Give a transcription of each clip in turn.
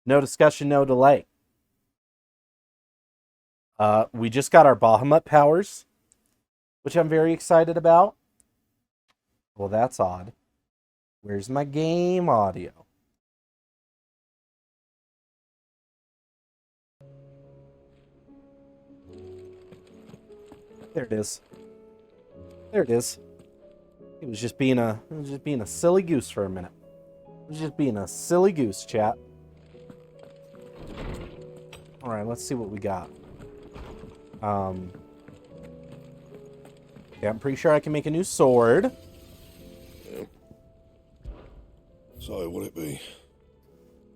No discussion, no delay. We just got our Bahamut powers, which I'm very excited about. Well, that's odd. Where's my game audio? There it is. There it is. It was just being a silly goose for a minute. It was just being a silly goose, chat. All right, let's see what we got. Yeah, I'm pretty sure I can make a new sword. Yep. So, what'll it be?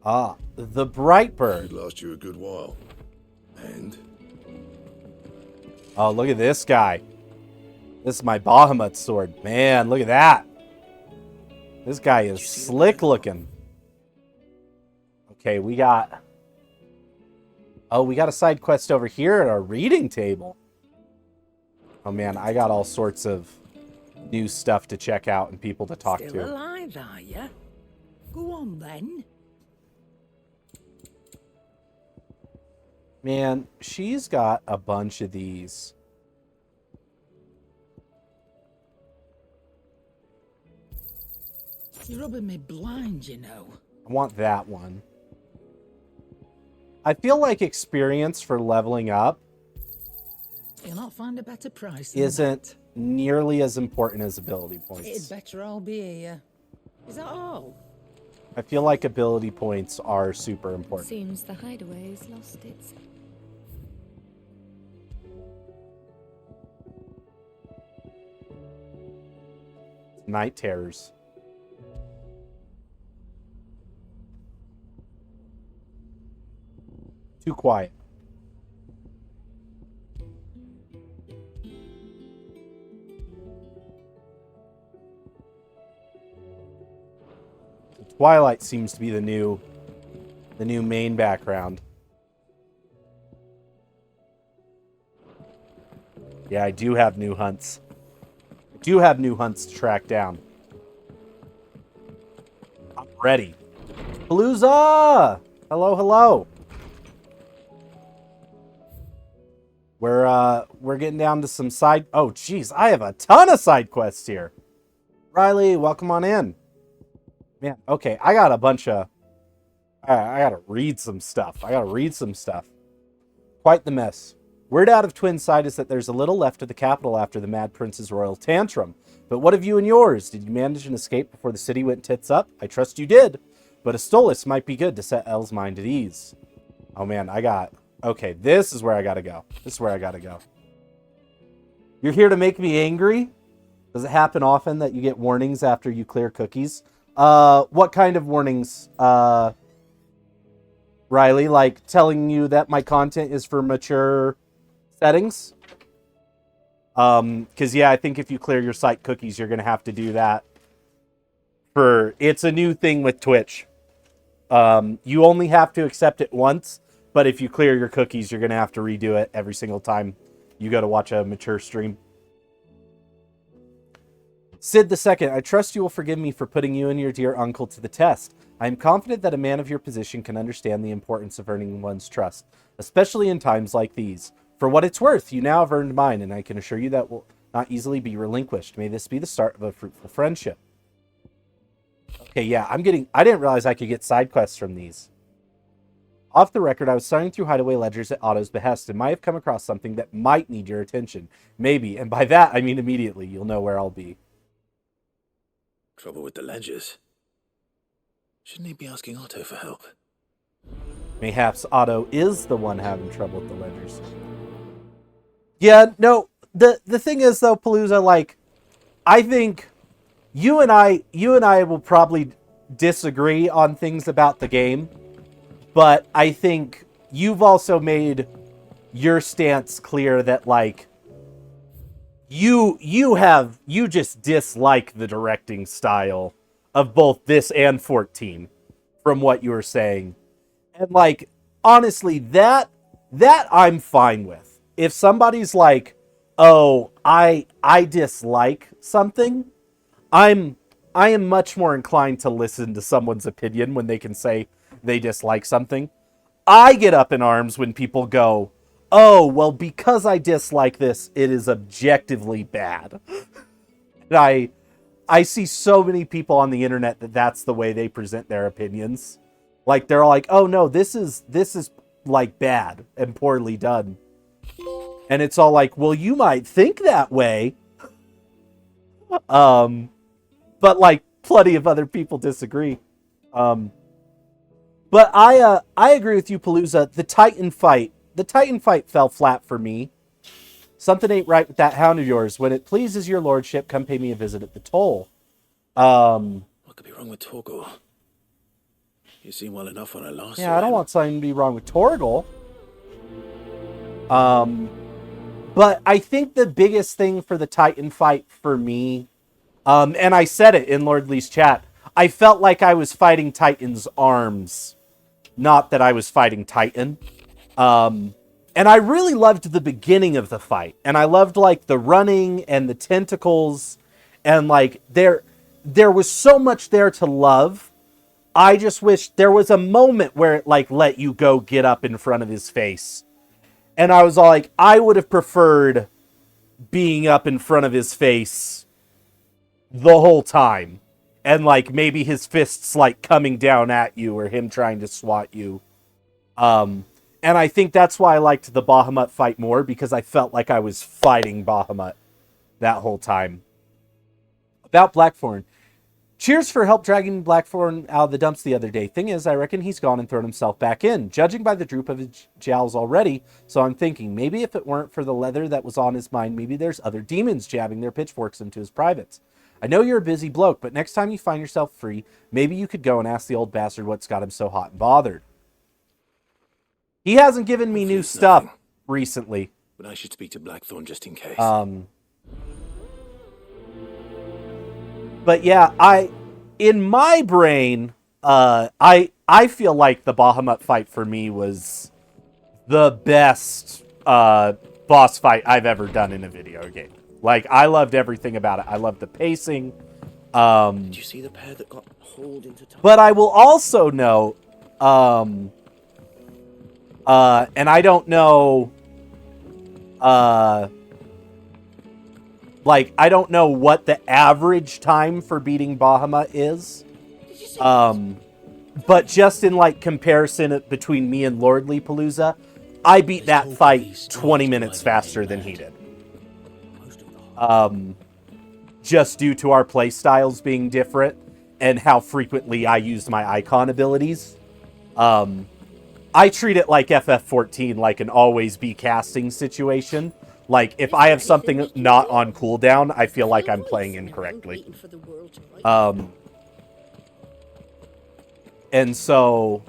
Ah, the Brightbird. It'd last you a good while. And? Oh, look at this guy. This is my Bahamut sword. Man, look at that. This guy is slick looking. Okay, we got... Oh, we got a side quest over here at our reading table. Oh, man, I got all sorts of new stuff to check out and people to talk Still to. alive, are you? Go on, then. Man, she's got a bunch of these. You're rubbing me blind, you know. I want that one. I feel like experience for leveling up You'll not find a better price than isn't nearly as important as ability that. It'd points. better all be here. Is that all? I feel like ability points are super important. Seems the hideaway's lost its... Night terrors. Too quiet. Twilight seems to be the new main background. Yeah, I do have new hunts. I do have new hunts to track down. I'm ready. Palooza! Hello, hello. We're getting down to some side... Oh, geez, I have a ton of side quests here. Riley, welcome on in. Man, okay, I got a bunch of... I gotta read some stuff. Quite the mess. Word out of Twinside is that there's a little left of the capital after the Mad Prince's royal tantrum. But what of you and yours? Did you manage an escape before the city went tits up? I trust you did. But a Stolas might be good to set Elle's mind at ease. Oh man, I got... Okay, this is where I gotta go. You're here to make me angry? Does it happen often that you get warnings after you clear cookies? What kind of warnings, Riley? Like telling you that my content is for mature settings? Because yeah, I think if you clear your site cookies, you're gonna have to do that. It's a new thing with Twitch. You only have to accept it once, but if you clear your cookies, you're gonna have to redo it every single time you go to watch a mature stream. Sid II, I trust you will forgive me for putting you and your dear uncle to the test. I am confident that a man of your position can understand the importance of earning one's trust, especially in times like these. For what it's worth, you now have earned mine, and I can assure you that will not easily be relinquished. May this be the start of a fruitful friendship. Okay, yeah, I didn't realize I could get side quests from these. Off the record, I was signing through hideaway ledgers at Otto's behest and might have come across something that might need your attention. Maybe, and by that I mean immediately. You'll know where I'll be. Trouble with the ledgers. Shouldn't he be asking Otto for help? Mayhaps Otto is the one having trouble with the ledgers. Yeah, no, the thing is though, Palooza, like, I think you and I will probably disagree on things about the game, but I think you've also made your stance clear that, like, you just dislike the directing style of both this and 14 from what you were saying. And, like, honestly, that I'm fine with. If somebody's like, oh, I dislike something, I am much more inclined to listen to someone's opinion when they can say, they dislike something. I get up in arms when people go, oh, well, because I dislike this, it is objectively bad. And I see so many people on the internet that's the way they present their opinions. Like, they're like, oh no, this is like bad and poorly done. And it's all like, well, you might think that way. But like plenty of other people disagree. But I agree with you, Palooza. The Titan fight fell flat for me. Something ain't right with that hound of yours. When it pleases your lordship, come pay me a visit at the toll. What could be wrong with Torgal? You seem well enough when I last Yeah, saw I don't him. want something to be wrong with Torgal. But I think the biggest thing for the Titan fight for me, and I said it in Lord Lee's chat, I felt like I was fighting Titan's arms, not that I was fighting Titan. And I really loved the beginning of the fight. And I loved like the running and the tentacles. And like there was so much there to love. I just wish there was a moment where it like let you go get up in front of his face. And I was all like, I would have preferred being up in front of his face the whole time. And like maybe his fists like coming down at you or him trying to swat you. And I think that's why I liked the Bahamut fight more, because I felt like I was fighting Bahamut that whole time. About Blackthorn. Cheers for help dragging Blackthorn out of the dumps the other day. Thing is, I reckon he's gone and thrown himself back in, judging by the droop of his jowls already. So I'm thinking, maybe if it weren't for the leather that was on his mind, maybe there's other demons jabbing their pitchforks into his privates. I know you're a busy bloke, but next time you find yourself free, maybe you could go and ask the old bastard what's got him so hot and bothered. He hasn't given me new stuff recently. But I should speak to Blackthorn just in case. But yeah, in my brain, I feel like the Bahamut fight for me was the best boss fight I've ever done in a video game. Like, I loved everything about it. I loved the pacing. Did you see the pair that got hauled into time? But I will also note, and I don't know, like, I don't know what the average time for beating Bahamut is. But just in, like, comparison between me and Lordly Palooza, I beat that fight 20 minutes faster than he did. Just due to our play styles being different and how frequently I used my icon abilities. I treat it like FF14, like an always be casting situation. Like, if I have something not on cooldown, I feel like I'm playing incorrectly. And so,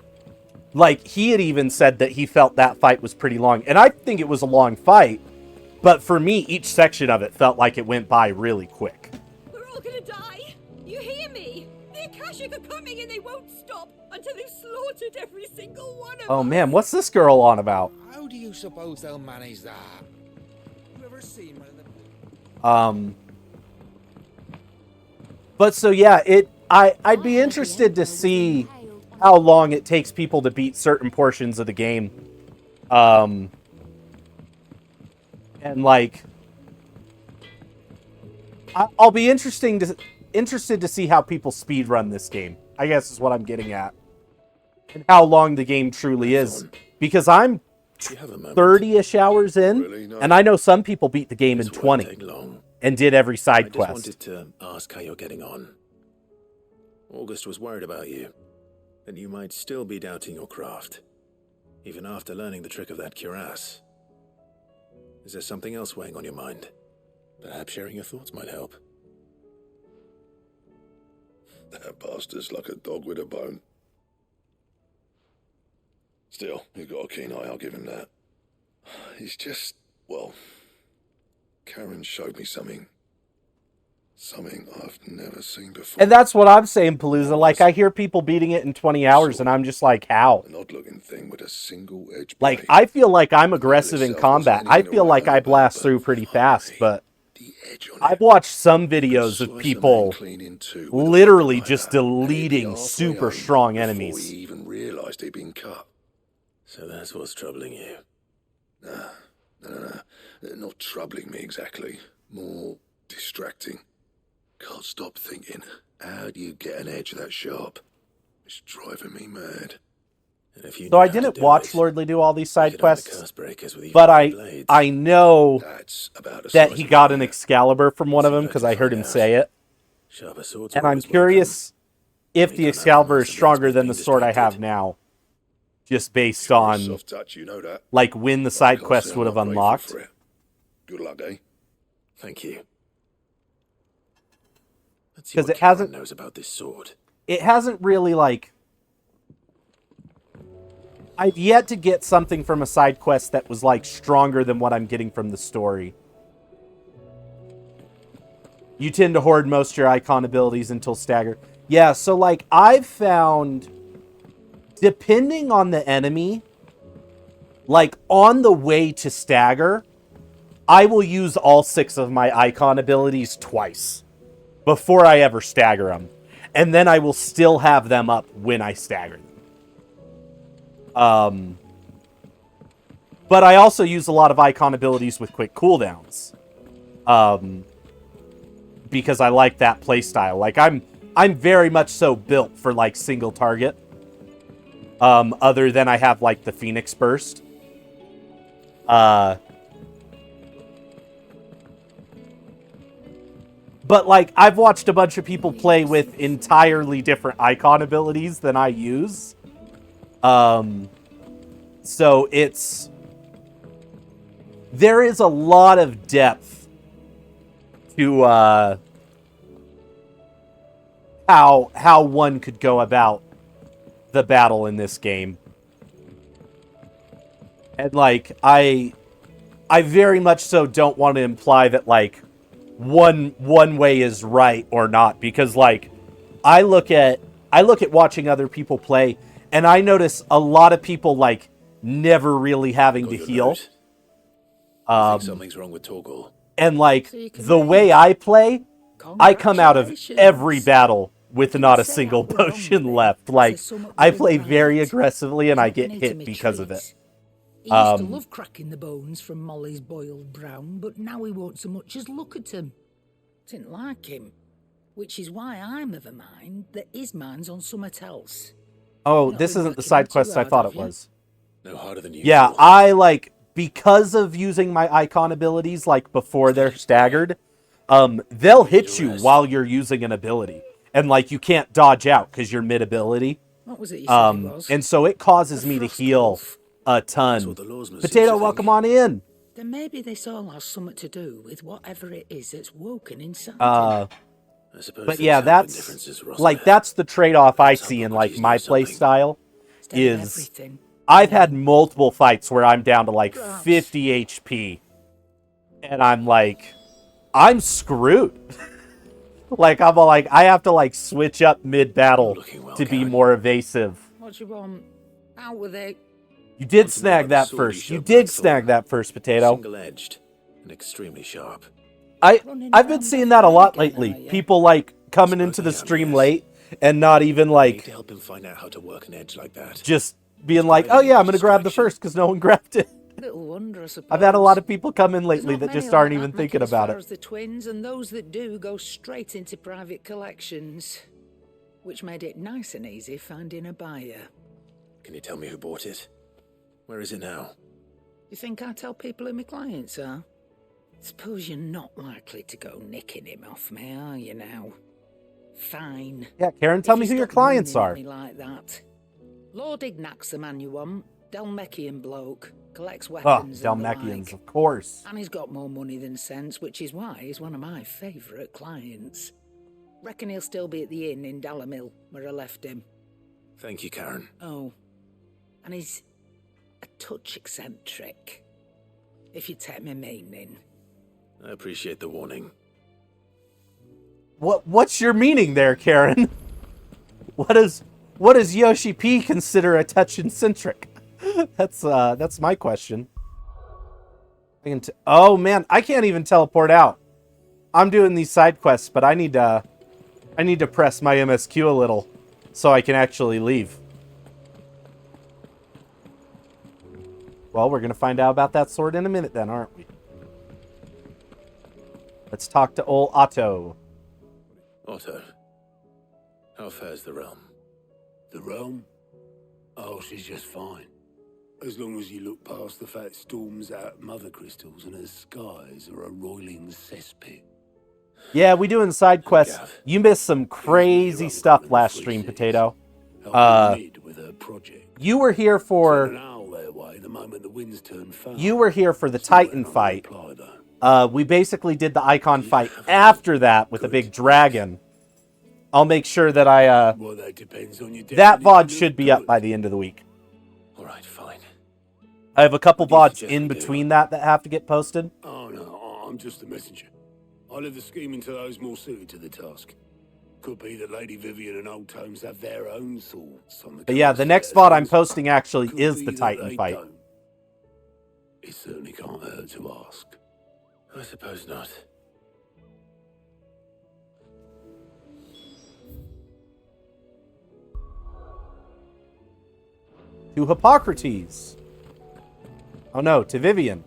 like, he had even said that he felt that fight was pretty long. And I think it was a long fight. But for me, each section of it felt like it went by really quick. We're all gonna die. You hear me? The Akashic are coming and they won't stop until they've slaughtered every single one of us. Oh man, what's this girl on about? How do you suppose they'll manage that? You ever seen one of them? But so yeah, I'd be interested to see how long it takes people to beat certain portions of the game. And like, I'll be interested to see how people speedrun this game, I guess is what I'm getting at. And how long the game truly is. Because I'm 30-ish hours in, Really? No. and I know some people beat the game in This won't 20 take long. and did every I side just quest. wanted to ask how you're getting on. August was worried about you, that you might still be doubting your craft, even after learning the trick of that cuirass. Is there something else weighing on your mind? Perhaps sharing your thoughts might help. That bastard's like a dog with a bone. Still, he's got a keen eye, I'll give him that. He's just, well, Karen showed me something. Something I've never seen before. And that's what I'm saying, Palooza. Like, I hear people beating it in 20 hours, and I'm just like, how? An odd-looking thing with a single edge Like, blade. I feel like I'm aggressive in combat. I feel like I blast through pretty fast, but the edge on I've it. watched some videos Slice of the man people clean in two with a literally like just that, and he'd be deleting halfway super home strong before enemies. he even realised he'd been cut. So that's what's troubling you. No. Not troubling me exactly. More distracting. Can't stop thinking, how do you get an edge that sharp? It's driving me mad. And if you So knew I how to didn't do watch it, Lordly do all these you side could own the quests, curse breakers with even but more blades. I know That's about the that size he of got it, an yeah. Excalibur from one of them It's because about I to heard find him out. say it. Sharper swords And are I'm always curious if We the can't have Excalibur the is Master stronger Blacksmith than the being sword I have distracted. now. Just based You're a on soft touch, you know that. like when the But I side can't quest say would I'm have not grateful unlocked. for it. Good luck, eh? Thank you. Let's see 'Cause what it Karen hasn't- knows about this sword. It hasn't really like... I've yet to get something from a side quest that was like stronger than what I'm getting from the story. You tend to hoard most of your icon abilities until stagger. Yeah, so like I've found, depending on the enemy, like on the way to stagger, I will use all 6 of my icon abilities twice before I ever stagger them. And then I will still have them up when I stagger them. But I also use a lot of icon abilities with quick cooldowns. Because I like that playstyle. Like I'm very much so built for like single target. Other than I have like the Phoenix Burst. But like I've watched a bunch of people play with entirely different icon abilities than I use. So there is a lot of depth to how one could go about the battle in this game. And like I very much so don't want to imply that like one way is right or not, because like I look at watching other people play and I notice a lot of people like never really having Got to your heal. note? I think something's wrong with Torgal. And like So you can the way rage. I play, I come out of Congratulations. every battle with Can not you a say single that we're on potion with it? left. Is Like there somewhat I to play the very right? aggressively and I He's get not been hit into because of it. treats. He used to love cracking the bones from Molly's boiled brown, but now he won't so much as look at him. Didn't like him. Which is why I'm of a mind that his mind's on somewhat else. Oh, Not this been isn't the working side too quest I hard, thought have it you? was. No harder than you. Yeah, I like, because of using my icon abilities like before they're staggered, they'll hit you while you're using an ability. And like you can't dodge out because you're mid-ability. What was it you said it was? And so it causes A me to frost heal wolf? a That's ton. what the lawsman seems Potato, to welcome think. on in. Then maybe this all has something to do with whatever it is that's woken inside him. I suppose But things yeah, have been that's differences, Rossmith. like that's the trade-off I Let's hope see in Hippocrates like my knows play something. style. Instead of is everything. I've had multiple fights where I'm down to like Perhaps. 50 HP. And I'm like, I'm screwed. Like, I'm all like, I have to like switch up mid-battle Looking well, to be Karen. more evasive. What do you want? Out with it. You did Want to know snag about the that sword you first. You showed did Blackthorn? snag that first, Potato. Single-edged and extremely sharp. Running I've been around seeing off that a me lot again, lately. are ya? People like coming Spoke into the me up, stream yes. late and not even I need like to help him find out how to work an edge like that. just being like, oh yeah, I'm gonna grab the Distraction. first because no one grabbed it. Little wonder, I suppose. I've had a lot of people come in There's lately not that many just like aren't that even making thinking as about far it. as the twins, and those that do go straight into private collections, which made it nice and easy finding a buyer. Can you tell me who bought it? Where is it now? You think I tell people who my clients are? Suppose you're not likely to go nicking him off me, are you now? Fine. Yeah, Karen, tell If me you who your stop clients mooning at are. me like that. Lord Ignac's the man you want. Delmechian bloke. Collects Oh, weapons and the Dalmacians, like. of course. And he's got more money than sense, which is why he's one of my favourite clients. Reckon he'll still be at the inn in Dalamil, where I left him. Thank you, Karen. Oh, and he's a touch eccentric, if you take my meaning. I appreciate the warning. What's your meaning there, Karen? What does Yoshi P consider a touch eccentric? That's my question. Oh man, I can't even teleport out. I'm doing these side quests, but I need to press my MSQ a little so I can actually leave. Well, we're going to find out about that sword in a minute then, aren't we? Let's talk to old Otto. Otto, how fares the realm? The realm? Oh, she's just fine. As long as you look past the fat storms out mother crystals and her skies are a roiling cesspit. Yeah, we doing side quests. You missed some crazy stuff last stream, Potato. With her project. You were here for... You were here for the Titan fight. We basically did the Icon fight after that with a big dragon. I'll make sure that I... that VOD should be up by the end of the week. Alright, fine. I have a couple VODs in between that have to get posted. Oh no, I'm just a messenger. I leave the scheming to those more suited to the task. Could be that Lady Vivian and Old Tomes have their own thoughts on the... But yeah, the next VOD I'm posting actually is the Titan fight. Don't. It certainly can't hurt to ask. I suppose not. To Hippocrates. Oh no, to Vivian.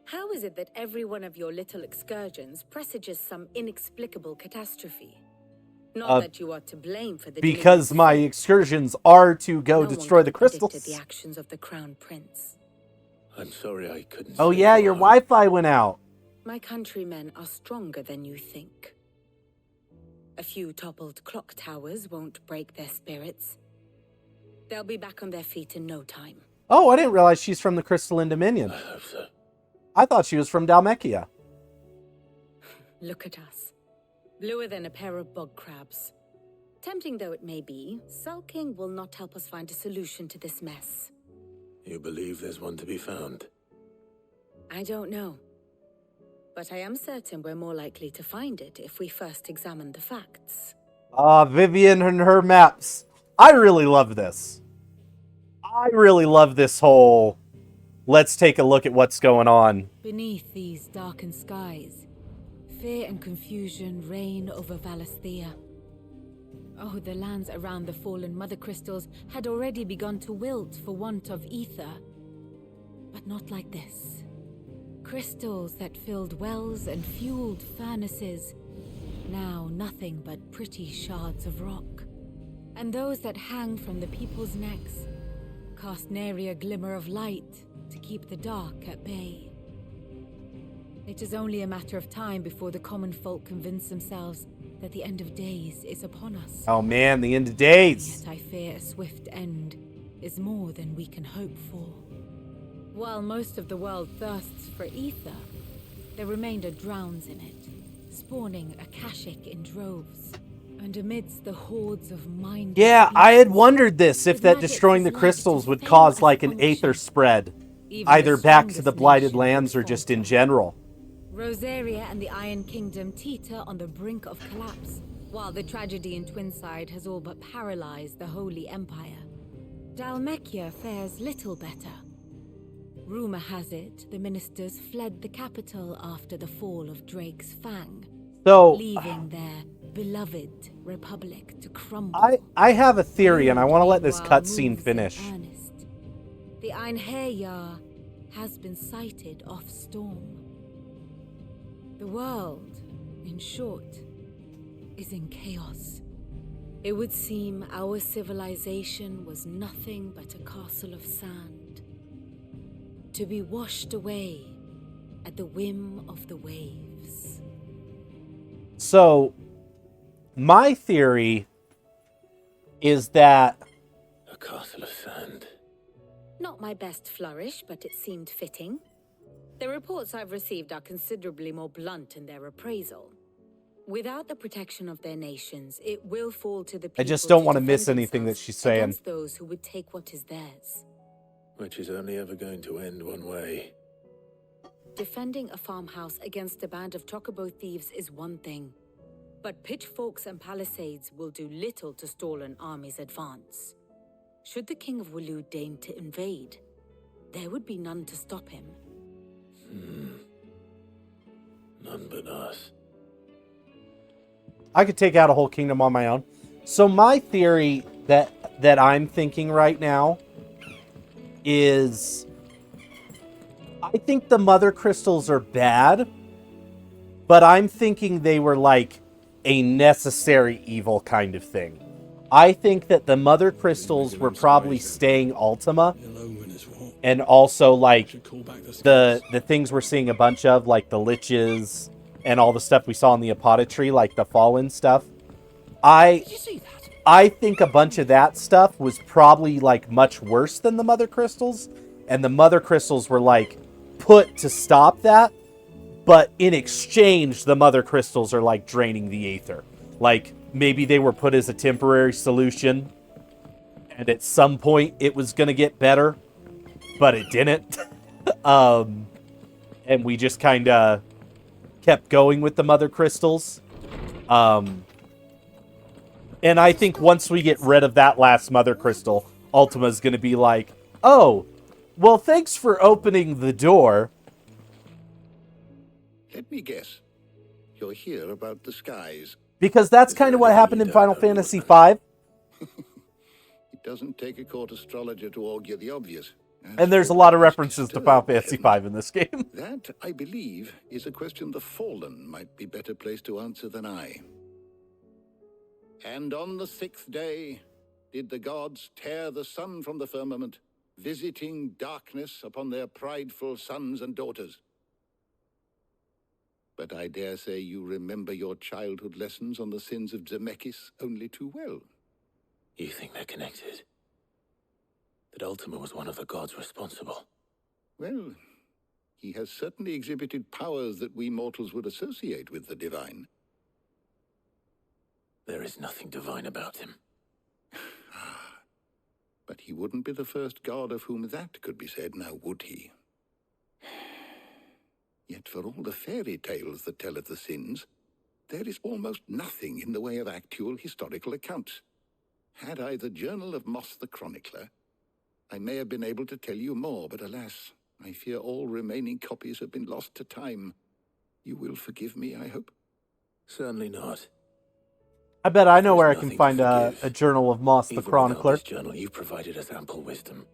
How is it that every one of your little excursions presages some inexplicable catastrophe? Not that you are to blame for the... Because my excursions are to go destroy the crystals. The actions of the Crown Prince. I'm sorry I couldn't... Oh yeah, your Wi-Fi went out. My countrymen are stronger than you think. A few toppled clock towers won't break their spirits. They'll be back on their feet in no time. Oh, I didn't realize she's from the Crystalline Dominion. I hope so. I thought she was from Dalmekia. Look at us. Bluer than a pair of bog crabs. Tempting though it may be, sulking will not help us find a solution to this mess. You believe there's one to be found? I don't know. But I am certain we're more likely to find it if we first examine the facts. Vivian and her maps. I really love this. I really love this whole... Let's take a look at what's going on. Beneath these darkened skies, fear and confusion reign over Valisthea. Oh, the lands around the fallen mother crystals had already begun to wilt for want of ether. But not like this. Crystals that filled wells and fueled furnaces, now nothing but pretty shards of rock. And those that hang from the people's necks cast nary a glimmer of light to keep the dark at bay. It is only a matter of time before the common folk convince themselves that the end of days is upon us. Oh man, the end of days! Yet I fear a swift end is more than we can hope for. While most of the world thirsts for ether, the remainder drowns in it, spawning Akashic in droves. And amidst the hordes of mind... Yeah, I had wondered this, if that destroying the crystals would cause like an aether spread. Either back to the Blighted Lands or just in general. Rosaria and the Iron Kingdom teeter on the brink of collapse, while the tragedy in Twinside has all but paralyzed the Holy Empire. Dalmekia fares little better. Rumor has it the ministers fled the capital after the fall of Drake's Fang, leaving their beloved republic to crumble. I have a theory, and I want to let this cutscene finish. The Einherjar has been sighted off Storm. The world, in short, is in chaos. It would seem our civilization was nothing but a castle of sand, to be washed away at the whim of the waves. So, my theory is that... A castle of sand. Not my best flourish, but it seemed fitting. The reports I've received are considerably more blunt in their appraisal. Without the protection of their nations, it will fall to the people. I just don't want to miss anything that she's saying. Against those who would take what is theirs. Which is only ever going to end one way. Defending a farmhouse against a band of chocobo thieves is one thing. But pitchforks and palisades will do little to stall an army's advance. Should the King of Wulu deign to invade, there would be none to stop him. None but us. I could take out a whole kingdom on my own. So my theory that I'm thinking right now is I think the mother crystals are bad, but I'm thinking they were like a necessary evil kind of thing. I think that the mother crystals were probably staying Ultima, and also like the things we're seeing a bunch of, like the liches and all the stuff we saw in the Apata tree, like the fallen stuff. I think a bunch of that stuff was probably like much worse than the mother crystals, and the mother crystals were like put to stop that, but in exchange the mother crystals are like draining the aether. Like maybe they were put as a temporary solution, and at some point it was going to get better, but it didn't. And we just kind of kept going with the mother crystals. And I think once we get rid of that last mother crystal, Ultima's going to be like, oh, well, thanks for opening the door. Let me guess. You're here about the skies. Because that's kind of what happened in Final Fantasy V. It doesn't take a court astrologer to argue the obvious. And there's a lot of references to Final Fantasy V in this game. That, I believe, is a question the Fallen might be better placed to answer than I. And on the 6th day did the gods tear the sun from the firmament, visiting darkness upon their prideful sons and daughters. But I dare say you remember your childhood lessons on the sins of Zemeckis only too well. You think they're connected? That Ultima was one of the gods responsible? Well, he has certainly exhibited powers that we mortals would associate with the divine. There is nothing divine about him. But he wouldn't be the first god of whom that could be said, now would he? Yet for all the fairy tales that tell of the sins, there is almost nothing in the way of actual historical accounts. Had I the Journal of Moss the Chronicler, I may have been able to tell you more, but alas, I fear all remaining copies have been lost to time. You will forgive me, I hope? Certainly not. I bet I know where I can find a Journal of Moss the Chronicler. This journal, you provided us ample wisdom,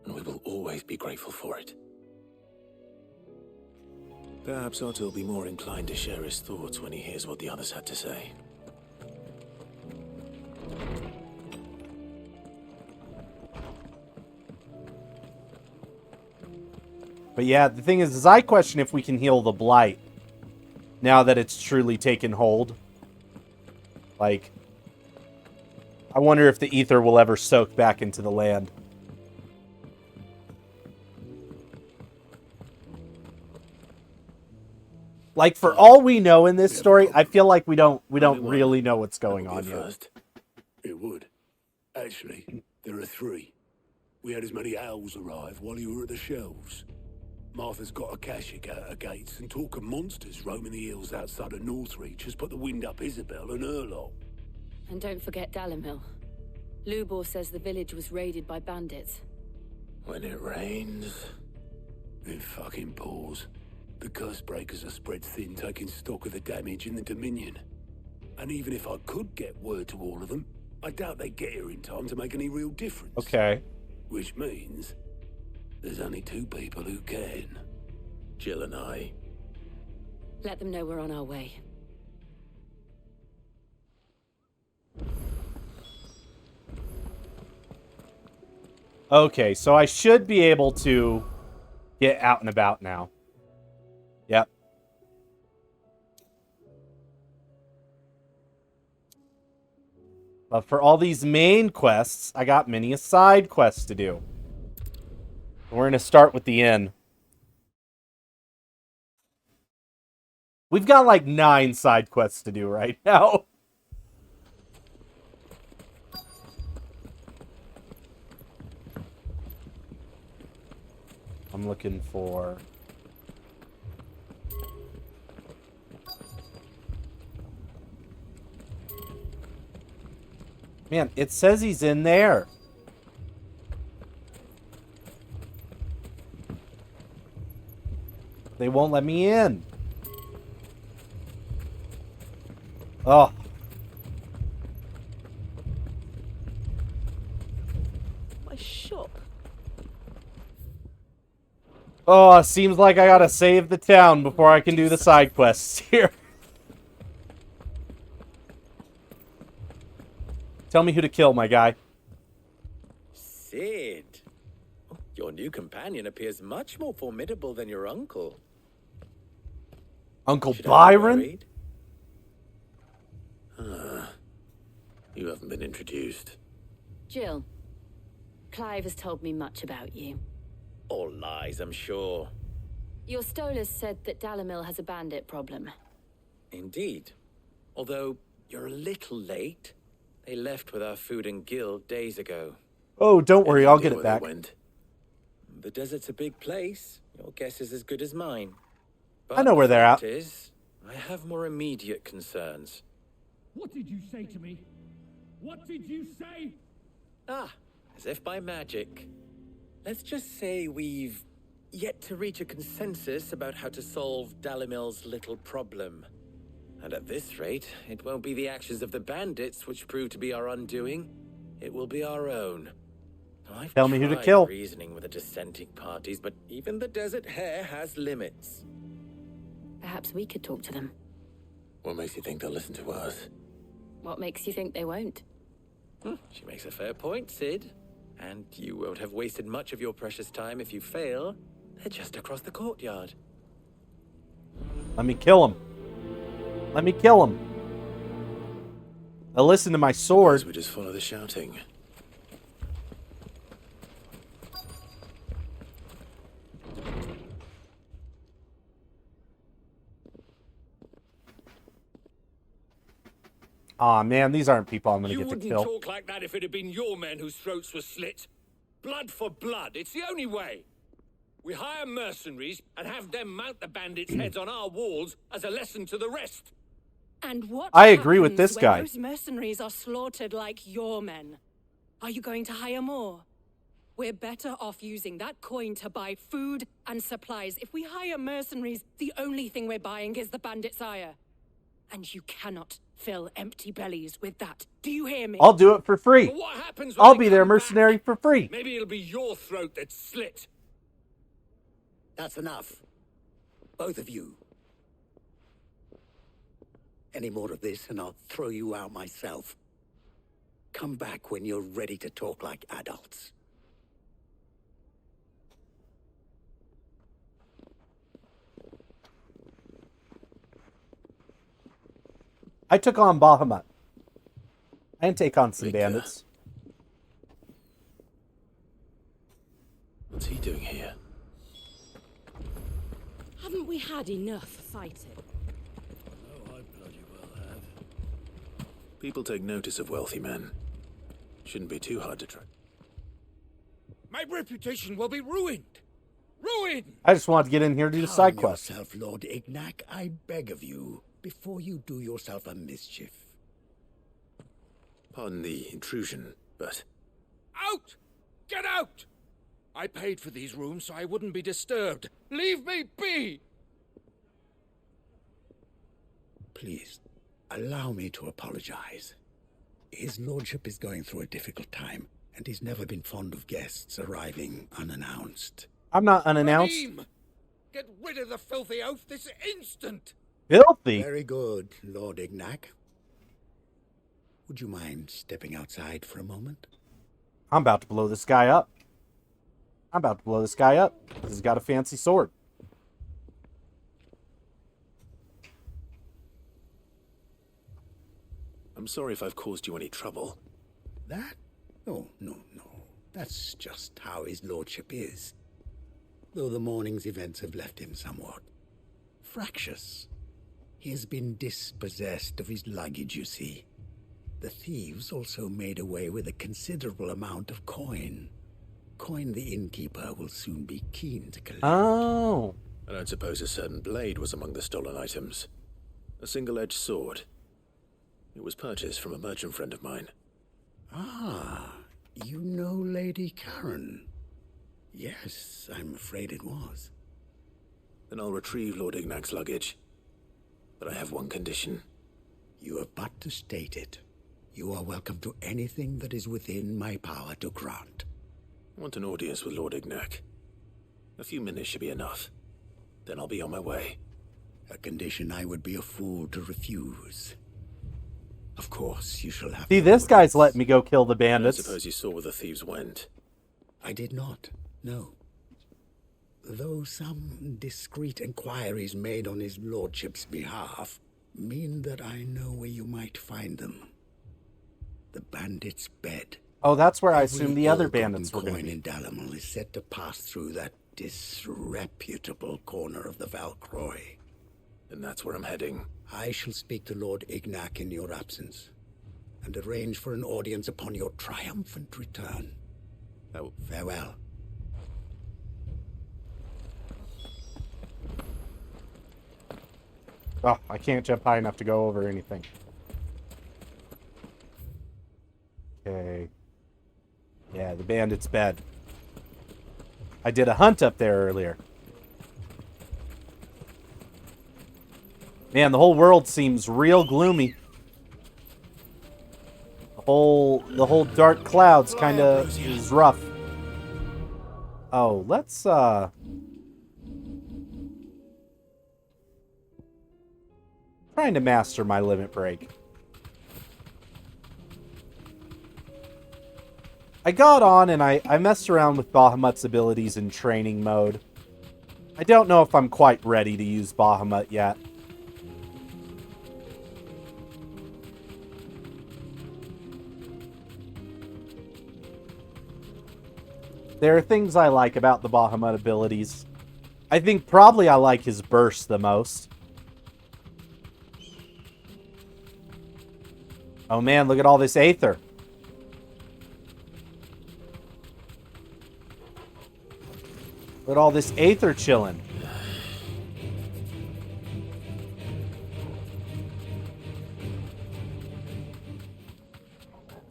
and we will always be grateful for it. Perhaps Otto will be more inclined to share his thoughts when he hears what the others had to say. But yeah, the thing is I question if we can heal the blight now that it's truly taken hold. Like, I wonder if the ether will ever soak back into the land. Like, for all we know in this story, I feel like we don't really know what's going on yet. It would. Actually, there are 3. We had as many owls arrive while you were at the shelves. Martha's got a Akashic out her gates, and talk of monsters roaming the hills outside of Northreach has put the wind up Isabel and her lot. And don't forget Dalimil. Lubor says the village was raided by bandits. When it rains... It fucking pours. The curse breakers are spread thin, taking stock of the damage in the Dominion. And even if I could get word to all of them, I doubt they'd get here in time to make any real difference. Okay. Which means there's only 2 people who can. Jill and I. Let them know we're on our way. Okay, so I should be able to get out and about now. Yep. But for all these main quests, I got many a side quest to do. We're going to start with the inn. We've got like 9 side quests to do right now. I'm looking for... Man, it says he's in there. They won't let me in. Oh. My shop. Oh, seems like I gotta save the town before I can do the side quests here. Tell me who to kill, my guy. Sid. Your new companion appears much more formidable than your uncle. Uncle Should I be Byron? worried? You haven't been introduced. Jill, Clive has told me much about you. All lies, I'm sure. Your Stolas said that Dalamil has a bandit problem. Indeed. Although, you're a little late. They left with our food and guild days ago. Oh, don't worry, Any I'll idea get it where they back. went? The desert's a big place. Your guess is as good as mine. I know where they're at. The fact is, I have more immediate concerns. What did you say to me? What did you say? Ah, as if by magic. Let's just say we've yet to reach a consensus about how to solve Dalamil's little problem. And at this rate, it won't be the actions of the bandits which prove to be our undoing. It will be our own. I've Tell me who to tried kill. reasoning with the dissenting parties, but even the Desert Hare has limits. Perhaps we could talk to them. What makes you think they'll listen to us? What makes you think they won't? She makes a fair point, Sid. And you won't have wasted much of your precious time if you fail. They're just across the courtyard. Let me kill him. Let me kill him. Now listen to my sword. We just follow the shouting. Aw, man, these aren't people I'm gonna You get to wouldn't kill. talk like that if it had been your men whose throats were slit. Blood for blood, it's the only way. We hire mercenaries and have them mount the bandits' heads on our walls as a lesson to the rest. And what I agree with happens this when guy. those mercenaries are slaughtered like your men? Are you going to hire more? We're better off using that coin to buy food and supplies. If we hire mercenaries, the only thing we're buying is the bandit's ire. And you cannot fill empty bellies with that. Do you hear me? I'll do it for free. But what happens when I'll they be their come back? mercenary for free. Maybe it'll be your throat that's slit. That's enough. Both of you. Any more of this and I'll throw you out myself. Come back when you're ready to talk like adults. I took on Bahamut. I didn't take on some Rika. bandits. What's he doing here? Haven't we had enough fighting? Oh, I bloody well have. People take notice of wealthy men. Shouldn't be too hard to track. My reputation will be ruined. Ruined! I just wanted to get in here to do the side Calm quest. yourself, Lord Ignac, I beg of you, before you do yourself a mischief. Pardon the intrusion, but Out! Get out! I paid for these rooms so I wouldn't be disturbed. Leave me be! Please, allow me to apologize. His lordship is going through a difficult time, and he's never been fond of guests arriving unannounced. I'm not unannounced. Raheem! Get rid of the filthy oaf this instant! Filthy. Very good, Lord Ignac. Would you mind stepping outside for a moment? I'm about to blow this guy up. I'm about to blow this guy up. He's got a fancy sword. I'm sorry if I've caused you any trouble. That? Oh, no. That's just how his lordship is. Though the morning's events have left him somewhat fractious. He has been dispossessed of his luggage, you see. The thieves also made away with a considerable amount of coin. Coin the innkeeper will soon be keen to collect. Oh. I don't suppose a certain blade was among the stolen items. A single-edged sword. It was purchased from a merchant friend of mine. Ah, you know Lady Karen. Yes, I'm afraid it was. Then I'll retrieve Lord Ignac's luggage. But I have one condition. You have but to state it. You are welcome to anything that is within my power to grant. I want an audience with Lord Ignac. A few minutes should be enough. Then I'll be on my way. A condition I would be a fool to refuse. Of course, you shall have... See, this guy's letting me go kill the bandits. I suppose you saw where the thieves went. I did not, no. Though some discreet inquiries made on his lordship's behalf mean that I know where you might find them. The bandit's bed. Oh, that's where I Every assume the other ill-gotten bandits were going to coin be. in Dalamel is said to pass through that disreputable corner of the Valcroy. And that's where I'm heading. I shall speak to Lord Ignac in your absence, and arrange for an audience upon your triumphant return. Oh. Farewell. Oh, I can't jump high enough to go over anything. Okay. Yeah, the bandit's bed. I did a hunt up there earlier. Man, the whole world seems real gloomy. The whole dark clouds kind of is rough. Oh, let's trying to master my limit break. I got on and I messed around with Bahamut's abilities in training mode. I don't know if I'm quite ready to use Bahamut yet. There are things I like about the Bahamut abilities. I think probably I like his burst the most. Oh man, look at all this aether. Look at all this aether chilling.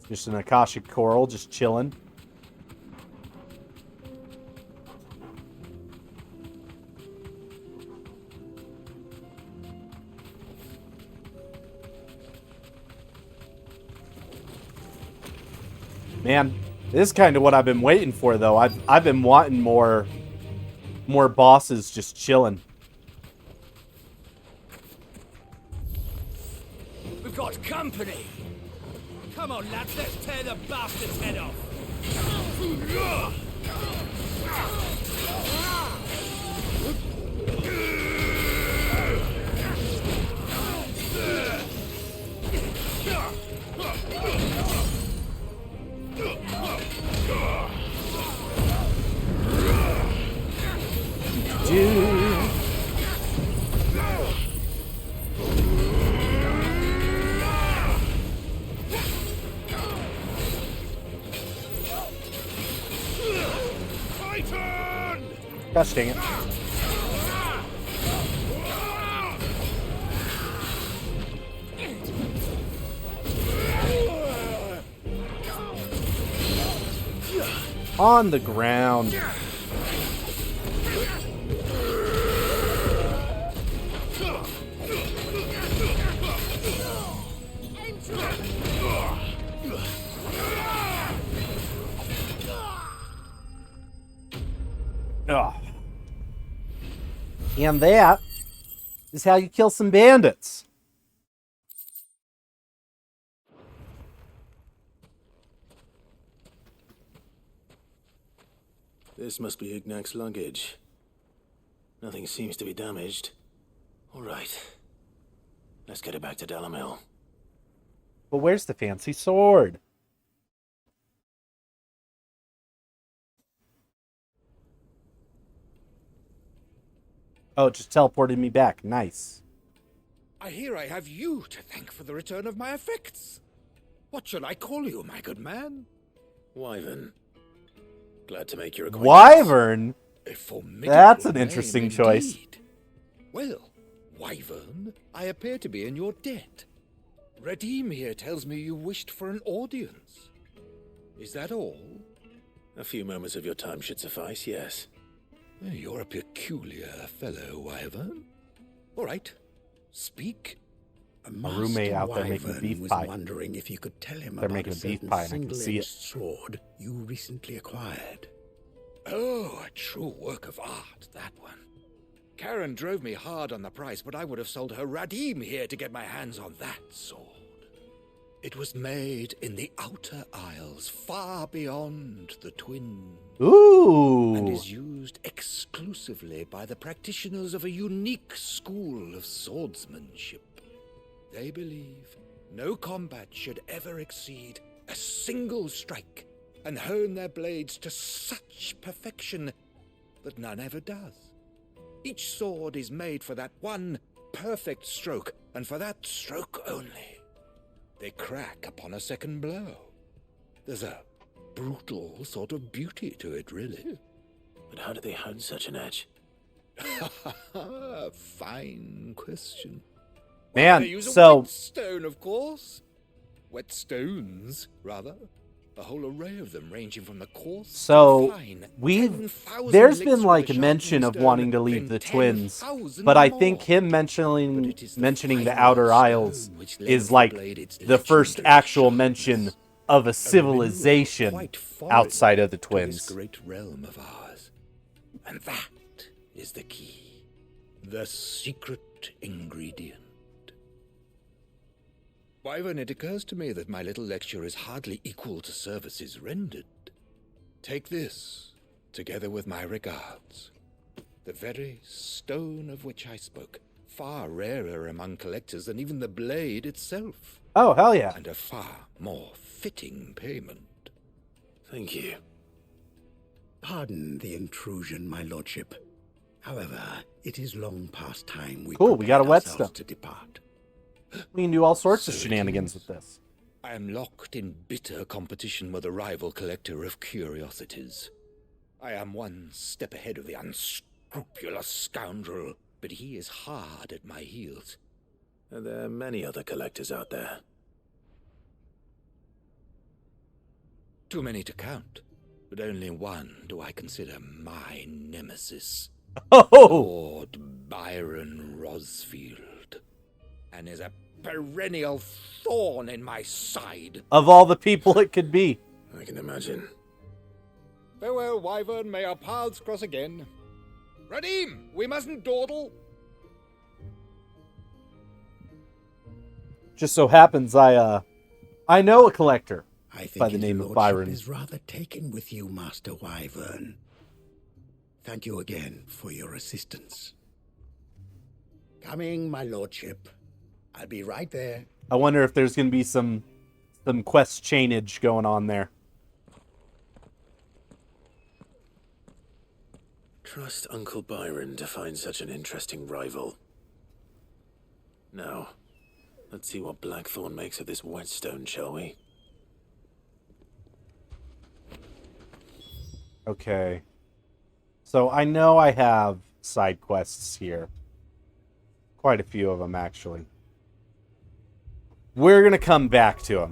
Just an Akashic coral, just chilling. Man, this is kind of what I've been waiting for, though. I've been wanting more bosses just chilling. We've got company. Come on, lads, let's tear the bastard's head off. Gosh dang it. On the ground. Ugh. And that is how you kill some bandits. This must be Ignac's luggage. Nothing seems to be damaged. All right. Let's get it back to Dalamel. But where's the fancy sword? Oh, it just teleported me back. Nice. I hear I have you to thank for the return of my effects. What shall I call you, my good man? Wyvern. Glad to make your acquaintance. Wyvern? A formidable That's an name interesting choice. indeed. Well, Wyvern, I appear to be in your debt. Redeem here tells me you wished for an audience. Is that all? A few moments of your time should suffice, yes. You're a peculiar fellow, Wyvern. All right, speak, My roommate out there making Wyvern beef was pie. wondering if you could tell him They're about making a a beef certain pie and I can see it. single-edged sword you recently acquired. Oh, a true work of art, that one. Karen drove me hard on the price, but I would have sold her Radim here to get my hands on that sword. It was made in the Outer Isles, far beyond the Twin. Ooh! And is used exclusively by the practitioners of a unique school of swordsmanship. They believe no combat should ever exceed a single strike, and hone their blades to such perfection that none ever does. Each sword is made for that one perfect stroke, and for that stroke only. They crack upon a second blow. There's a brutal sort of beauty to it, really. But how do they hone such an edge? Fine question. Man, They use a so whetstone, of course. Whetstones, rather. A whole array of them, ranging from the coarse to so the fine. we've 10,000 there's licks been with like the a mention sharpening of stone, wanting to leave then the twins, 10,000 but I more. think him But mentioning it is the the final Outer stone Isles which is lends the like blade its the first legendary actual mention sharpness. of a mineral civilization quite foreign outside of the to this twins. great realm of ours. And that is the key. The secret ingredient. Wyvern, it occurs to me that my little lecture is hardly equal to services rendered. Take this, together with my regards. The very stone of which I spoke, far rarer among collectors than even the blade itself. Oh, hell yeah. And a far more fitting payment. Thank you. Pardon the intrusion, my lordship. However, it is long past time we Cool, we got a prepared ourselves whetstone. to depart. We can do all sorts of So it shenanigans is. with this. I am locked in bitter competition with a rival collector of curiosities. I am one step ahead of the unscrupulous scoundrel, but he is hard at my heels. Are there many other collectors out there? Too many to count, but only one do I consider my nemesis. Oh! Lord Byron Rosfield, and is a perennial thorn in my side. Of all the people it could be. I can imagine. Farewell, Wyvern, may our paths cross again. Radim, we mustn't dawdle. Just so happens I know a collector I think by the his name of lordship Byron. is rather taken with you, Master Wyvern. Thank you again for your assistance. Coming, my lordship. I'll be right there. I wonder if there's going to be some quest chainage going on there. Trust Uncle Byron to find such an interesting rival. Now, let's see what Blackthorn makes of this whetstone, shall we? Okay. So I know I have side quests here. Quite a few of them, actually. We're going to come back to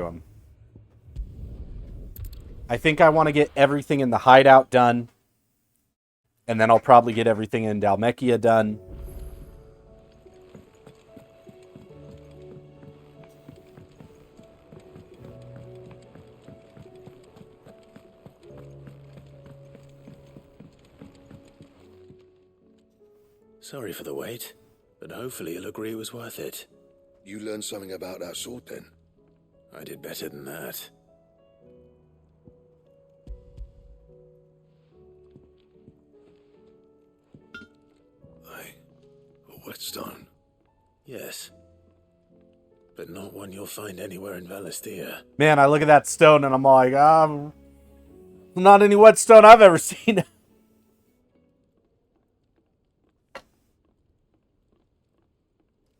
them. I think I want to get everything in the hideout done. And then I'll probably get everything in Dhalmekia done. Sorry for the wait, but hopefully you'll agree it was worth it. You learned something about that sword then? I did better than that. A whetstone? Yes. But not one you'll find anywhere in Valisthea. Man, I look at that stone and I'm like, not any whetstone I've ever seen.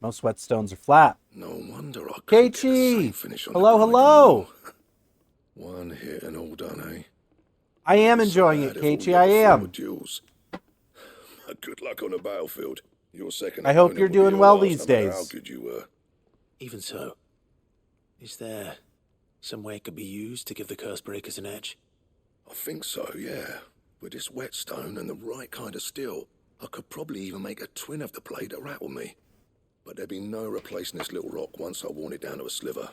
Most whetstones are flat. No wonder I couldn't get the same Keiichi! finish on Hello, the grinding hello! mill. One hit and all done, eh? I am So enjoying bad it, if all Keiichi, the I other am. former duels. Good luck on the battlefield. Your second I hope opponent you're will be doing your well last, these no matter days. How good you were. Even so, is there some way it could be used to give the curse breakers an edge? I think so, yeah. With this whetstone and the right kind of steel, I could probably even make a twin of the blade that rattled me. but there'd be no replacing this little rock once I worn it down to a sliver.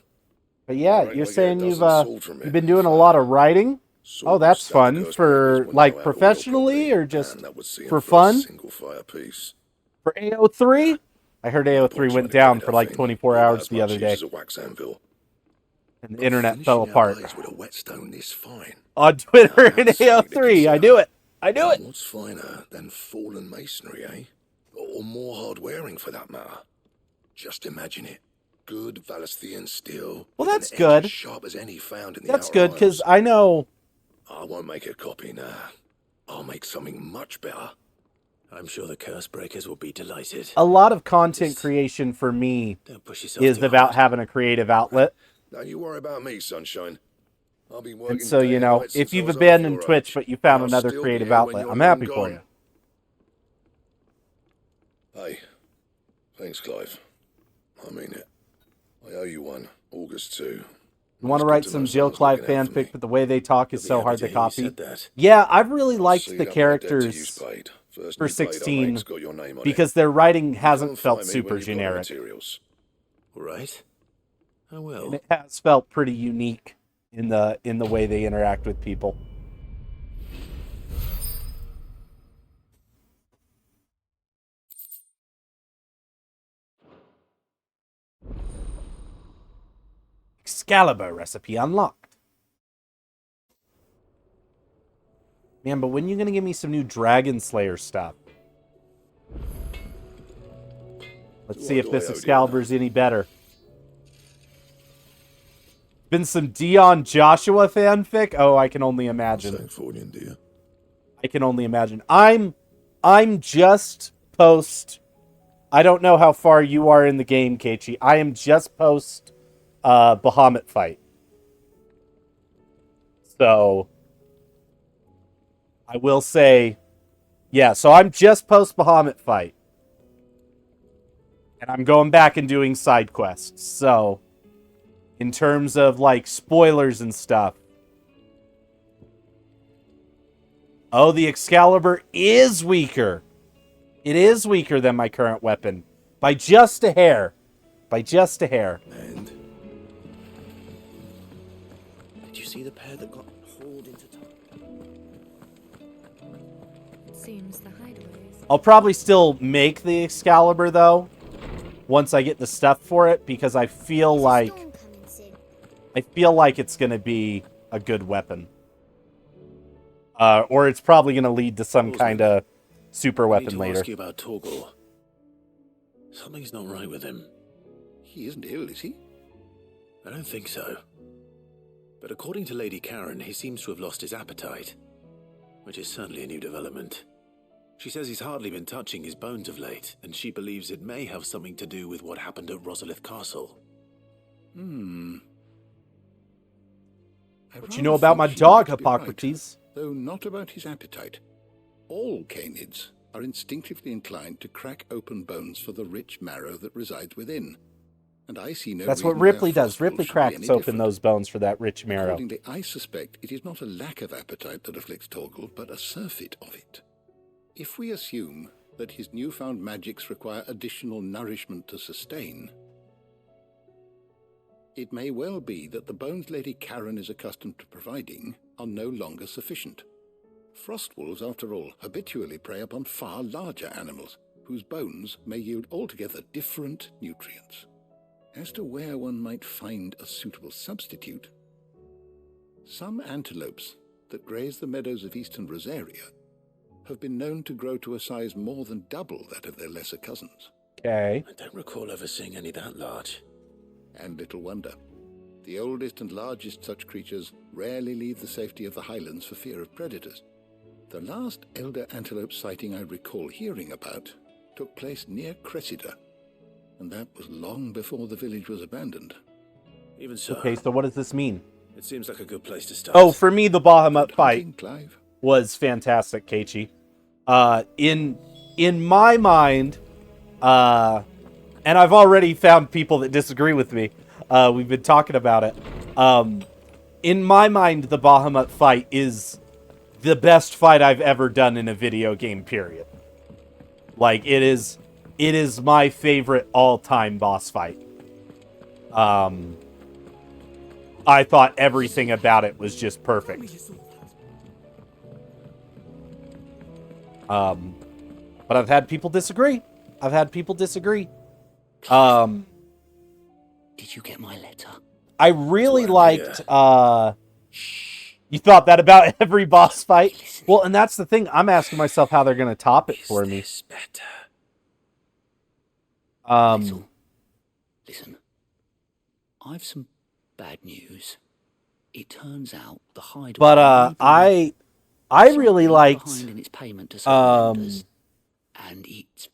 But yeah, Alright, you're I get a saying dozen sword from you've it, been doing a so lot of writing? Oh, sword that's stab the fun. curse For, breakers when like, they go out of professionally, oil or just properly, and that would see 'em for for a fun? single fire piece. For AO3? I heard AO3 went down for like 24 hours the other day. As a wax anvil. And the But internet fell finishing our apart. blades with a whetstone this fine. On Twitter Now in that's something to AO3. I consider. knew it. I knew it. What's finer than fallen masonry, eh? Or more hard wearing, for that matter. Just imagine it. Good Valisthian steel. Well, with an that's edge good. as sharp as any found in the That's Outer good, because Isles. I know... I won't make a copy now. I'll make something much better. I'm sure the curse breakers will be delighted. A lot of content creation for me Don't push yourself is too about hard. having a creative outlet. Don't you worry about me, sunshine. I'll be working And so, day you and know, night if since I you've was half abandoned your Twitch, age, but you and found I'll another still be creative here when outlet, you're I'm long happy for gone. you. Hey, thanks, Clive. I mean it. I owe you one. August 2. You want to write some Jill Clive fanfic, but the way they talk is You'll be so happy hard to to hear you copy. said that. Yeah, I've really I'll liked see the that my debt to you's characters paid. First for new blade I 16 make's got your name on because it. their writing You hasn't come felt find me when super you've got the generic. materials. Right? I And will. it has felt pretty unique in the way they interact with people. Excalibur recipe unlocked. Man, but when are you going to give me some new Dragon Slayer stuff? Let's see if this Excalibur's any better. Been some Dion Joshua fanfic? Oh, I can only imagine. I can only imagine. I'm just post... I don't know how far you are in the game, Keiichi. I am just post Bahamut fight. So I will say, yeah, so I'm just post Bahamut fight. And I'm going back and doing side quests. So in terms of like spoilers and stuff. Oh, the Excalibur is weaker. It is weaker than my current weapon. By just a hair. By just a hair. And did you see the pair that got hauled into town? Seems the hideaways. I'll probably still make the Excalibur, though, once I get the stuff for it, because I feel like... it's going to be a good weapon. Or it's probably going to lead to some kind of super weapon I need to later. ask you about Torgal. Something's not right with him. He isn't ill, is he? I don't think so. But according to Lady Karen, he seems to have lost his appetite, which is certainly a new development. She says he's hardly been touching his bones of late, and she believes it may have something to do with what happened at Rosalith Castle. What you know about my dog, Hippocrates? Though not about his appetite. All canids are instinctively inclined to crack open bones for the rich marrow that resides within. And I see no That's what reason Ripley their does. frostwolf Ripley should be cracks any open different. those bones for that rich marrow. Accordingly, I suspect it is not a lack of appetite that afflicts Torgal, but a surfeit of it. If we assume that his newfound magics require additional nourishment to sustain, it may well be that the bones Lady Karen is accustomed to providing are no longer sufficient. Frostwolves, after all, habitually prey upon far larger animals, whose bones may yield altogether different nutrients. As to where one might find a suitable substitute, some antelopes that graze the meadows of eastern Rosaria have been known to grow to a size more than double that of their lesser cousins. Okay. I don't recall ever seeing any that large. And little wonder. The oldest and largest such creatures rarely leave the safety of the highlands for fear of predators. The last elder antelope sighting I recall hearing about took place near Cressida, and that was long before the village was abandoned. Even so, Okay, so what does this mean? it seems like a good place to start. Oh, for me, the Bahamut fight Clive. was fantastic, Keiichi. In my mind, and I've already found people that disagree with me. We've been talking about it. In my mind, the Bahamut fight is the best fight I've ever done in a video game, period. Like, it is it is my favorite all-time boss fight. I thought everything about it was just perfect. But I've had people disagree. Did you get my letter? I really liked, you thought that about every boss fight? Well, and that's the thing. I'm asking myself how they're going to top it for me. Listen, I've some bad news. It turns out the hideaway... But, I really liked, behind in its payment to some lenders, and it's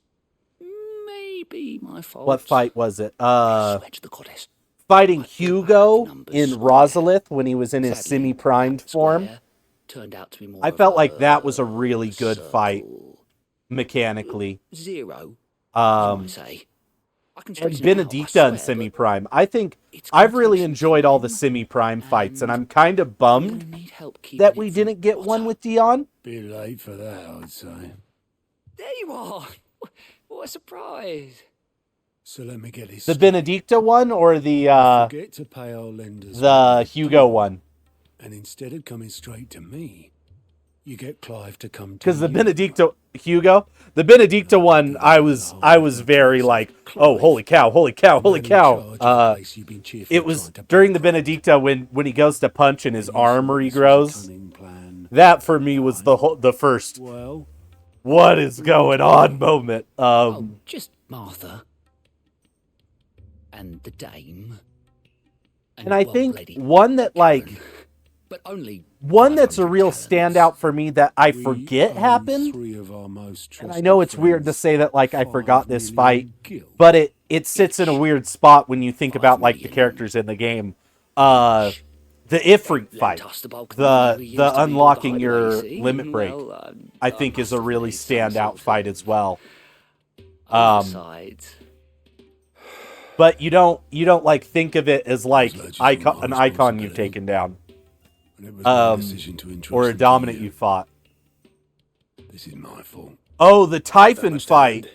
maybe my fault. what fight was it? I swear to the goddess. Fighting Hugo in Rosalith when he was in his semi-primed form. Turned out to be more I felt like that was a really good fight, mechanically. Zero, And Benedicta in semi-prime. I think I've really enjoyed all the semi-prime fights, and I'm kind of bummed that we didn't get one with Dion. Bit late for that, I'd say. There you are. What a surprise. So let me get this. The Benedicta one or the Forget to pay our lenders the Hugo one? And instead of coming straight to me, you get Clive to come to Because the you. Benedicta the Benedicta one, I was very like, oh, holy cow. It was during the Benedicta when he goes to punch and his arm regrows. That for me was the first. Well, what is going on moment. Just Martha and the dame. And I think one that like. But only one that's a real standout for me that I forget happened, and I know it's weird to say that like I forgot this fight, but it sits in a weird spot when you think about like the characters in the game. The Ifrit fight, the unlocking your limit break, I think is a really standout fight as well. But you don't like think of it as like an icon you've taken down. Or a dominant you fought. This is my fault. Oh, the Typhon fight.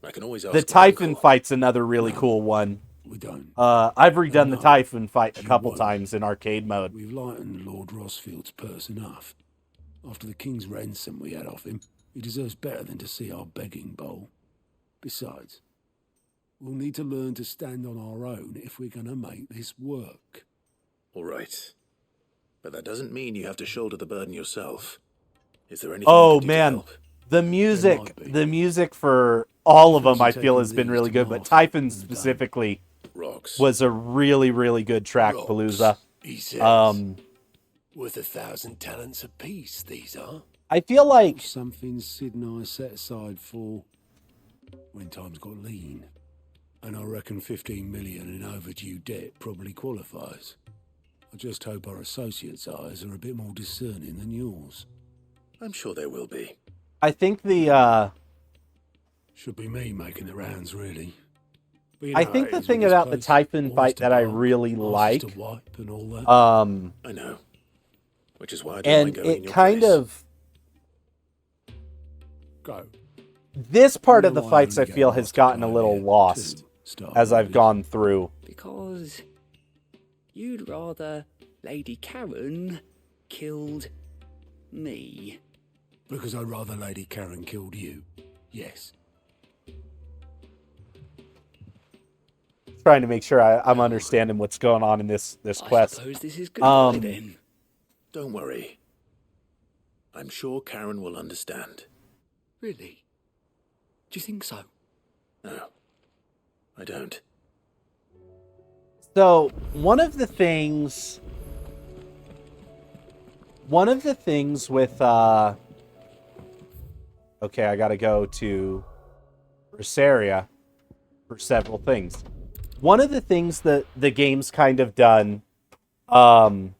I can always ask the Typhon fight's another really cool one. We don't. I've redone the Typhon fight a couple times in arcade mode. We've lightened Lord Rosfield's purse enough. After the king's ransom we had off him, he deserves better than to see our begging bowl. Besides, we'll need to learn to stand on our own if we're going to make this work. All right. But that doesn't mean you have to shoulder the burden yourself. Is there anything Oh you can do to man, help? the music for all of them I feel has been really good, but Typhon specifically was a really, really good track, Palooza. He says. Worth 1,000 talents apiece, these are. I feel like something Sid and I set aside for when times got lean. And I reckon 15 million in overdue debt probably qualifies. I just hope our associates' eyes are a bit more discerning than yours. I'm sure there will be. I think the should be me making the rounds, really. I think the thing about the Typhon fight that I really like, I know, which is why I don't and mind going in it your kind place. of this part of the fights I feel has gotten a little lost as I've gone through. Because you'd rather Lady Karen killed me. Because I'd rather Lady Karen killed you. Yes. Trying to make sure I'm understanding what's going on in this quest. I suppose this is good then. Don't worry. I'm sure Karen will understand. Really? Do you think so? No, I don't. So, one of the things with, okay, I gotta go to Rosaria for several things. One of the things that the game's kind of done, I'm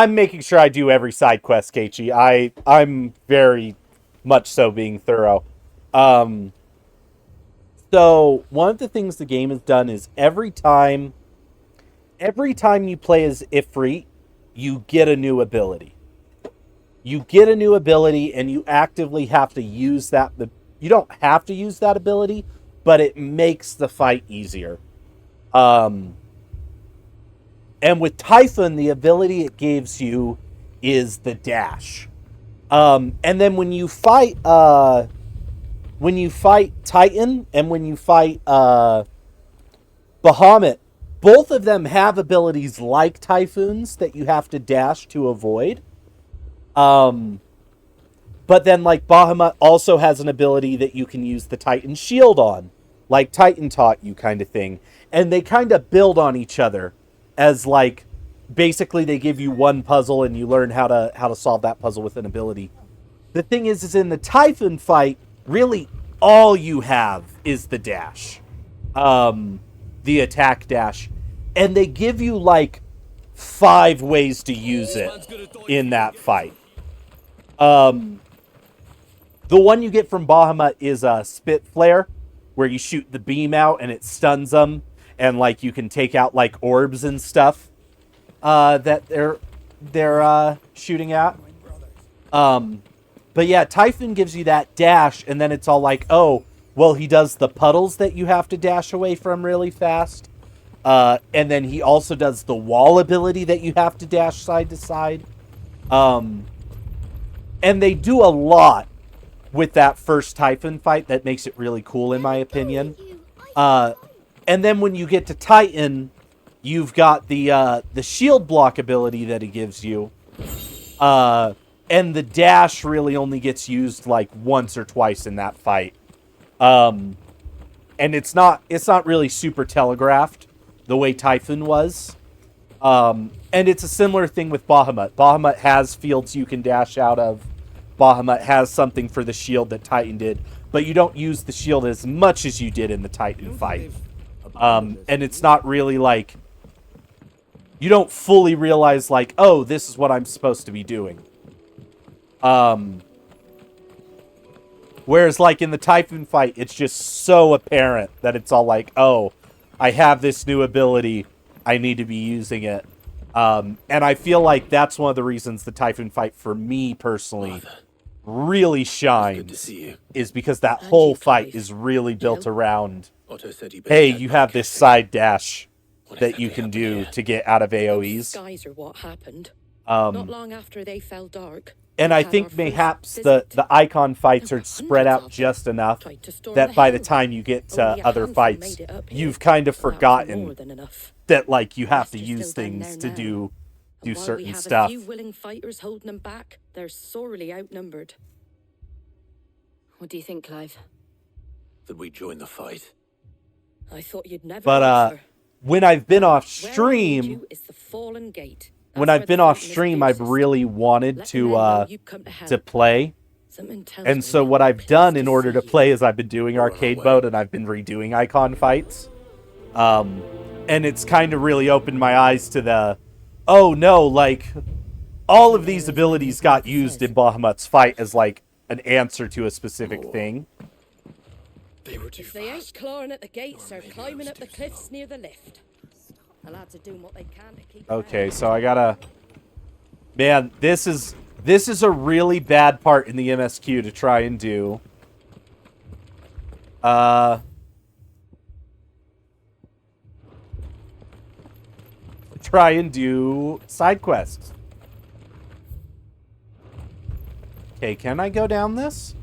making sure I do every side quest, Keiichi. I'm very much so being thorough. So one of the things the game has done is every time you play as Ifrit, you get a new ability. You get a new ability, and you actively have to use that you don't have to use that ability, but it makes the fight easier. And with Typhon, the ability it gives you is the dash. And then when you fight Titan and when you fight Bahamut, both of them have abilities like Typhoons that you have to dash to avoid. But then, like, Bahamut also has an ability that you can use the Titan shield on, like Titan taught you, kind of thing. And they kind of build on each other as, like, basically they give you one puzzle and you learn how to solve that puzzle with an ability. The thing is in the Typhon fight, really all you have is the dash, the attack dash, and they give you like 5 ways to use it in that fight. The one you get from Bahamut is a Spit Flare, where you shoot the beam out and it stuns them, and like you can take out like orbs and stuff that they're shooting at. But yeah, Typhon gives you that dash, and then it's all like, oh, well, he does the puddles that you have to dash away from really fast. And then he also does the wall ability that you have to dash side to side. And they do a lot with that first Typhon fight that makes it really cool, in my opinion. And then when you get to Titan, you've got the shield block ability that he gives you. And the dash really only gets used like once or twice in that fight. And it's not really super telegraphed the way Typhon was. And it's a similar thing with Bahamut. Bahamut has fields you can dash out of. Bahamut has something for the shield that Titan did, but you don't use the shield as much as you did in the Titan fight. And it's not really like, you don't fully realize like, oh, this is what I'm supposed to be doing. Whereas like in the Typhon fight, it's just so apparent that it's all like, oh, I have this new ability, I need to be using it. And I feel like that's one of the reasons the Typhon fight for me personally really shines, is because that whole fight is really built around, hey, you have this side dash that you can do to get out of AoEs. Skies are what happened. Not long after they fell dark. And I think mayhaps the icon fights are spread out just enough that by the time you get to other fights, you've kind of forgotten that like you have to use things to do certain stuff. A few willing fighters holding them back, they're sorely outnumbered. What do you think, Clive? That we join the fight. I thought you'd never. But when I've been off stream, I've really wanted to play. And so what I've done in order to play is I've been doing arcade mode and I've been redoing icon fights. And it's kind of really opened my eyes to the, oh no, like, all of these abilities got used in Bahamut's fight as, like, an answer to a specific thing. If they ain't clawing at the gates, they're climbing up the cliffs near the lift. The lads are doing what they can to keep. Okay, so I gotta... Man, this is a really bad part in the MSQ to try and do. Try and do side quests. Okay, can I go down this?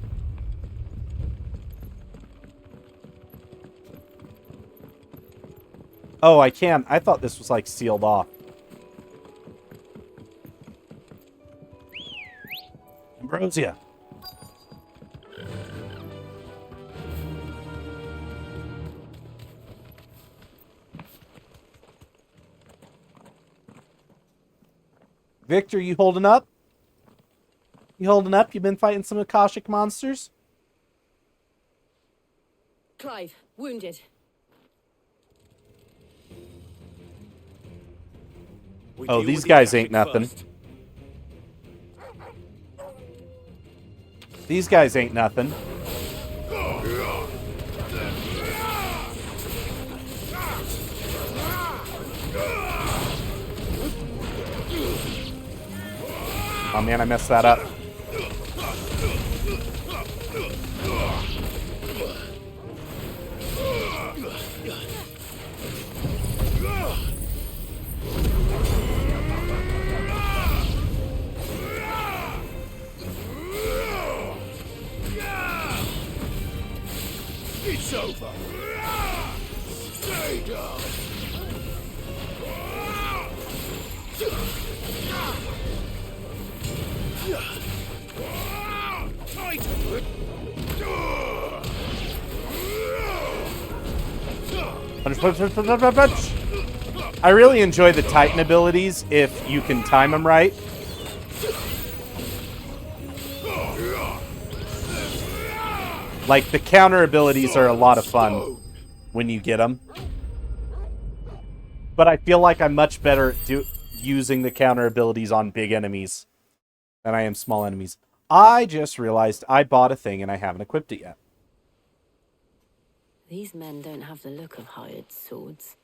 Oh, I can. I thought this was, like, sealed off. Ambrosia. Victor, you holding up? You holding up? You been fighting some Akashic monsters? Clive, wounded. Oh, these guys ain't nothing. These guys ain't nothing. Oh man, I messed that up. I really enjoy the Titan abilities if you can time them right. Like, the counter abilities are a lot of fun when you get them. But I feel like I'm much better at using the counter abilities on big enemies than I am small enemies. I just realized I bought a thing and I haven't equipped it yet. These men don't have the look of hired swords.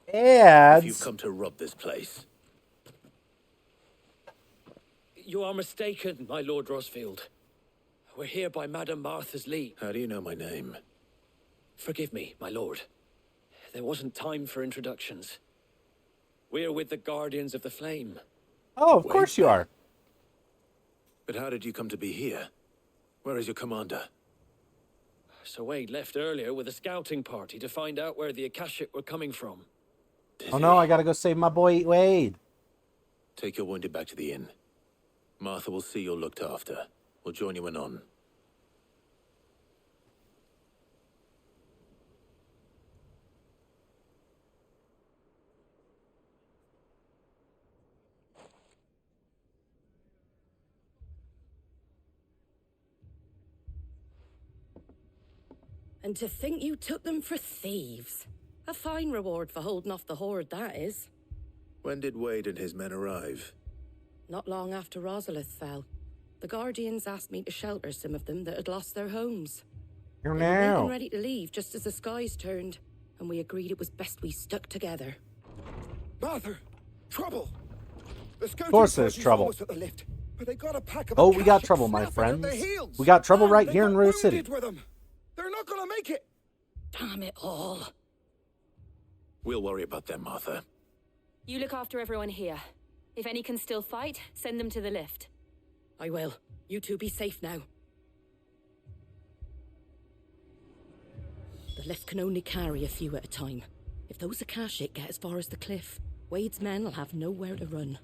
If you've come to rob this place. You are mistaken, my Lord Rosfield. We're here by Madame Martha's leave. How do you know my name? Forgive me, my lord. There wasn't time for introductions. We're with the Guardians of the Flame. Oh, of course you are. But how did you come to be here? Where is your commander? Sir Wade left earlier with a scouting party to find out where the Akashic were coming from. Oh no, I gotta go save my boy Wade. Take your wounded back to the inn. Martha will see you're looked after. We'll join you anon. And to think you took them for thieves. A fine reward for holding off the horde, that is. When did Wade and his men arrive? Not long after Rosalith fell. The Guardians asked me to shelter some of them that had lost their homes. Oh, They were no. getting ready to leave just as the skies turned, and we agreed it was best we stuck together. Martha! Trouble! The Of course there's trouble. At the lift, but they got a pack of Oh, we got Akashic trouble, my flapping at their friends. heels. We got trouble right They here got in Rose City. wounded with them. They're not gonna make it. Damn it all. We'll worry about them, Martha. You look after everyone here. If any can still fight, send them to the lift. I will. You two be safe now. The lift can only carry a few at a time. If those Akashic get as far as the cliff, Wade's men will have nowhere to run.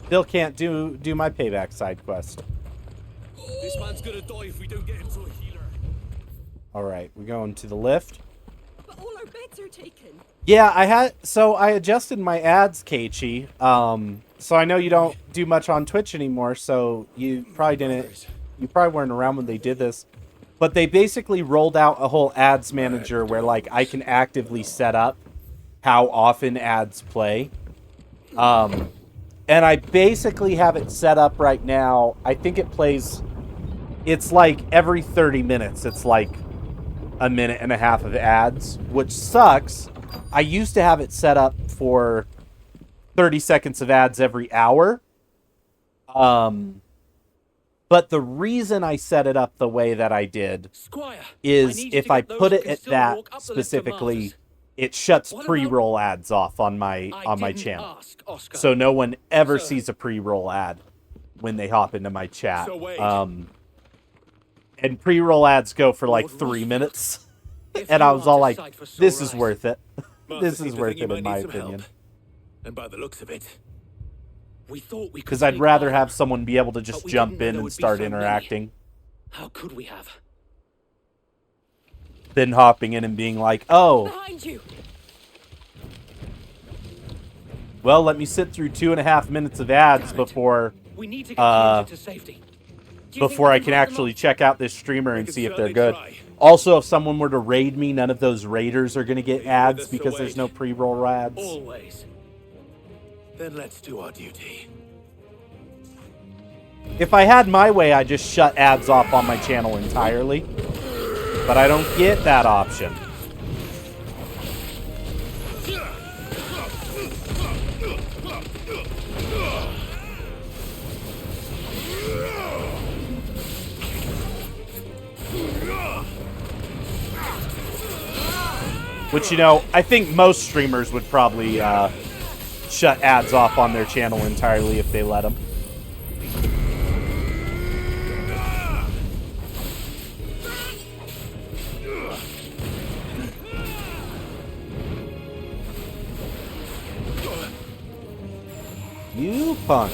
Still can't do my payback side quest. This man's gonna die if we don't get him to a healer. Alright, we're going to the lift. But all our beds are taken. Yeah, I adjusted my ads, Keiichi. So I know you don't do much on Twitch anymore, so you probably weren't around when they did this. But they basically rolled out a whole ads manager where, like, I can actively set up how often ads play. And I basically have it set up right now. I think it plays, it's like every 30 minutes, it's like a minute and a half of ads, which sucks. I used to have it set up for 30 seconds of ads every hour. But the reason I set it up the way that I did is if I put it at that specifically, it shuts pre-roll ads off on my channel. So no one ever sees a pre-roll ad when they hop into my chat. And pre-roll ads go for like 3 minutes. And I was all like, this is worth it. This is worth it in my opinion. And by the looks of it, we thought we could. Because I'd rather have someone be able to just jump in and start interacting How could we have? than hopping in and being like, oh, Behind you. well, let me sit through 2.5 minutes of ads before We need to get Keiichi to safety. before I can actually check out this streamer and see if they're good. Also, if someone were to raid me, none of those raiders are going to get ads because there's no pre-roll ads. Always. Then let's do our duty. If I had my way, I'd just shut ads off on my channel entirely. But I don't get that option. Which, you know, I think most streamers would probably shut ads off on their channel entirely if they let them. You punk.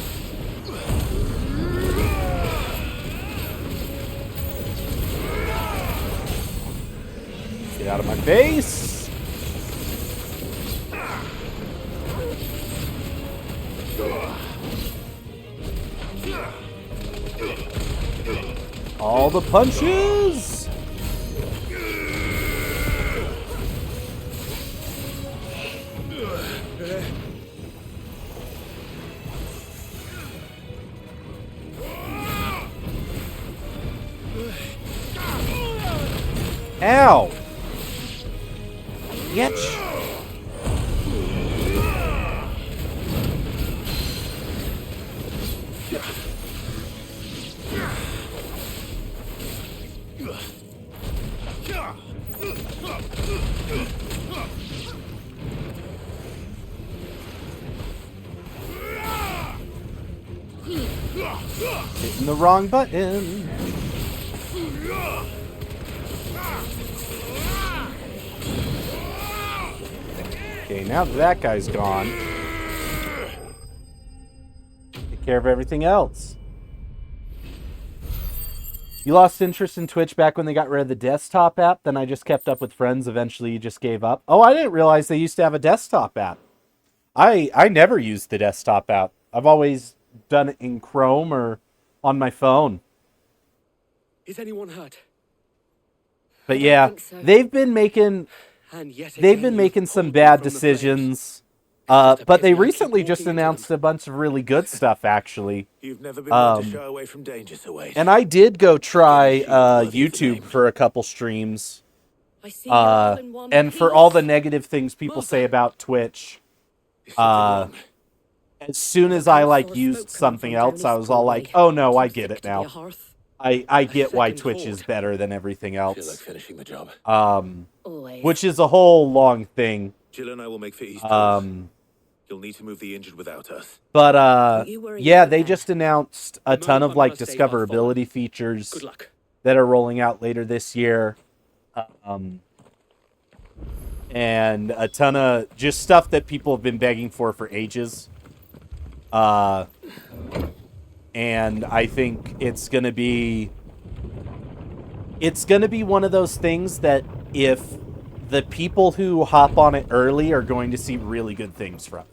Get out of my face! All the punches! Ow! Yetch! Hitting the wrong button. Okay, now that that guy's gone, take care of everything else. You lost interest in Twitch back when they got rid of the desktop app, then I just kept up with friends, eventually you just gave up. Oh, I didn't realize they used to have a desktop app. I never used the desktop app. I've always done it in Chrome or on my phone. Is anyone hurt? But yeah, so. they've been making some bad decisions. But they recently just announced a bunch of really good stuff, actually. You've never been one to shy away from danger, so wait. And I did go try YouTube for a couple streams. And for all the negative things people say about Twitch, as soon as I used something else, I was all like, "Oh no, I get it now. I get why Twitch is better than everything else." Feel like finishing the job. Which is a whole long thing. Jill and I will make for East. You'll need to move the injured without us. But yeah, they just announced a ton of discoverability features that are rolling out later this year. And a ton of just stuff that people have been begging for ages. And I think it's gonna be one of those things that if the people who hop on it early are going to see really good things from.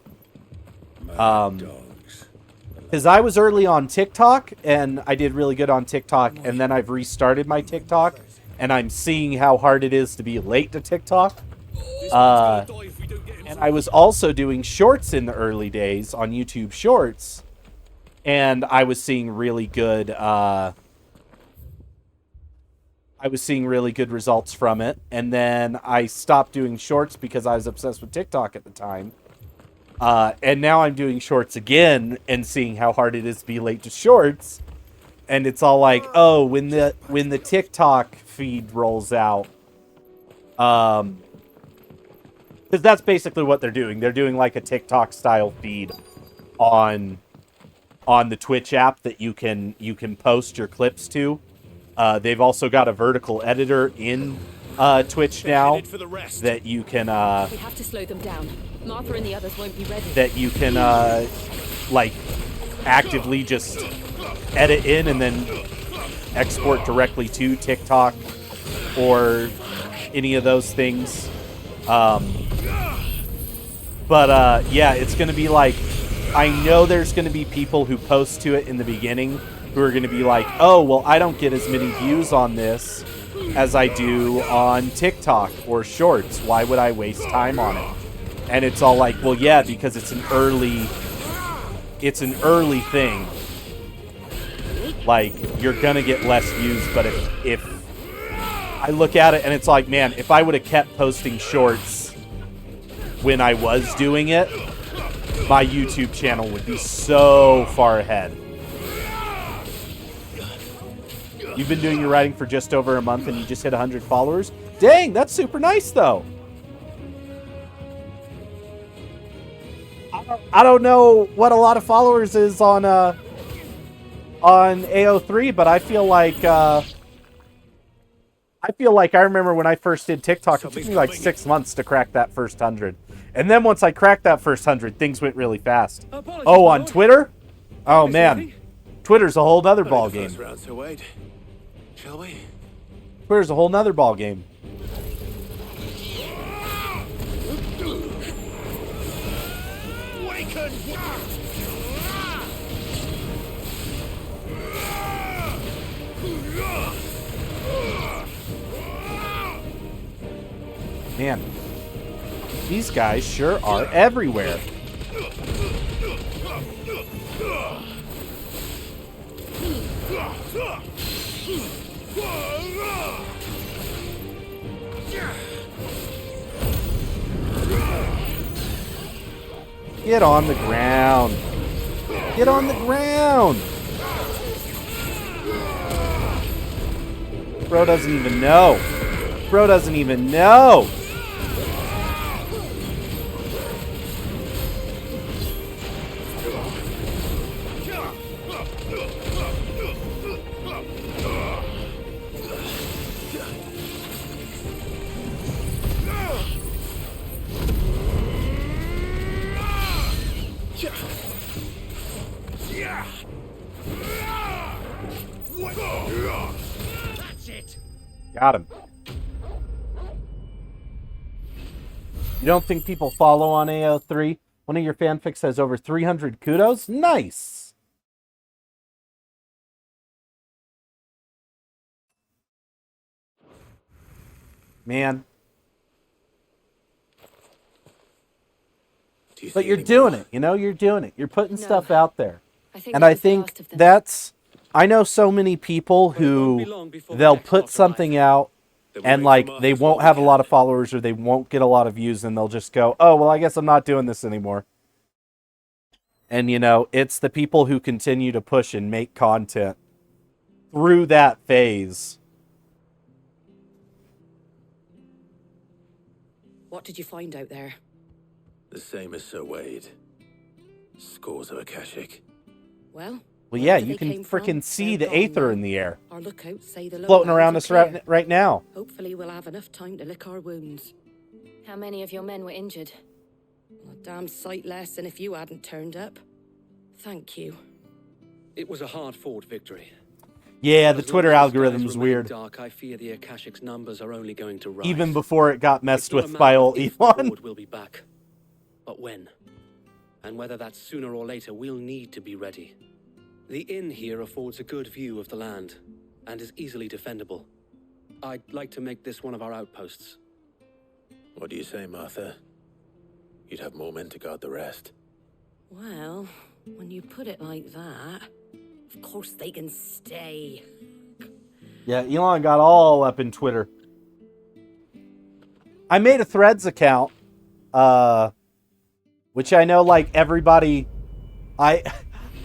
Because I was early on TikTok and I did really good on TikTok, and then I've restarted my TikTok and I'm seeing how hard it is to be late to TikTok. And I was also doing shorts in the early days on YouTube Shorts, and I was seeing really good results from it. And then I stopped doing shorts because I was obsessed with TikTok at the time. And now I'm doing shorts again and seeing how hard it is to be late to shorts. And it's all like, oh, when the TikTok feed rolls out, because that's basically what they're doing. They're doing like a TikTok style feed on the Twitch app that you can post your clips to. They've also got a vertical editor in Twitch now that you can we have to slow them down. Martha and the others won't be ready. That you can actively just edit in and then export directly to TikTok or any of those things. But yeah, it's going to be like, I know there's going to be people who post to it in the beginning who are going to be like, oh, well, I don't get as many views on this as I do on TikTok or Shorts. Why would I waste time on it? And it's all like, well, yeah, because it's an early thing. Like, you're going to get less views, but if I look at it and it's like, man, if I would have kept posting Shorts when I was doing it, my YouTube channel would be so far ahead. You've been doing your writing for just over a month and you just hit 100 followers? Dang, that's super nice, though. I don't know what a lot of followers is on AO3, but I feel like I remember when I first did TikTok, it took me like 6 months to crack that first 100. And then once I cracked that first 100, things went really fast. Oh, on Twitter? Oh, man. Twitter's a whole nother ball game. Shall we? Twitter's a whole nother ball game. Man, these guys sure are everywhere. Get on the ground. Get on the ground. Bro doesn't even know. Bro doesn't even know. Got him. You don't think people follow on AO3? One of your fanfics has over 300 kudos? Nice! Man. But you're doing it, you know? You're doing it. You're putting stuff out there. And I think that's... I know so many people who they'll put something out and like they won't have a lot of followers or they won't get a lot of views and they'll just go, oh, well, I guess I'm not doing this anymore. And, you know, it's the people who continue to push and make content through that phase. What did you find out there? The same as Sir Wade. Scores of Akashic. Well, yeah, you can frickin' see the Aether in the air. Our lookouts say the Floating around us right now. Hopefully we'll have enough time to lick our wounds. How many of your men were injured? A damn sight less than if you hadn't turned up. Thank you. It was a hard-fought victory. Yeah, the Twitter algorithm's weird. Dark, I fear the Akashic's numbers are only going to rise. Even before it got messed with by old Elon. We'll be back. But when? And whether that's sooner or later, we'll need to be ready. The inn here affords a good view of the land, and is easily defendable. I'd like to make this one of our outposts. What do you say, Martha? You'd have more men to guard the rest. Well, when you put it like that, of course they can stay. Yeah, Elon got all up in Twitter. I made a Threads account, which I know, like, everybody...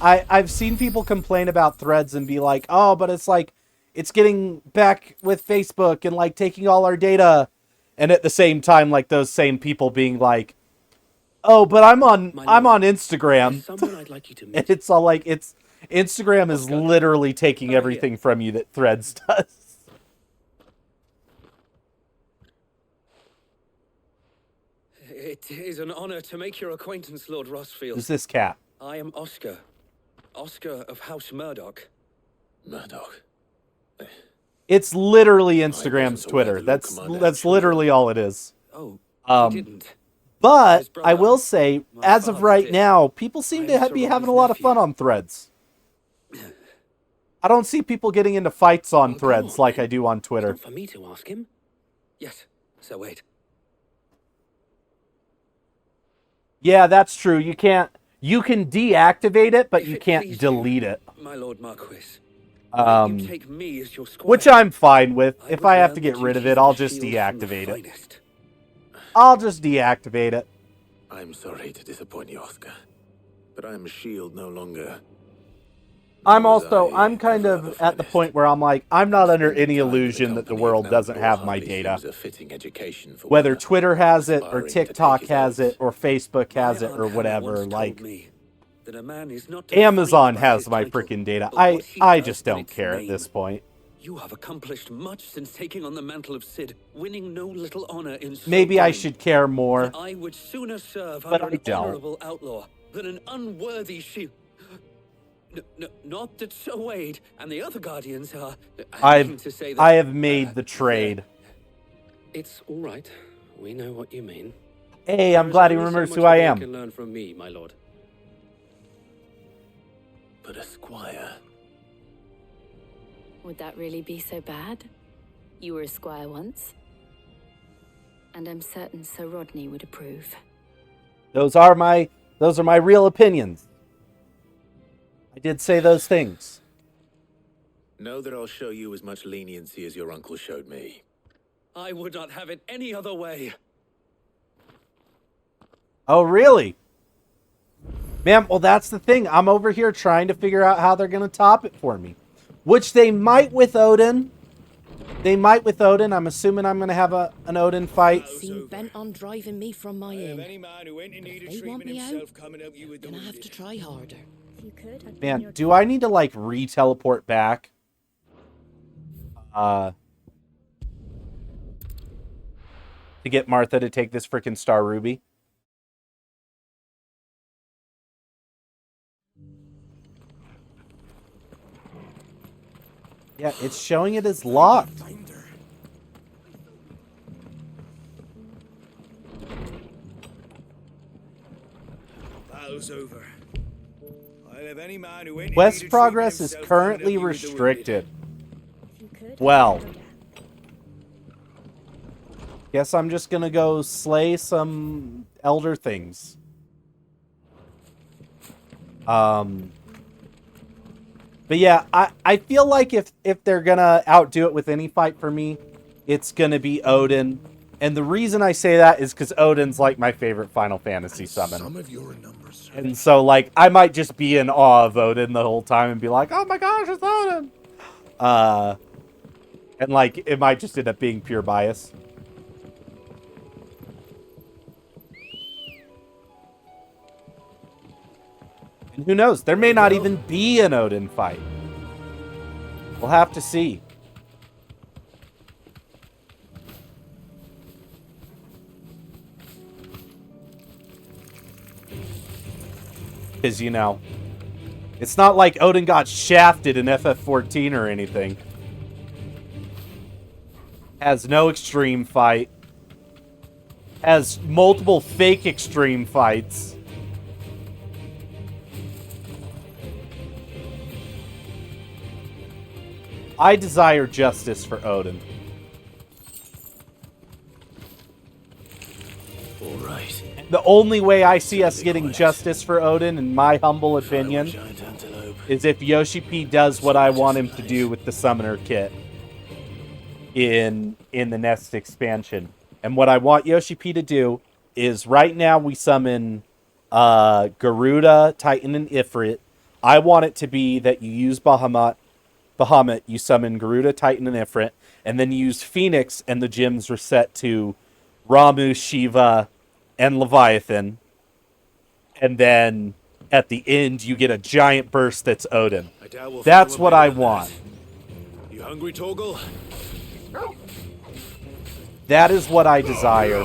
I've seen people complain about Threads and be like, oh, but it's like, it's getting back with Facebook and, like, taking all our data. And at the same time, like, those same people being like, oh, but I'm on Instagram. Someone I'd like you to meet. And it's all like, Instagram is literally taking everything from you that Threads does. It is an honor to make your acquaintance, Lord Rossfield. Who's this cat? I am Oscar. Oscar of House Murdoch. Murdoch? It's literally Instagram's Twitter. That's literally all it is. Oh, I didn't. But I will say, as of right now, people seem to be having a lot of fun on Threads. I don't see people getting into fights on Threads like I do on Twitter. For me to ask him? Yes. So wait. Yeah, that's true. You can deactivate it, but you can't delete it. My Lord Marquis. You take me as your squire. Which I'm fine with. If I have to get rid of it, I'll just deactivate it. I'll just deactivate it. I'm sorry to disappoint you, Oscar, but I am a shield no longer. I'm kind of at the point where I'm like, I'm not under any illusion that the world doesn't have my data. Whether Twitter has it, or TikTok has it, or Facebook has it, or whatever, like, Amazon has my freaking data. I just don't care at this point. You have accomplished much since taking on the mantle of Cid, winning no little honor in so Maybe I doing. should care more. I would sooner serve But under I an don't. honorable outlaw than an unworthy shield. Not that Sir Wade and the other guardians are. I have made the trade. It's all right. We know what you mean. Hey, I'm glad he remembers who I am. You can learn from me, my lord. But a squire? Would that really be so bad? You were a squire once. And I'm certain Sir Rodney would approve. Those are my real opinions. I did say those things. Know that I'll show you as much leniency as your uncle showed me. I would not have it any other way. Oh, really? Man, well, that's the thing. I'm over here trying to figure out how they're going to top it for me. Which they might with Odin. They might with Odin. I'm assuming I'm going to have an Odin fight. Seem bent on driving me from my inn. If they want me out, then I have to try harder. If you could, I'd Man, do I need to, like, re-teleport back? To get Martha to take this freaking Star Ruby? Yeah, it's showing it as locked. Battle's over. I'll have any man who ain't Quest progress is currently restricted. Well, guess I'm just gonna go slay some elder things. But yeah, I feel like if they're gonna outdo it with any fight for me, it's gonna be Odin. And the reason I say that is because Odin's like my favorite Final Fantasy summon. Some of your numbers, sir. And so like I might just be in awe of Odin the whole time and be like, oh my gosh, it's Odin. And like it might just end up being pure bias. And who knows? There may not even be an Odin fight. We'll have to see. Because, you know, it's not like Odin got shafted in FF14 or anything. Has no extreme fight. Has multiple fake extreme fights. I desire justice for Odin. All right. The only way I see us getting justice for Odin, in my humble opinion, is if Yoshi P does what I want him to do with the Summoner Kit in the next expansion. And what I want Yoshi P to do is right now we summon Garuda, Titan, and Ifrit. I want it to be that you use Bahamut, you summon Garuda, Titan, and Ifrit, and then you use Phoenix, and the gems reset to Ramu, Shiva, and Leviathan. And then at the end, you get a giant burst that's Odin. That's what I want. You hungry, Torgal? That is what I desire.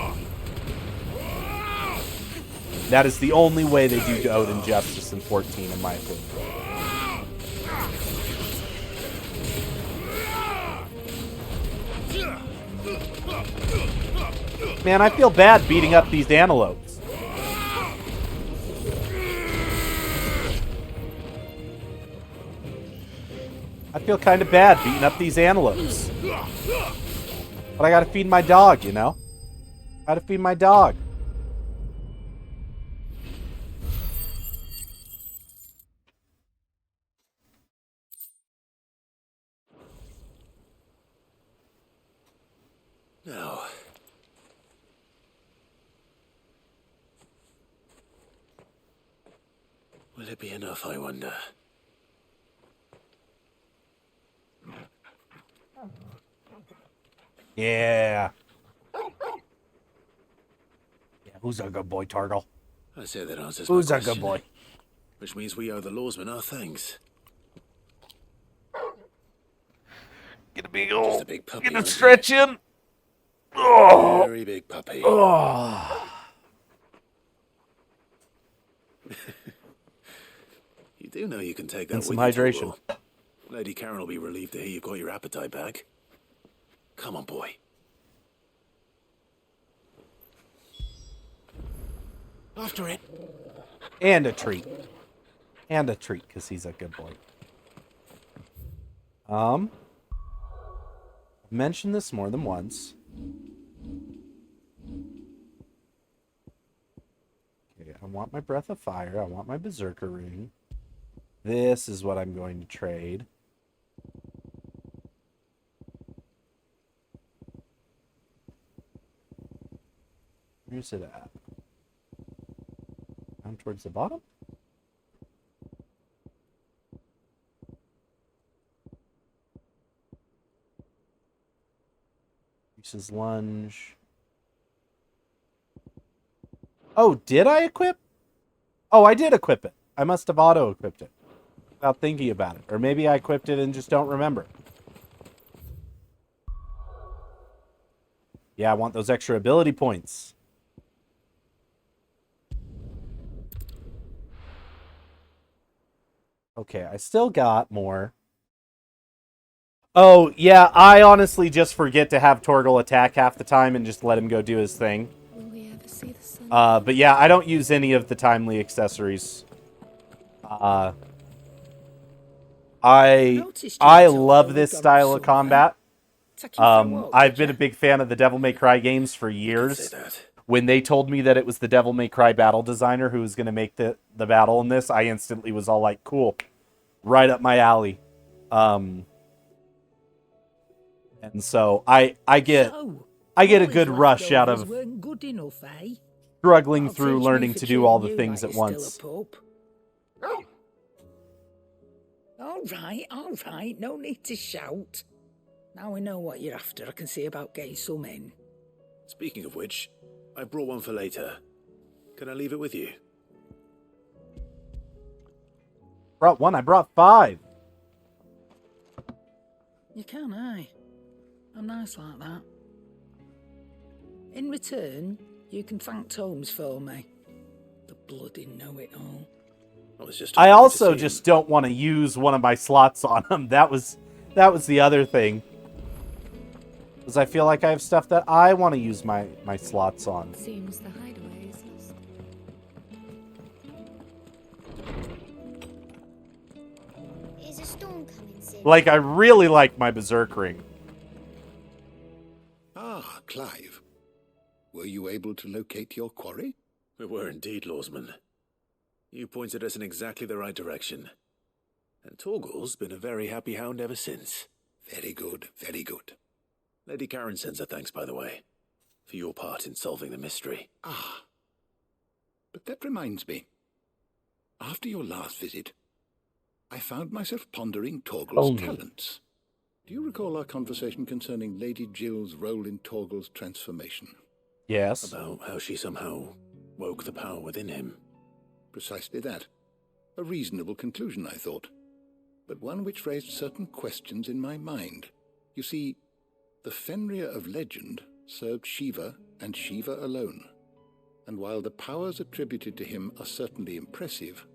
That is the only way they do Odin justice in 14, in my opinion. Man, I feel bad beating up these antelopes. I feel kind of bad beating up these antelopes. But I gotta feed my dog, you know? Gotta feed my dog. No. Will it be enough, I wonder? Yeah. Yeah, who's a good boy, Targle? I say that answers Who's my a good question, boy? Which means we owe the lawsmen our thanks. Get a big Just old, a big puppy, get a aren't stretch in. Oh. Very big puppy. Oh. You do know you can take that And some with you, hydration. Torgal. Lady Karen will be relieved to hear you've got your appetite back. Come on, boy. After it. And a treat. And a treat, because he's a good boy. I've mentioned this more than once. Okay, I want my Breath of Fire. I want my Berserker Ring. This is what I'm going to trade. Where's it at? Down towards the bottom? Uses lunge. Oh, did I equip? Oh, I did equip it. I must have auto-equipped it without thinking about it. Or maybe I equipped it and just don't remember. Yeah, I want those extra ability points. Okay, I still got more. Oh, yeah, I honestly just forget to have Torgal attack half the time and just let him go do his thing. Will we ever see the sun? But yeah, I don't use any of the timely accessories. I love this style of combat. I've been a big fan of the Devil May Cry games for years. When they told me that it was the Devil May Cry battle designer who was going to make the battle in this, I instantly was all like, cool, right up my alley. And so I get a good rush out of struggling through learning to do all the things at once. All right, no need to shout. Now we know what you're after. I can see about getting some in. Speaking of which, I brought one for later. Can I leave it with you? Brought one, I brought 5. You can, aye. I'm nice like that. In return, you can thank Tomes for me. The bloody know-it-all. I also just don't want to use one of my slots on him. That was the other thing. Because I feel like I have stuff that I want to use my slots on. Seems the hideaway is lost. Is a storm coming soon? Like, I really like my Berserk Ring. Ah, Clive. Were you able to locate your quarry? We were indeed, Lawsman. You pointed us in exactly the right direction. And Torgal's been a very happy hound ever since. Very good, very good. Lady Karen sends her thanks, by the way, for your part in solving the mystery. Ah. But that reminds me. After your last visit, I found myself pondering Torgal's talents. Do you recall our conversation concerning Lady Jill's role in Torgal's transformation? Yes. About how she somehow woke the power within him. Precisely that. A reasonable conclusion, I thought. But one which raised certain questions in my mind. You see, the Fenrir of legend served Shiva and Shiva alone. And while the powers attributed to him are certainly impressive,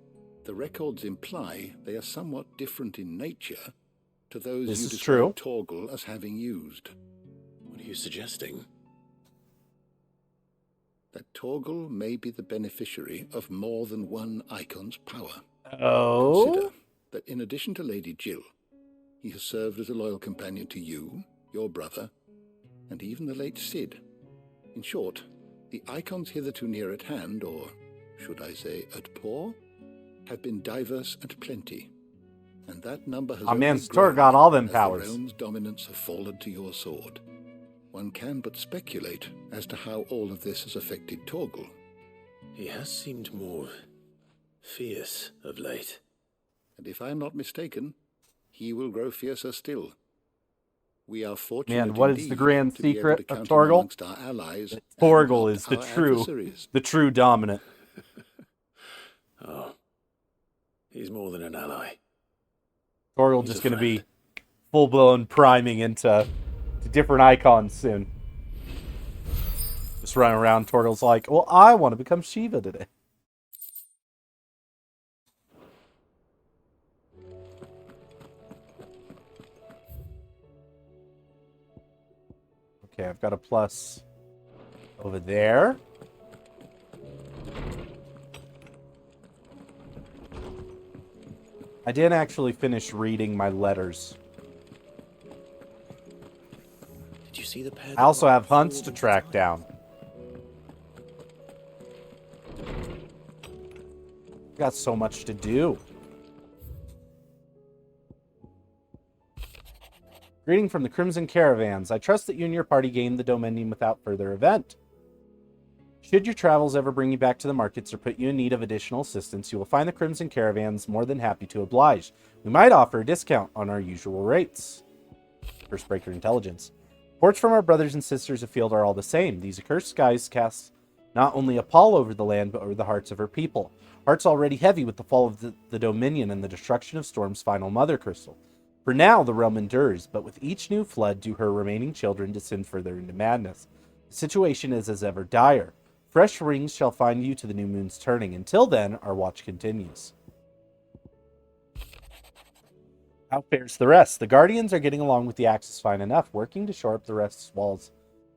the records imply they are somewhat different in nature to those you describe Torgal as having used. What are you suggesting? That Torgal may be the beneficiary of more than one icon's power. Oh? Consider that in addition to Lady Jill, he has served as a loyal companion to you, your brother, and even the late Cid. In short, the icons hitherto near at hand, or should I say at paw, have been diverse and plenty. And that number has only grown got all them as powers. the realm's dominance have fallen to your sword. One can but speculate as to how all of this has affected Torgal. He has seemed more fierce of late. And if I am not mistaken, he will grow fiercer still. We are fortunate. Man, what is the grand to be able secret to of count Torgal? amongst our allies Torgal is our adversaries. the true dominant. Oh, he's more than an ally. Torgal just going to be full-blown priming into different icons soon. Just running around, Torgal's like, well, I want to become Shiva today. Okay, I've got a plus over there. I didn't actually finish reading my letters. Did you see the pair? I also have hunts to track down. Got so much to do. Greeting from the Crimson Caravans. I trust that you and your party gained the Dominion without further event. Should your travels ever bring you back to the markets or put you in need of additional assistance, you will find the Crimson Caravans more than happy to oblige. We might offer a discount on our usual rates. First Breaker Intelligence. Reports from our brothers and sisters afield are all the same. These accursed skies cast not only a pall over the land, but over the hearts of her people. Hearts already heavy with the fall of the Dominion and the destruction of Storm's final mother crystal. For now, the realm endures, but with each new flood do her remaining children descend further into madness. The situation is as ever dire. Fresh rings shall find you to the new moon's turning. Until then, our watch continues. How fares the rest? The Guardians are getting along with the Axis fine enough, working to shore up the rest's walls,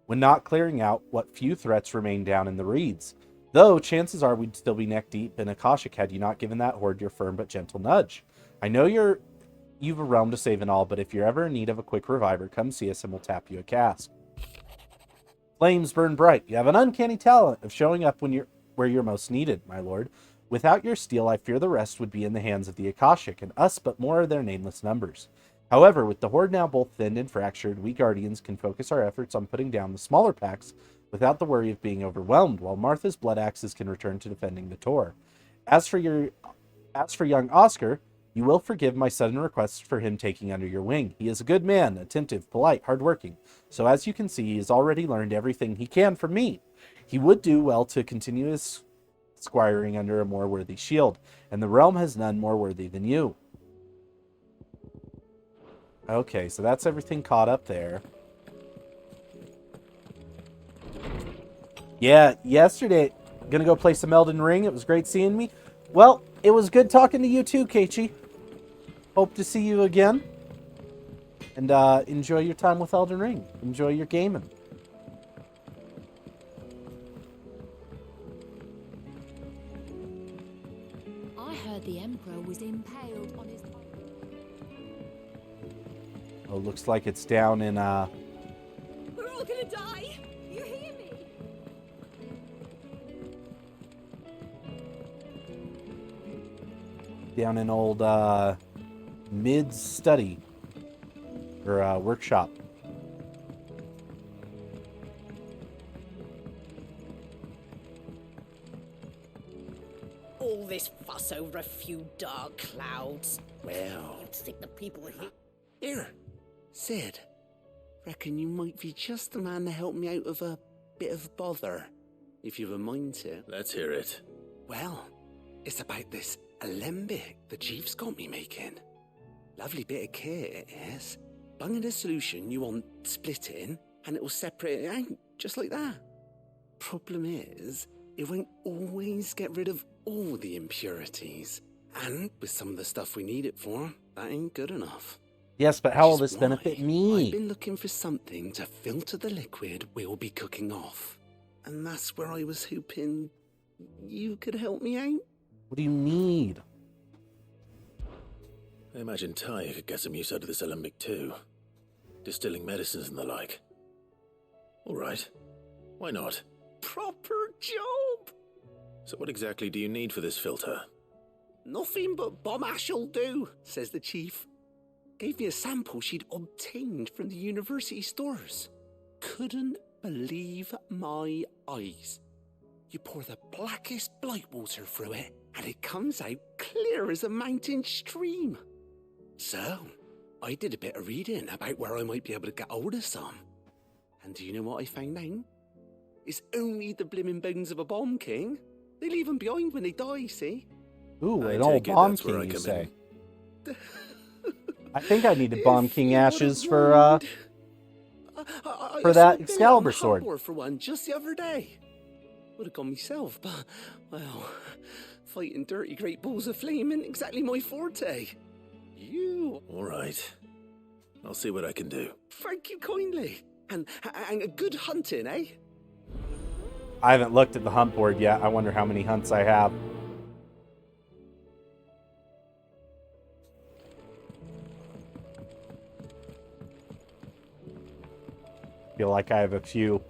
when not clearing out what few threats remain down in the reeds. Though, chances are we'd still be neck deep in Akashic had you not given that horde your firm but gentle nudge. I know you've a realm to save and all, but if you're ever in need of a quick reviver, come see us and we'll tap you a cask. Flames burn bright. You have an uncanny talent of showing up where you're most needed, my lord. Without your steel, I fear the rest would be in the hands of the Akashic, and us but more of their nameless numbers. However, with the horde now both thinned and fractured, we Guardians can focus our efforts on putting down the smaller packs without the worry of being overwhelmed, while Martha's blood axes can return to defending the Tor. As for young Oscar, you will forgive my sudden request for him taking under your wing. He is a good man, attentive, polite, hardworking. So as you can see, he has already learned everything he can from me. He would do well to continue his squiring under a more worthy shield, and the realm has none more worthy than you. Okay, so that's everything caught up there. Yeah, yesterday, gonna go play some Elden Ring. It was great seeing me. Well, it was good talking to you too, Keiichi. Hope to see you again. And enjoy your time with Elden Ring. Enjoy your gaming. I heard the Emperor was impaled on his... Oh, looks like it's down in We're all gonna die! You hear me? down in old mid study or workshop. All this fuss over a few dark clouds. Well, You'd think the people here... here, Sid. Reckon you might be just the man to help me out of a bit of bother, if you've a mind to. Let's hear it. Well, it's about this alembic the chief's got me making. Lovely bit of kit, it is. Bunging a solution you want splitting, and it'll separate it out, just like that. Problem is, it won't always get rid of all the impurities. And with some of the stuff we need it for, that ain't good enough. Yes, but how will Which is this benefit why me? I've been looking for something to filter the liquid we'll be cooking off. And that's where I was hoping you could help me out. What do you need? I imagine Ty could get some use out of this alembic too. Distilling medicines and the like. All right. Why not? Proper job! So what exactly do you need for this filter? Nothing but bomb ash'll do, says the chief. Gave me a sample she'd obtained from the university stores. Couldn't believe my eyes. You pour the blackest blight water through it, and it comes out clear as a mountain stream. So, I did a bit of reading about where I might be able to get hold of some. And do you know what I found out? It's only the blimmin' bones of a bomb king. They leave them behind when they die, see? Ooh, I an old take it Bomb that's where King, I you come say? in. I think I needed Bomb If King you ashes wouldn't for I that saw a bill Excalibur on sword. Hotboard for one just the other day. Would have gone myself, but, well, fighting dirty great balls of flame isn't exactly my forte. You... All right. I'll see what I can do. Thank you kindly. And a good hunting, eh? I haven't looked at the hunt board yet. I wonder how many hunts I have. feel like I have a few.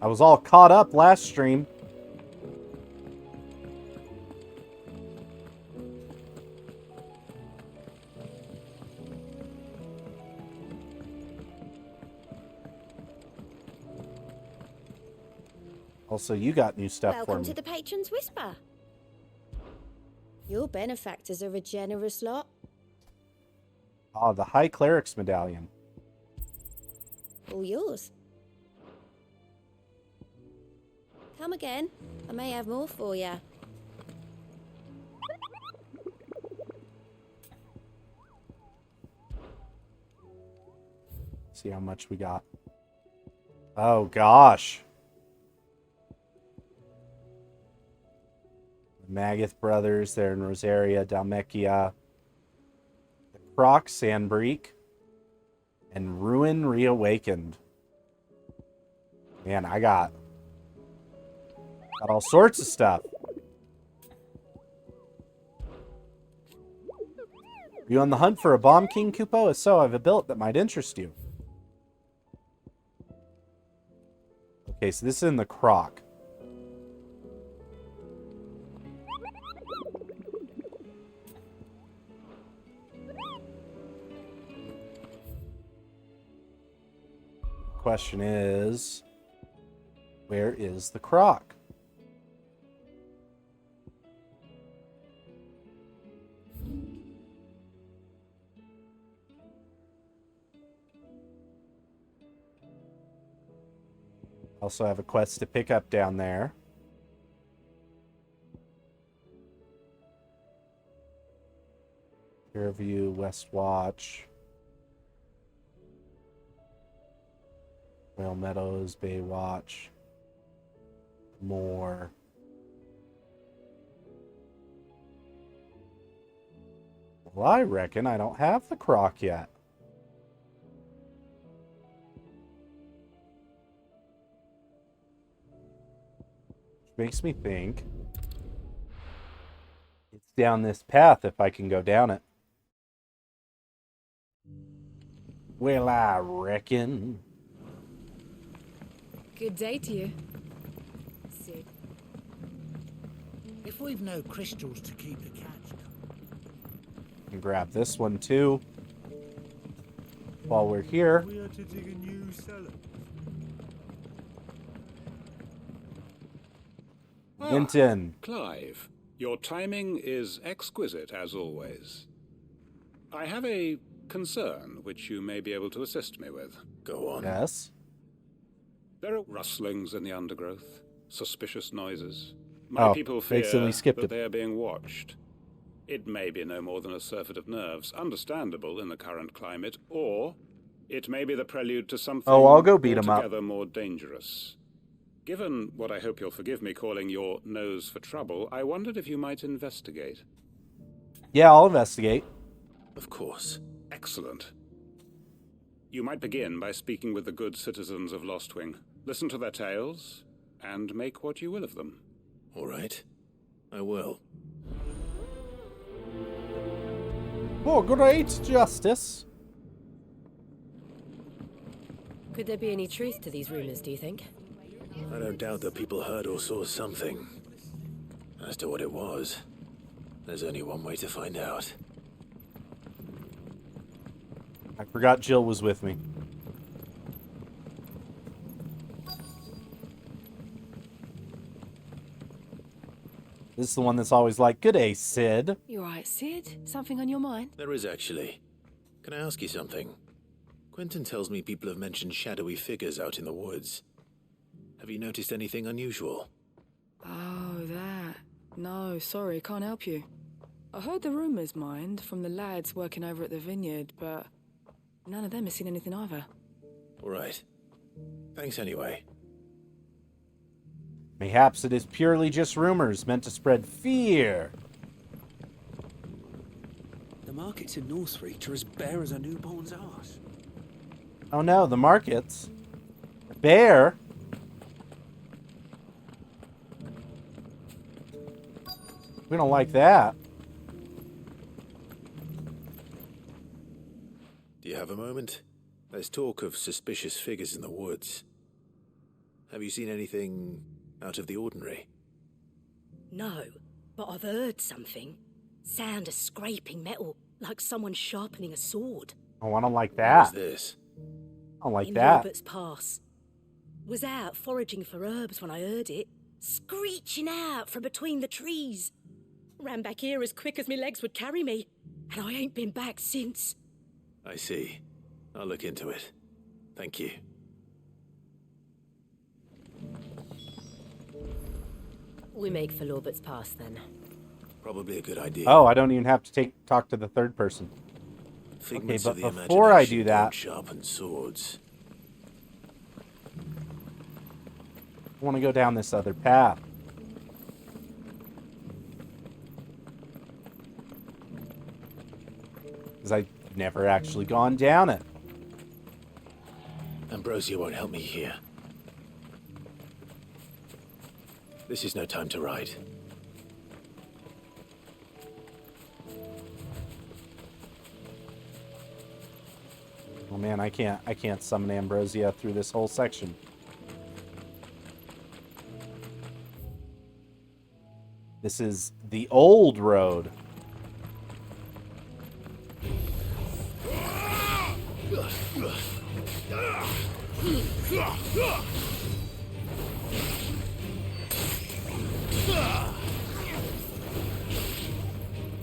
I was all caught up last stream. Also, you got new stuff for me. Welcome to the Patron's Whisper. Your benefactors are a generous lot. Oh, the High Cleric's Medallion. All yours. Come again. I may have more for you. See how much we got. Oh, gosh. Magath brothers, they're in Rosaria, Dalmekia, the Croc Sandbreak, and Ruin Reawakened. Man, I got all sorts of stuff. Are you on the hunt for a Bomb King, Kupo? If so, I have a build that might interest you. Okay, so this is in the Croc. Question is, where is the Croc? Also have a quest to pick up down there. Fairview, West Watch. Whale Meadows, Bay Watch. More. Well, I reckon I don't have the Croc yet. Which makes me think it's down this path if I can go down it. Well, I reckon. Good day to you. Sid. If we've no crystals to keep the catch, And grab this one too. While we're here. We are to dig a new cellar. Minton. Clive, your timing is exquisite as always. I have a concern which you may be able to assist me with. Go on. Yes. There are rustlings in the undergrowth, suspicious noises. My people fear skipped that it. they are being watched. It may be no more than a surfeit of nerves, understandable in the current climate, or it may be the prelude to something I'll go beat 'em up. altogether more dangerous. Given what I hope you'll forgive me calling your nose for trouble, I wondered if you might investigate. Yeah, I'll investigate. Of course. Excellent. You might begin by speaking with the good citizens of Lostwing. Listen to their tales, and make what you will of them. All right. I will. Oh, great justice. Could there be any truth to these rumors, do you think? I don't doubt that people heard or saw something. As to what it was, there's only one way to find out. I forgot Jill was with me. This is the one that's always like, good day, Sid. You alright, Sid? Something on your mind? There is actually. Can I ask you something? Quentin tells me people have mentioned shadowy figures out in the woods. Have you noticed anything unusual? Oh, that. No, sorry, can't help you. I heard the rumors, mind, from the lads working over at the vineyard, but none of them has seen anything either. All right. Thanks anyway. Mayhaps it is purely just rumors meant to spread fear. The markets in Northreach are as bare as a newborn's arse. Oh no, the markets. Bear. We don't like that. Do you have a moment? There's talk of suspicious figures in the woods. Have you seen anything out of the ordinary? No, but I've heard something. Sound of scraping metal, like someone sharpening a sword. Oh, I don't like What that. is this? I don't like in that. Robert's Pass. Was out foraging for herbs when I heard it, screeching out from between the trees. Ran back here as quick as my legs would carry me, and I ain't been back since. I see. I'll look into it. Thank you. We make for Lorbert's Pass then. Probably a good idea. Oh, I don't even have to talk to the third person. Figments Okay, but of the before I imagination do that, don't sharpen swords. I want to go down this other path. Because I've never actually gone down it. Ambrosia won't help me here. This is no time to ride. Oh man, I can't summon Ambrosia through this whole section. This is the old road.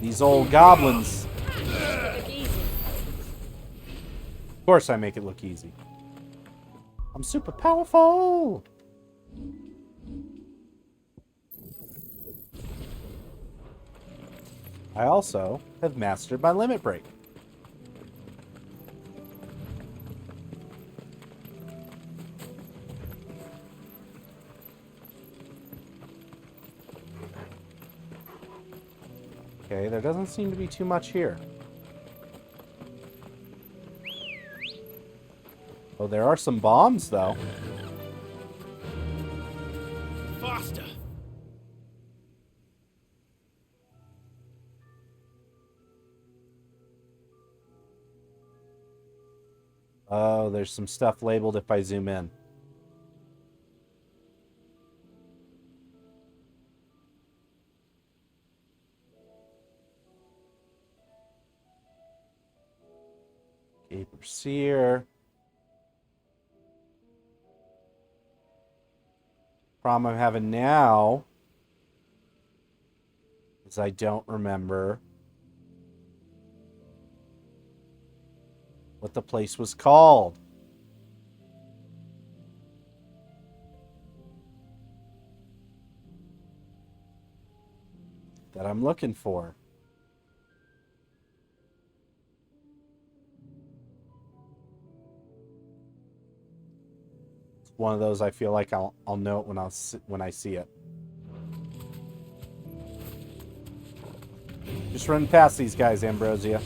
These old goblins. Of course I make it look easy. I'm super powerful. I also have mastered my limit break. Okay, there doesn't seem to be too much here. Oh, there are some bombs, though. Faster! Oh, there's some stuff labeled if I zoom in. Gaper Seer. Problem I'm having now is I don't remember what the place was called. That I'm looking for. It's one of those I feel like I'll know it when I see it. Just run past these guys, Ambrosia.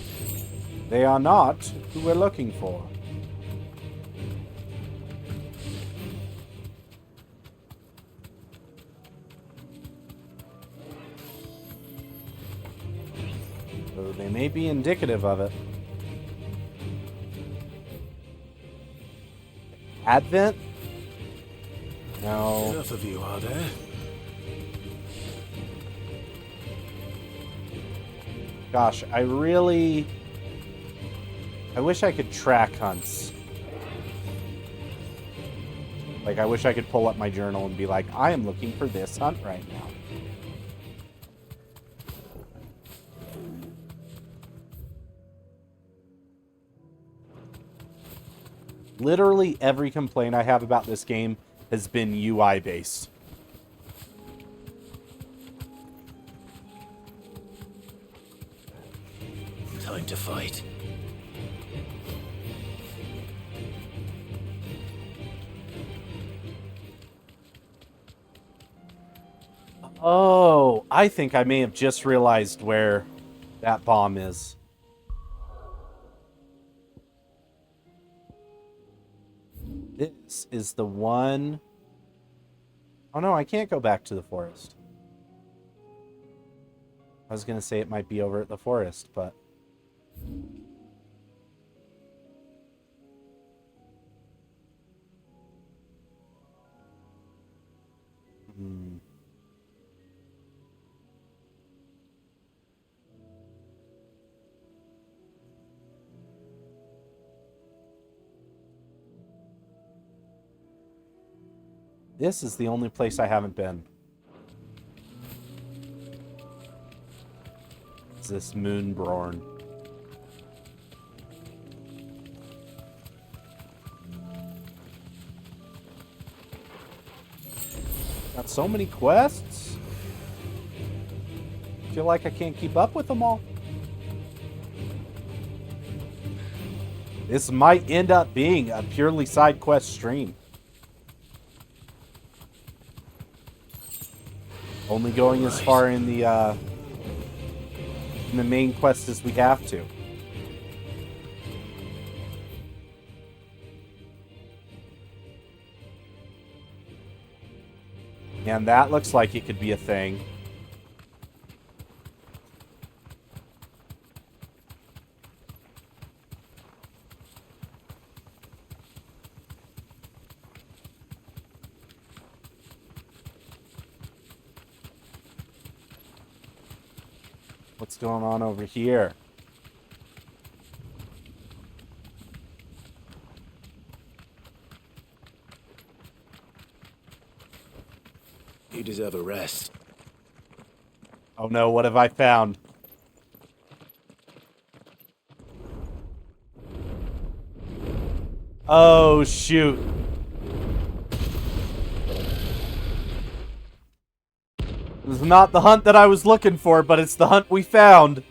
They are not who we're looking for. So they may be indicative of it. Advent? No. Enough of you, are there? Gosh, I wish I could track hunts. Like, I wish I could pull up my journal and be like, I am looking for this hunt right now. Literally every complaint I have about this game has been UI based. Time to fight. Oh, I think I may have just realized where that bomb is. This is the one... Oh no, I can't go back to the forest. I was going to say it might be over at the forest, but... This is the only place I haven't been. It's this Moonborn. Got so many quests. Feel like I can't keep up with them all. This might end up being a purely side quest stream. Only going as far in the main quest as we have to. And that looks like it could be a thing. What's going on over here? You deserve a rest. Oh no, what have I found? Oh shoot. It was not the hunt that I was looking for, but it's the hunt we found.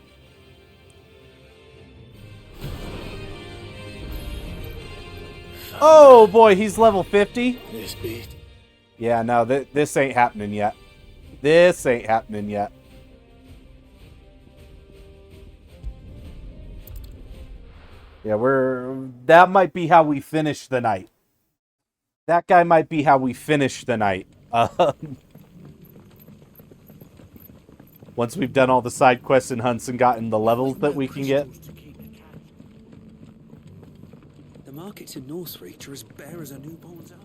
Oh boy, he's level 50. This beat. Yeah, no, this ain't happening yet. This ain't happening yet. Yeah, that might be how we finish the night. That guy might be how we finish the night. Once we've done all the side quests and hunts and gotten the levels that we can get. The markets in Northreach are as bare as a newborn's arm.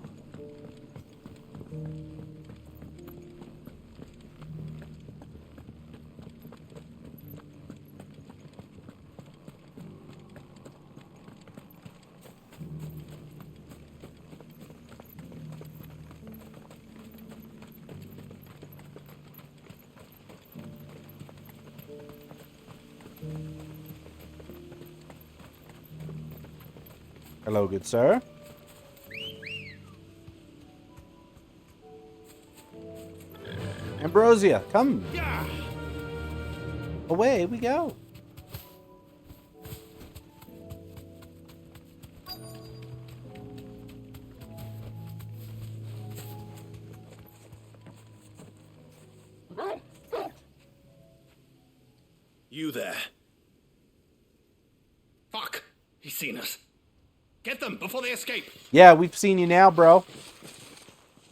Hello, good sir. Ambrosia, come. Away we go. You there. Fuck! He's seen us. Get them before they escape. Yeah, we've seen you now, bro.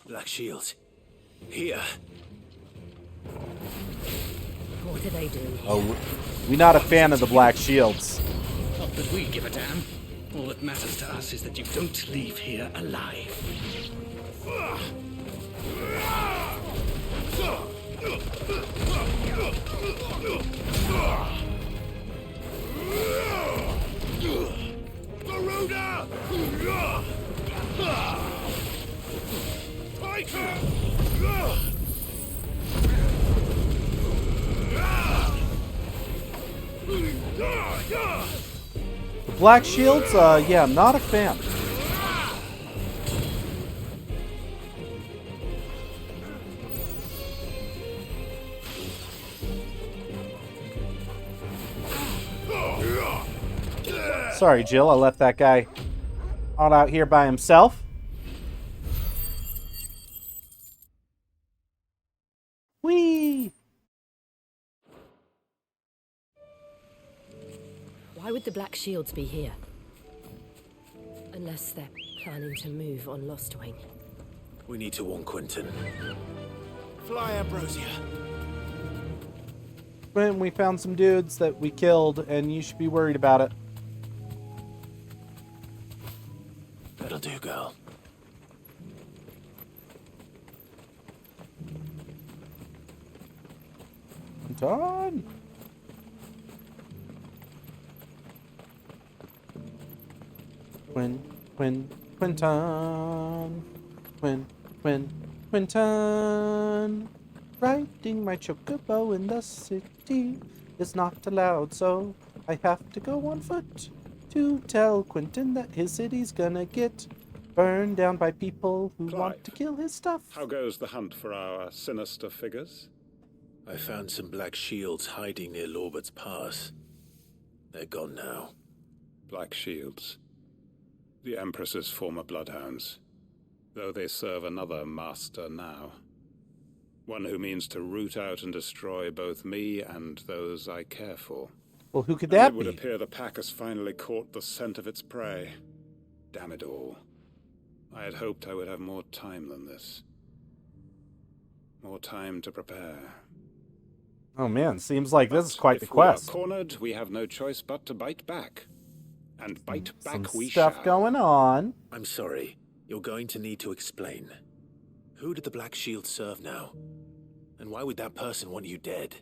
Black Shield. Here. What do they do? Oh, we're not a fan of the Black Shields. Not that we give a damn. All that matters to us is that you don't leave here alive. Garuda! Tighter! The Black Shields, yeah, I'm not a fan. Sorry, Jill, I left that guy all out here by himself. Whee! Why would the Black Shields be here? Unless they're planning to move on Lostwing. We need to warn Quentin. Fly, Ambrosia. When we found some dudes that we killed, and you should be worried about it. That'll do, girl. Quentin. Quentin. Quentin, riding my chocobo in the city is not allowed, so I have to go on foot to tell Quentin that his city's gonna get burned down by people who want to kill his stuff. How goes the hunt for our sinister figures? I found some black shields hiding near Lorbert's Pass. They're gone now. Black shields. The Empress's former bloodhounds. Though they serve another master now. One who means to root out and destroy both me and those I care for. Well, who could that be? It would be? appear the pack has finally caught the scent of its prey. Damn it all. I had hoped I would have more time than this. More time to prepare. Oh man, seems like this is quite the If we are quest. cornered, we have no choice but to bite back. And bite back Some we stuff shall. going on. I'm sorry. You're going to need to explain. Who did the Black Shield serve now? And why would that person want you dead?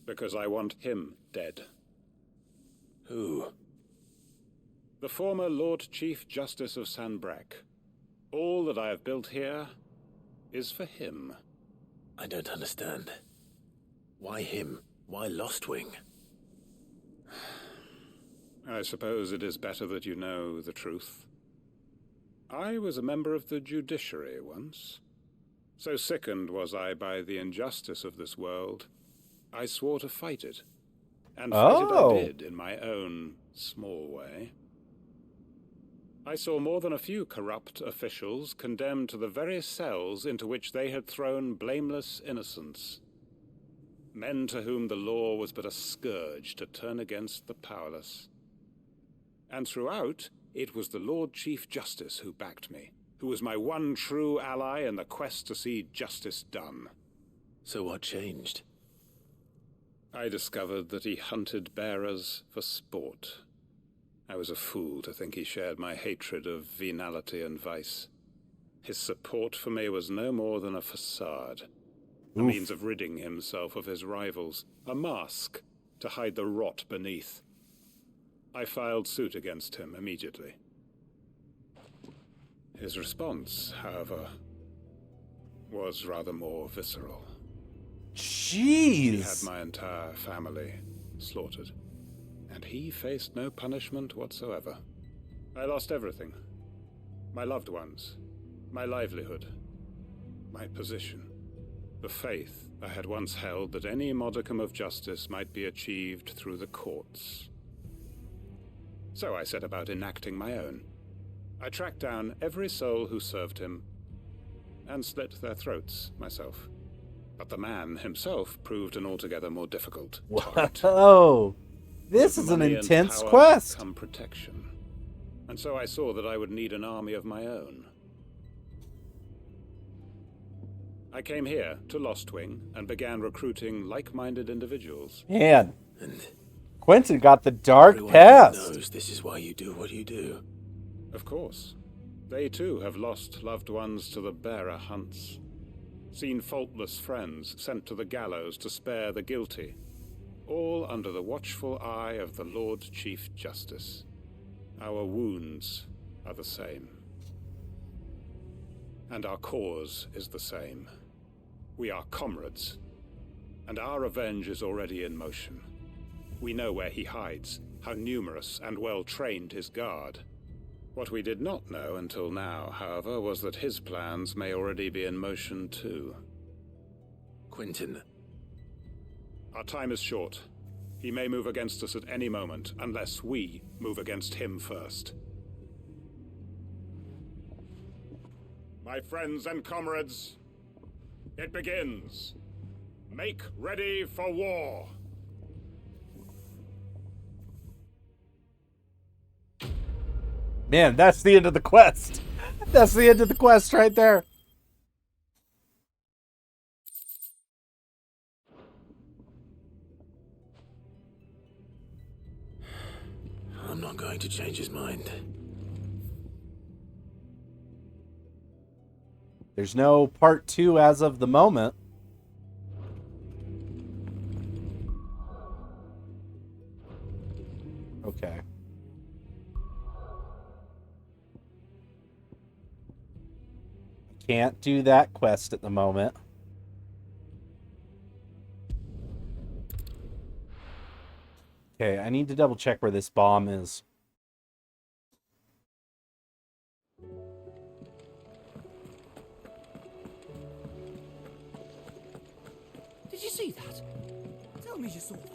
Because I want him dead. Who? The former Lord Chief Justice of Sanbreque. All that I have built here is for him. I don't understand. Why him? Why Lostwing? I suppose it is better that you know the truth. I was a member of the judiciary once. So sickened was I by the injustice of this world, I swore to fight it. And fight it I did, in my own small way. I saw more than a few corrupt officials condemned to the very cells into which they had thrown blameless innocents. Men to whom the law was but a scourge to turn against the powerless. And throughout, it was the Lord Chief Justice who backed me, who was my one true ally in the quest to see justice done. So what changed? I discovered that he hunted bearers for sport. I was a fool to think he shared my hatred of venality and vice. His support for me was no more than a facade, a means of ridding himself of his rivals, a mask to hide the rot beneath. I filed suit against him immediately. His response, however, was rather more visceral. Jeez! He had my entire family slaughtered, and he faced no punishment whatsoever. I lost everything. My loved ones, my livelihood, my position, the faith I had once held that any modicum of justice might be achieved through the courts. So I set about enacting my own. I tracked down every soul who served him, and slit their throats myself. But the man himself proved an altogether more difficult target. Whoa! This is an intense quest! Come protection. And so I saw that I would need an army of my own. I came here to Lostwing and began recruiting like-minded individuals. Man, And Quentin got the dark everyone past. knows this is why you do what you do. Of course. They too have lost loved ones to the bearer hunts. Seen faultless friends sent to the gallows to spare the guilty. All under the watchful eye of the Lord Chief Justice. Our wounds are the same. And our cause is the same. We are comrades. And our revenge is already in motion. We know where he hides, how numerous and well-trained his guard. What we did not know until now, however, was that his plans may already be in motion too. Quentin. Our time is short. He may move against us at any moment, unless we move against him first. My friends and comrades, it begins. Make ready for war. Man, that's the end of the quest. That's the end of the quest right there. I'm not going to change his mind. There's no part 2 as of the moment. Okay. Can't do that quest at the moment. Okay, I need to double check where this bomb is. Did you see that? Tell me you saw that.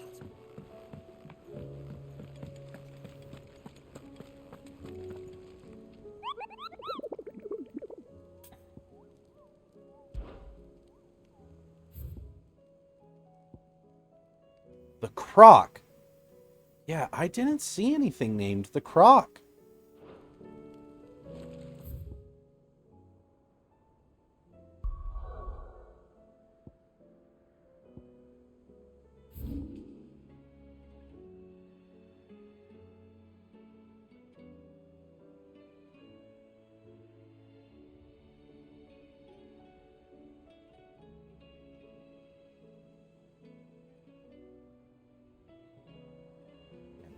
The Croc. Yeah, I didn't see anything named the Croc.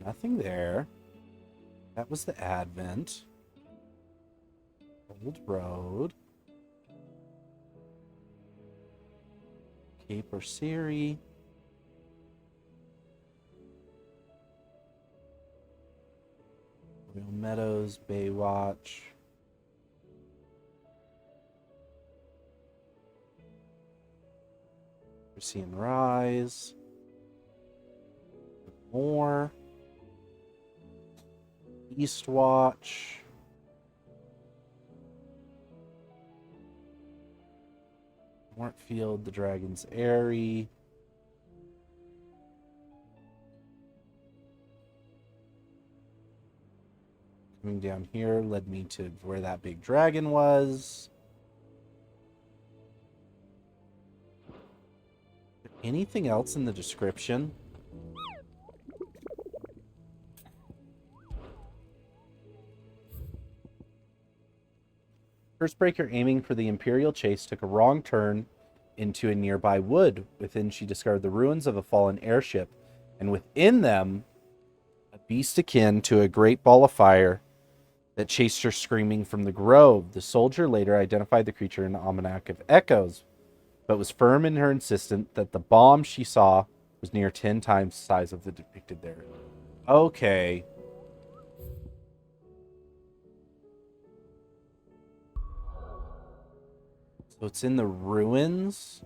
Nothing there. That was the Advent. Old Road. Cape or Siri. Real Meadows, Baywatch. We're seeing Rise. More. Eastwatch. Wartfield, the Dragon's Airy. Coming down here led me to where that big dragon was. Anything else in the description? First breaker aiming for the Imperial chase took a wrong turn into a nearby wood. Within, she discovered the ruins of a fallen airship, and within them, a beast akin to a great ball of fire that chased her screaming from the grove. The soldier later identified the creature in an almanac of echoes, but was firm in her insistence that the bomb she saw was near 10 times the size of the depicted there. Okay. So it's in the ruins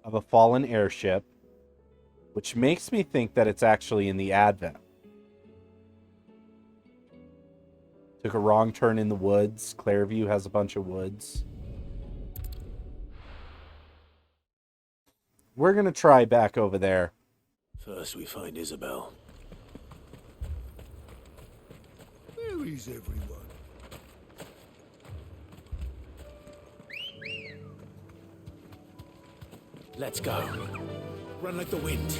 of a fallen airship, which makes me think that it's actually in the Advent. Took a wrong turn in the woods. Clairview has a bunch of woods. We're going to try back over there. First we find Isabel. Where is everyone? Let's go. Run like the wind.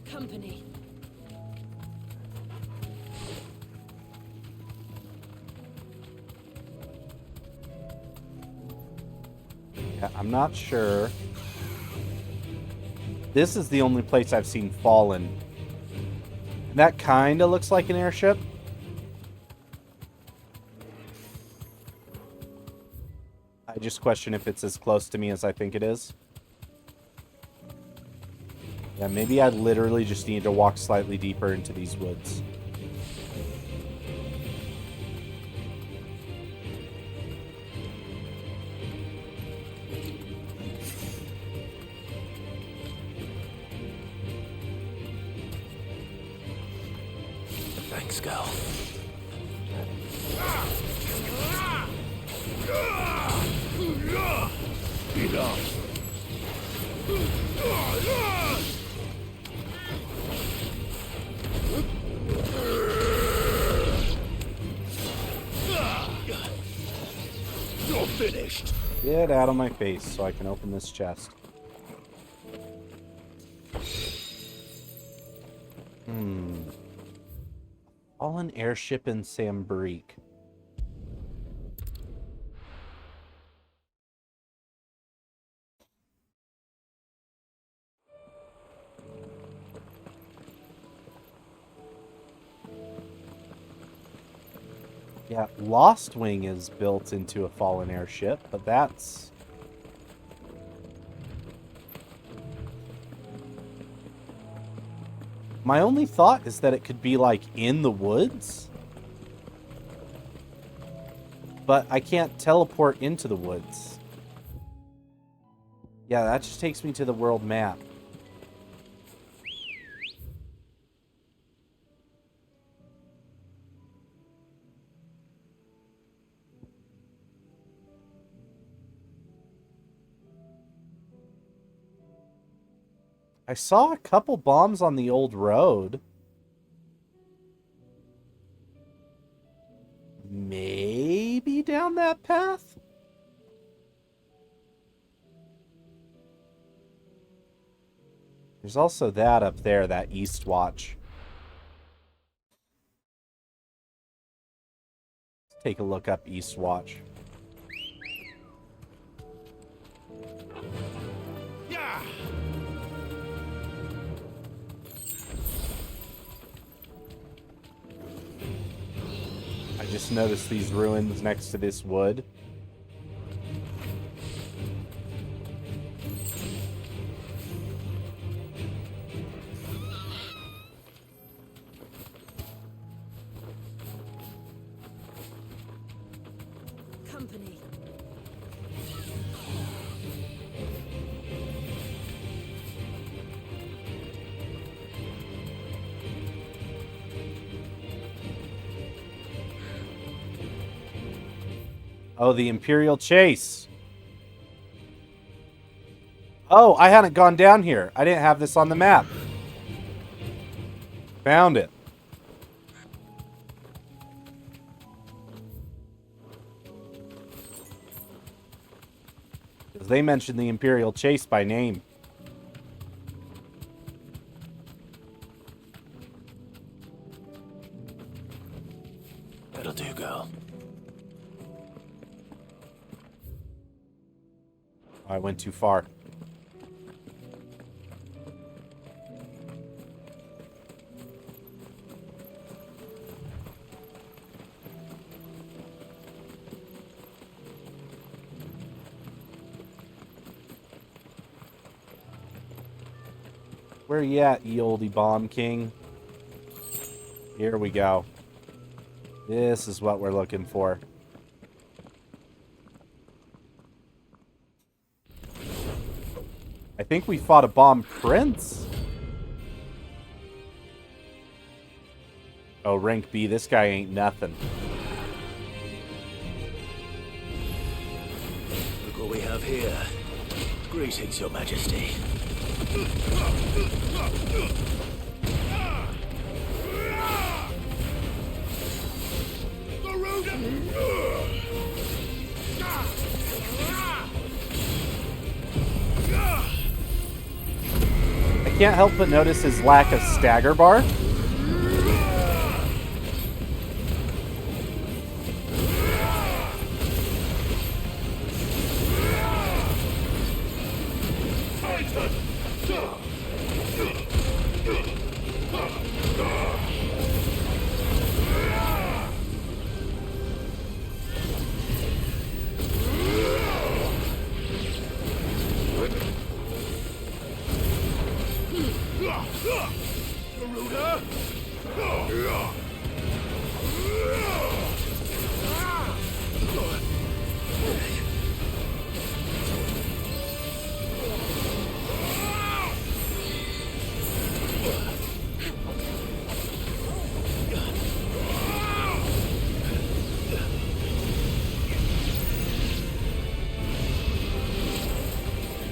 Company. Yeah, I'm not sure. This is the only place I've seen fallen. That kind of looks like an airship. I just question if it's as close to me as I think it is. Yeah, maybe I literally just need to walk slightly deeper into these woods. Thanks, girl. You're finished. Get out of my face so I can open this chest. Fallen airship in Sambrique. Yeah, Lost Wing is built into a fallen airship, but that's... My only thought is that it could be, like, in the woods. But I can't teleport into the woods. Yeah, that just takes me to the world map. I saw a couple bombs on the old road. Maybe down that path? There's also that up there, that East Watch. Let's take a look up East Watch. Yeah. I just noticed these ruins next to this wood. Company. Oh, the Imperial Chase. Oh, I hadn't gone down here. I didn't have this on the map. Found it. They mentioned the Imperial Chase by name. That'll do, girl. I went too far. Where you at, ye oldie bomb king? Here we go. This is what we're looking for. I think we fought a bomb prince. Oh, rank B, this guy ain't nothing. Look what we have here. Greetings, Your Majesty. I can't help but notice his lack of stagger bar.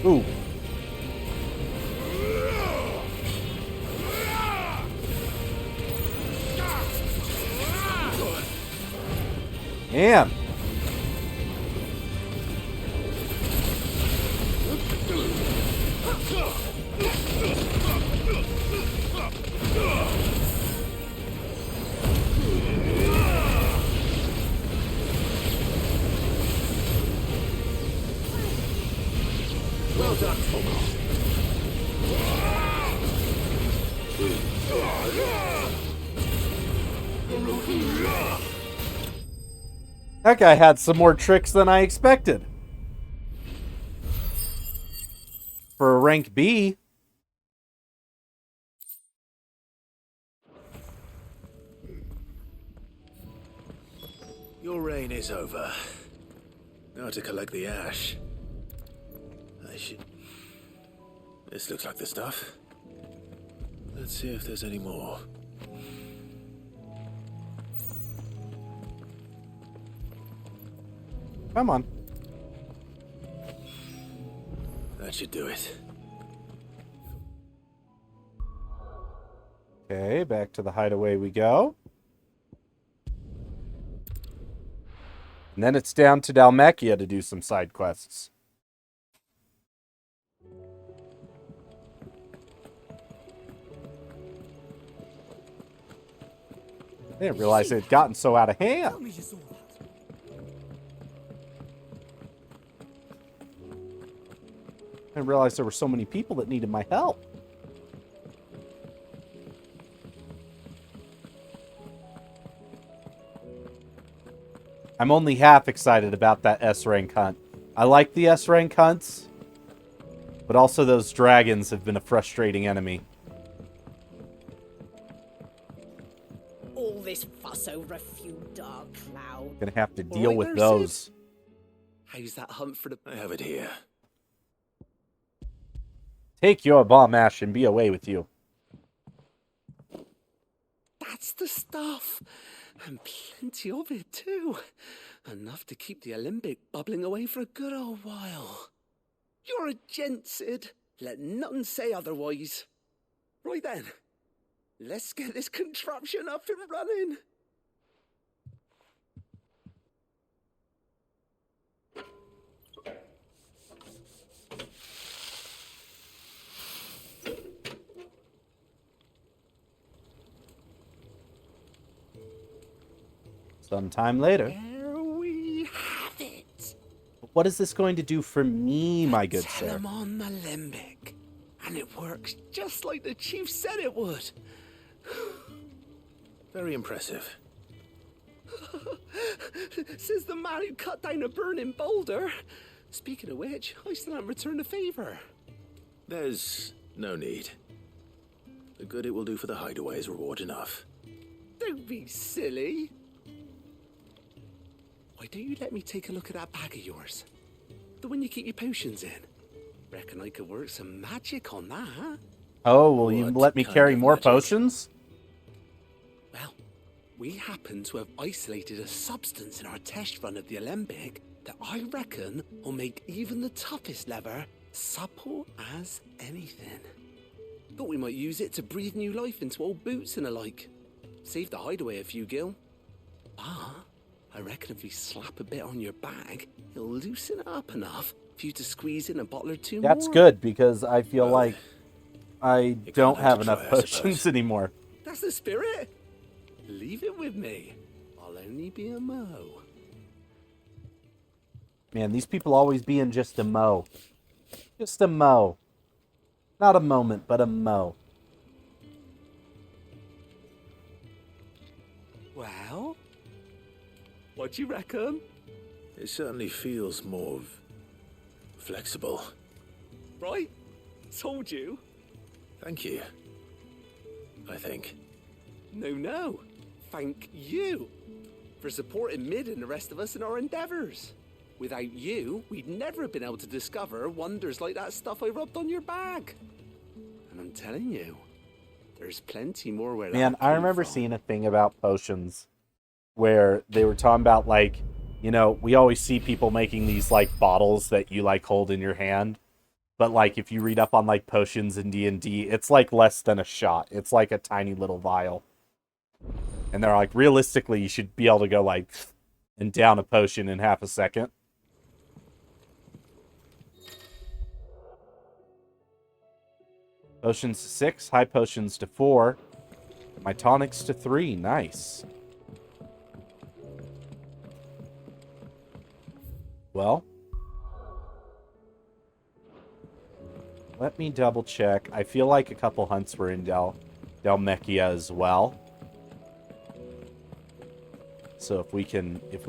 Ooh. Man. Well done, Thomas. That guy had some more tricks than I expected. For a rank B. Your reign is over. Now to collect the ash. I should... This looks like the stuff. Let's see if there's any more. Come on. That should do it. Okay, back to the hideaway we go. And then it's down to Dalmechia to do some side quests. I didn't realize it had gotten so out of hand. I didn't realize there were so many people that needed my help. I'm only half excited about that S-rank hunt. I like the S-rank hunts, but also those dragons have been a frustrating enemy. All this fuss over a few dark clouds. Gonna have to deal with those. How's that hunt for the... I have it here. Take your bomb ash and be away with you. That's the stuff. And plenty of it, too. Enough to keep the Olympic bubbling away for a good old while. You're a gent, Sid. Let none say otherwise. Right then. Let's get this contraption up and running. Sometime later. There we have it. What is this going to do for me, my good Tell sir? him on the limbic. And it works just like the chief said it would. Very impressive. Says the man who cut down a burning boulder. Speaking of which, I still haven't returned the favor. There's no need. The good it will do for the hideaway is reward enough. Don't be silly. Why don't you let me take a look at that bag of yours? The one you keep your potions in. Reckon I could work some magic on that. Oh, will you let me carry more potions? Well, we happen to have isolated a substance in our test run of the Alembic that I reckon will make even the toughest lever supple as anything. Thought we might use it to breathe new life into old boots and the like. Save the hideaway a few gil. Ah, I reckon if we slap a bit on your bag, it'll loosen it up enough for you to squeeze in a bottle or two more. That's good, because I feel like I don't have enough potions anymore. That's the spirit. Leave it with me. I'll only be a mo. Man, these people always being just a mo. Just a mo. Not a moment, but a mo. Well, what do you reckon? It certainly feels more flexible. Right? Told you. Thank you. I think. No. Thank you for supporting Mid and the rest of us in our endeavors. Without you, we'd never have been able to discover wonders like that stuff I rubbed on your bag. And I'm telling you, there's plenty more where Man, that I came remember from. seeing a thing about potions where they were talking about, like, you know, we always see people making these, like, bottles that you, like, hold in your hand. But, like, if you read up on, like, potions in D&D, it's, like, less than a shot. It's, like, a tiny little vial. And they're like, realistically, you should be able to go, like, and down a potion in half a second. Potions to 6, high potions to 4. My tonics to 3. Nice. Well, let me double check. I feel like a couple hunts were in Dalmechia as well. So if we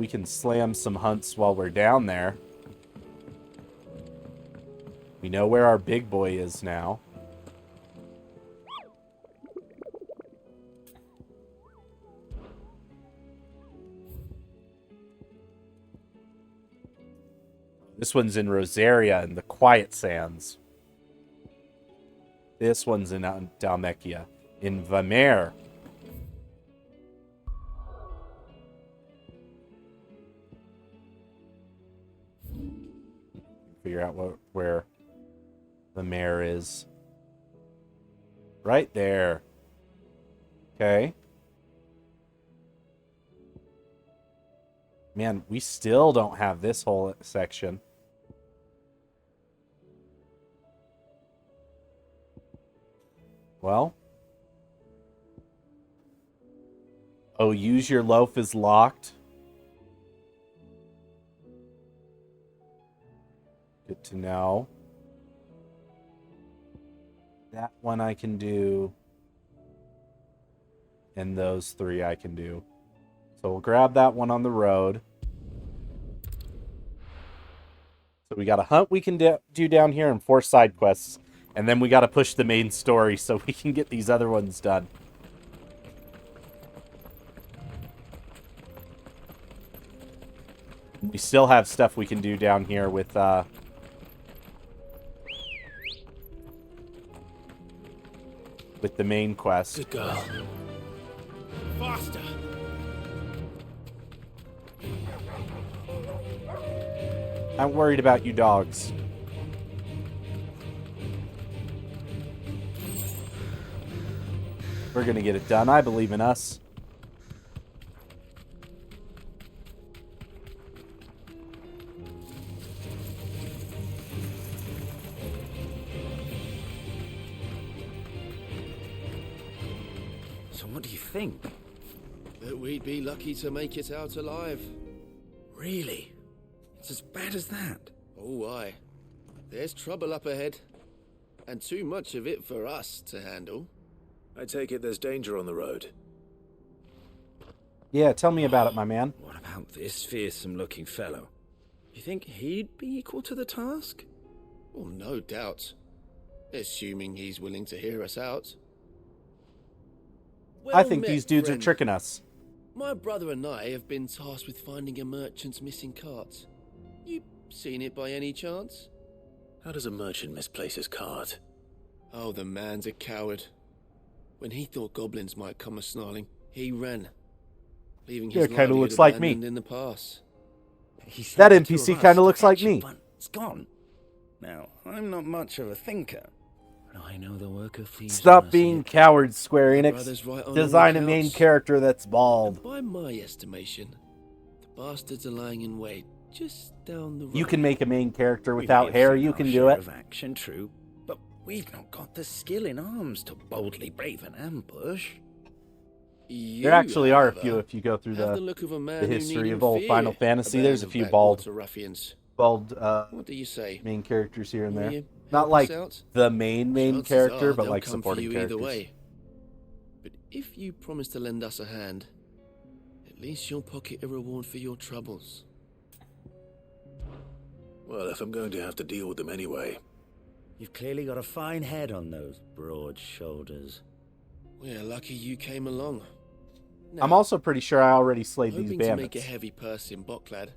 can slam some hunts while we're down there. We know where our big boy is now. This one's in Rosaria in the Quiet Sands. This one's in Dalmekia, in Vamer. Figure out where Vamer is. Right there. Okay. Man, we still don't have this whole section. Well. Oh, use your loaf is locked. Good to know. That one I can do. And those three I can do. So we'll grab that one on the road. So we got a hunt we can do down here and 4 side quests. And then we got to push the main story so we can get these other ones done. We still have stuff we can do down here with the main quest. Good girl. Faster! I'm worried about you dogs. We're gonna get it done. I believe in us. So what do you think? That we'd be lucky to make it out alive. Really? It's as bad as that? Oh, aye. There's trouble up ahead. And too much of it for us to handle. I take it there's danger on the road. Yeah, tell me about it, my man. What about this fearsome-looking fellow? You think he'd be equal to the task? Well, no doubt. Assuming he's willing to hear us out. I think these dudes are tricking us. My brother and I have been tasked with finding a merchant's missing cart. You seen it by any chance? How does a merchant misplace his cart? Oh, the man's a coward. When he thought goblins might come a-snarling, he ran, leaving his kind of looks like me. in the pass. That NPC kind of looks like me. It's gone. Now, I'm not much of a thinker. But I know the work of thieves. Stop being cowards, Square Brother's Enix. right on Design the a main lookouts. character that's bald. By my estimation, the bastards are lying in wait just down the road. You can make a main character We've without given hair. our You can do share it. of action, true, but we've not got the skill in arms to boldly brave an ambush. There actually are a few if you go through have the the look of a man the who history needn't of old fear Final Fantasy. a There's a band few of bald backwater ruffians. What do you say? main characters here and Will there. you Not help like us out? the main Chances character, are but they'll like come for supporting you characters. either way. But if you promise to lend us a hand, at least you'll pocket a reward for your troubles. Well, if I'm going to have to deal with them anyway. You've clearly got a fine head on those broad shoulders. We're lucky you came along. I'm also pretty sure I already slayed these Hoping to make bandits. a heavy purse in Boklad,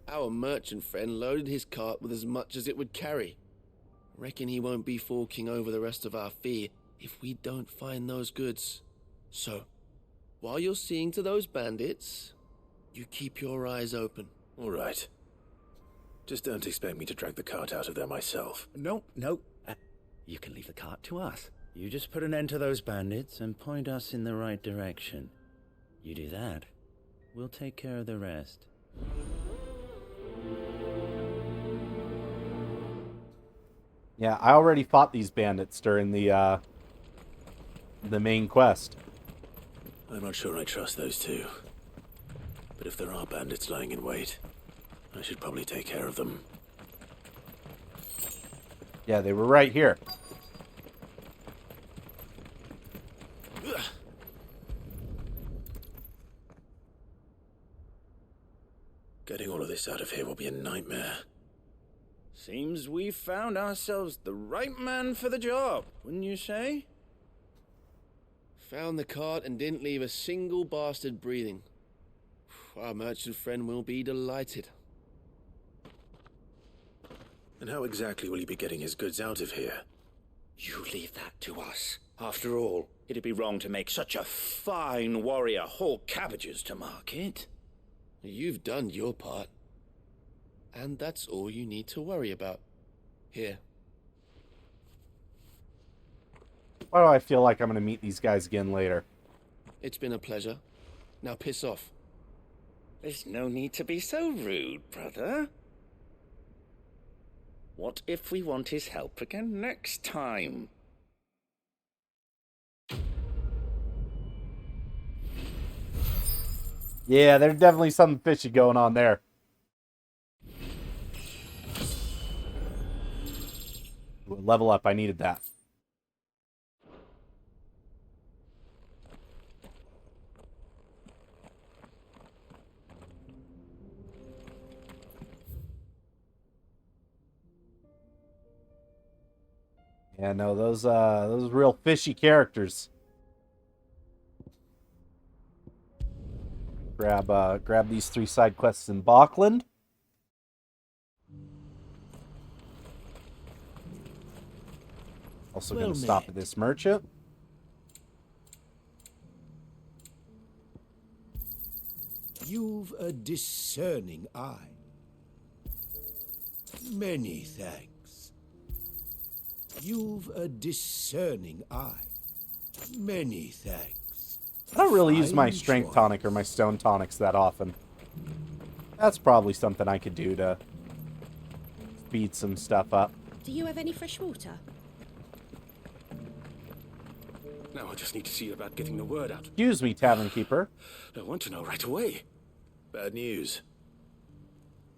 our merchant friend loaded his cart with as much as it would carry. Reckon he won't be forking over the rest of our fee if we don't find those goods. So, while you're seeing to those bandits, you keep your eyes open. All right. Just don't expect me to drag the cart out of there myself. No. You can leave the cart to us. You just put an end to those bandits and point us in the right direction. You do that, we'll take care of the rest. Yeah, I already fought these bandits during the main quest. I'm not sure I trust those two. But if there are bandits lying in wait, I should probably take care of them. Yeah, they were right here. us out of here will be a nightmare. Seems we've found ourselves the right man for the job, wouldn't you say? Found the cart and didn't leave a single bastard breathing. Our merchant friend will be delighted. And how exactly will he be getting his goods out of here? You leave that to us. After all, it'd be wrong to make such a fine warrior haul cabbages to market. You've done your part. And that's all you need to worry about. Here. Why do I feel like I'm going to meet these guys again later? It's been a pleasure. Now piss off. There's no need to be so rude, brother. What if we want his help again next time? Yeah, there's definitely something fishy going on there. Level up, I needed that. Yeah, no, those real fishy characters. Grab these 3 side quests in Bachland. Also going to stop at this merchant. You've a discerning eye. Many thanks. You've a discerning eye. Many thanks. I don't really use my Fine strength choice. tonic or my stone tonics that often. That's probably something I could do to speed some stuff up. Do you have any fresh water? Now I just need to see about getting the word out. Excuse me, Tavern Keeper. I want to know right away. Bad news.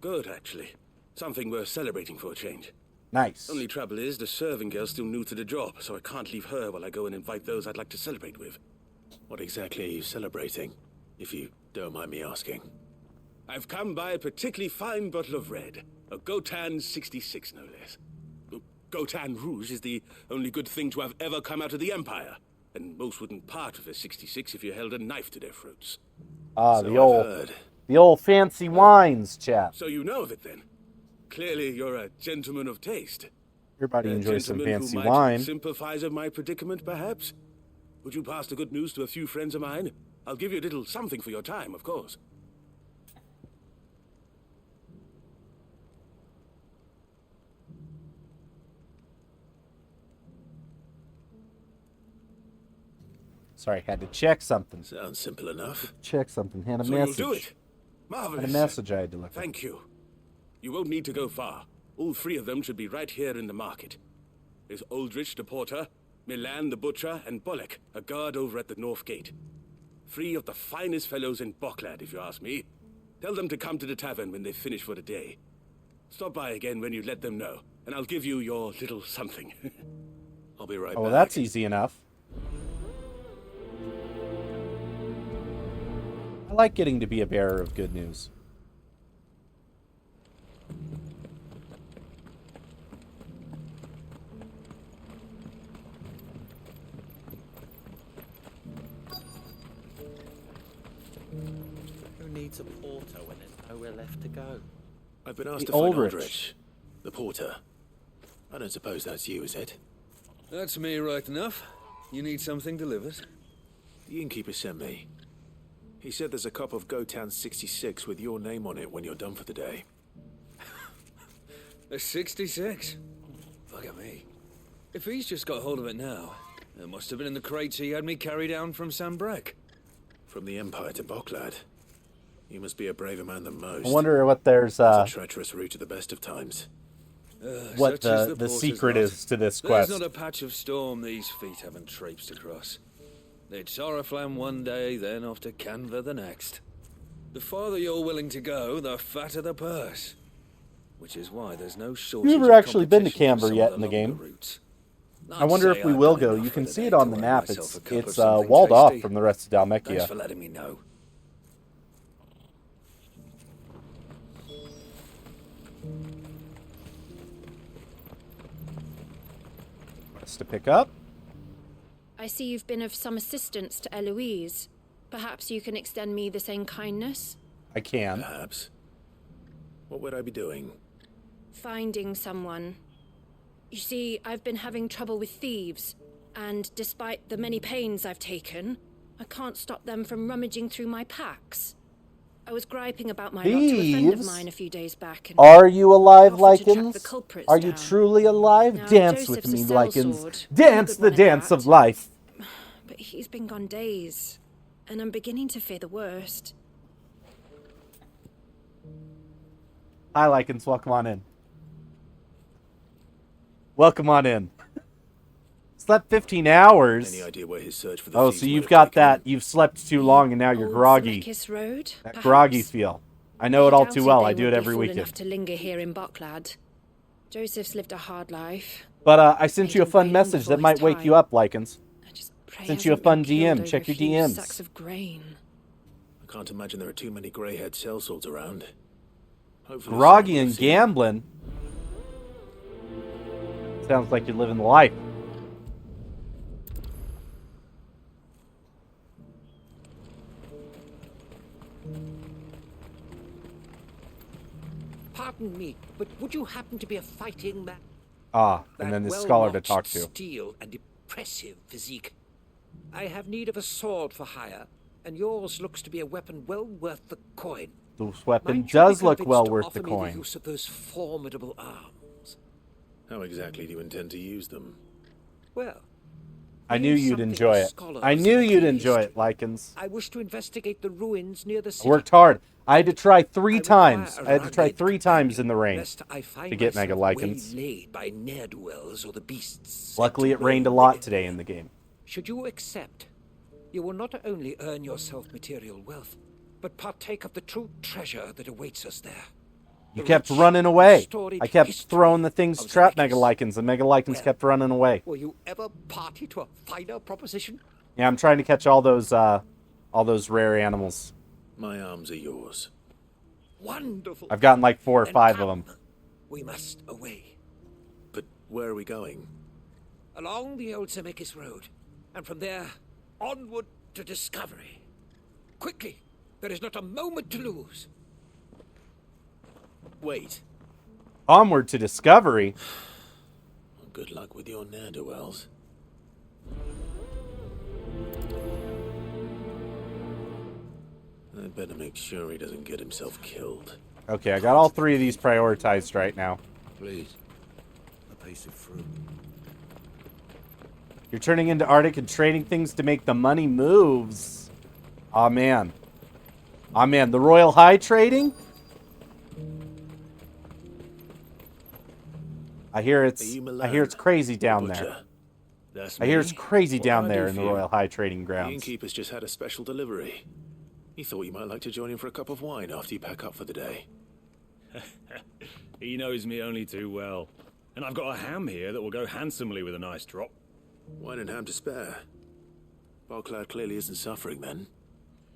Good, actually. Something worth celebrating for a change. Nice. Only trouble is, the serving girl's still new to the job, so I can't leave her while I go and invite those I'd like to celebrate with. What exactly are you celebrating, if you don't mind me asking? I've come by a particularly fine bottle of red. A Gotan 66, no less. Gotan Rouge is the only good thing to have ever come out of the Empire. And most wouldn't part with a 66 if you held a knife to their throats. Ah, So the I've old, heard. the old fancy wines, chap. So you know of it then? Clearly you're a gentleman of taste. Everybody A enjoys some gentleman fancy who might wine. sympathize with my predicament, perhaps? Would you pass the good news to a few friends of mine? I'll give you a little something for your time, of course. Sorry, had to check something. Sounds simple enough. Check something. Had a So message. you'll do it. Marvelous. Had a message I had to look at. Thank you. You won't need to go far. All 3 of them should be right here in the market. There's Aldrich the porter, Milan the butcher, and Bolek, a guard over at the north gate. 3 of the finest fellows in Bocklad, if you ask me. Tell them to come to the tavern when they've finished for the day. Stop by again when you let them know, and I'll give you your little something. I'll be right back. Oh, that's easy enough. I like getting to be a bearer of good news. Who needs a porter when there's nowhere left to go? I've been asked The to find Aldrich. Aldrich, the porter. I don't suppose that's you, is it? That's me right enough. You need something delivered? The innkeeper sent me. He said there's a cup of Gotan 66 with your name on it when you're done for the day. A 66? Look at me. If he's just got hold of it now, it must have been in the crates he had me carry down from Sambrek. From the Empire to Bocklad. You must be a braver man than most. I wonder what there's It's a treacherous route at the best of times. what Such is the porter's secret lot. is to this quest. There's not a patch of storm these feet haven't traipsed across. They'd Soraflam one day, then off to Canva the next. The farther you're willing to go, the fatter the purse. Which is why there's no shortage You've of never actually been to competition for Canberra some yet of in the longer game. routes. I wonder I'd if say we I've will done go. enough You for can the see day it on to the earn map. myself a cup of It's something walled off tasty. from the rest of Dalmekia. Thanks for letting me know. wants to pick up. I see you've been of some assistance to Eloise. Perhaps you can extend me the same kindness? I can. Perhaps. What would I be doing? Finding someone. You see, I've been having trouble with thieves, and despite the many pains I've taken, I can't stop them from rummaging through my packs. I was griping about my lot to a friend of Thieves? mine a few days back. And Are you alive, offered to track the Lycans? culprits Are you down. truly alive? Now, Dance Joseph's with me, a Lycans. sellsword, Dance a good the one at dance that. of life. But he's been gone days, and I'm beginning to fear the worst. Hi, Lycans. Welcome on in. Welcome on in. Slept 15 hours. Any idea where his search for the Oh, thieves so might you've have got taken that. him? You've slept too long, and now you're Old groggy. Zemeckis Road, That perhaps? groggy feel. I know it all too Doubted well. they I do would it be every fool weekend. enough to linger here in Bucklad. Joseph's lived a hard life. But I sent you a Made him fun pay message before that might his wake you time. up, Lycans. Pray Sent you a hasn't been fun killed DM. over Check a your few DMs. sacks of grain. I can't imagine there are too many grey-haired sellswords around. Hopefully Groggy someone will and see them. gambling. Sounds like you're living the life. Pardon me, but would you happen to be a fighting man? Ah, and then the scholar to talk to. Steel and impressive physique. I have need of a sword for hire, and yours looks to be a weapon well worth the coin. This weapon Might you does be look convinced well to worth offer the me coin. use of those formidable arms. How exactly do you intend to use them? Well, I knew being you'd something enjoy of it. scholars I knew of you'd the enjoy it, Lycans. I wish to investigate the ruins near the I city. worked hard. I had to try three I require times. a I had to try rugged 3 times in the rain lest I find to get Mega myself Lycans. waylaid by ne'er-do-wells or the beasts. Luckily, sent it to rained a roam lot the- today in the game. Should you accept, you will not only earn yourself material wealth, but partake of the true treasure that awaits us there. You The kept rich, running away. storied I kept history throwing the things to of trap Zemeckis. Mega Lycans, and Mega Lycans Well, kept running away. Will you ever party to a finer proposition? Yeah, I'm trying to catch all those rare animals. My arms are yours. Wonderful. I've gotten like 4 or Then 5 of come. them. We must away. But where are we going? Along the old Zemeckis Road, and from there, onward to discovery. Quickly! There is not a moment to lose. Wait. Onward to discovery. Good luck with your ne'er-do-wells. I'd better make sure he doesn't get himself killed. Okay, I got all 3 of these prioritized right now. Please, a piece of fruit. You're turning into Arctic and trading things to make the money moves. Aw, man. Aw, man. The Royal High trading? I hear it's crazy down there. That's I hear me. it's crazy What down can I there do in the for you? Royal High trading The grounds. innkeeper's just had a special delivery. He thought you might like to join him for a cup of wine after you pack up for the day. He knows me only too well. And I've got a ham here that will go handsomely with a nice drop. Wine and ham to spare. Bucklad clearly isn't suffering then.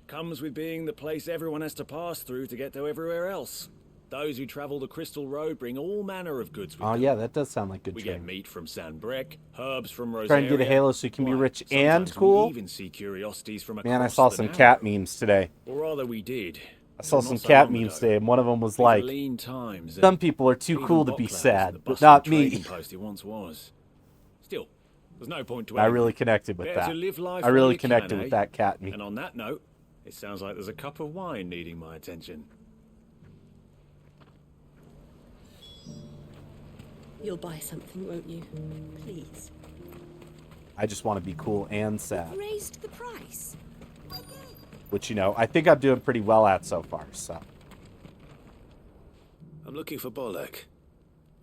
Comes with being the place everyone has to pass through to get to everywhere else. Those who travel the Crystal Road bring all manner of goods with Oh, them. yeah, that does sound like good We trading. get meat from Sanbrec, herbs from Rosaria. Trying to get a halo so you can be rich and Sometimes cool. We even see curiosities from across Man, I saw the some narrow. cat memes today. Or rather, we did. I saw Not some so cat long memes ago. today, and one of them was These are like, lean times, some and people are too even cool to be Bucklad isn't sad, the but bustling not me. trading post he once was. Still, there's no point to I anything. really connected with Better that. to live life I while really you can, connected eh? with that cat meme. And on that note, it sounds like there's a cup of wine needing my attention. You'll buy something, won't you? Please. I just want to be cool and sad. Raised the price. Which, you know, I think I'm doing pretty well at so far, so. I'm looking for Bolek.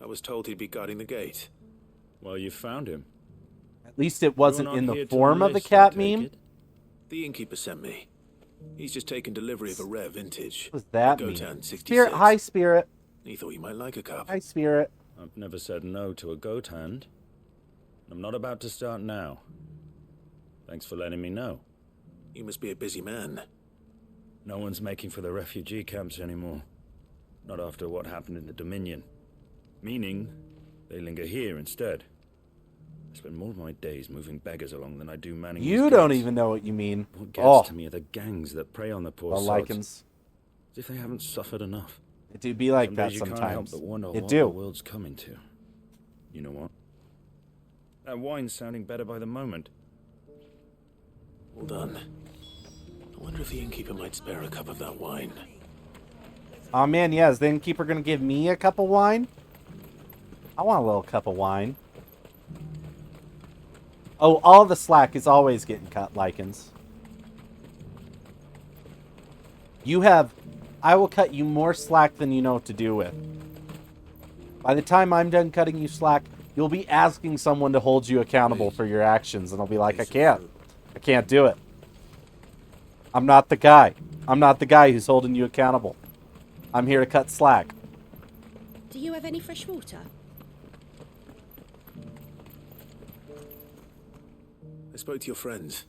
I was told he'd be guarding the gate. Well, you found him. At least it wasn't You're not in the here to form of the enlist, cat I take meme. it? The innkeeper sent me. He's just taken delivery of a rare vintage. What does that a mean? Gotan 66. Spirit, hi, Spirit. He thought you might like a cup. Hi, Spirit. I've never said no to a goat hand. I'm not about to start now. Thanks for letting me know. You must be a busy man. No one's making for the refugee camps anymore. Not after what happened in the Dominion. Meaning, they linger here instead. I spend more of my days moving beggars along than I do manning You these don't gates. even know what you mean. What gets to Oh, me are the gangs that prey on the poor the sods. lichens. As if they haven't suffered enough. It do be like Some that days you can't help sometimes. but wonder It what do. the world's coming to. You know what? That wine's sounding better by the moment. Well done. I wonder if the innkeeper might spare a cup of that wine. Oh man, yeah, is the innkeeper gonna give me a cup of wine? I want a little cup of wine. Oh, all the slack is always getting cut, lichens. I will cut you more slack than you know what to do with. By the time I'm done cutting you slack, you'll be asking someone to hold you accountable for your actions, and I'll be like, I can't do it. I'm not the guy. I'm not the guy who's holding you accountable. I'm here to cut slack. Do you have any fresh water? I spoke to your friends.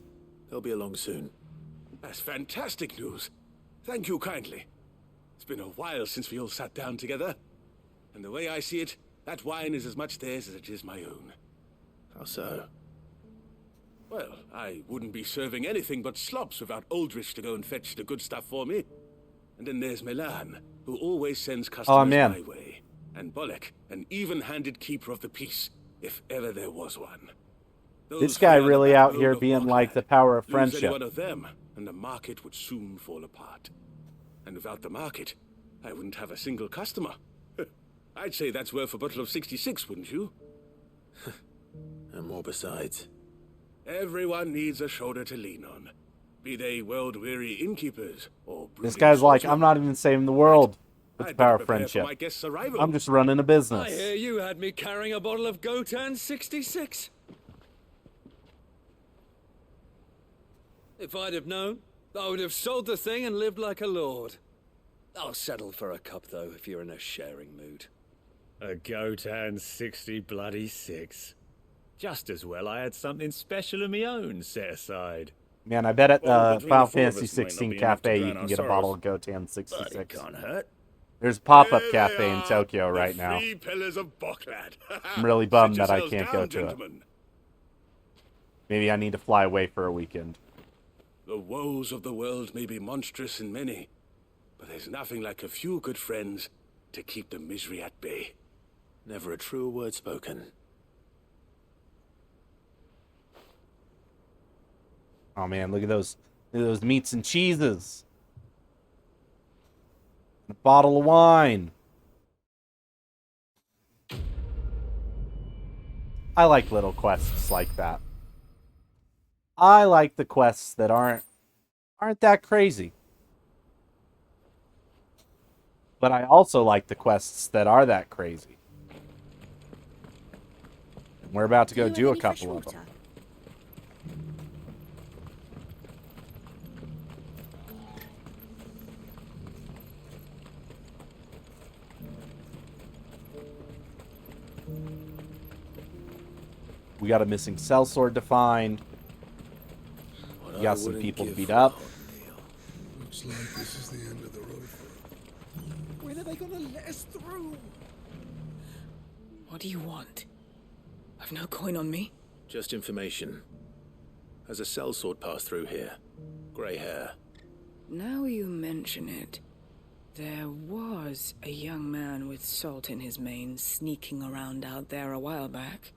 They'll be along soon. That's fantastic news. Thank you kindly. It's been a while since we all sat down together. And the way I see it, that wine is as much theirs as it is my own. How so? Well, I wouldn't be serving anything but slops without Aldrich to go and fetch the good stuff for me. And then there's Milan, who always sends customers my way. And Bolek, an even-handed keeper of the peace, if ever there was one. This guy really out here being like the power of Lose friendship. any one of them, and the market would soon fall apart. And without the market, I wouldn't have a single customer. I'd say that's worth a bottle of 66, wouldn't you? And more besides. Everyone needs a shoulder to lean on. Be they world-weary innkeepers or This guy's like, I'm not even saving the world with the power of prepare for friendship. my guest's arrival. I'm just running a I business. hear you had me carrying a bottle of Gotan 66. If I'd have known, I would have sold the thing and lived like a lord. I'll settle for a cup, though, if you're in a sharing mood. A Gotan 60 bloody 6. Just as well I had something special of my own set aside. Man, I bet at Well, between Final the four of Fantasy us might not 16 be enough to Cafe drown you can our get a bottle of sorrows. Gotan 66. But it can't hurt. There's a pop-up There cafe they in are, Tokyo the right now. 3 pillars of Boklad. I'm really bummed Sit that I yourselves can't down, go to it. gentlemen. Maybe I need to fly away for a weekend. The woes of the world may be monstrous in many, but there's nothing like a few good friends to keep the misery at bay. Never a truer word spoken. Oh man, look at those meats and cheeses. A bottle of wine. I like little quests like that. I like the quests that aren't that crazy. But I also like the quests that are that crazy. We're about to go do a couple of them. We got a missing sellsword to find. We got some people to beat up. Looks like this is the end of the road. When are they gonna let us through? What do you want? I've no coin on me. Just information. Has a sellsword passed through here? Grey hair. Now you mention it, there was a young man with salt in his mane sneaking around out there a while back.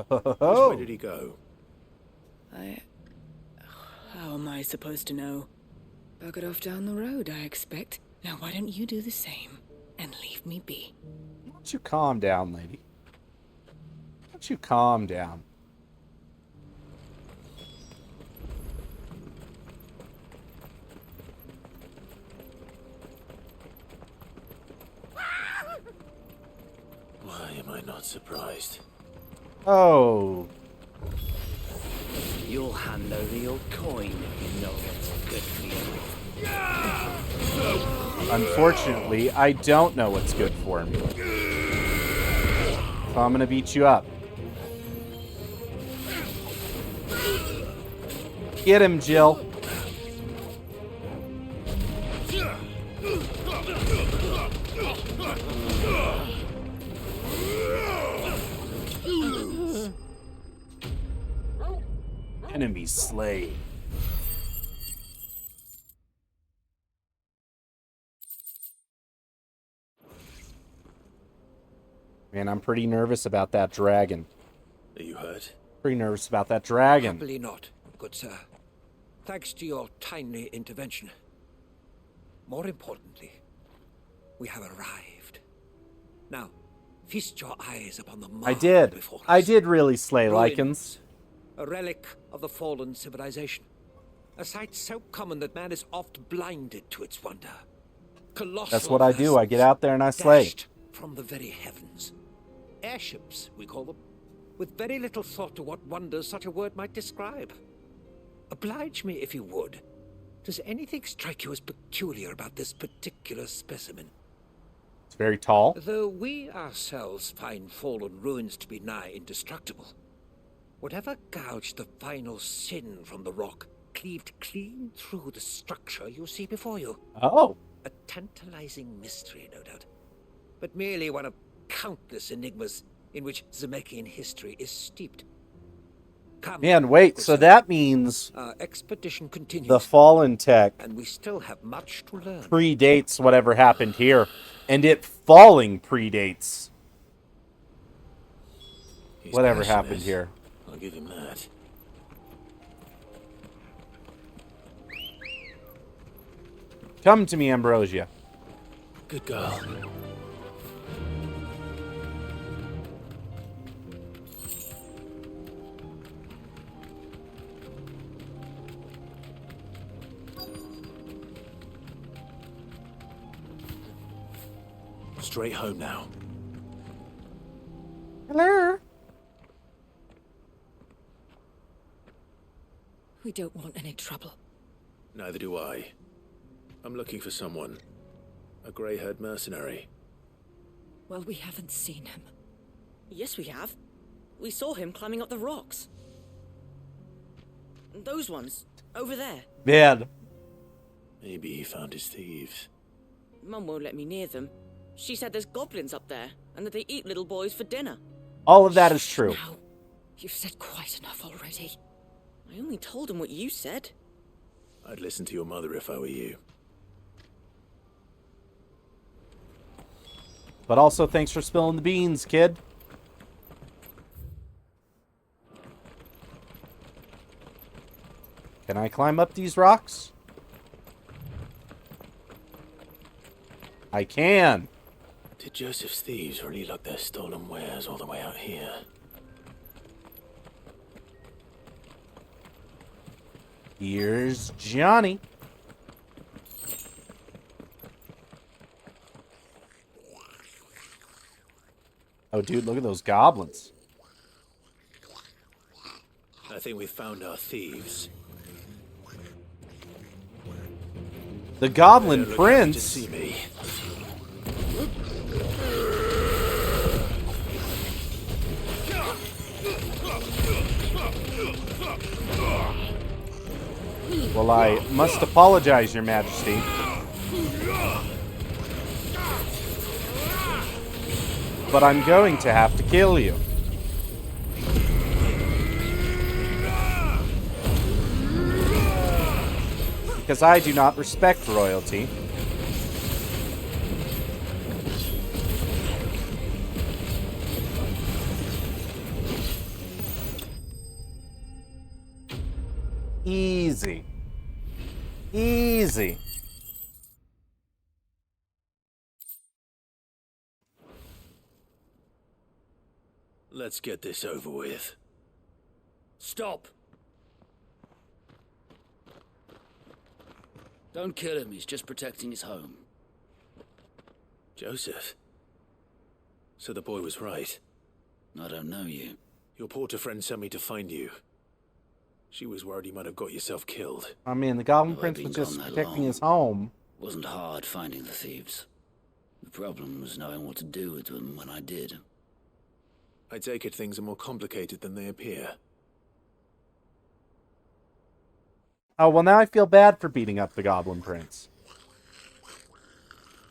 Which way did he go? How am I supposed to know? Buggered off down the road, I expect. Now why don't you do the same and leave me be? Why don't you calm down, lady? Why don't you calm down? Why am I not surprised? Oh. You'll hand over your coin if you know what's good for you. Unfortunately, I don't know what's good for me. So I'm gonna beat you up. Get him, Jill. Enemy slain. Man, I'm pretty nervous about that dragon. Are you hurt? Pretty nervous about that dragon. Probably not, good sir. Thanks to your timely intervention. More importantly, we have arrived. Now, feast your eyes upon the marvel before us. I did really slay lichens. A relic of the fallen civilization. A sight so common that man is oft blinded to its wonder. Colossal That's what I do. I get out there and I slay. dashed from the very heavens. Airships, we call them, with very little thought to what wonders such a word might describe. Oblige me if you would. Does anything strike you as peculiar about this particular specimen? It's very tall. Though we ourselves find fallen ruins to be nigh indestructible, whatever gouged the final sin from the rock cleaved clean through the structure you see before you. Oh. A tantalizing mystery, no doubt, but merely one of countless enigmas in which Zemeckis history is steeped. Come, Man, wait, so that means our expedition continues, the fallen tech and we still have much to learn. predates whatever happened here, and it falling predates whatever happened here. I'll give him that. Come to me, Ambrosia. Good girl. Straight home now. Hello. We don't want any trouble. Neither do I. I'm looking for someone. A grey-haired mercenary. Well, we haven't seen him. Yes, we have. We saw him climbing up the rocks. Those ones, over there. Man. Maybe he found his thieves. Mum won't let me near them. She said there's goblins up there, and that they eat little boys for dinner. All of that is true. Now, you've said quite enough already. I only told him what you said. I'd listen to your mother if I were you. But also, thanks for spilling the beans, kid. Can I climb up these rocks? I can. Did Joseph's thieves really lug their stolen wares all the way out here? Here's Johnny. Oh, dude, look at those goblins. I think we've found our thieves. The Goblin Prince. To see me. Well, I must apologize, Your Majesty. But I'm going to have to kill you. Because I do not respect royalty. Easy. Easy. Let's get this over with. Stop! Don't kill him, he's just protecting his home. Joseph? So the boy was right. I don't know you. Your porter friend sent me to find you. She was worried you might have got yourself killed. I mean, the Goblin Prince was just protecting his home. Wasn't hard finding the thieves. The problem was knowing what to do with them when I did. I take it things are more complicated than they appear. Oh, well, now I feel bad for beating up the Goblin Prince.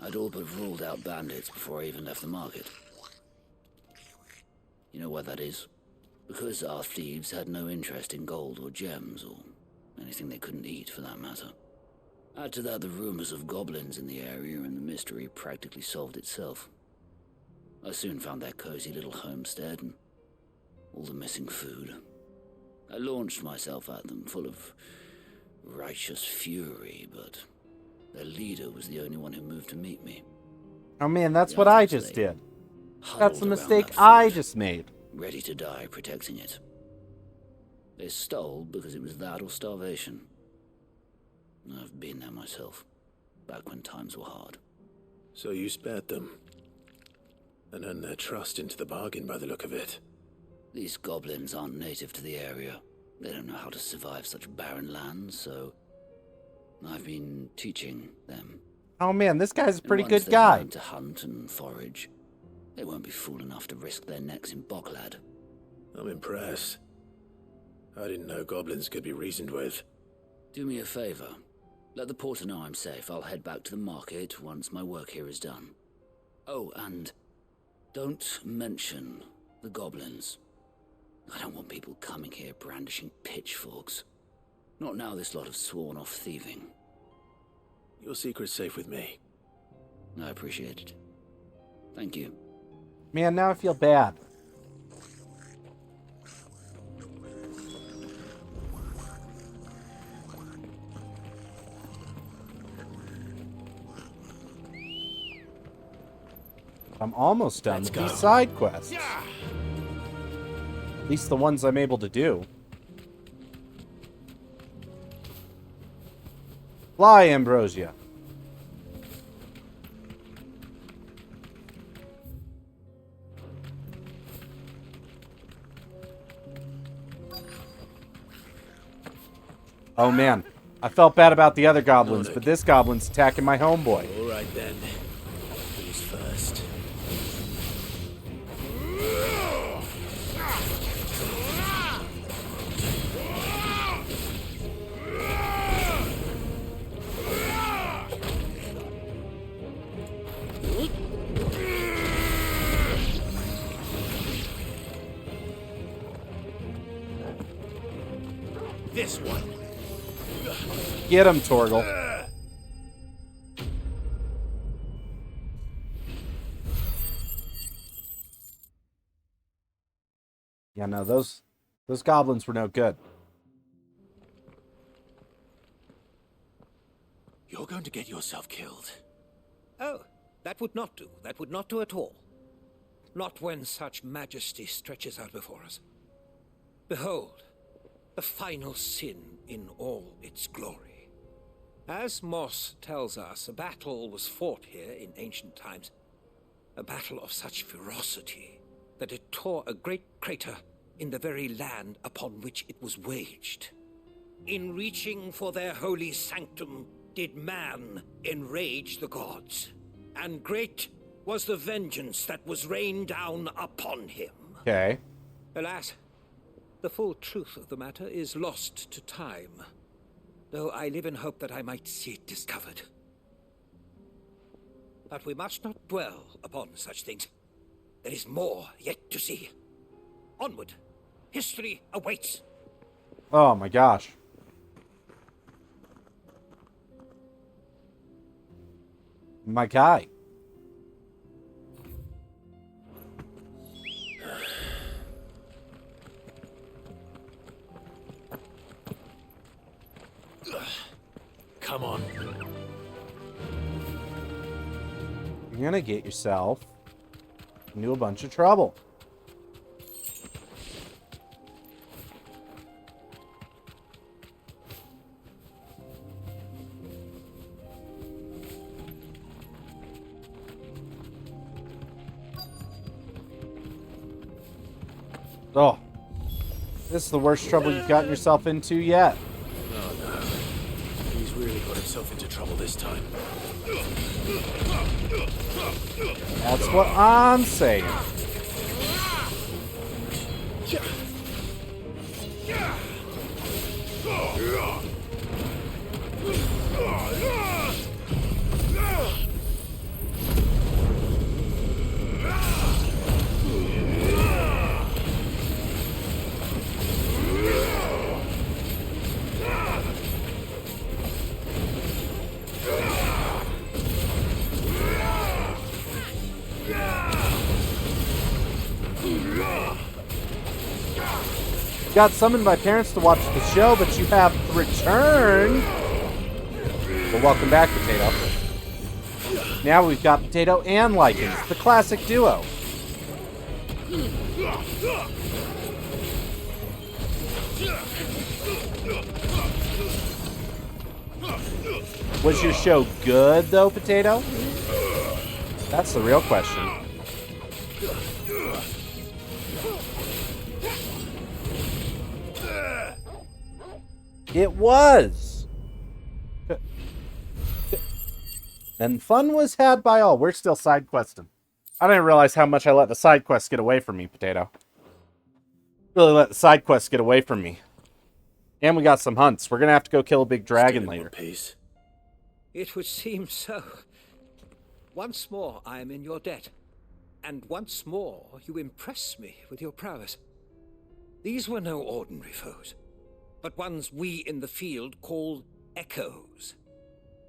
I'd all but ruled out bandits before I even left the market. You know where that is? Because our thieves had no interest in gold or gems, or anything they couldn't eat for that matter. Add to that the rumors of goblins in the area, and the mystery practically solved itself. I soon found their cozy little homestead and all the missing food. I launched myself at them, full of righteous fury, but their leader was the only one who moved to meet me. Oh man, that's The what I others just lay did. That's the huddled around mistake that I food, just made. ready to die protecting it. They stole because it was that or starvation. I've been there myself, back when times were hard. So you spared them, and earned their trust into the bargain by the look of it. These goblins aren't native to the area. They don't know how to survive such barren lands, so I've been teaching them. Oh man, this guy's a And pretty once good they've guy. learned to hunt and forage, they won't be fool enough to risk their necks in Bocklad. I'm impressed. I didn't know goblins could be reasoned with. Do me a favor. Let the porter know I'm safe. I'll head back to the market once my work here is done. Oh, and don't mention the goblins. I don't want people coming here brandishing pitchforks. Not now this lot have sworn off thieving. Your secret's safe with me. I appreciate it. Thank you. Man, now I feel bad. I'm almost done with these side quests. At least the ones I'm able to do. Fly, Ambrosia. Oh man, I felt bad about the other goblins, but this goblin's attacking my homeboy. All right then. Who's first? This one. Get him, Torgal. Yeah, no, those goblins were no good. You're going to get yourself killed. Oh, that would not do. That would not do at all. Not when such majesty stretches out before us. Behold, the final sin in all its glory. As Moss tells us, a battle was fought here in ancient times. A battle of such ferocity that it tore a great crater in the very land upon which it was waged. In reaching for their holy sanctum, did man enrage the gods, and great was the vengeance that was rained down upon him. Okay. Alas, the full truth of the matter is lost to time, though I live in hope that I might see it discovered. But we must not dwell upon such things. There is more yet to see. Onward. History awaits. Oh my gosh. My guy. Come on. You're gonna get yourself into a bunch of trouble. Oh, this is the worst trouble you've gotten yourself into yet. Oh no. He's really got himself into trouble this time. That's what I'm saying. Got summoned by parents to watch the show, but you have returned. Well, welcome back, Potato. Now we've got Potato and Lycans, the classic duo. Was your show good, though, Potato? That's the real question. It was. And fun was had by all. We're still side questing. I didn't realize how much I let the side quests get away from me, Potato. Really let the side quests get away from me. And we got some hunts. We're going to have to go kill a big dragon later. Peace. It would seem so. Once more I am in your debt. And once more you impress me with your prowess. These were no ordinary foes, but ones we in the field call echoes.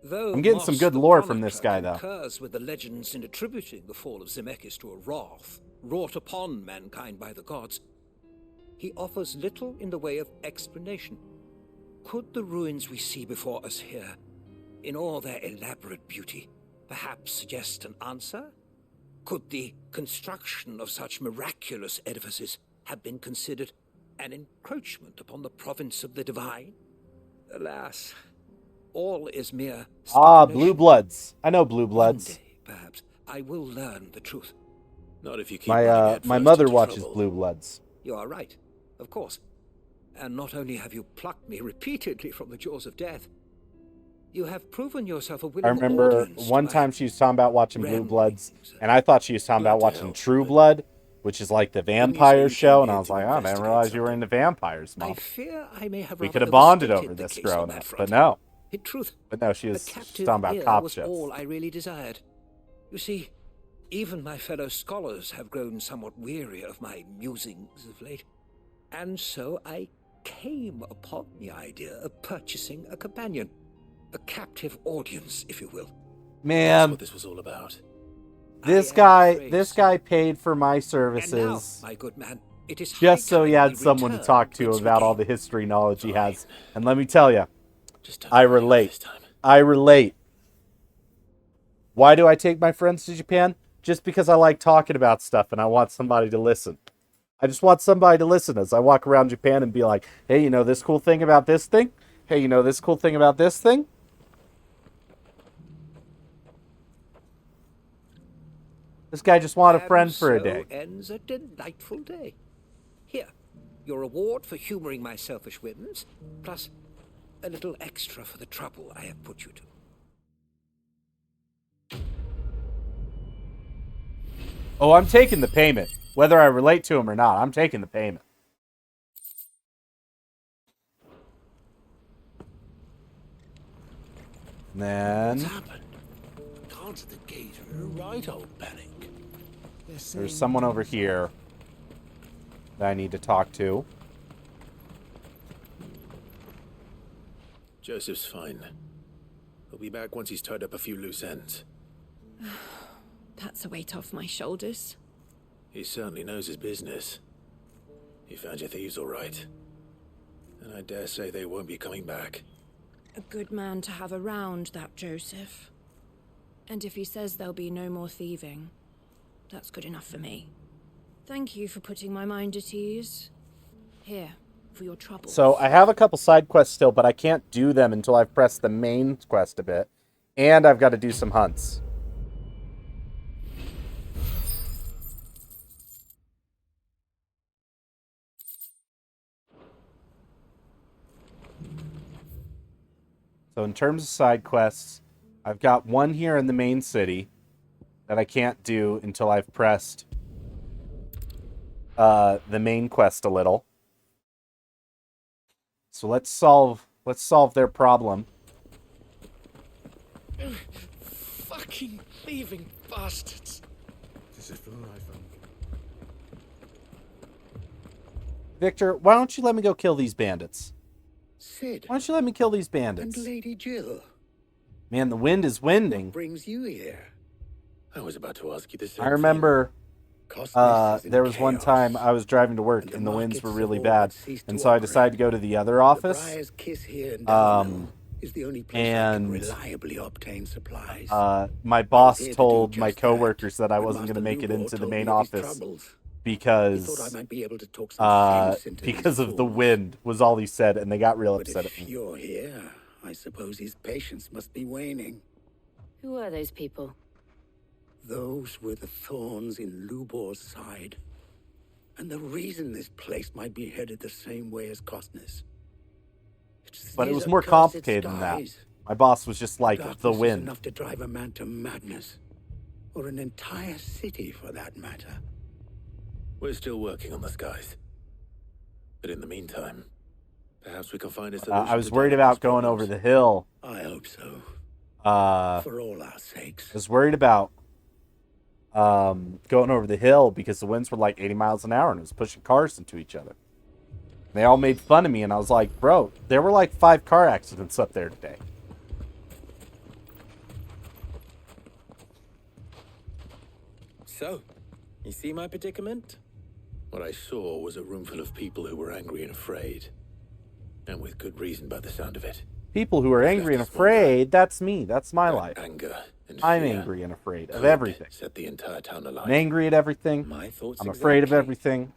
Though I'm getting some good lore from this guy, though. Concurs with the legends in attributing the fall of Zemeckis to a wrath wrought upon mankind by the gods, he offers little in the way of explanation. Could the ruins we see before us here, in all their elaborate beauty, perhaps suggest an answer? Could the construction of such miraculous edifices have been considered an encroachment upon the province of the divine? Alas, all is mere speculation. Blue Bloods. I know Blue Bloods. One day, perhaps, I will learn the truth. Not if you keep my mother watches Blue Bloods. You are right, of course. And not only have you plucked me repeatedly from the jaws of death, you have proven yourself a willing I remember one time she was talking about watching Blue Bloods, and I thought she was talking about watching True Blood, which is like the vampire show, and I was like, oh, I didn't realize you were into vampires, Mom. I fear I may have We rather could have bonded overstated over the this case growing on that up, front. but no. In truth, But no, she was a talking captive about ear cop was shows. all I really desired. You see, even my fellow scholars have grown somewhat weary of my musings of late, and so I came upon the idea of purchasing a companion, a captive audience, if you will. Man, That's what this was all about. this guy paid for my services. And now, my good man, it is just so he had time we someone to return talk to whence we about all came. the history knowledge he has. And let me tell you, I this relate. I relate. Why do I take my friends to Japan? Just because I like talking about stuff and I want somebody to listen. I just want somebody to listen as I walk around Japan and be like, hey, you know this cool thing about this thing? Hey, you know this cool thing about this thing? This guy just wanted a friend for a day. So ends a delightful day. Here, your reward for humoring my selfish whims, plus a little extra for the trouble I have put you to. Oh, I'm taking the payment. Whether I relate to him or not, I'm taking the payment. And then What's happened? Gone to the gate. Right, old panic. there's someone over here that I need to talk to. Joseph's fine. He'll be back once he's tied up a few loose ends. That's a weight off my shoulders. He certainly knows his business. He found your thieves all right. And I dare say they won't be coming back. A good man to have around, that Joseph. And if he says there'll be no more thieving, that's good enough for me. Thank you for putting my mind at ease. Here, for your trouble. So I have a couple side quests still, but I can't do them until I've pressed the main quest a bit. And I've got to do some hunts. So in terms of side quests, I've got one here in the main city that I can't do until I've pressed the main quest a little. So let's solve their problem. Fucking thieving bastards. This is for life, Victor, why don't you let me go kill these bandits? Sid. Why don't you let me kill these bandits? And Lady Jill. Man, the wind is winding. What brings you here? I was about to ask you the same I remember there was one time I was driving to work and the winds were really bad, and so I decided to go to the other office. Is the only place I can reliably obtain supplies. My boss told my coworkers that I wasn't going to make it into the main office because of the wind was all he said, and they got real upset at me. If you're here, I suppose his patience must be waning. Who are those people? Those were the thorns in Lubor's side, and the reason this place might be headed the same way as Costner's. But it was more complicated than that. My boss was just like the wind. Enough to drive a man to madness, or an entire city for that matter. We're still working on the skies. But in the meantime, perhaps we can find a solution. I was worried about going over the hill. I hope so. For all our sakes. I was worried about going over the hill because the winds were like 80 miles an hour and it was pushing cars into each other. They all made fun of me, and I was like, bro, there were like 5 car accidents up there today. So, you see my predicament? What I saw was a room full of people who were angry and afraid. And with good reason by the sound of it. People who are angry and afraid, that's me. That's my life. Anger and I'm fear angry and afraid of everything. set the entire town alight. I'm angry at everything. My thoughts I'm afraid of exactly. everything.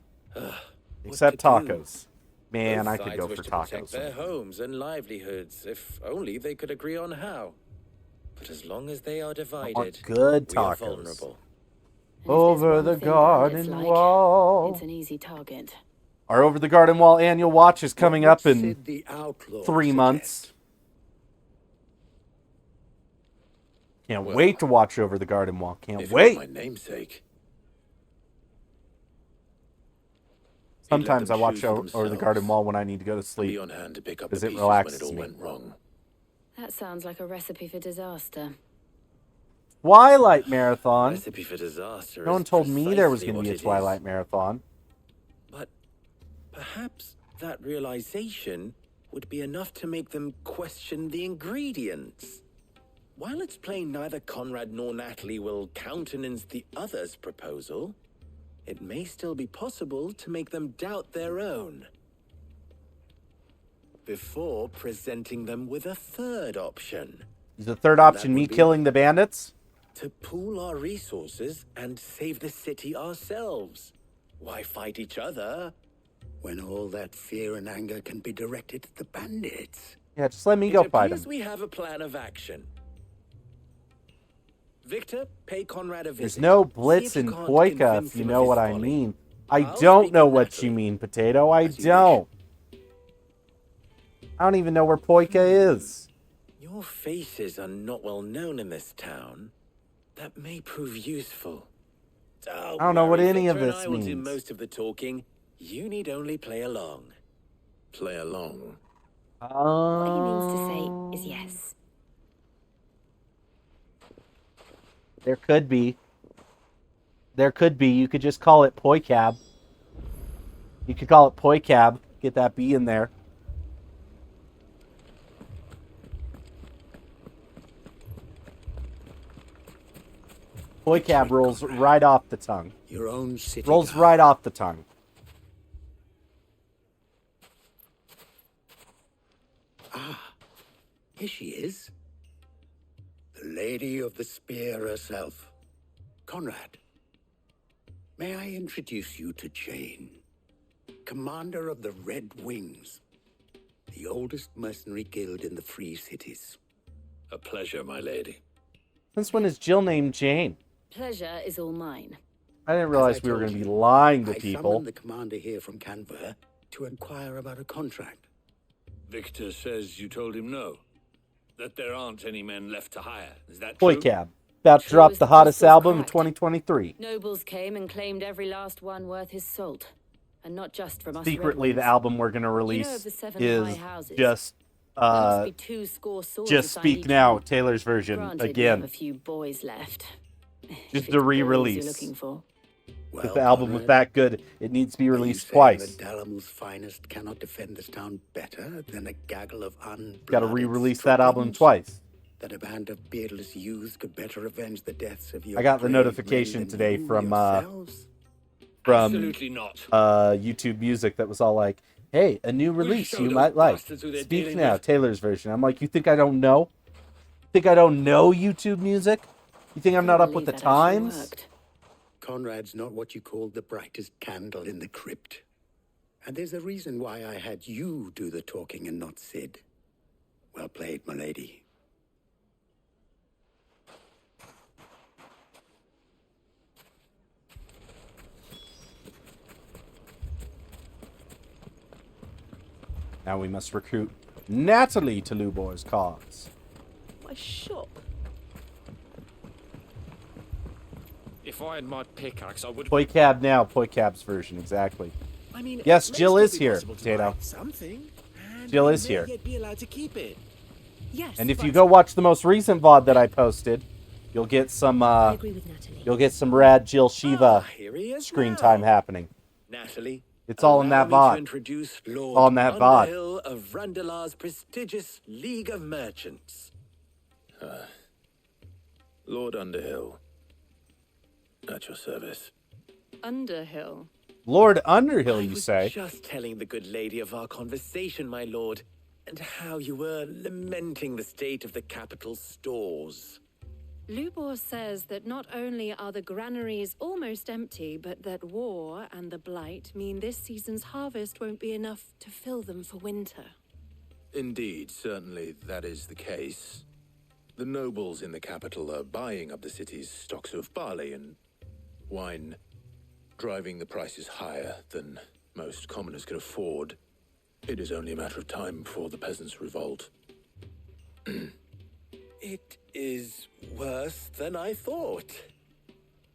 Except tacos. Man, Both I could sides go wish for to protect tacos. their homes and livelihoods, if only they could agree on how. But as long as they are divided, good we are tacos. vulnerable. Over the garden wall. It's an easy target. Our Over the Garden Wall annual watch is coming up in 3 months. Can't wait to watch Over the Garden Wall. Can't If wait. my namesake. Sometimes I them watch choose for Over the themselves. Garden Wall when I need to go to sleep Be on hand to pick up because the it pieces when it relaxes all me. went wrong. That sounds like a recipe for disaster. Twilight Marathon. Recipe for disaster. No one is told me there was precisely going to what be a it is. Twilight Marathon. But perhaps that realization would be enough to make them question the ingredients. While it's plain neither Conrad nor Natalie will countenance the other's proposal, it may still be possible to make them doubt their own. Before presenting them with a third option. Is the third option me killing the bandits? To pool our resources and save the city ourselves. Why fight each other? When all that fear and anger can be directed at the bandits. Yeah, just let me go fight It appears them. we have a plan of action. Victor, pay Conrad a visit. There's no Blitz See if in you can't Poika, convince if you him know of what his I folly. mean. I I'll don't speak know with what you mean, Potato. I don't. I don't even know where Poika is. Your faces are not well known in this town. That may prove useful. I don't know what any of Victor and this I will do means. most of the talking. You need only play along. Play along. What he means to say is yes. There could be. There could be. You could just call it Poicab. You could call it Poicab. Get that B in there. Poicab rolls right off the tongue. Your own city. Rolls right off the tongue. Here she is. The Lady of the Spear herself. Conrad. May I introduce you to Jane, commander of the Red Wings, the oldest mercenary guild in the Free Cities. A pleasure, my lady. Since when is Jill named Jane? Pleasure is all mine. I didn't realize we were going to be lying to I people. summoned the commander here from Canberra to inquire about a contract. Victor says you told him no. That there aren't any men left to hire. Is that true? Poicab. About to drop the hottest album of 2023. Nobles came and claimed every last one worth his salt. And not just from us Secretly, Red the Wings. album we're going to You know release of the 7 is high houses? just, There must be 2 score swords just assigned Speak each Now, one. Taylor's version, Granted, we again. have a few boys left. Just If a it's boys re-release. you're looking for. If the album was that good, it needs to be Are you released saying twice. that Dalamul's finest cannot defend this town better than a gaggle of unblooded Got to re-release that album twice. That a band of beardless youths could better avenge the deaths of your I got the brave notification men than today you from yourselves? from Absolutely not. YouTube Music that was all like, "Hey, a new release show you those might like. bastards who they're Speak dealing now, with." Taylor's version." I'm like, "You think I don't know? Think I don't know YouTube Music? You think I'm not up with the times?" Conrad's not what you called the brightest candle in the crypt. And there's a reason why I had you do the talking and not Sid. Well played, milady. Now we must recruit Natalie to Lubor's cause. My shop. If I had my pickaxe, I would. Toy Cab now, Toy Cab's version, exactly. I mean, Yes, it may Jill still is be here, possible to Potato. buy something, and Jill we is may here. yet be allowed to keep it. Yes. And if you go watch the most recent VOD that I posted, you'll get some agree with Natalie. you'll get some rad Jill Shiva here he is screen now. time happening. Natalie, It's all in allow that me VOD. to introduce Lord All in that VOD. Underhill of Randalar's prestigious League of Merchants. Lord Underhill, at your service. Underhill. Lord Underhill, I you was say? just telling the good lady of our conversation, my lord, and how you were lamenting the state of the capital's stores. Lubor says that not only are the granaries almost empty, but that war and the blight mean this season's harvest won't be enough to fill them for winter. Indeed, certainly that is the case. The nobles in the capital are buying up the city's stocks of barley and wine, driving the prices higher than most commoners can afford. It is only a matter of time before the peasants revolt. It is worse than I thought.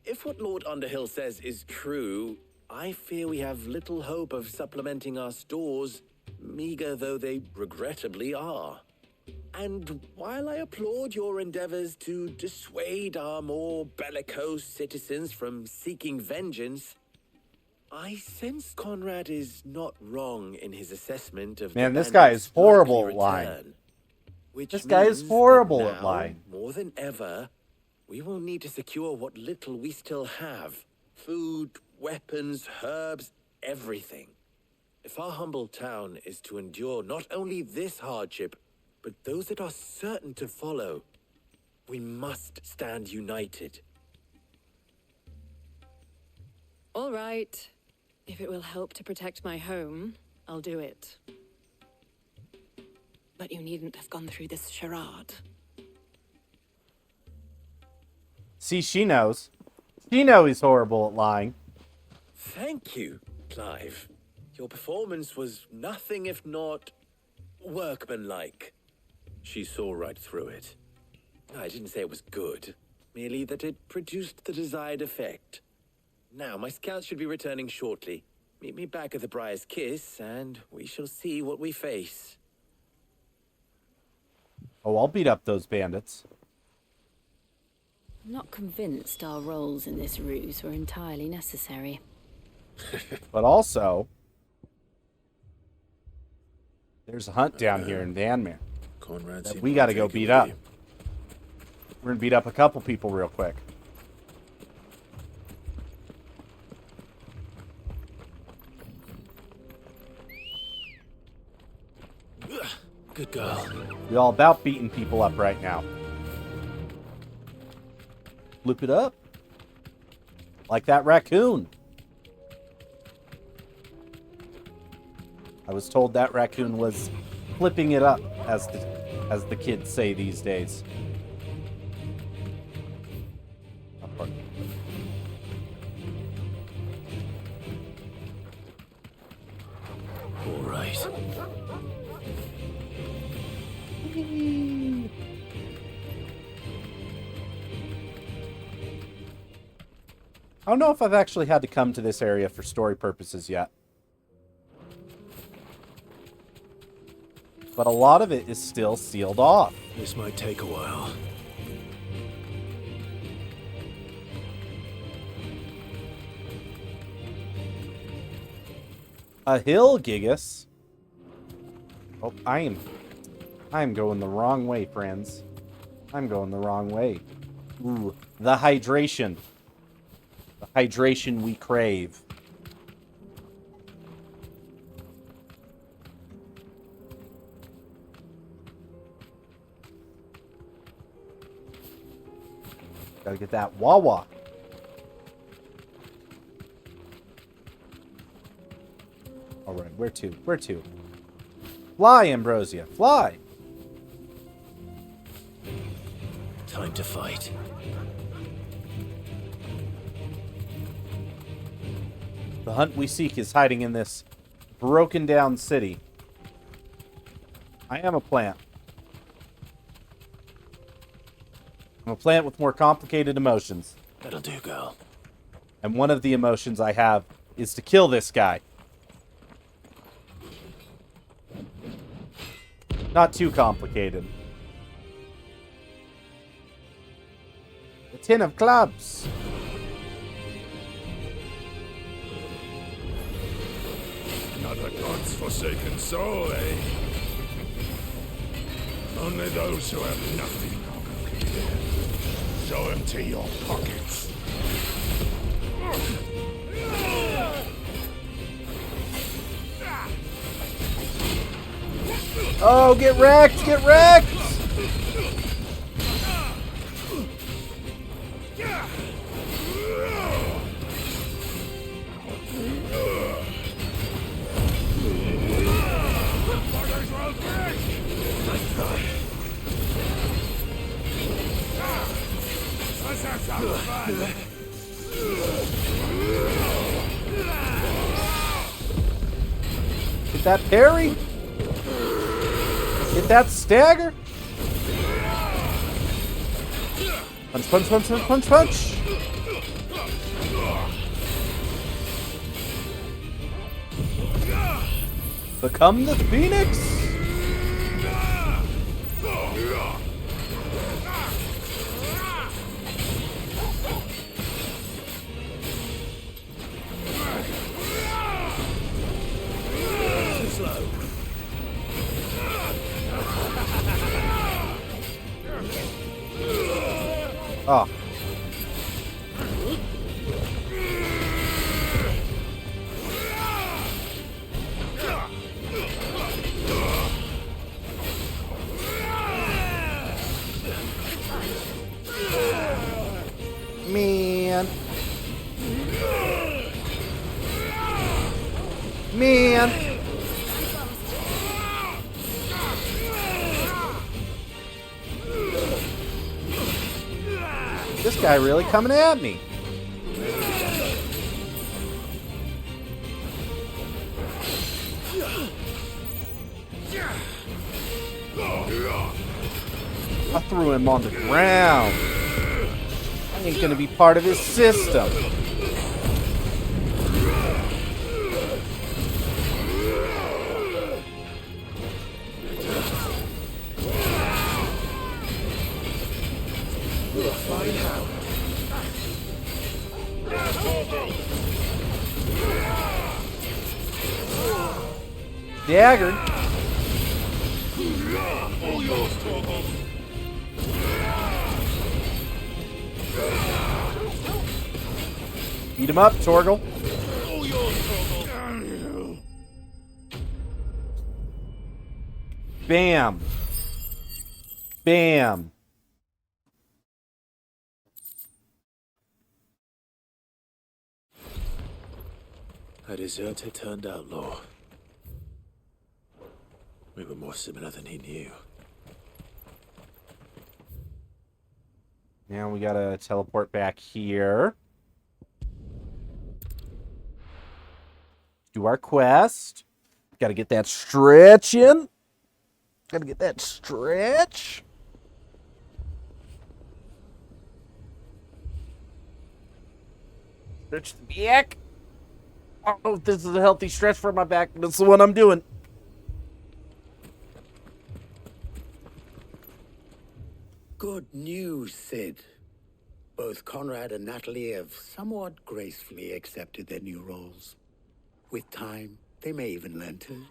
If what Lord Underhill says is true, I fear we have little hope of supplementing our stores, meager though they regrettably are. And while I applaud your endeavors to dissuade our more bellicose citizens from seeking vengeance, I sense Conrad is not wrong in his assessment of Man, the this guy bandits' is horrible likely at lying. return. Which This guy is means horrible that at now, lying. More than ever, we will need to secure what little we still have. Food, weapons, herbs, everything. If our humble town is to endure not only this hardship, but those that are certain to follow, we must stand united. All right. If it will help to protect my home, I'll do it. But you needn't have gone through this charade. See, she knows. She knows he's horrible at lying. Thank you, Clive. Your performance was nothing if not workmanlike. She saw right through it. I didn't say it was good, merely that it produced the desired effect. Now, my scouts should be returning shortly. Meet me back at the Briar's Kiss, and we shall see what we face. Oh, I'll beat up those bandits. I'm not convinced our roles in this ruse were entirely necessary. But also, there's a hunt down here in Vanmere Conrad that seemed we to got to go take beat it up. with We're going to beat up a couple people real quick. Good girl. We all about beating people up right now. Flip it up. Like that raccoon. I was told that raccoon was flipping it up, as the kids say these days. All right. I don't know if I've actually had to come to this area for story purposes yet. But a lot of it is still sealed off. This might take a while. A hill, Gigas. Oh, I am going the wrong way, friends. I'm going the wrong way. Ooh, the hydration. The hydration we crave. Gotta get that Wawa. Alright, where to? Where to? Fly, Ambrosia, fly! Time to fight. The hunt we seek is hiding in this broken down city. I am a plant. I'm a plant with more complicated emotions. That'll do, girl. And one of the emotions I have is to kill this guy. Not too complicated. A 10 of clubs. Another god's forsaken soul, eh? Only those who have nothing can give. Show empty your pockets. Oh, get wrecked! Get wrecked! Get that parry! Get that stagger! Punch, punch, punch, punch, punch, punch! Become the Phoenix! Too slow. Oh. Man. Man. This guy really coming at me. I threw him on the ground. I ain't gonna be part of his system. Dagger. Beat him up, Torgal. Bam. Bam. A deserter turned outlaw. We were more similar than he knew. Now we gotta teleport back here. Do our quest. Gotta get that stretch in. Gotta get that stretch. Stretch the back. I don't know if this is a healthy stretch for my back, but it's the one I'm doing. Good news, Sid. Both Conrad and Natalie have somewhat gracefully accepted their new roles. With time, they may even learn to.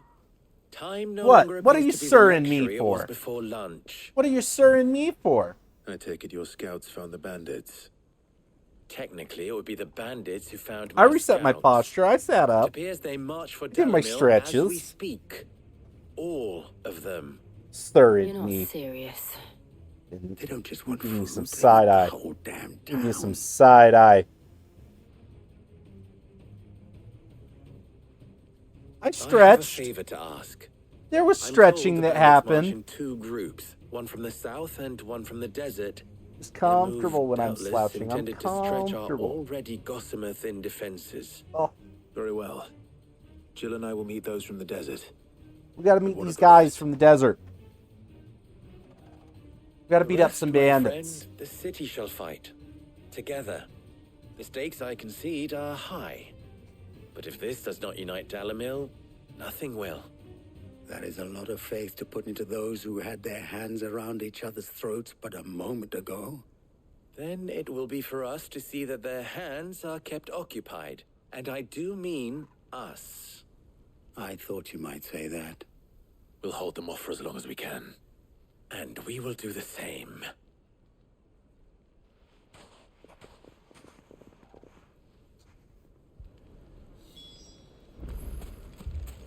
Time no What? longer What are you appears to be the sirring me luxury it was for? before lunch. What are you sirring me for? I take it your scouts found the bandits. Technically, it would be the bandits who found I reset my scouts. posture. I sat It up. appears they march for Did my Dalemill as we stretches. speak. All of them. Stirring You're not me. serious. They don't just want Give me food, some they side want eye. the whole damn Give me town. some side eye. I I have a stretched. favor to ask. There was I'm stretching told the that bandits march happened. in two groups, one from the south and one from the desert. It's Their move, comfortable when I'm doubtless, slouching. I'm intended to stretch our comfortable. already gossamer thin defenses. Oh. Very well. Jill and I will meet those from the desert. We gotta meet these guys from the desert. We gotta beat up some bandits. Friend, the city shall fight. Together. The stakes, I concede, are high. But if this does not unite Dalamil, nothing will. That is a lot of faith to put into those who had their hands around each other's throats but a moment ago. Then it will be for us to see that their hands are kept occupied. And I do mean us. I thought you might say that. We'll hold them off for as long as we can. And we will do the same.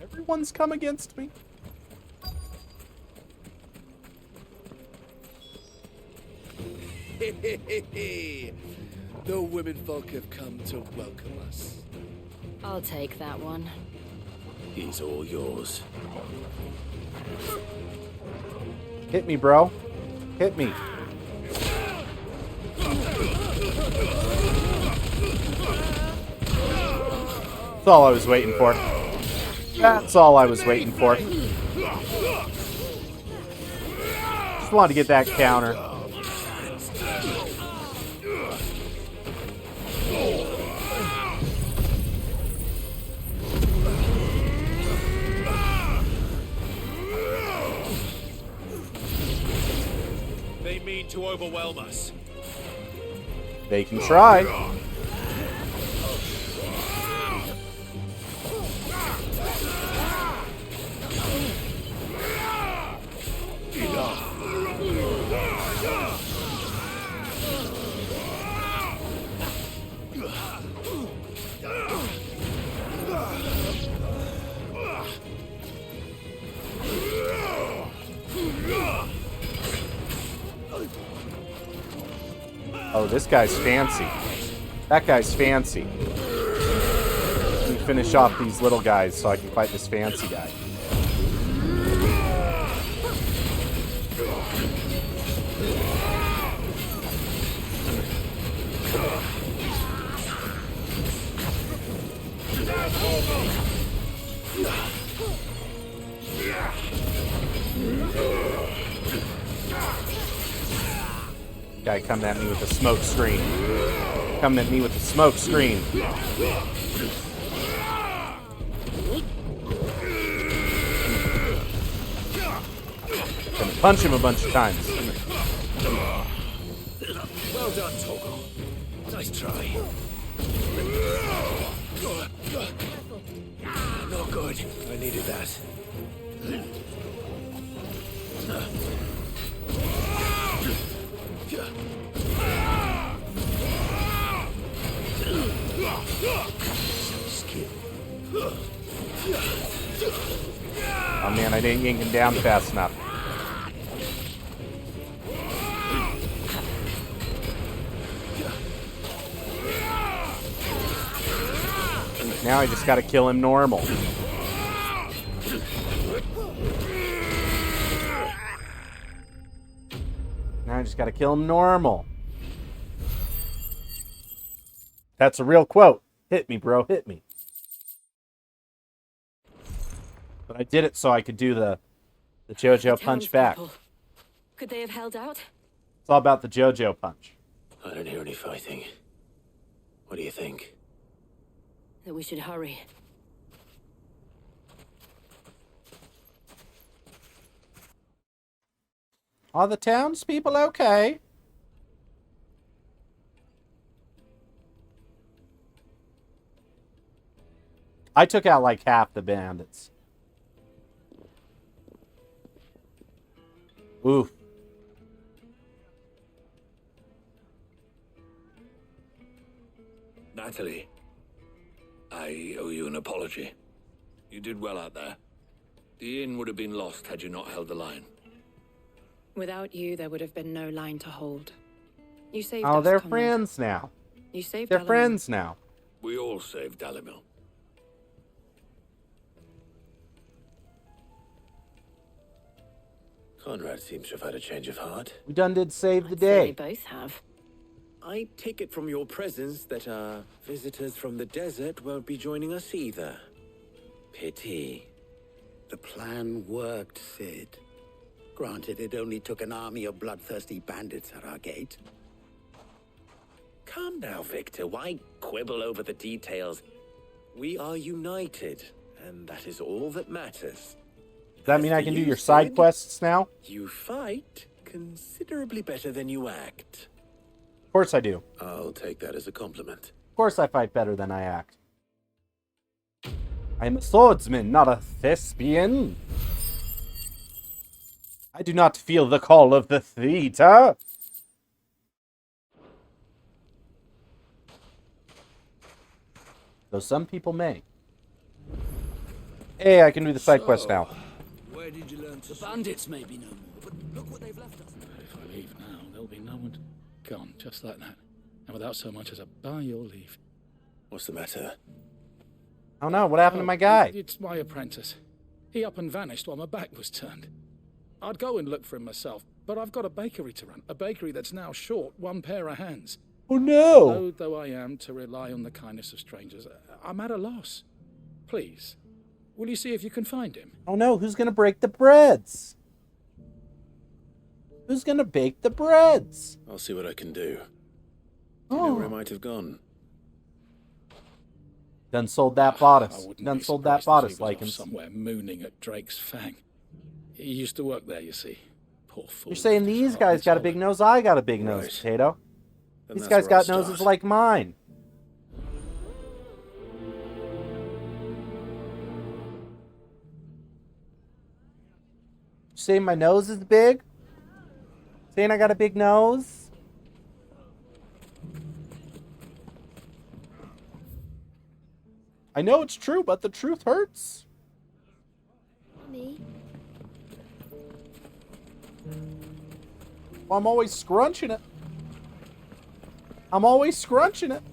Everyone's come against me. The women folk have come to welcome us. I'll take that one. He's all yours. Hit me, bro. Hit me. That's all I was waiting for. That's all I was waiting for. Just wanted to get that counter. They mean to overwhelm us. They can try. Oh, this guy's fancy. That guy's fancy. Let me finish off these little guys so I can fight this fancy guy. Guy coming at me with a smoke screen. Coming at me with a smoke screen. Gonna punch him a bunch of times. Well done, Toggle. Nice try. Not good. I needed that. Oh man, I didn't yank him down fast enough. Now I just gotta kill him normal. Now I just gotta kill him normal. That's a real quote. Hit me, bro. Hit me. But I did it so I could do the JoJo punch back. Could they have held out? It's all about the JoJo punch. I don't hear any fighting. What do you think? That we should hurry. Are the townspeople okay? I took out like half the bandits. Oof. Natalie, I owe you an apology. You did well out there. The inn would have been lost had you not held the line. Without you, there would have been no line to hold. You saved Oh, us, they're Conrad. friends now. You saved They're Alan. friends now. We all saved Dalimil. Conrad seems to have had a change of heart. We done did save the They day. both have. I take it from your presence that our visitors from the desert won't be joining us either. Pity. The plan worked, Sid. Granted, it only took an army of bloodthirsty bandits at our gate. Calm now, Victor. Why quibble over the details? We are united, and that is all that matters. Does that mean I can do your side quests now? You fight considerably better than you act. Of course I do. I'll take that as a compliment. Of course I fight better than I act. I am a swordsman, not a thespian. I do not feel the call of the theater. Though some people may. Hey, I can do the side quest now. Where did you learn to The bandits may be no more, but look what they've left us. If I leave now, there'll be no one gone, just like that. And without so much as a by your leave. What's the matter? I don't know. What happened to my guy? It's my apprentice. He up and vanished while my back was turned. I'd go and look for him myself, but I've got a bakery to run. A bakery that's now short one pair of hands. Oh no! Loath though I am to rely on the kindness of strangers, I'm at a loss. Please, will you see if you can find him? Oh no, who's gonna break the breads? Who's gonna bake the breads? I'll see what I can do. Do you know where I might have gone? Done sold that bodice. I wouldn't Done be sold that surprised if he bodice, was like off somewhere mooning at Drake's Fang. He used to work there, you see. Poor fool. You're saying these guys got a big nose, I got a big nose, Right. Potato. Then These that's guys where I'll got noses start. like mine. Saying my nose is big? Saying I got a big nose? I know it's true, but the truth hurts. Honey. Well, I'm always scrunching it. I'm always scrunching it.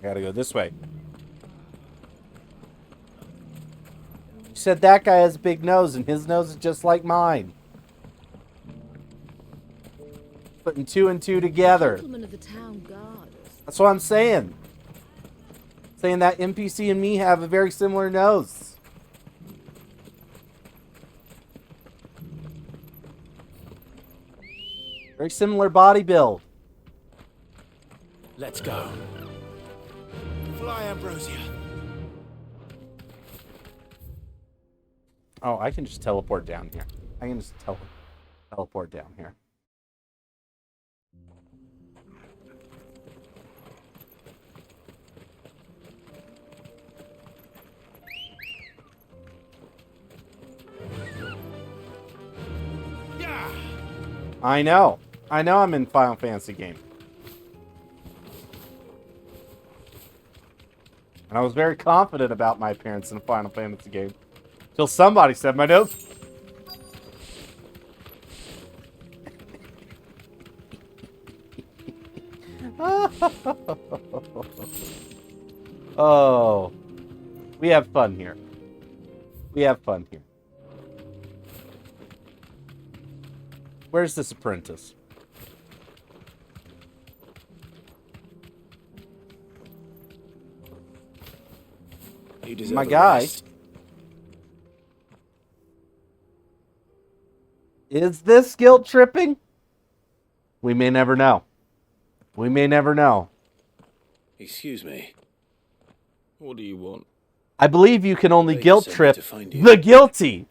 I gotta go this way. You said that guy has a big nose, and his nose is just like mine. Putting two and two together. Gentleman of the town guard. That's what I'm saying. Saying that NPC and me have a very similar nose. Very similar body build. Let's go. Fly, Ambrosia. Oh, I can just teleport down here. I can just teleport down here. Yeah. I know. I know I'm in Final Fantasy game. And I was very confident about my appearance in a Final Fantasy game. Till somebody said my nose. Oh. We have fun here. We have fun here. Where's this apprentice? You deserve My a guy. rest. Is this guilt tripping? We may never know. We may never know. Excuse me. What do you want? I believe you can only They guilt sent me trip to find you. the guilty.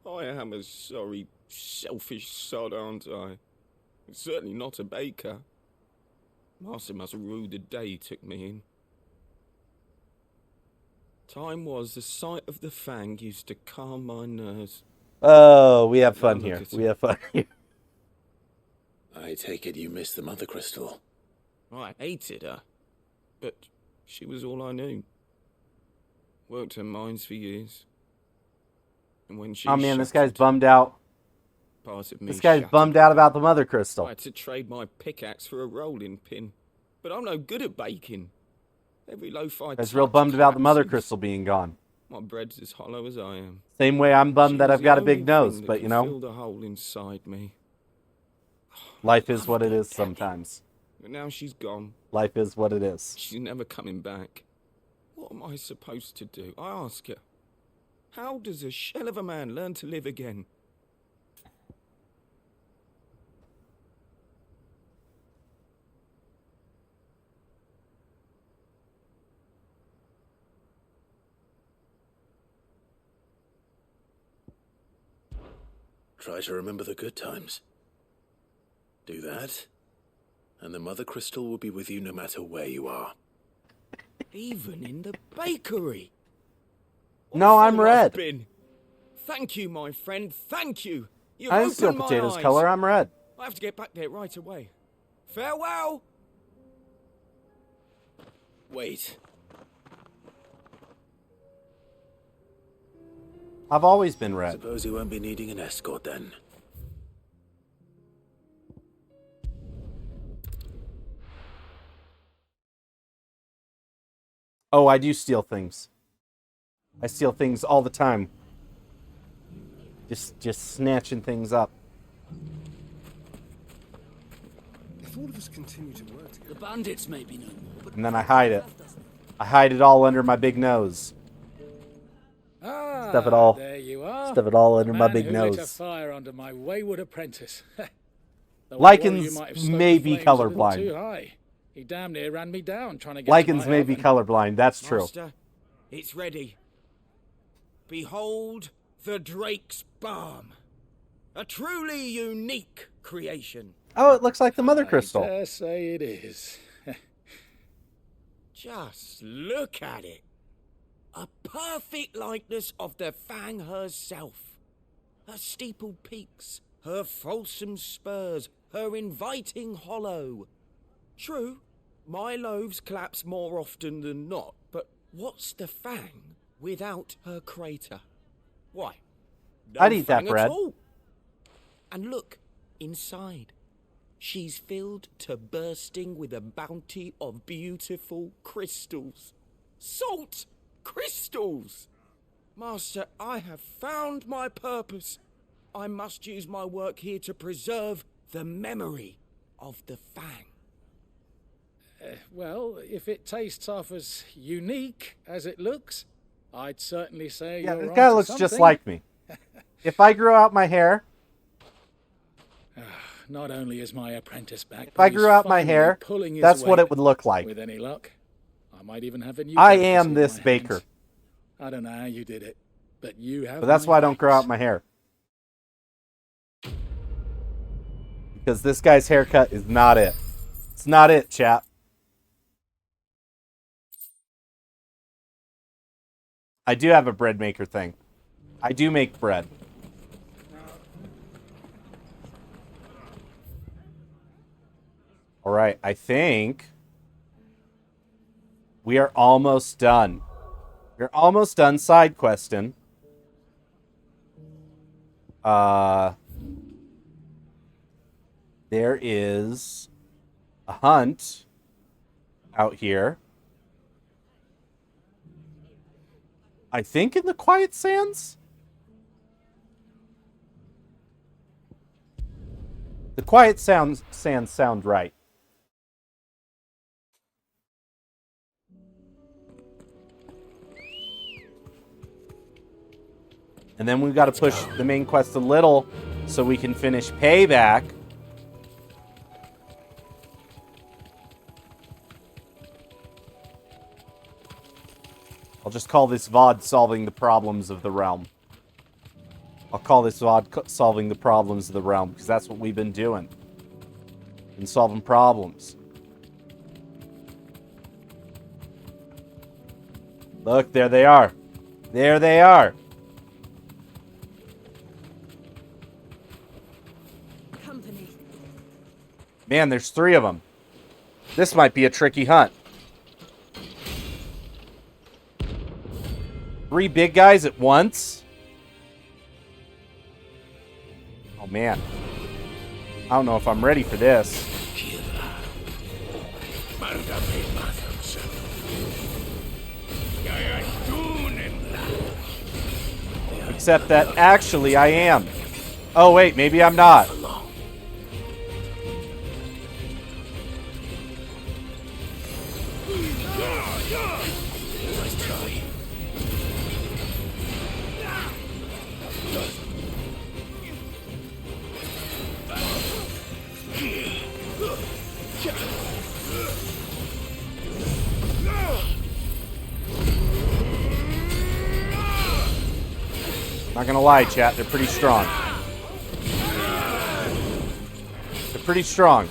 I am a sorry, selfish sod, aren't I? Certainly not a baker. Master must rue the day he took me in. Time was the sight of the fang used to calm my nerves. Oh, we have fun Now here. look at We it. have fun here. I take it you missed the mother crystal. I hated her, but she was all I knew. Worked her mines for years. And when she Oh man, this guy's shattered, bummed out. part of me This guy's shattered bummed with out her. about the mother crystal. I had to trade my pickaxe for a rolling pin. But I'm no good at baking. Every loaf I Guy's touch real bummed about the mother collapses. crystal being gone. My bread's as hollow as I am. Same way I'm bummed She that was I've the got a only big nose, thing that but could you know, fill the hole inside me. life is what it is sometimes. But now she's gone. Life is what it is. She's never coming back. What am I supposed to do? I ask her. How does a shell of a man learn to live again? Try to remember the good times. Do that, and the Mother Crystal will be with you no matter where you are. Even in the bakery. No, I'm Fool I've red. been. Thank you, my friend. Thank you. You've I'm still opened my potatoes eyes. color. I'm red. I have to get back there right away. Farewell. Wait. I've always been red. Suppose you won't be needing an escort then. Oh, I do steal things. I steal things all the time. Just snatching things up. If all of us continue to work together... The bandits may be no more, but... And then I hide it. I hide it all under my big nose. Ah, Stuff it all. there you are. Stuff it all The under my man big who lit a nose. fire under my wayward apprentice. The Lichens warrior might have stoked may the be flames a little colorblind. Too high. He damn near ran me down trying to get Lichens to my may be oven. colorblind. That's true. Master, it's ready. Behold the Drake's Balm. A truly unique creation. Oh, it looks like the mother crystal. I dare say it is. Just look at it. A perfect likeness of the Fang herself. Her steepled peaks, her fulsome spurs, her inviting hollow. True, my loaves collapse more often than not, but what's the Fang without her crater? Why, no I'd eat that Fang at bread. all. And look, inside. She's filled to bursting with a bounty of beautiful crystals. Salt crystals! Master, I have found my purpose. I must use my work here to preserve the memory of the Fang. Well, if it tastes half as unique as it looks, I'd certainly say Yeah, you're this guy onto looks just something. like me. If I grew out my hair, Not only is my apprentice back, if I grew out my hair, that's what it would look like. With any luck, I might even have a new. I delicacy am in this my baker. hands. I don't know how you did it, but you have. But that's my why I don't grow thanks. out my hair. Because this guy's haircut is not it. It's not it, chap. I do have a bread maker thing. I do make bread. All right, I think we are almost done. We're almost done side questing. There is a hunt out here. I think in the Quiet Sands? The Quiet Sands sound right. And then we've got to push the main quest a little so we can finish Payback. I'll just call this VOD solving the problems of the realm. I'll call this VOD solving the problems of the realm because that's what we've been doing. Been solving problems. Look, there they are. There they are. Company. Man, there's 3 of them. This might be a tricky hunt. 3 big guys at once? Oh, man. I don't know if I'm ready for this. Except that actually I am. Oh, wait, maybe I'm not. Not gonna lie, chat, they're pretty strong. They're pretty strong.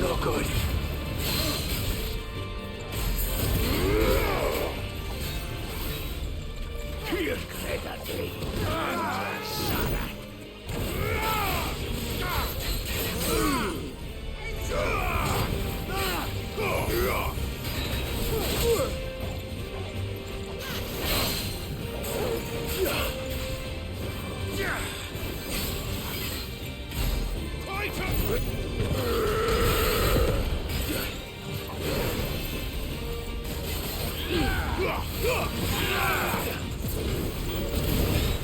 Not good.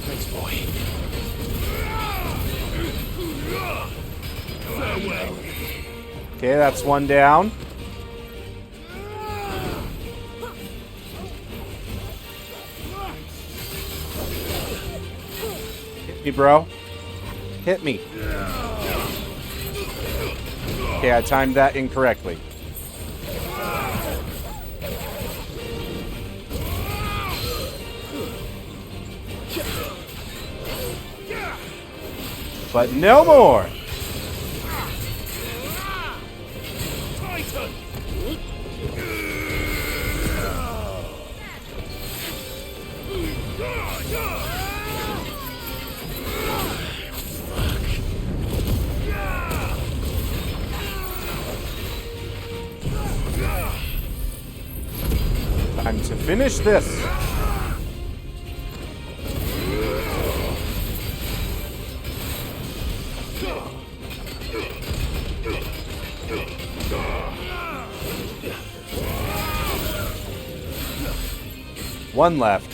Thanks, boy. Okay, that's one down. Hit me, bro. Hit me. Okay, I timed that incorrectly. But no more. Time to finish this. One left.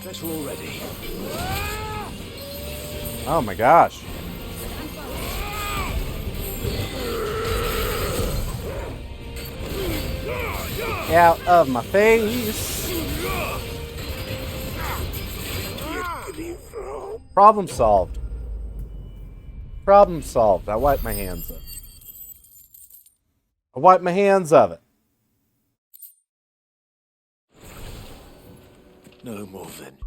Guess we're all ready. Oh my gosh. Out of my face. Problem solved. Problem solved. I wipe my hands of it. I wipe my hands of it. No more then.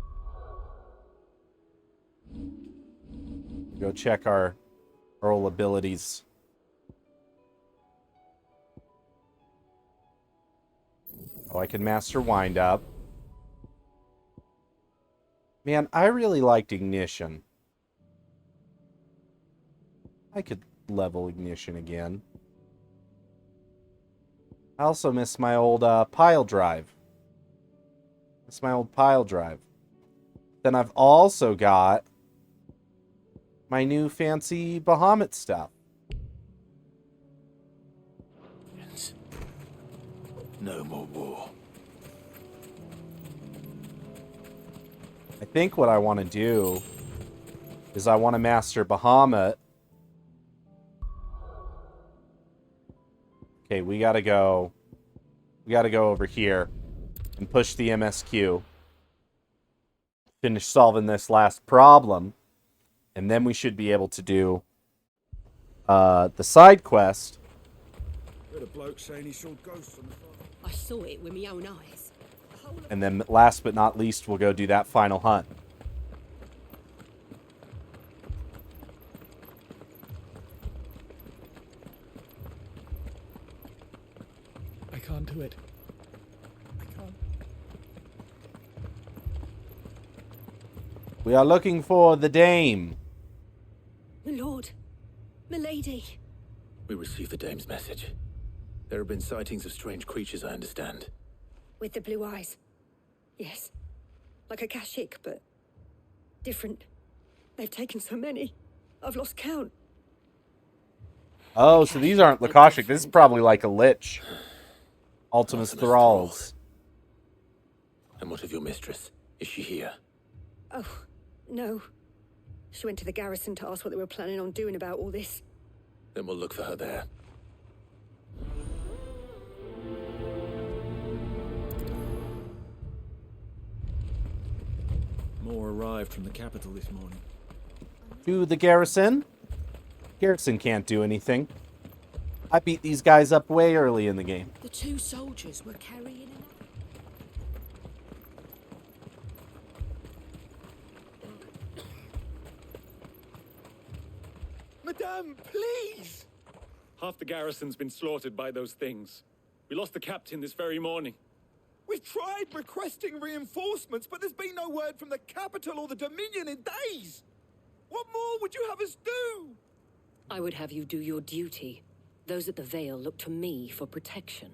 Go check our Earl abilities. Oh, I can master wind up. Man, I really liked ignition. I could level ignition again. I also miss my old pile drive. It's my old pile drive. Then I've also got my new fancy Bahamut stuff. No more war. I think what I want to do is I want to master Bahamut. Okay, we gotta go. We gotta go over here and push the MSQ. Finish solving this last problem, and then we should be able to do the side quest. Heard a bloke saying he saw ghosts on the farm. I saw it with my own eyes. And then last but not least, we'll go do that final hunt. I can't do it. I can't. We are looking for the dame. My lord. My lady. We received the dame's message. There have been sightings of strange creatures, I understand. With the blue eyes. Yes. Like a Kashik, but different. They've taken so many. I've lost count. Oh, so these aren't Lakashik. This is probably like a lich. Ultimus Thralls. And what of your mistress? Is she here? Oh, no. She went to the garrison to ask what they were planning on doing about all this. Then we'll look for her there. More arrived from the capital this morning. To the garrison? Garrison can't do anything. I beat these guys up way early in the game. The two soldiers were carrying an Madame, please! Half the garrison's been slaughtered by those things. We lost the captain this very morning. We've tried requesting reinforcements, but there's been no word from the capital or the Dominion in days. What more would you have us do? I would have you do your duty. Those at the Vale look to me for protection.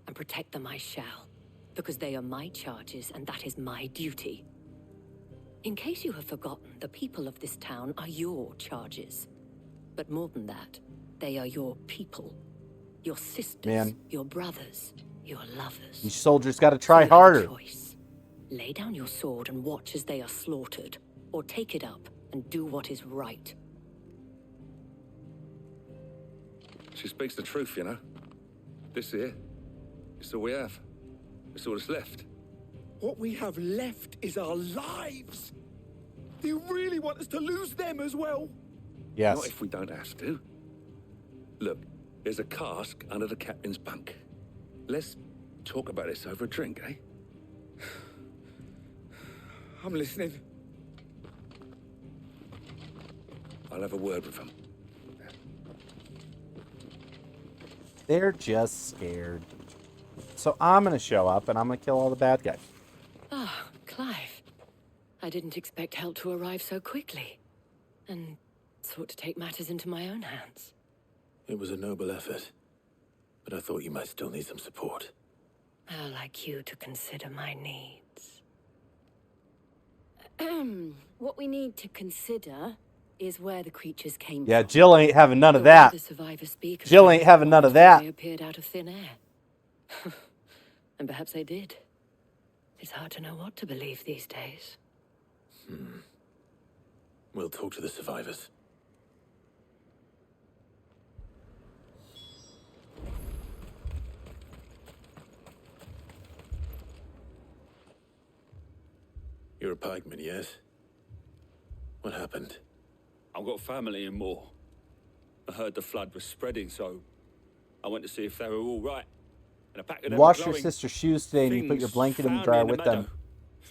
And protect them I shall, because they are my charges, and that is my duty. In case you have forgotten, the people of this town are your charges. But more than that, they are your people. Your sisters, your brothers, your lovers. These soldiers gotta try You have a harder. choice. Lay down your sword and watch as they are slaughtered, or take it up and do what is right. She speaks the truth, you know. This here, it's all we have. It's all that's left. What we have left is our lives. Do you really want us to lose them as well? Yes. Not if we don't have to. Look, there's a cask under the captain's bunk. Let's talk about this over a drink, eh? I'm listening. I'll have a word with him. They're just scared. So I'm gonna show up and I'm gonna kill all the bad guys. Ah, Clive. I didn't expect help to arrive so quickly. And sought to take matters into my own hands. It was a noble effort, but I thought you might still need some support. How like you to consider my needs. What we need to consider is where the creatures came Yeah, from. Jill ain't having none of The that. way the survivors speak of Jill them ain't having none of that. They appeared out of thin air. And perhaps they did. It's hard to know what to believe these days. We'll talk to the survivors. You're a pikeman, yes? What happened? I've got family in Moor. I heard the flood was spreading, so I went to see if they were all right. And a pack of You them washed your glowing sister's shoes today and you put your things blanket in the found me dryer in the with them meadow.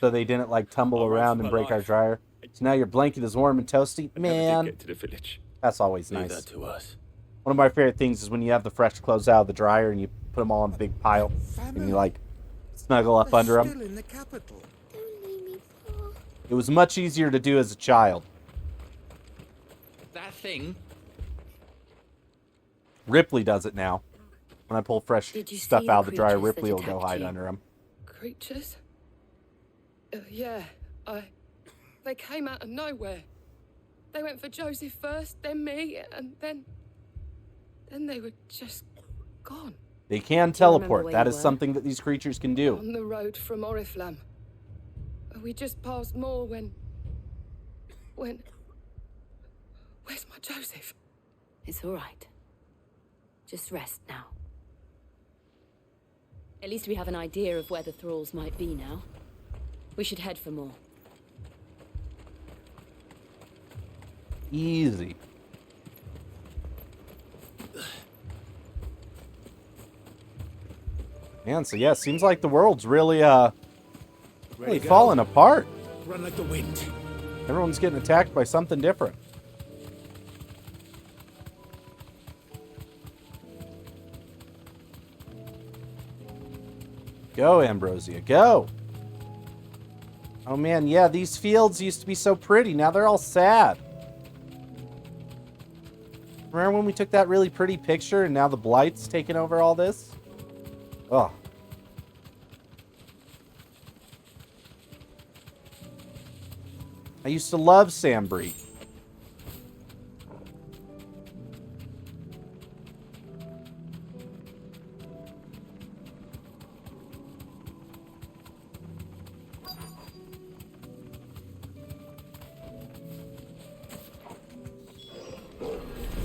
so they didn't like tumble around and for break our life. dryer. So now your blanket is warm and toasty. Never did Man, get to the village. that's always Leave nice. that to us. One of my favorite things is when you have the fresh clothes out of the dryer and you put them all in a big pile and you like snuggle up under them. Still in the capital. It was much easier to do as a child. That thing? Ripley does it now. When I pull fresh Did you stuff see out of the dryer, creatures Ripley that will go attacked hide you? under them. Creatures? Yeah, they came out of nowhere. They went for Joseph first, then me, and then they were just gone. They can remember teleport. where That you is were? something that these creatures can do. On the road from Oriflamme. We just passed Moor when... Where's my Joseph? It's all right. Just rest now. At least we have an idea of where the thralls might be now. We should head for more. Easy. Man, so yeah, seems like the world's really really falling apart. Run like the wind. Everyone's getting attacked by something different. Go, Ambrosia, go! Oh man, yeah, these fields used to be so pretty. Now they're all sad. Remember when we took that really pretty picture and now the blight's taking over all this? Oh. I used to love Sambri.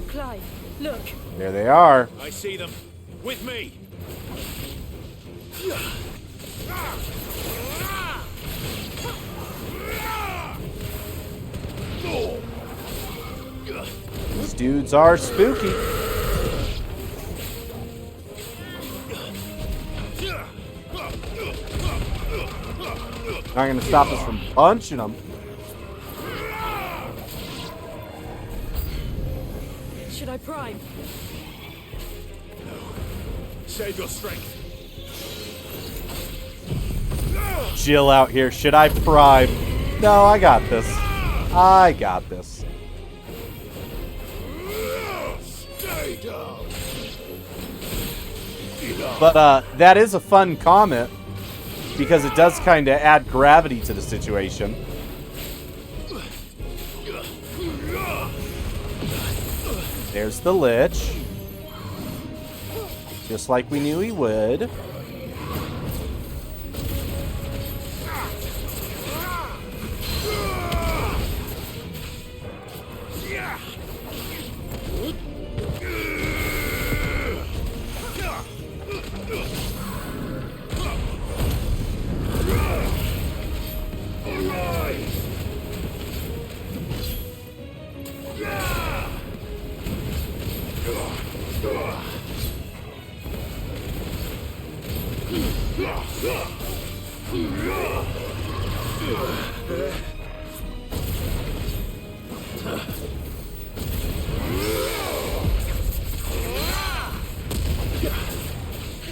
Clive, look. There they are. I see them. With me. These dudes are spooky. Not gonna stop us from punching them. Should I prime? Save your strength. Jill out here. Should I prime? No, I got this. I got this. Stay down. But that is a fun comment because it does kind of add gravity to the situation. There's the Lich. Just like we knew he would.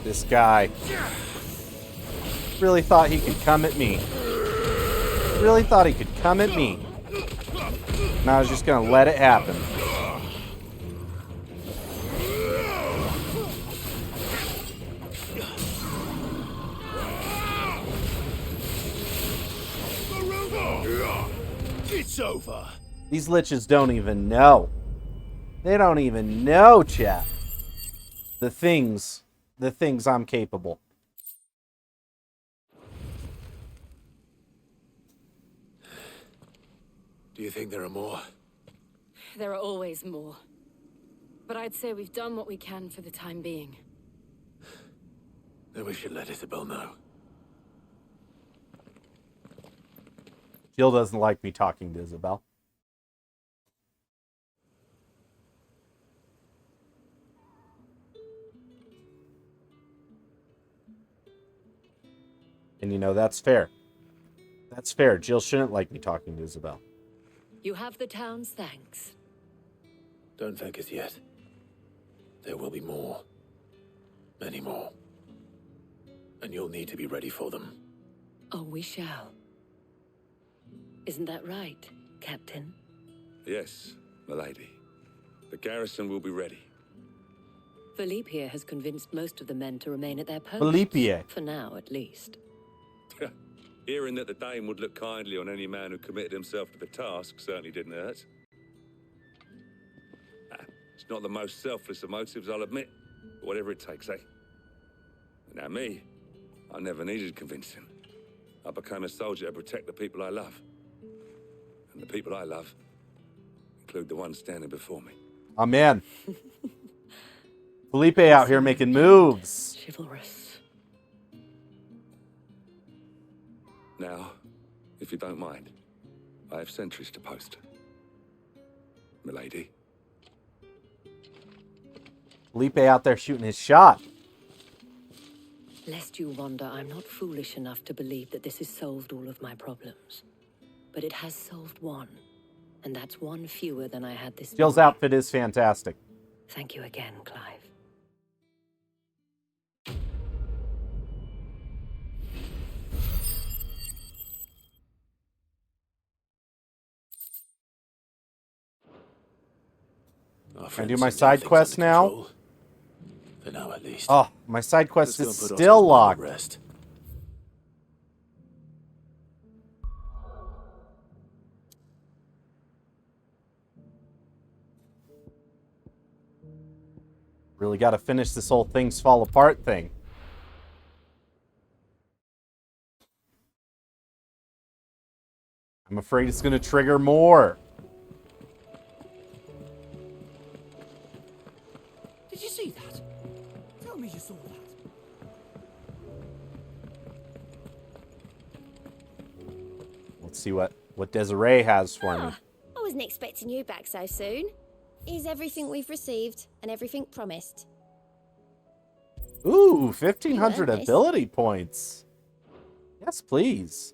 This guy really thought he could come at me. Really thought he could come at me. And I was just gonna let it happen. It's over. These liches don't even know. They don't even know, chat. The things I'm capable. Do you think there are more? There are always more. But I'd say we've done what we can for the time being. Then we should let Isabel know. Jill doesn't like me talking to Isabel. And you know, that's fair. That's fair. Jill shouldn't like me talking to Isabel. You have the town's thanks. Don't thank us yet. There will be more. Many more. And you'll need to be ready for them. Oh, we shall. Isn't that right, Captain? Yes, milady. The garrison will be ready. Philippe here has convinced most of the men to remain at their posts. Philippe. For now, at least. Hearing that the Dane would look kindly on any man who committed himself to the task certainly didn't hurt. It's not the most selfless of motives, I'll admit. But whatever it takes, eh? Now me, I never needed convincing. I became a soldier to protect the people I love. And the people I love include the ones standing before me. Oh, man. Felipe out here making moves. Chivalrous. Now, if you don't mind, I have sentries to post. Milady. Felipe out there shooting his shot. Lest you wonder, I'm not foolish enough to believe that this has solved all of my problems. But it has solved one. And that's one fewer than I had this Jill's morning. outfit is fantastic. Thank you again, Clive. Can I do my side quest now? For now, at least. Oh, my side quest Let's go is put still Oscar's mind locked. at rest. Really got to finish this whole things fall apart thing. I'm afraid it's going to trigger more. Did you see that? Tell me you saw that. Let's see what Desiree has for me. I wasn't expecting you back so soon. Is everything we've received and everything promised? Ooh, 1,500 You earned this. ability points. Yes, please.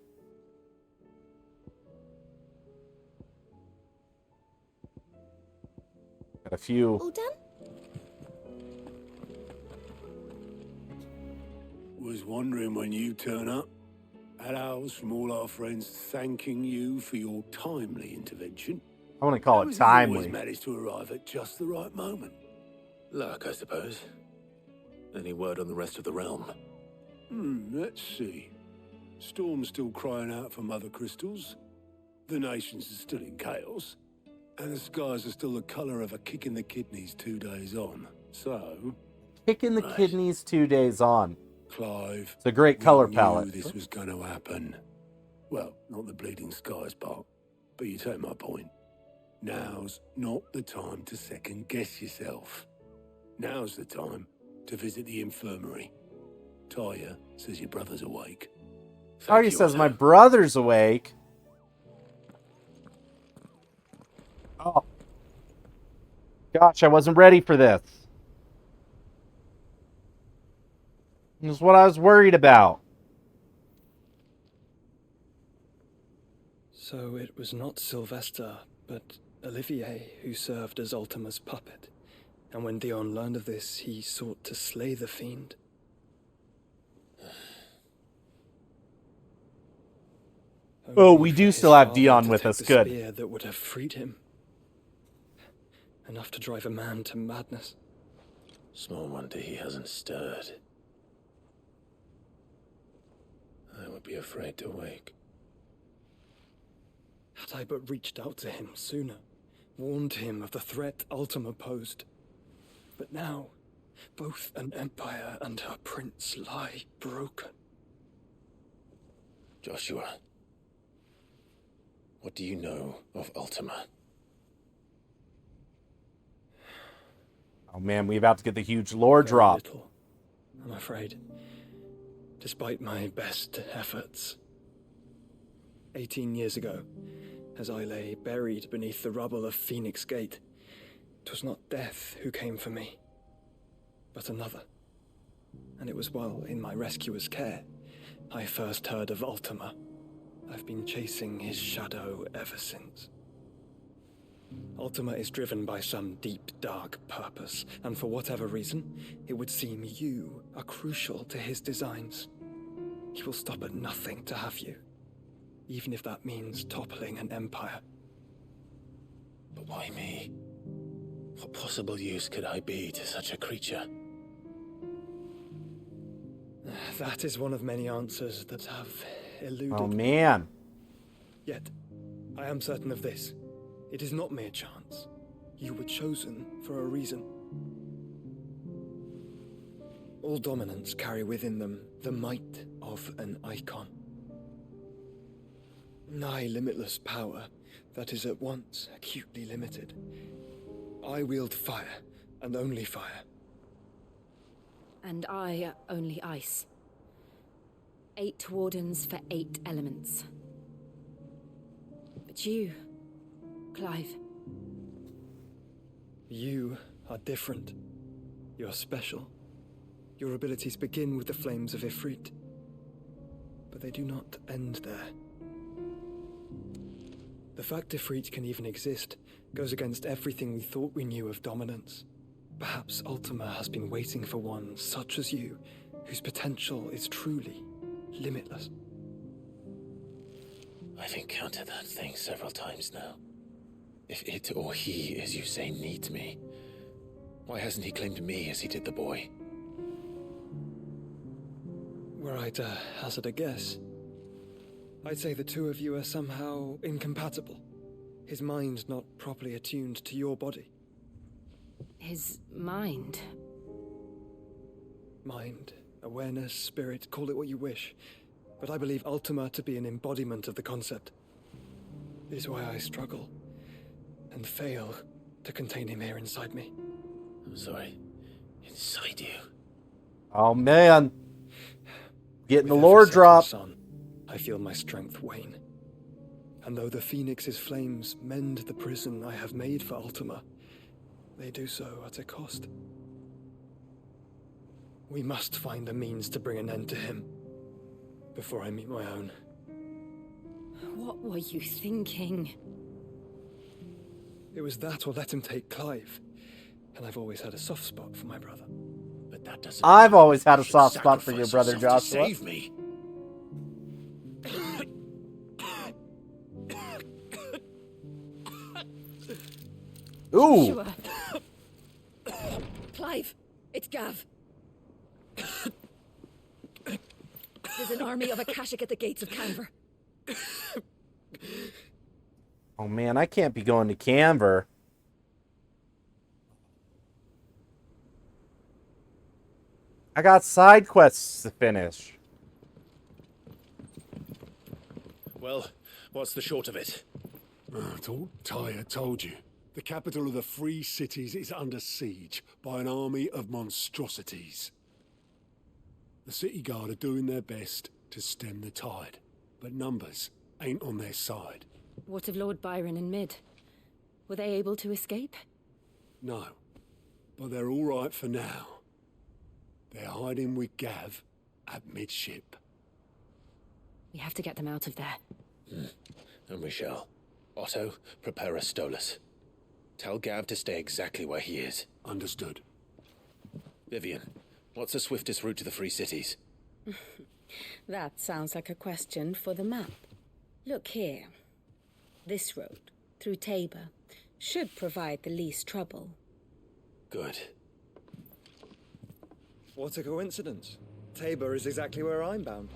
Got a few. All done? Was wondering when you turn up. Had ours from all our friends thanking you for your timely intervention. I want to call it Always timely. managed to arrive at just the right moment. Luck, I suppose. Any word on the rest of the realm? Let's see. Storm's still crying out for mother crystals. The nations are still in chaos. And the skies are still the colour of a kick in the kidneys 2 days on. So... Kick in the kidneys 2 days on. Clive... It's a great color we palette. knew this was going to happen. Well, not the bleeding skies part. But you take my point. Now's not the time to second-guess yourself. Now's the time to visit the infirmary. Talia says your brother's awake. Arya says my brother's awake. Oh. Gosh, I wasn't ready for this. This is what I was worried about. So it was not Sylvester, but Olivier who served as Ultima's puppet. And when Dion learned of this, he sought to slay the fiend. Oh, we do still have Dion with us. The Good. spear that would have freed him. Enough to drive a man to madness. Small wonder he hasn't stirred. I would be afraid to wake. Had I but reached out to him sooner, warned him of the threat Ultima posed. But now, both an empire and her prince lie broken. Joshua, what do you know of Ultima? Oh man, we about to get the huge lore drop. Little, I'm afraid. Despite my best efforts. 18 years ago, as I lay buried beneath the rubble of Phoenix Gate, 'twas not death who came for me, but another. And it was while in my rescuer's care I first heard of Ultima. I've been chasing his shadow ever since. Ultima is driven by some deep, dark purpose, and for whatever reason, it would seem you are crucial to his designs. He will stop at nothing to have you, even if that means toppling an empire. But why me? What possible use could I be to such a creature? That is one of many answers that have eluded Oh me. man. Yet, I am certain of this. It is not mere chance. You were chosen for a reason. All dominants carry within them the might of an icon. Nigh limitless power that is at once acutely limited. I wield fire, and only fire. And I only ice. 8 wardens for 8 elements. But you, Clive. You are different. You're special. Your abilities begin with the flames of Ifrit. But they do not end there. The fact Ifrit can even exist goes against everything we thought we knew of dominance. Perhaps Ultima has been waiting for one such as you, whose potential is truly limitless. I've encountered that thing several times now. If it or he, as you say, needs me, why hasn't he claimed me as he did the boy? Were I to hazard a guess, I'd say the two of you are somehow incompatible. His mind not properly attuned to your body. His mind? Mind, awareness, spirit, call it what you wish. But I believe Ultima to be an embodiment of the concept. It is why I struggle and fail to contain him here inside me. I'm sorry. Inside you? Oh man. Getting the With lore every second, drop. son, I feel my strength wane. And though the Phoenix's flames mend the prison I have made for Ultima, they do so at a cost. We must find a means to bring an end to him before I meet my own. What were you thinking? It was that or let him take Clive. And I've always had a soft spot for my brother. But that doesn't. I've always had a soft spot for your brother, Joshua. Save me. Ooh. Joshua. Clive, it's Gav. There's an army of Akashic at the gates of Canver. Oh man, I can't be going to Canver. I got side quests to finish. Well, what's the short of it? Tyre told you. The capital of the Free Cities is under siege by an army of monstrosities. The city guard are doing their best to stem the tide, but numbers ain't on their side. What of Lord Byron and Mid? Were they able to escape? No, but they're all right for now. They're hiding with Gav at midship. We have to get them out of there. And we shall. Otto, prepare a Stolas. Tell Gav to stay exactly where he is. Understood. Vivian, what's the swiftest route to the Free Cities? That sounds like a question for the map. Look here. This road, through Tabor, should provide the least trouble. Good. What a coincidence. Tabor is exactly where I'm bound.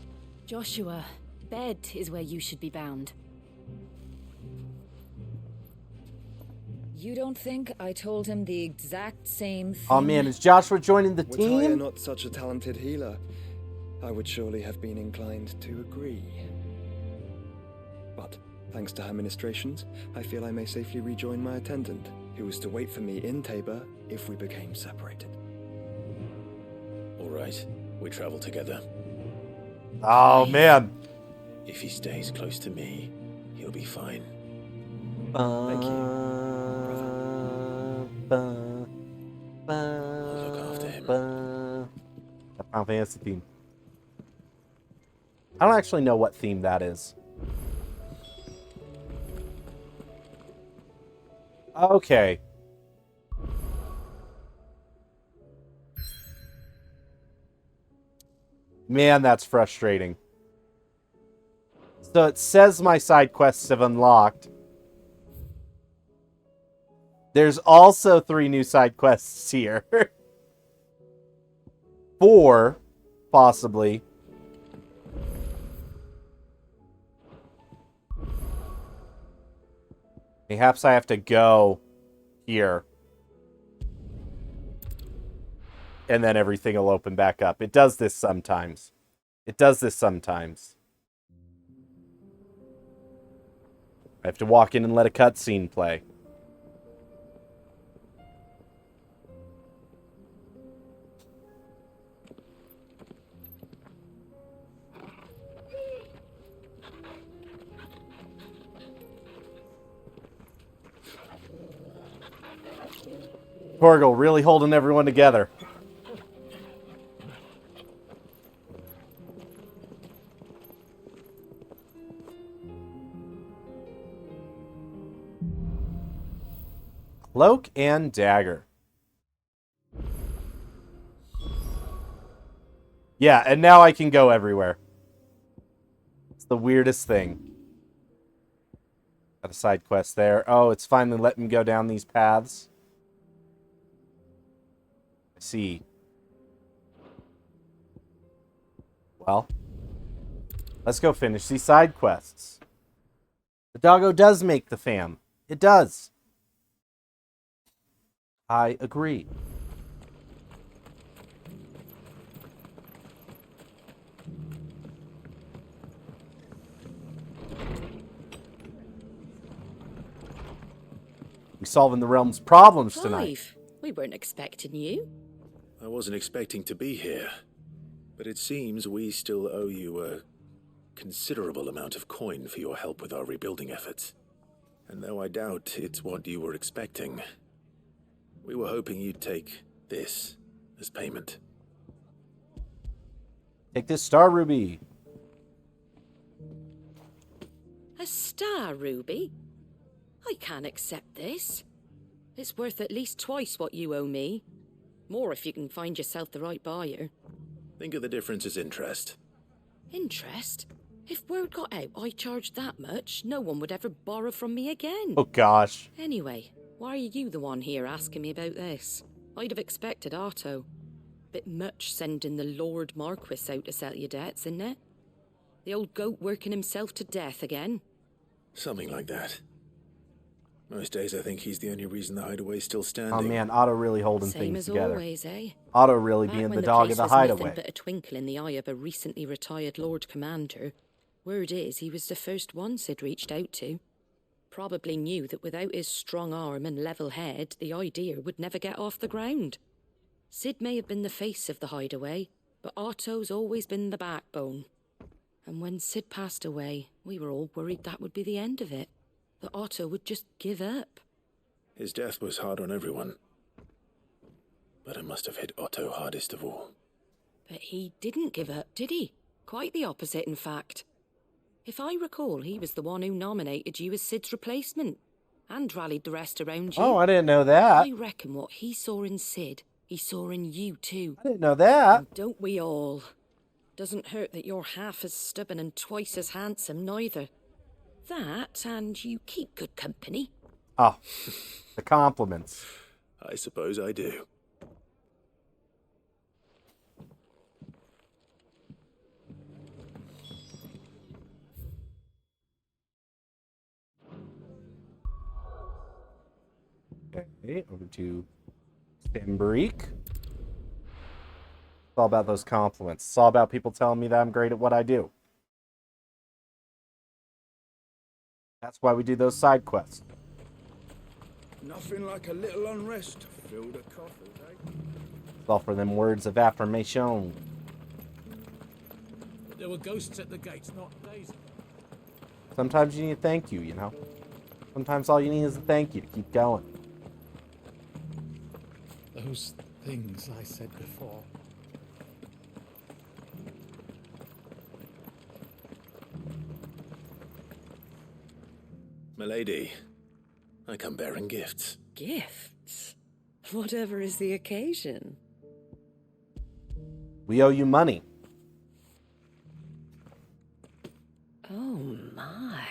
Joshua, Bed is where you should be bound. You don't think I told him the exact same thing? Oh man, is Joshua joining the Were Tyre team? not such a talented healer, I would surely have been inclined to agree. But, thanks to her ministrations, I feel I may safely rejoin my attendant, who was to wait for me in Tabor if we became separated. All right, we travel together. Oh man. If he stays close to me, he'll be fine. Thank you. I'll look after him. The Final Fantasy theme. I don't actually know what theme that is. Okay. Man, that's frustrating. So it says my side quests have unlocked. There's also 3 new side quests here. 4, possibly. Perhaps I have to go here. And then everything will open back up. It does this sometimes. It does this sometimes. I have to walk in and let a cutscene play. Torgal really holding everyone together. Cloak and dagger. Yeah, and now I can go everywhere. It's the weirdest thing. Got a side quest there. Oh, it's finally letting me go down these paths. I see. Well, let's go finish these side quests. The doggo does make the fam. It does. I agree. We're solving the realm's problems tonight. Clive, we weren't expecting you. I wasn't expecting to be here, but it seems we still owe you a considerable amount of coin for your help with our rebuilding efforts. And though I doubt it's what you were expecting, we were hoping you'd take this as payment. Take this star ruby. A star ruby? I can't accept this. It's worth at least twice what you owe me. More if you can find yourself the right buyer. Think of the difference as interest. Interest? If word got out I charged that much, no one would ever borrow from me again. Oh gosh. Anyway, why are you the one here asking me about this? I'd have expected Otto. Bit much sending the Lord Marquis out to settle your debts, isn't it? The old goat working himself to death again? Something like that. Most days I think he's the only reason the hideaway's still standing. Oh man, Otto really holding Same things as together. Always, eh? Otto really Back being when the dog place of the was hideaway. nothing but a twinkle in the eye of a recently retired Lord Commander, word is he was the first one Sid reached out to. Probably knew that without his strong arm and level head, the idea would never get off the ground. Sid may have been the face of the hideaway, but Otto's always been the backbone. And when Sid passed away, we were all worried that would be the end of it. That Otto would just give up. His death was hard on everyone. But it must have hit Otto hardest of all. But he didn't give up, did he? Quite the opposite, in fact. If I recall, he was the one who nominated you as Sid's replacement, and rallied the rest around you. Oh, I didn't know that. I reckon what he saw in Sid, he saw in you too. I didn't know that. And don't we all? Doesn't hurt that you're half as stubborn and twice as handsome, neither. That, and you keep good company. Oh, the compliments. I suppose I do. Okay, over to Timbrique. It's all about those compliments. It's all about people telling me that I'm great at what I do. That's why we do those side quests. Nothing like a little unrest to fill the coffers, eh? It's all for them words of affirmation. There were ghosts at the gates, not days ago. Sometimes you need a thank you, you know? Sometimes all you need is a thank you to keep going. Those things I said before. Milady, I come bearing gifts. Gifts? Whatever is the occasion. We owe you money. Oh my.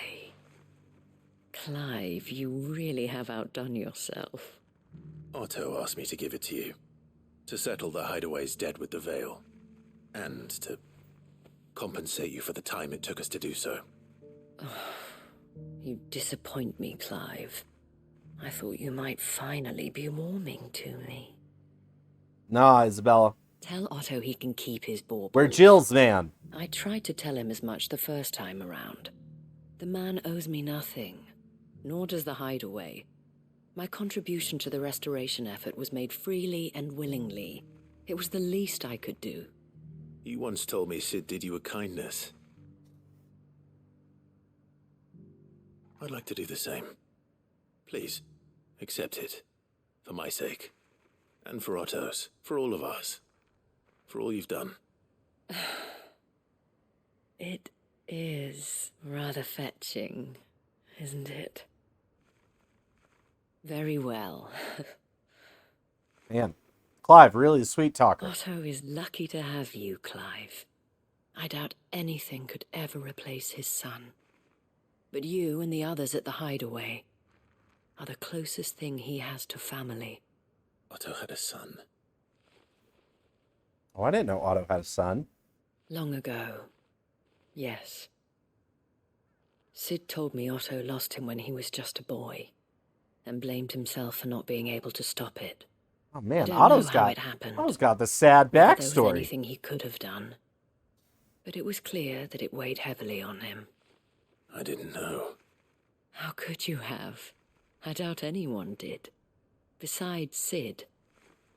Clive, you really have outdone yourself. Otto asked me to give it to you. To settle the hideaway's debt with the Veil. And to compensate you for the time it took us to do so. You disappoint me, Clive. I thought you might finally be warming to me. Nah, Isabella. Tell Otto he can keep his baubles. We're Jill's man. I tried to tell him as much the first time around. The man owes me nothing, nor does the hideaway. My contribution to the restoration effort was made freely and willingly. It was the least I could do. You once told me Sid did you a kindness. I'd like to do the same. Please, accept it. For my sake. And for Otto's. For all of us. For all you've done. It is rather fetching, isn't it? Very well. Man, Clive, really a sweet talker. Otto is lucky to have you, Clive. I doubt anything could ever replace his son. But you and the others at the hideaway are the closest thing he has to family. Otto had a son. Oh, I didn't know Otto had a son. Long ago, yes. Sid told me Otto lost him when he was just a boy, and blamed himself for not being able to stop it. Oh man, I don't Otto's know how got it happened. Otto's got the sad Whether there was backstory. anything he could have done, but it was clear that it weighed heavily on him. I didn't know. How could you have? I doubt anyone did. Besides Sid,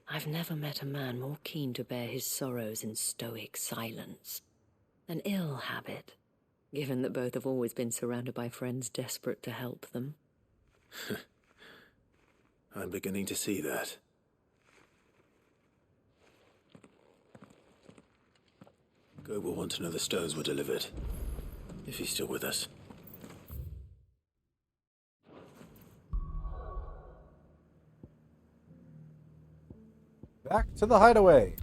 I've never met a man more keen to bear his sorrows in stoic silence. An ill habit, given that both have always been surrounded by friends desperate to help them. I'm beginning to see that. Gob will want to know the stones were delivered. If he's still with us. Back to the hideaway.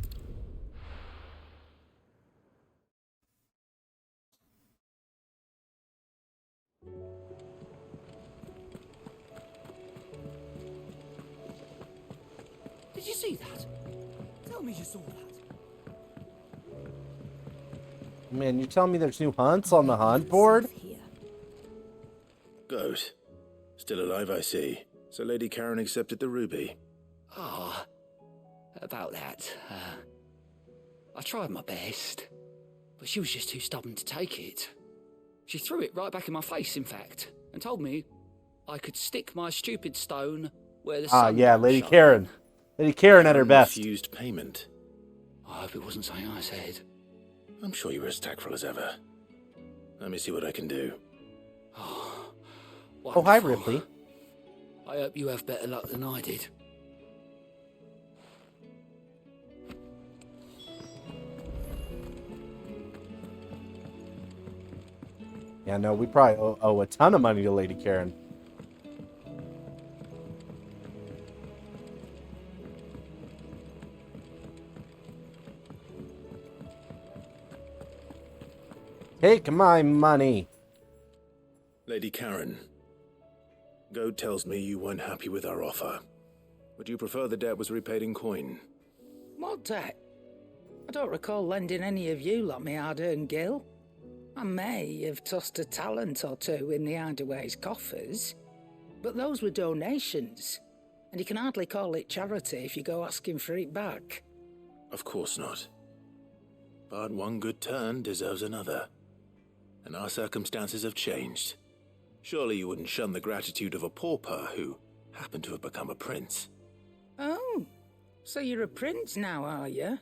Did you see that? Tell me you saw that. Man, you're telling me there's new hunts on the hunt board? Goat. Still alive, I see. So Lady Karen accepted the ruby. Ah, about that. I tried my best, but she was just too stubborn to take it. She threw it right back in my face, in fact, and told me I could stick my stupid stone where the sun Yeah, don't Lady shine. Karen. Lady Karen at her best. Refused payment. I hope it wasn't something I said. I'm sure you were as tactful as ever. Let me see what I can do. Oh, hi, Ripley. I hope you have better luck than I did. Yeah, no, we probably owe a ton of money to Lady Karen. Take my money. Lady Karen. Goat tells me you weren't happy with our offer. Would you prefer the debt was repaid in coin? What debt? I don't recall lending any of you like me hard-earned gil. I may have tossed a talent or two in the hideaway's coffers, but those were donations, and you can hardly call it charity if you go asking for it back. Of course not. But one good turn deserves another. And our circumstances have changed. Surely you wouldn't shun the gratitude of a pauper who happened to have become a prince. Oh, so you're a prince now, are you?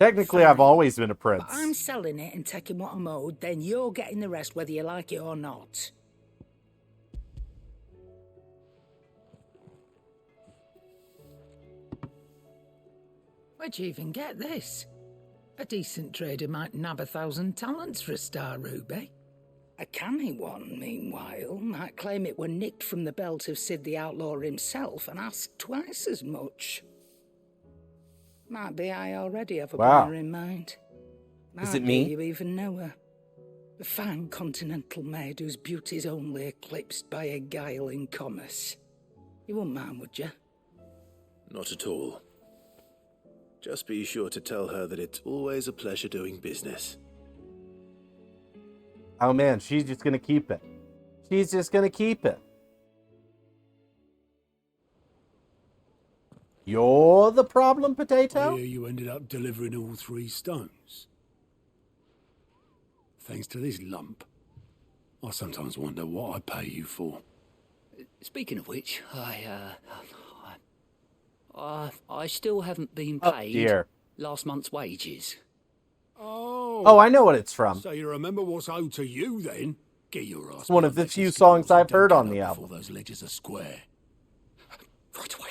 Technically, I've always been a prince. But I'm selling it and taking what I'm owed, then you're getting the rest whether you like it or not. Where'd you even get this? A decent trader might nab 1,000 talents for a star ruby. A canny one, meanwhile, might claim it were nicked from the belt of Sid the Outlaw himself and ask twice as much. Might be I already have a buyer in mind. Is it Might me? be you even know her. A fine continental maid whose beauty's only eclipsed by a guile in commerce. You wouldn't mind, would you? Not at all. Just be sure to tell her that it's always a pleasure doing business. Oh man, she's just gonna keep it. She's just gonna keep it. You're the problem, Potato? I hear you ended up delivering all 3 stones. Thanks to this lump. I sometimes wonder what I pay you for. Speaking of which, I still haven't been Oh, paid dear. last month's wages. Oh, I know what it's from. So you remember what's owed to you then? Get your ass. It's one of the few songs I've heard on the album. Those ledgers are square. Right away.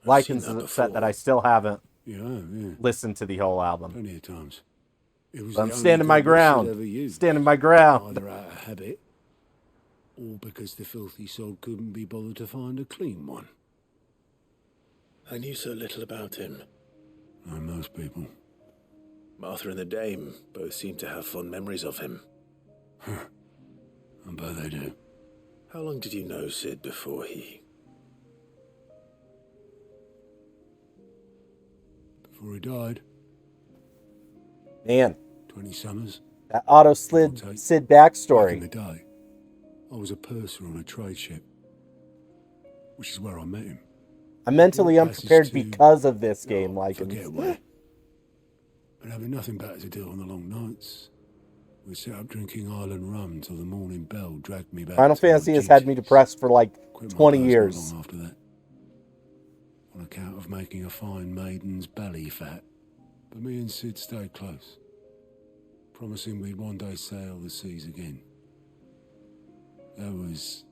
Likens is upset that I still haven't Yeah. listened to the whole album. Plenty of times. It was But I'm the only standing my gun that Sid ground. ever used. Standing my ground. Either out of habit, or because the filthy soul couldn't be bothered to find a clean one. I knew so little about him. Like most people. Martha and the Dame both seem to have fond memories of him. I bet they do. How long did you know Sid before he... Before he died. Man. 20 summers. That auto slid Sid backstory. Back in the day, I was a purser on a trade ship, which is where I met him. I'm mentally unprepared because of this game, Forget where. But having nothing better to do on the long nights, we set up drinking island rum till the morning bell dragged me back. Final Fantasy has had me depressed for like 20 years. Not long after that, on account of making a fine maiden's belly fat. But me and Sid stayed close, promising we'd one day sail the seas again. That was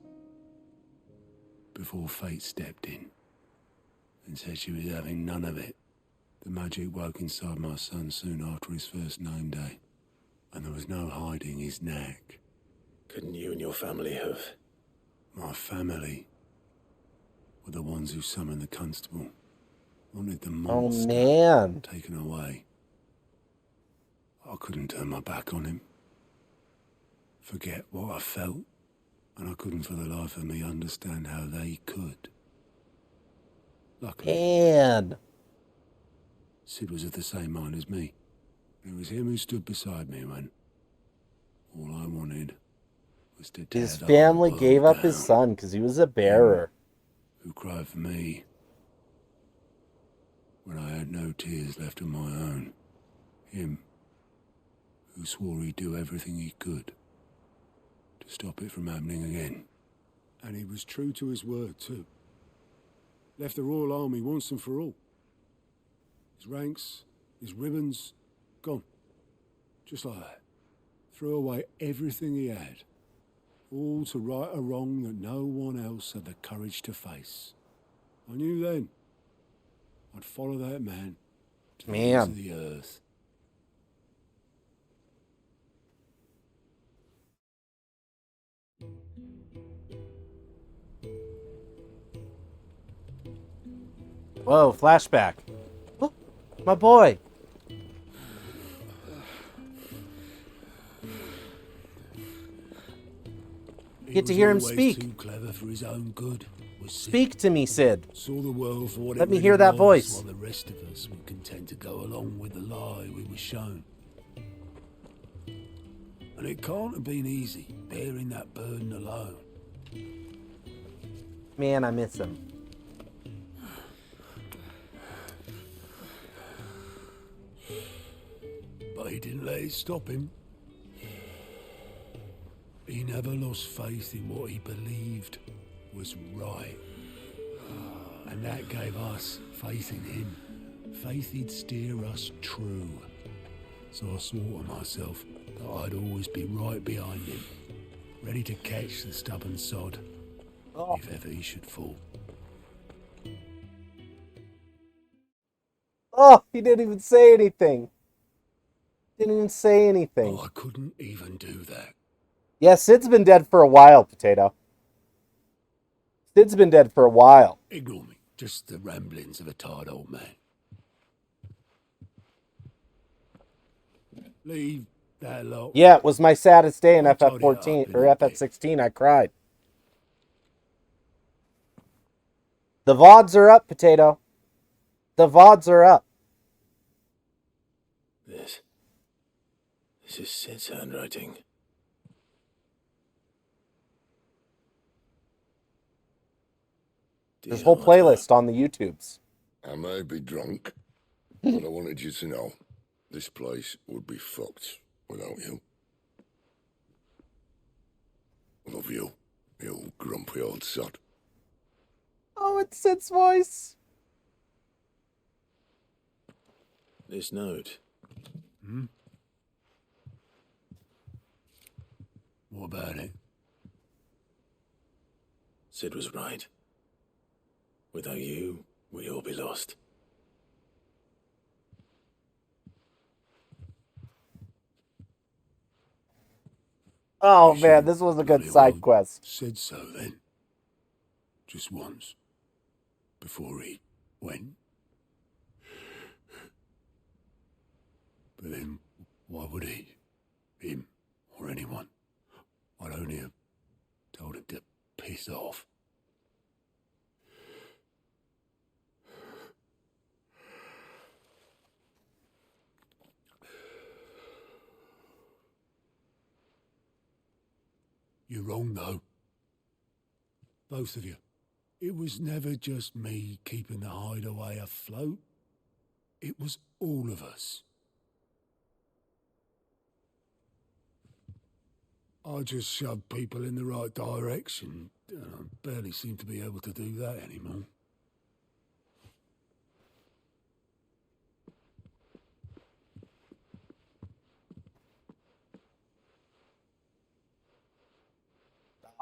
before fate stepped in and said she was having none of it. The magic woke inside my son soon after his first name day, and there was no hiding his knack. Couldn't you and your family have... My family were the ones who summoned the constable. Wanted the monster taken away. I couldn't turn my back on him. Forget what I felt, and I couldn't for the life of me understand how they could. Luckily, Sid was of the same mind as me. It was him who stood beside me when all I wanted was to tear His the family whole gave world up his down. son because he was a bearer. Who cried for me when I had no tears left of my own. Him who swore he'd do everything he could to stop it from happening again. And he was true to his word, too. Left the Royal Army once and for all. His ranks, his ribbons, gone. Just like that. Threw away everything he had. All to right a wrong that no one else had the courage to face. I knew then I'd follow that man to the ends of the earth. Whoa, flashback. Oh, my boy. Get to hear him speak. Too clever for his own good. Speak to me, Sid. Saw the world for what Let it me really hear that was, voice. while the rest of us were content to go along with the lie we were shown. And it can't have been easy, bearing that burden alone. Man, I miss him. But he didn't let it stop him. He never lost faith in what he believed was right. And that gave us faith in him. Faith he'd steer us true. So I swore to myself that I'd always be right behind him, ready to catch the stubborn sod, if ever he should fall. Oh, he didn't even say anything. Didn't even say anything. Oh, I couldn't even do that. Yeah, Sid's been dead for a while, Potato. Sid's been dead for a while. Ignore me. Just the ramblings of a tired old man. Leave that lot. Yeah, it was my saddest day in FF14 or FF16. I cried. The VODs are up, Potato. The VODs are up. This is Sid's handwriting. There's a whole playlist on the YouTubes. I may be drunk, but I wanted you to know this place would be fucked without you. Love you, you grumpy old sod. Oh, it's Sid's voice. This note. What about it? Sid was right. Without you, we'd all be lost. Oh man, this was a good side quest. Said so then. Just once. Before he went. But then, why would he? Him, or anyone? I'd only have told him to piss off. You're wrong, though. Both of you. It was never just me keeping the hideaway afloat. It was all of us. I just shoved people in the right direction, and I barely seem to be able to do that anymore.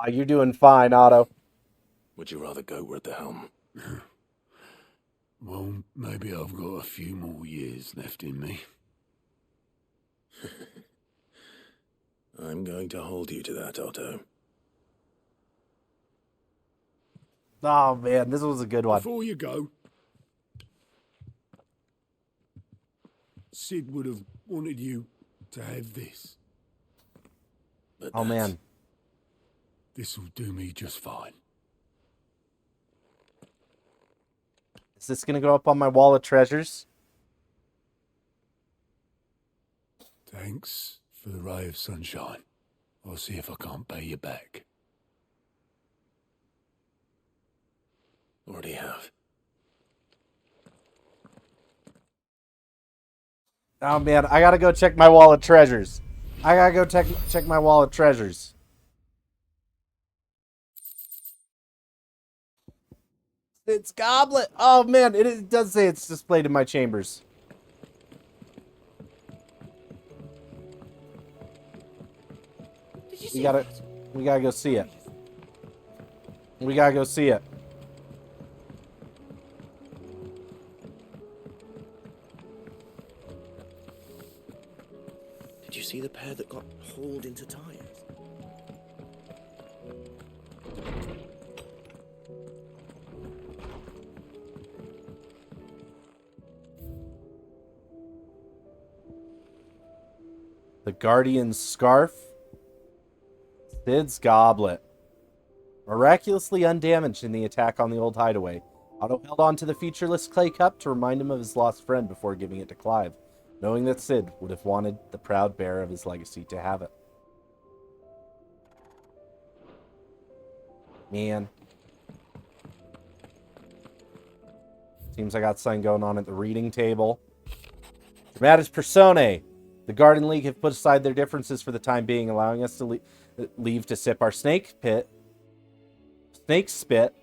You're doing fine, Otto. Would you rather go at the helm? Well, maybe I've got a few more years left in me. I'm going to hold you to that, Otto. Oh man, this was a good one. Before you go, Sid would have wanted you to have this. But oh man. This'll do me just fine. Is this gonna go up on my wall of treasures? Thanks for the ray of sunshine. I'll see if I can't pay you back. Already have. Oh man, I gotta go check my wall of treasures. I gotta go check my wall of treasures. It's goblet. Oh man, it does say it's displayed in my chambers. We gotta go see it. We gotta go see it. Did you see the pair that got hauled into tires? The Guardian's Scarf. Sid's Goblet. Miraculously undamaged in the attack on the old hideaway, Otto held on to the featureless clay cup to remind him of his lost friend before giving it to Clive, knowing that Sid would have wanted the proud bearer of his legacy to have it. Man. Seems I got something going on at the reading table. Dramatis Personae. The Garden League have put aside their differences for the time being, allowing us to leave to sip our snake spit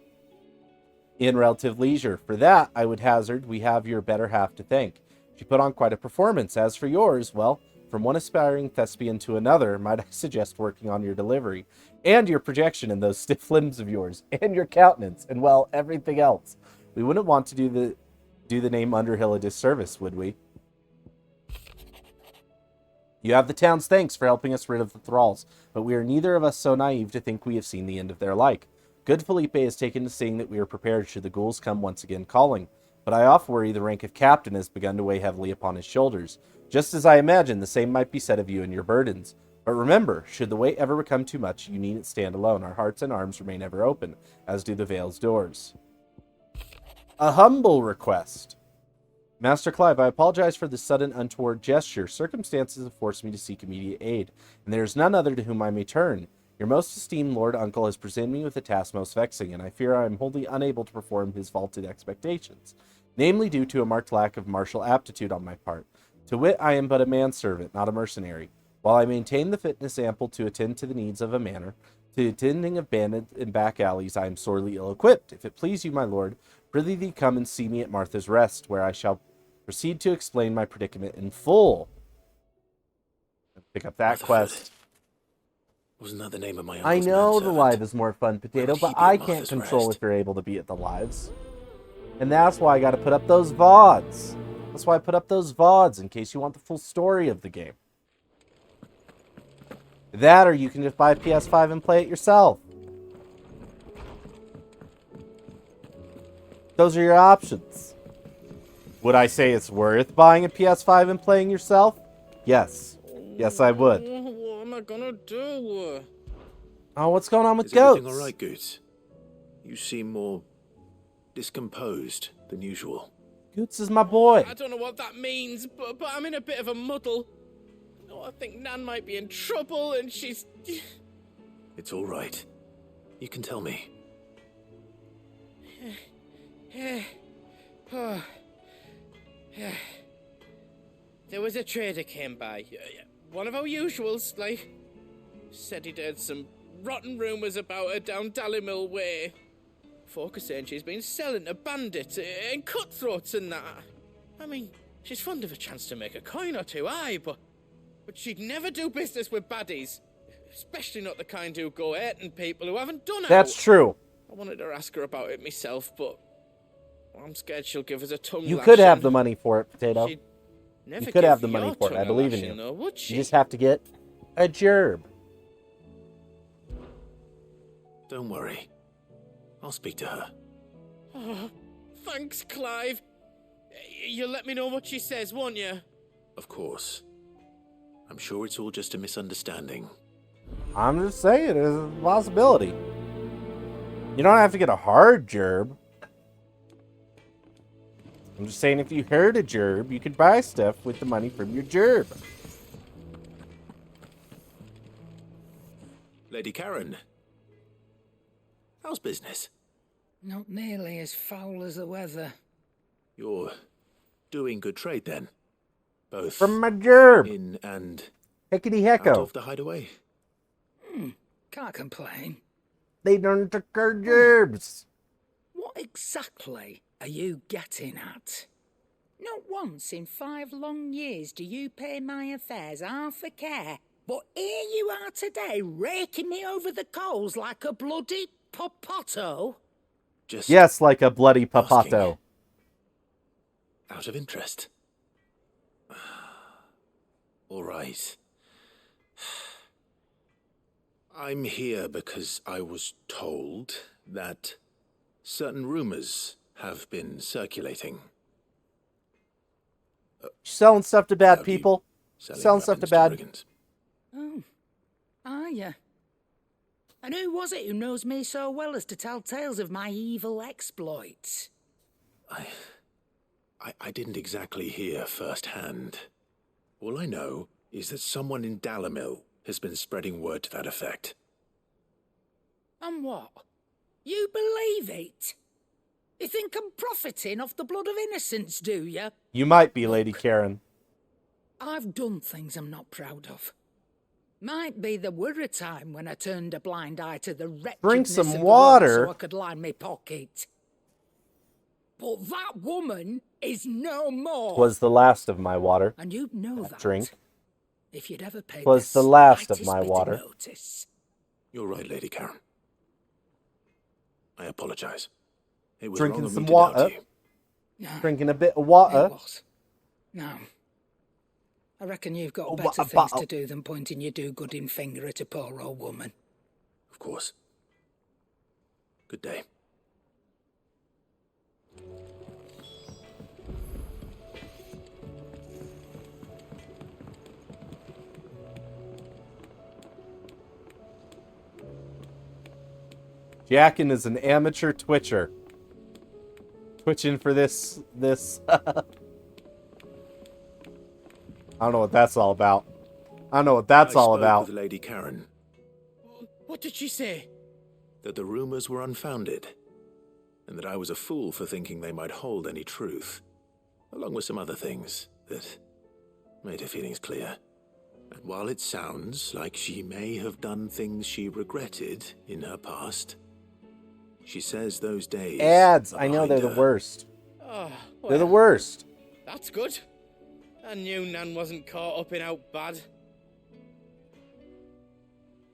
in relative leisure. For that, I would hazard we have your better half to thank. She put on quite a performance. As for yours, well, from one aspiring thespian to another, might I suggest working on your delivery, and your projection in those stiff limbs of yours, and your countenance, and, well, everything else. We wouldn't want to do the name Underhill a disservice, would we? You have the town's thanks for helping us rid of the thralls, but we are neither of us so naive to think we have seen the end of their like. Good Felipe has taken to seeing that we are prepared should the ghouls come once again calling, but I oft worry the rank of captain has begun to weigh heavily upon his shoulders, just as I imagine the same might be said of you and your burdens. But remember, should the weight ever become too much, you needn't stand alone. Our hearts and arms remain ever open, as do the Vale's doors. A humble request. Master Clive, I apologize for this sudden untoward gesture. Circumstances have forced me to seek immediate aid, and there is none other to whom I may turn. Your most esteemed Lord Uncle has presented me with a task most vexing, and I fear I am wholly unable to perform his vaulted expectations, namely due to a marked lack of martial aptitude on my part. To wit, I am but a manservant, not a mercenary. While I maintain the fitness ample to attend to the needs of a manor, to the attending of bandits in back alleys I am sorely ill-equipped. If it please you, my lord, prithee thee come and see me at Martha's Rest, where I shall proceed to explain my predicament in full. Pick up that quest. Wasn't that the name of my I uncle's know the manservant? live is more fun, Potato, Where would but he be at I can't Martha's control Rest? if you're able to be at the lives. And that's why I got to put up those VODs. That's why I put up those VODs, in case you want the full story of the game. That, or you can just buy a PS5 and play it yourself. Those are your options. Would I say it's worth buying a PS5 and playing yourself? Yes. Yes, I would. What am I gonna do? Oh, what's going on with Is goats? everything all right, Goots? You seem more discomposed than usual. Goots is my boy. I don't know what that means, but I'm in a bit of a muddle. Oh, I think Nan might be in trouble, and she's... It's all right. You can tell me. There was a trader came by. One of our usuals, like. Said he'd heard some rotten rumours about her down Dallymill Way. Folk are saying she's been selling to bandits and cutthroats and that. I mean, she's fond of a chance to make a coin or two, aye, but she'd never do business with baddies. Especially not the kind who go hurting people who haven't done it. That's true. I wanted to ask her about it myself, but I'm scared she'll give us a tongue You lashing. could have the money for it, Potato. She'd never You could give have the your money for it. I tongue a believe in lashing, you. though, would she? You just have to get a gerb. Don't worry. I'll speak to her. Oh, thanks, Clive. You'll let me know what she says, won't you? Of course. I'm sure it's all just a misunderstanding. I'm just saying, it's a possibility. You don't have to get a hard gerb. I'm just saying, if you heard a gerb, you could buy stuff with the money from your gerb. Lady Karen. How's business? Not nearly as foul as the weather. You're doing good trade then? Both From my gerb. in and Hickety out hecko. of the hideaway? Can't complain. They done took our gerbs. What exactly are you getting at? Not once in 5 long years do you pay my affairs half a care, but here you are today raking me over the coals like a bloody popoto. Just Yes, like a bloody papato. out of interest. All right. I'm here because I was told that certain rumors have been circulating. Selling stuff to bad people. Selling stuff to bad. Oh, are you? And who was it who knows me so well as to tell tales of my evil exploits? I didn't exactly hear firsthand. All I know is that someone in Dallymill has been spreading word to that effect. And what? You believe it? You think I'm profiting off the blood of innocents, do you? You might be, Lady Karen. I've done things I'm not proud of. Might be there were a time when I turned a blind eye to the wretchedness Drink some of the water. world so I could line my pocket. But that woman is no more. Was the last of my water. And you'd know that. Drink. If you'd ever paid Was the last of slightest my bit water. notice. You're right, Lady Karen. I apologize. It was Drinking wrong of some me to doubt water. you. Drinking a bit of water. It was. No. I reckon you've got Oh, better what things about- to do than pointing your do-gooding finger at a poor old woman. Of course. Good day. Jackin is an amateur twitcher. Twitching for this. I don't know what that's all about. I don't know what that's all I spoke about. with Lady Karen What did she say? that the rumors were unfounded, and that I was a fool for thinking they might hold any truth, along with some other things that made her feelings clear. And while it sounds like she may have done things she regretted in her past, she says those days Ads. are I know they're behind the her. worst. Oh, They're the well, worst. That's good. I knew Nan wasn't caught up in out bad.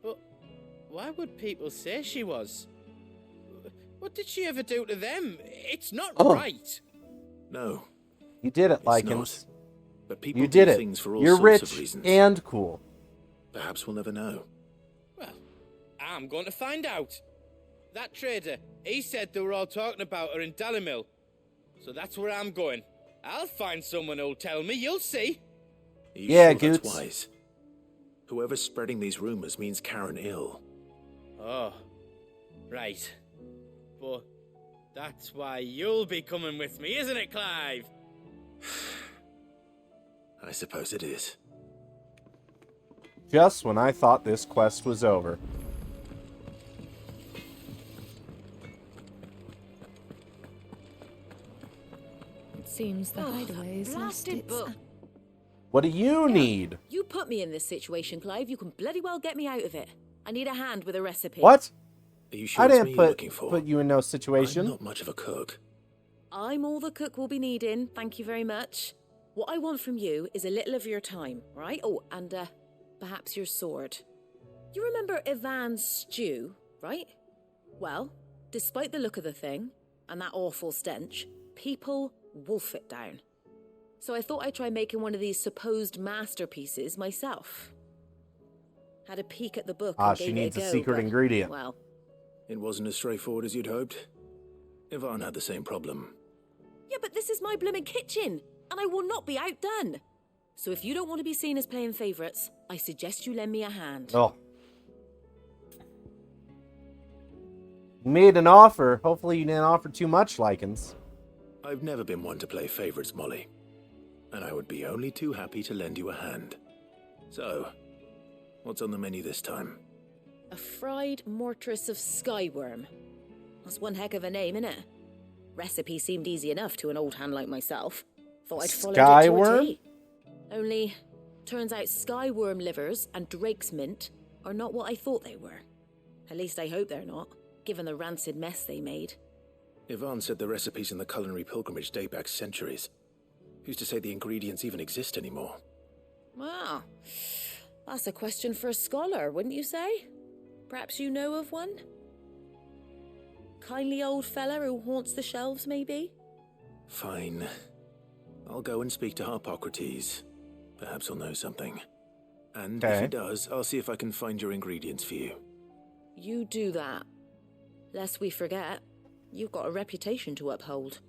But why would people say she was? What did she ever do to them? It's not Oh. right. No, You did it, it's Lycans. not. But people You did do it. things for all You're sorts rich of reasons. and cool. Perhaps we'll never know. Well, I'm going to find out. That trader, he said they were all talking about her in Dalimil. So that's where I'm going. I'll find someone who'll tell me, you'll see. Are you Yeah, sure that's Goots. wise? Whoever's spreading these rumors means Karen ill. Oh, right. But that's why you'll be coming with me, isn't it, Clive? I suppose it is. Just when I thought this quest was over. It seems the hideaway's lost Blasted its... book. What do you need? You put me in this situation, Clive. You can bloody well get me out of it. I need a hand with a recipe. What? Are you sure I it's didn't me you're put looking for? you in no situation. I'm not much of a cook. I'm all the cook will be needing. Thank you very much. What I want from you is a little of your time, right? Oh, and perhaps your sword. You remember Ivan's stew, right? Well, despite the look of the thing and that awful stench, people wolf it down. So I thought I'd try making one of these supposed masterpieces myself. Had a peek at the book and She gave needs it a a go, secret but, ingredient. Well, It wasn't as straightforward as you'd hoped. Ivan had the same problem. yeah, but this is my blooming kitchen, and I will not be outdone. So if you don't want to be seen as playing favourites, I suggest you lend me a hand. Oh. You made an offer. Hopefully you didn't offer too much, Lycans. I've never been one to play favorites, Molly. And I would be only too happy to lend you a hand. So, what's on the menu this time? A fried mortress of skyworm. That's one heck of a name, innit? Recipe seemed easy enough to an old hand like myself. Thought I'd followed it to a Skyworm? T. Only, turns out skyworm livers and drake's mint are not what I thought they were. At least I hope they're not, given the rancid mess they made. Ivan said the recipes in the culinary pilgrimage date back centuries. Who's to say the ingredients even exist anymore? Wow, that's a question for a scholar, wouldn't you say? Perhaps you know of one? Kindly old fella who haunts the shelves, maybe? Fine. I'll go and speak to Harpocrates. Perhaps he'll know something. And if he does, I'll see if I can find your ingredients for you. You do that. Lest we forget, you've got a reputation to uphold.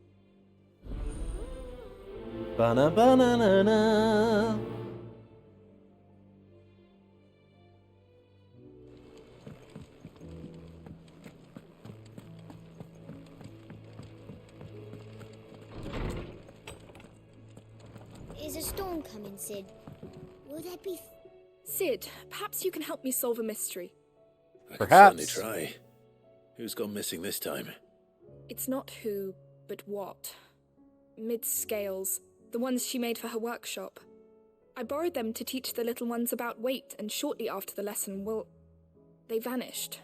Ba-na-ba-na-na-na. Is a storm coming, Sid? Will there be... Sid, perhaps you can help me solve a mystery. I can Perhaps. certainly try. Who's gone missing this time? It's not who, but what. Mid's scales, the ones she made for her workshop. I borrowed them to teach the little ones about weight, and shortly after the lesson, well, they vanished.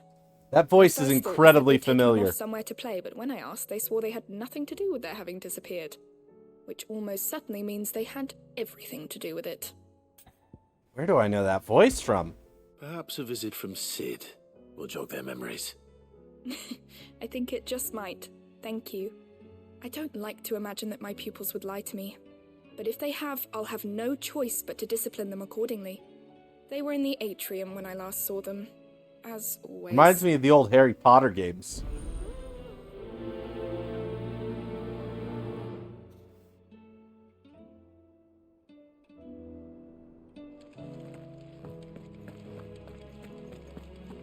That voice is First thought was that incredibly they'd taken them familiar. off somewhere to play, but when I asked, they swore they had nothing to do with their having disappeared. Which almost certainly means they had everything to do with it. Where do I know that voice from? Perhaps a visit from Sid will jog their memories. I think it just might. Thank you. I don't like to imagine that my pupils would lie to me. But if they have, I'll have no choice but to discipline them accordingly. They were in the atrium when I last saw them. As always. Reminds me of the old Harry Potter games.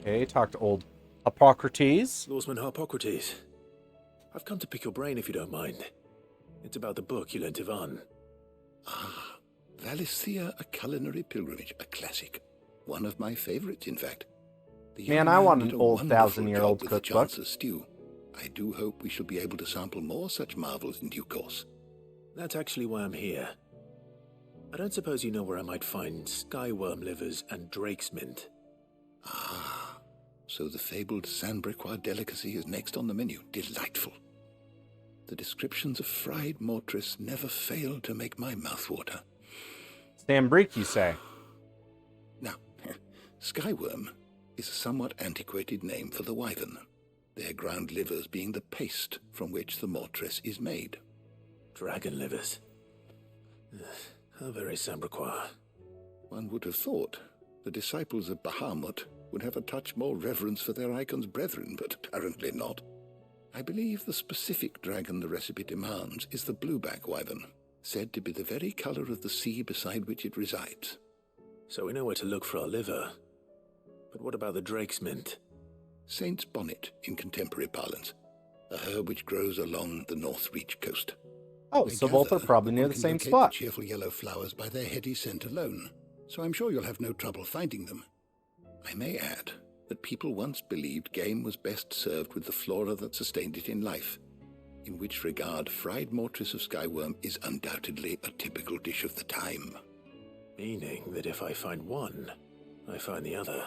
Okay, talk to old Hippocrates. Lawsman Harpocrates. I've come to pick your brain if you don't mind. It's about the book you lent Ivan. Ah, Valisthea, a culinary pilgrimage, a classic. One of my favorites, in fact. The young Man, I want did an a old wonderful 1,000-year-old job with the cookbook. Chancellor's stew. I do hope we shall be able to sample more such marvels in due course. That's actually why I'm here. I don't suppose you know where I might find skyworm livers and drake's mint. Ah, so the fabled Sandbricois delicacy is next on the menu. Delightful. The descriptions of fried mortress never fail to make my mouth water. Stambrique, you say? Now, skyworm is a somewhat antiquated name for the wyvern. their ground livers being the paste from which the mortress is made. Dragon livers. How very Sambraquois. One would have thought the disciples of Bahamut would have a touch more reverence for their icon's brethren, but apparently not. I believe the specific dragon the recipe demands is the blueback wyvern, said to be the very colour of the sea beside which it resides. So we know where to look for our liver. But what about the drake's mint? Saint's bonnet in contemporary parlance, a herb which grows along the North Reach coast. Oh, so both are probably near the same spot. The cheerful yellow flowers by their heady scent alone, so I'm sure you'll have no trouble finding them. I may add that people once believed game was best served with the flora that sustained it in life, in which regard fried mortress of skyworm is undoubtedly a typical dish of the time. Meaning that if I find one, I find the other.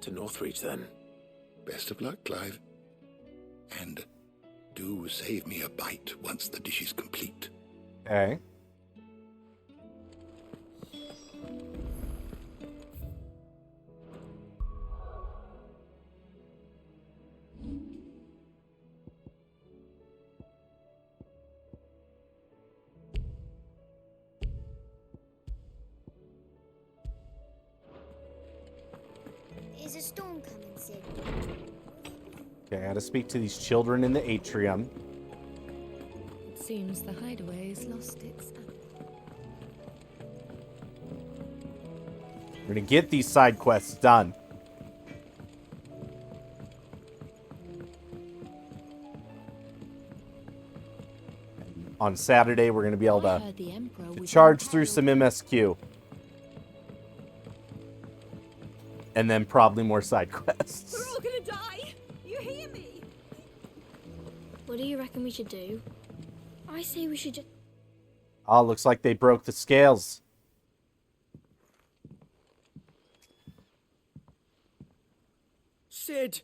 To Northreach, then. Best of luck, Clive. And do save me a bite once the dish is complete. Okay. Is a storm coming, Sid? Okay, I gotta speak to these children in the atrium. It seems the hideaway has lost its... We're gonna get these side quests done. And on Saturday, we're gonna be able to charge through some MSQ. And then probably more side quests. We're all gonna die! You hear me? What do you reckon we should do? I say we should just... Oh, looks like they broke the scales. Sid!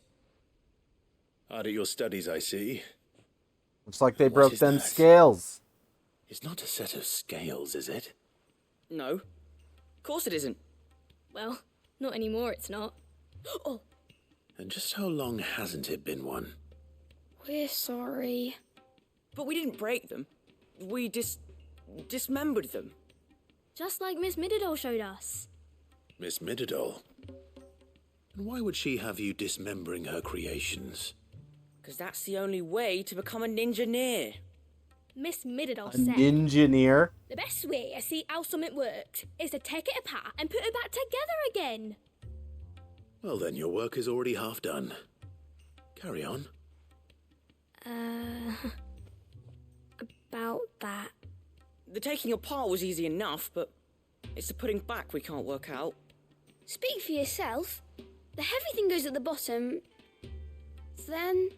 Hard at your studies, I see. Looks like they What broke is them that? scales. It's not a set of scales, is it? No. Of course it isn't. Well, not anymore, it's not. Oh, And just how long hasn't it been one? we're sorry. But we didn't break them. We dismembered them. Just like Miss Mididol showed us. Miss Mididol? And why would she have you dismembering her creations? Because that's the only way to become a ninja-neer. Miss Mididol An said... engineer? The best way to see how something worked is to take it apart and put it back together again. Well then, your work is already half done. Carry on. About that. The taking apart was easy enough, but it's the putting back we can't work out. Speak for yourself. The heavy thing goes at the bottom. Then...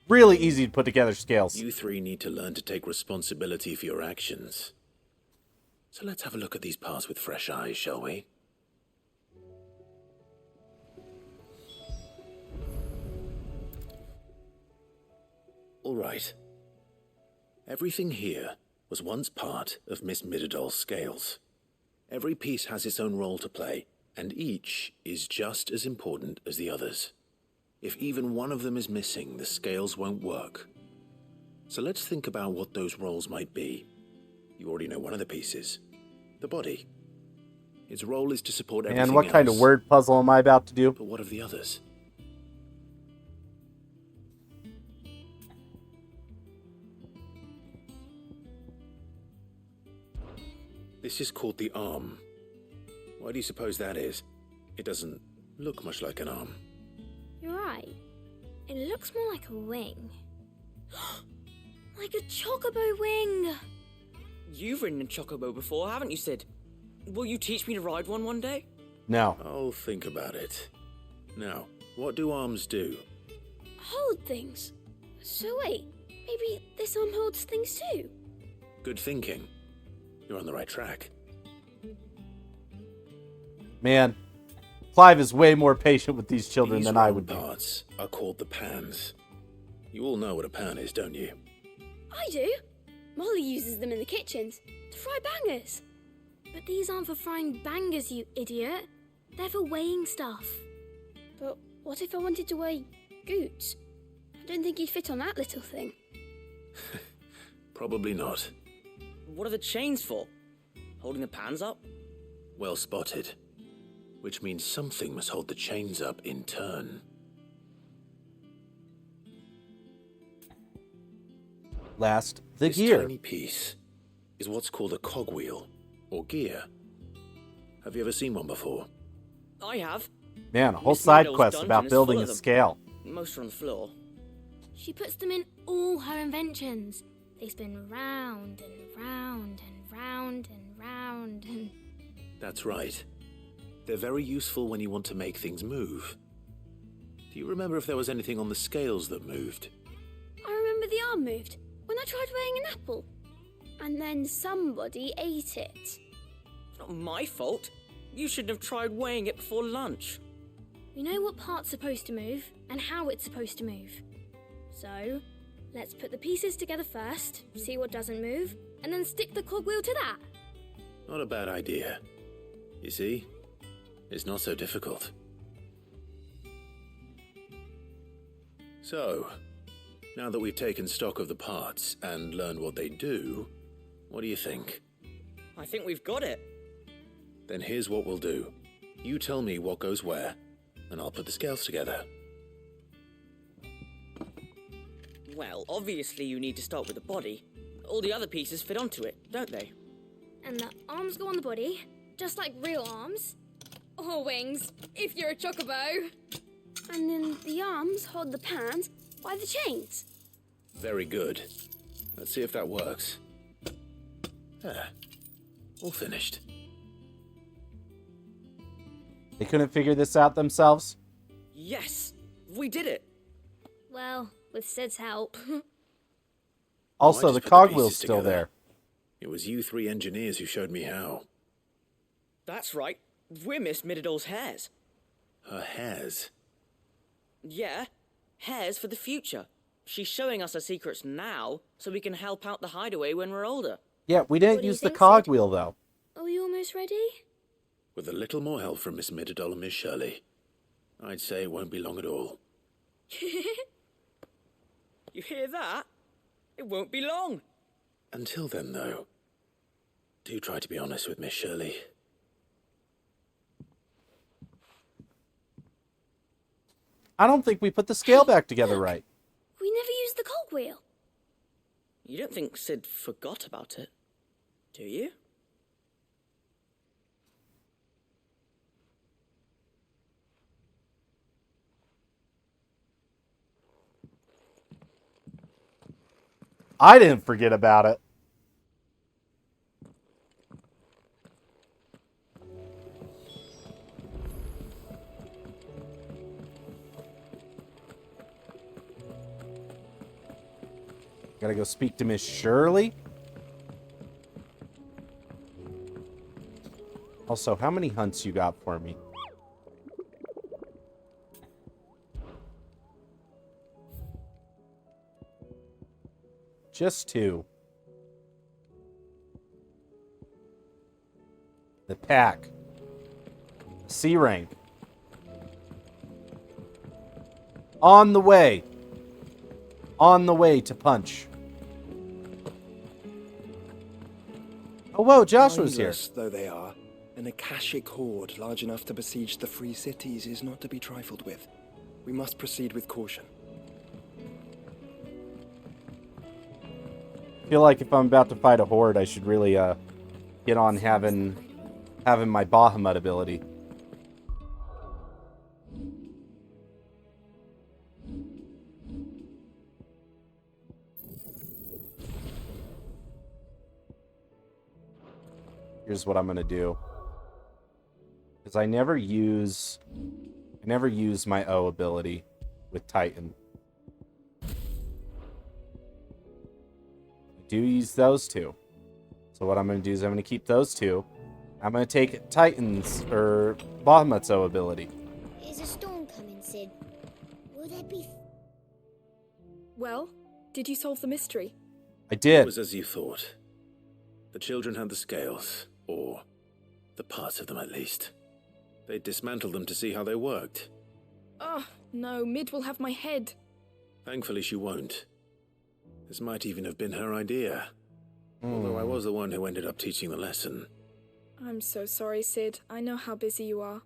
Really easy to put together scales. You three need to learn to take responsibility for your actions. So let's have a look at these parts with fresh eyes, shall we? All right. Everything here was once part of Miss Mididol's scales. Every piece has its own role to play, and each is just as important as the others. If even one of them is missing, the scales won't work. So let's think about what those roles might be. You already know one of the pieces. The body. Its role is to support everything And what kind of else. word puzzle am I about to do? But what of the others? This is called the arm. Why do you suppose that is? It doesn't look much like an arm. You're right. It looks more like a wing. Like a chocobo wing. You've ridden a chocobo before, haven't you, Sid? Will you teach me to ride one day? No. I'll think about it. Now, what do arms do? Hold things. So wait, maybe this arm holds things too? Good thinking. You're on the right track. Man, Clive is way more patient with these children than I would be. These parts are called the pans. You all know what a pan is, don't you? I do. Molly uses them in the kitchens to fry bangers. But these aren't for frying bangers, you idiot. They're for weighing stuff. But what if I wanted to weigh Goots? I don't think he'd fit on that little thing. Probably not. What are the chains for? Holding the pans up? Well spotted. Which means something must hold the chains up in turn. Last, the this gear. Tiny piece is what's called a cogwheel, or gear. Have you ever seen one before? I have. Man, a whole Miss side Meadows' quest dungeon about is building full a of them. scale. Most are on the floor. She puts them in all her inventions. They spin round and round and round and round and... That's right. They're very useful when you want to make things move. Do you remember if there was anything on the scales that moved? I remember the arm moved when I tried weighing an apple. And then somebody ate it. It's not my fault. You shouldn't have tried weighing it before lunch. We know what part's supposed to move and how it's supposed to move. So, let's put the pieces together first, see what doesn't move, and then stick the cogwheel to that. Not a bad idea. You see? It's not so difficult. So, now that we've taken stock of the parts and learned what they do, what do you think? I think we've got it. Then here's what we'll do. You tell me what goes where, and I'll put the scales together. Well, obviously you need to start with the body. All the other pieces fit onto it, don't they? And the arms go on the body, just like real arms. Or wings, if you're a chocobo. And then the arms hold the pans by the chains. Very good. Let's see if that works. All finished. They couldn't figure this out themselves? Yes! We did it! Well, with Sid's help. Also, I the just put cogwheel's pieces still together. there. It was you three engineers who showed me how. That's right. We're Miss Mididol's hairs. Her hairs? Yeah, hairs for the future. She's showing us her secrets now, so we can help out the hideaway when we're older. Yeah, we What didn't do you use the think, Sid? cogwheel, though. Are we almost ready? With a little more help from Miss Mididol and Miss Shirley, I'd say it won't be long at all. You hear that? It won't be long. Until then, though, do try to be honest with Miss Shirley. I don't think we put the scale back together right. We never used the cogwheel. You don't think Sid forgot about it, do you? I didn't forget about it. Gotta go speak to Miss Shirley. Also, how many hunts you got for me? Just 2. The pack. C rank. On the way. On the way to punch. Oh, whoa, Joshua's here. Mindless though they are, an Akashic horde large enough to besiege the free cities is not to be trifled with. We must proceed with caution. I feel like if I'm about to fight a horde, I should really get on having my Bahamut ability. Here's what I'm gonna do, because I never use my O ability with Titan. Do use those two. So what I'm going to do is I'm going to keep those two. I'm going to take Titan's or Bahamut's O ability. Is a storm coming, Sid? Will there be... Well, did you solve the mystery? I did. It was as you thought. The children had the scales, or the parts of them at least. They dismantled them to see how they worked. Oh, no, Mid will have my head. Thankfully she won't. This might even have been her idea. Although I was the one who ended up teaching the lesson. I'm so sorry, Sid. I know how busy you are.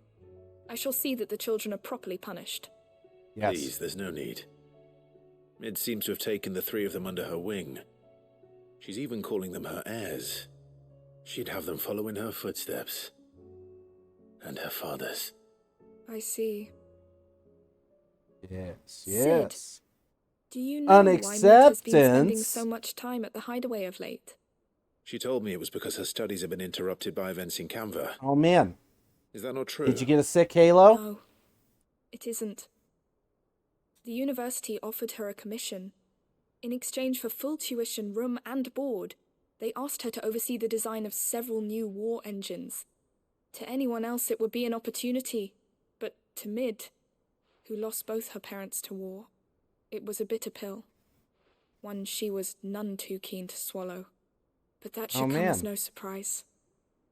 I shall see that the children are properly punished. Yes. Please, there's no need. Mid seems to have taken the three of them under her wing. She's even calling them her heirs. She'd have them follow in her footsteps. And her father's. I see. Yes, Sid, do you know why Mid has been spending so much time at the hideaway of late? She told me it was because her studies have been interrupted by events in Canva. Oh, man. Is that not true? Did you get a sick Halo? No, it isn't. The university offered her a commission. In exchange for full tuition, room and board, they asked her to oversee the design of several new war engines. To anyone else it would be an opportunity, but to Mid, who lost both her parents to war, it was a bitter pill. One she was none too keen to swallow. But that should come as no surprise.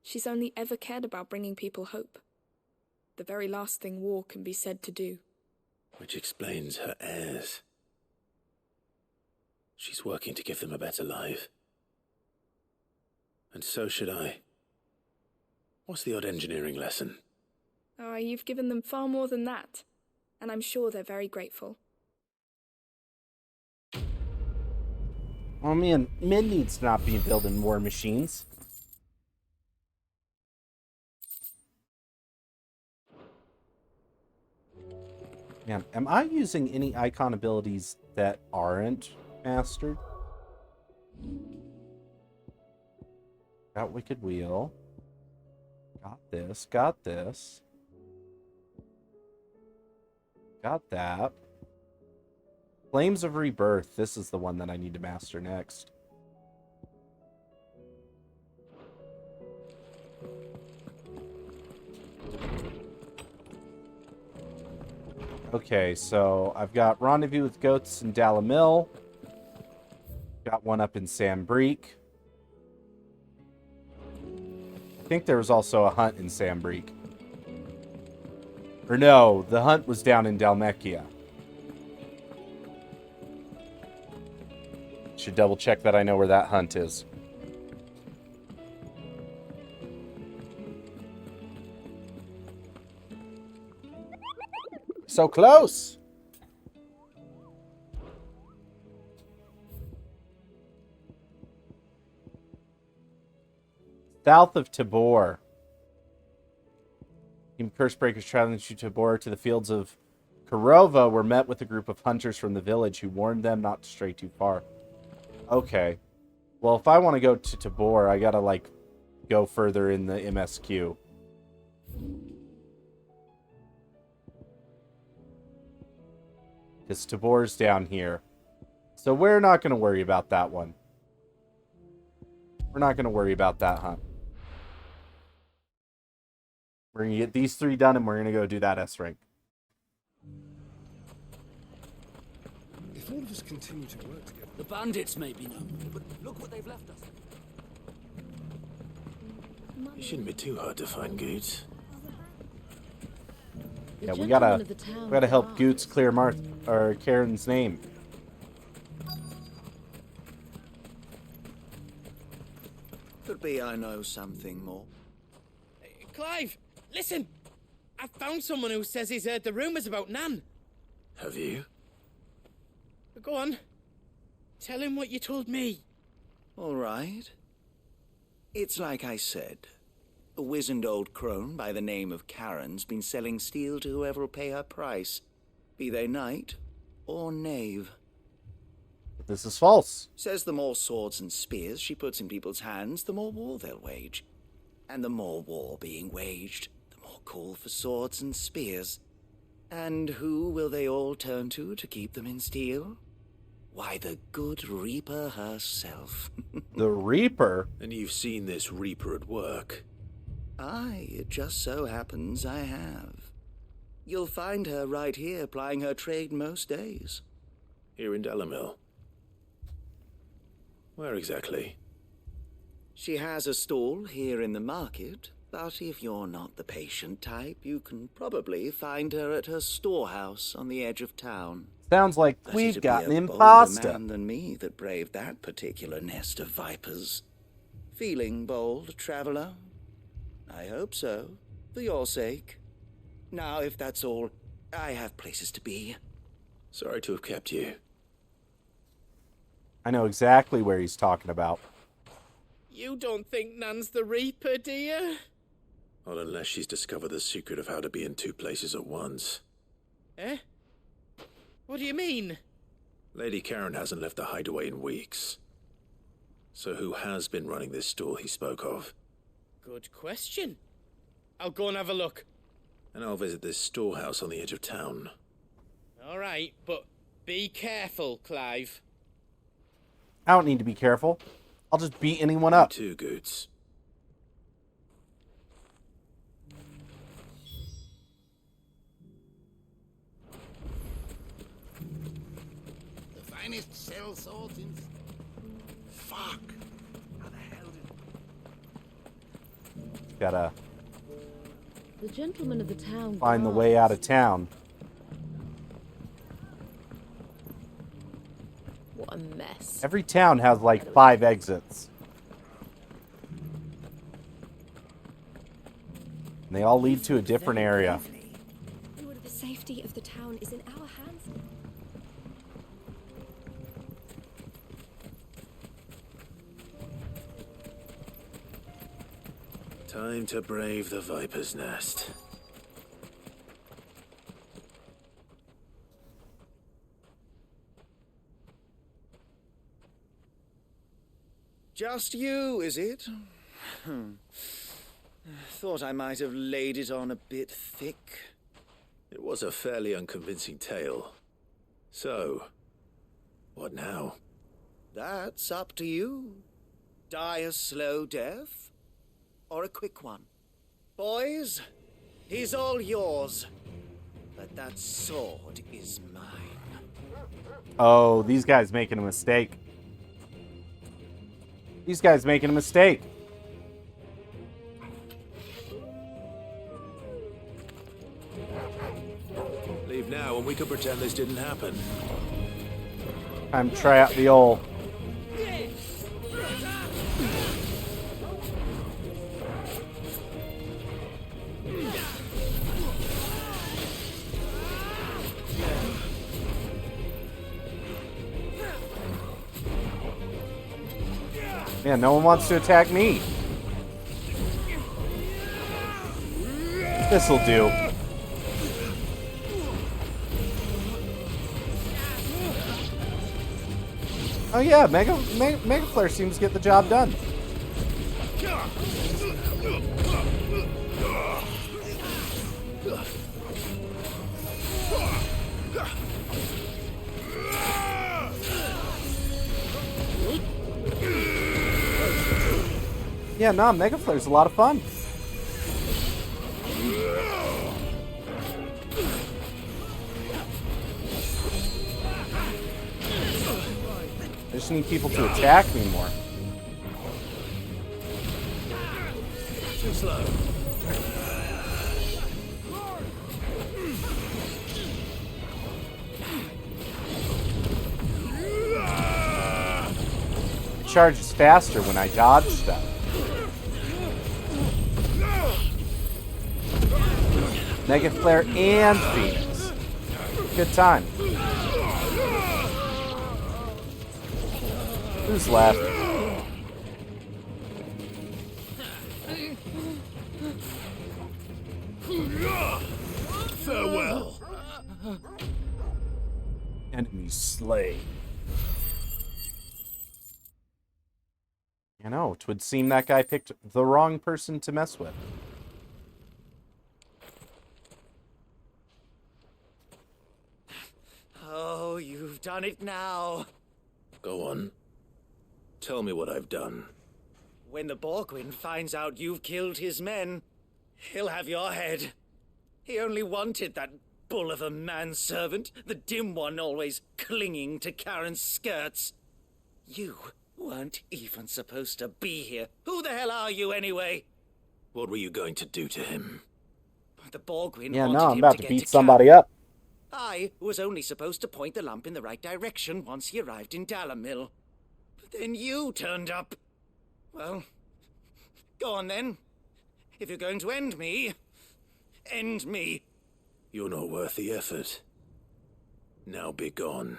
She's only ever cared about bringing people hope. The very last thing war can be said to do. Which explains her heirs. She's working to give them a better life. And so should I. What's the odd engineering lesson? Oh, you've given them far more than that. And I'm sure they're very grateful. Oh man, Mid needs to not be building more machines. Man, am I using any icon abilities that aren't mastered? Got Wicked Wheel. Got this, got this. Got that. Flames of Rebirth. This is the one that I need to master next. Okay, so I've got Rendezvous with Goats in Dalamil. Got one up in Sambreek. I think there was also a hunt in Sambreek. Or no, the hunt was down in Dalmechia. Should double check that I know where that hunt is. So close! South of Tabor. Team Cursebreakers traveling to Tabor to the fields of Korova were met with a group of hunters from the village who warned them not to stray too far. Okay. Well, if I want to go to Tabor, I gotta, like, go further in the MSQ. Because Tabor's down here. So we're not going to worry about that one. We're not going to worry about that hunt. We're going to get these three done, and we're going to go do that S rank. If all of us continue to work together... The bandits may be known, but look what they've left us. You shouldn't be too hard to find, Goots. Yeah, we gotta help Goots clear Karen's name. Could be I know something more. Clive, listen! I found someone who says he's heard the rumours about Nan. Have you? Go on. Tell him what you told me. All right. It's like I said. A wizened old crone by the name of Karen's been selling steel to whoever will pay her price, be they knight or knave. But this is false. Says the more swords and spears she puts in people's hands, the more war they'll wage. And the more war being waged, the more call for swords and spears. And who will they all turn to keep them in steel? Why, the good Reaper herself. The Reaper? And you've seen this Reaper at work. Aye, it just so happens I have. You'll find her right here plying her trade most days. Here in Dalamil. Where exactly? She has a stall here in the market, But if you're not the patient type, you can probably find her at her storehouse on the edge of town. Sounds like But we've it'd be got an a bolder imposter. man than me that braved that particular nest of vipers. Feeling bold, traveler? I hope so, for your sake. Now, if that's all, I have places to be. Sorry to have kept you. I know exactly where he's talking about. You don't think Nan's the Reaper, do you? Not unless she's discovered the secret of how to be in two places at once. Eh? What do you mean? Lady Karen hasn't left the hideaway in weeks. So who has been running this store he spoke of? Good question. I'll go and have a look. And I'll visit this storehouse on the edge of town. All right, but be careful, Clive. I don't need to be careful. I'll just beat anyone up. You too, Goots. The finest cell salt in... Fuck! How the hell did... Gotta The gentleman of the town find the way out of town. What a mess. Every town has like 5 exits. And they all lead to a different area. The safety of the town is in our hands. Time to brave the Viper's Nest. Just you, is it? Thought I might have laid it on a bit thick. It was a fairly unconvincing tale. So, what now? That's up to you. Die a slow death, or a quick one. Boys, he's all yours. But that sword is mine. Oh, these guys making a mistake. These guys making a mistake. Leave now and we could pretend this didn't happen. Time to try out the old. Man, no one wants to attack me. This'll do. Oh yeah, Mega Flare seems to get the job done. Yeah, nah, Mega Flare's a lot of fun. I just need people to attack me more. Too slow. It charges faster when I dodge stuff. Mega Flare and Phoenix. Good time. Who's left? Farewell. Enemy slain. I know, it would seem that guy picked the wrong person to mess with. Oh, you've done it now. Go on. Tell me what I've done. When the Borgwyn finds out you've killed his men, he'll have your head. He only wanted that bull of a manservant, the dim one always clinging to Karen's skirts. You weren't even supposed to be here. Who the hell are you anyway? What were you going to do to him? The Borgwin Yeah, wanted no, I'm him about to to get beat to somebody camp. up. I was only supposed to point the lamp in the right direction once he arrived in Dalamil. But then you turned up. Well, go on then. If you're going to end me, end me. You're not worth the effort. Now be gone,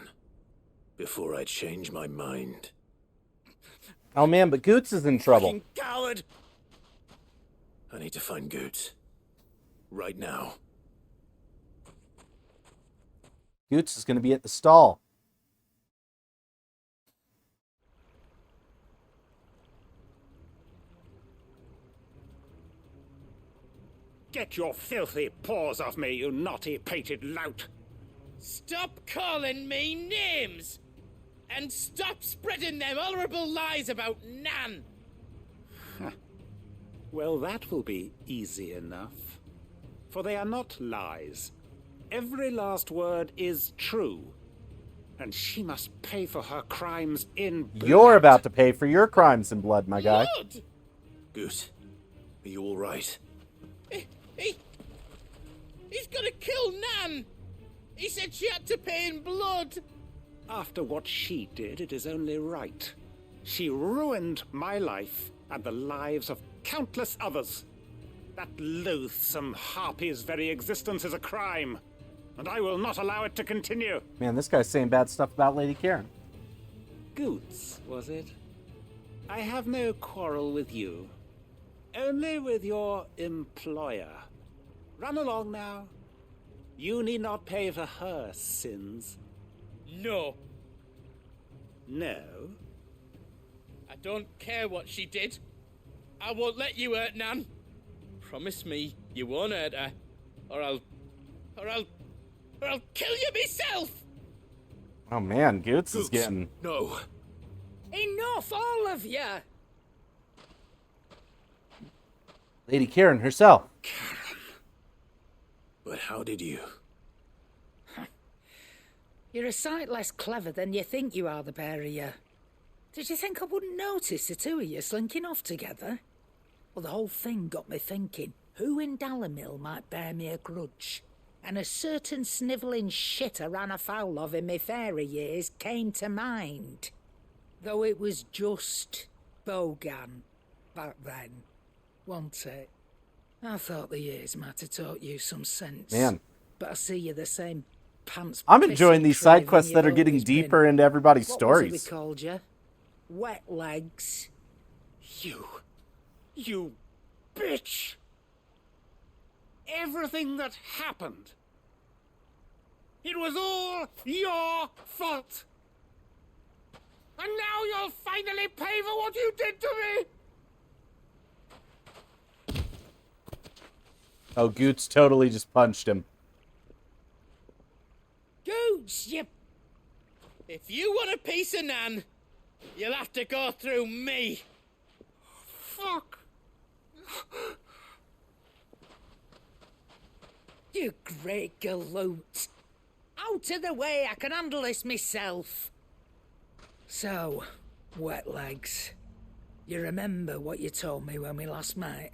before I change my mind. Oh man, but Goots is in trouble. Fucking coward! I need to find Goots. Right now. Goots is going to be at the stall. Get your filthy paws off me, you naughty-pated lout! Stop calling me names! And stop spreading them horrible lies about Nan! Well, that will be easy enough. For they are not lies. Every last word is true. And she must pay for her crimes in blood. You're about to pay for your crimes in blood, my guy. Blood? Goose, are you all right? He's gonna kill Nan! He said she had to pay in blood! After what she did, it is only right. She ruined my life and the lives of countless others. That loathsome harpy's very existence is a crime, and I will not allow it to continue. Man, this guy's saying bad stuff about Lady Karen. Goots, was it? I have no quarrel with you. Only with your employer. Run along now. You need not pay for her sins. No. No? I don't care what she did. I won't let you hurt Nan. Promise me you won't hurt her, or I'll kill you myself. Oh man, Goots is getting... No. Enough, all of you! Lady Karen herself. But how did you? You're a sight less clever than you think you are, the pair of you. Did you think I wouldn't notice the two of you slinking off together? Well, the whole thing got me thinking, who in Dalamil might bear me a grudge? And a certain snivelling shit I ran afoul of in my fairy years came to mind. Though it was just Bogan back then, wasn't it? I thought the years might have taught you some sense. Man. But I see you're the same pants. I'm enjoying these side quests that are you've getting always deeper been. into everybody's What stories. was it we called you? Wet legs. You bitch! Everything that happened, it was all your fault! And now you'll finally pay for what you did to me! Oh, Goots totally just punched him. Goots, you... If you want a piece of Nan, you'll have to go through me. Fuck! You great galoot. Out of the way, I can handle this myself. So, wet legs, you remember what you told me when we last met?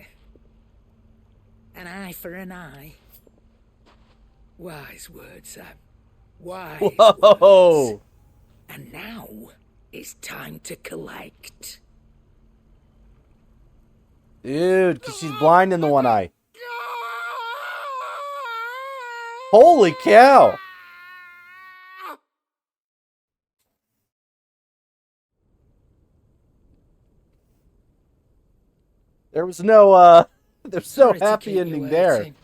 An eye for an eye. Wise words, Sam. Wise Whoa! words. And now, it's time to collect. Dude, because she's blind in the one eye. Holy cow! There was no, there's no Sorry to happy keep you ending there. waiting.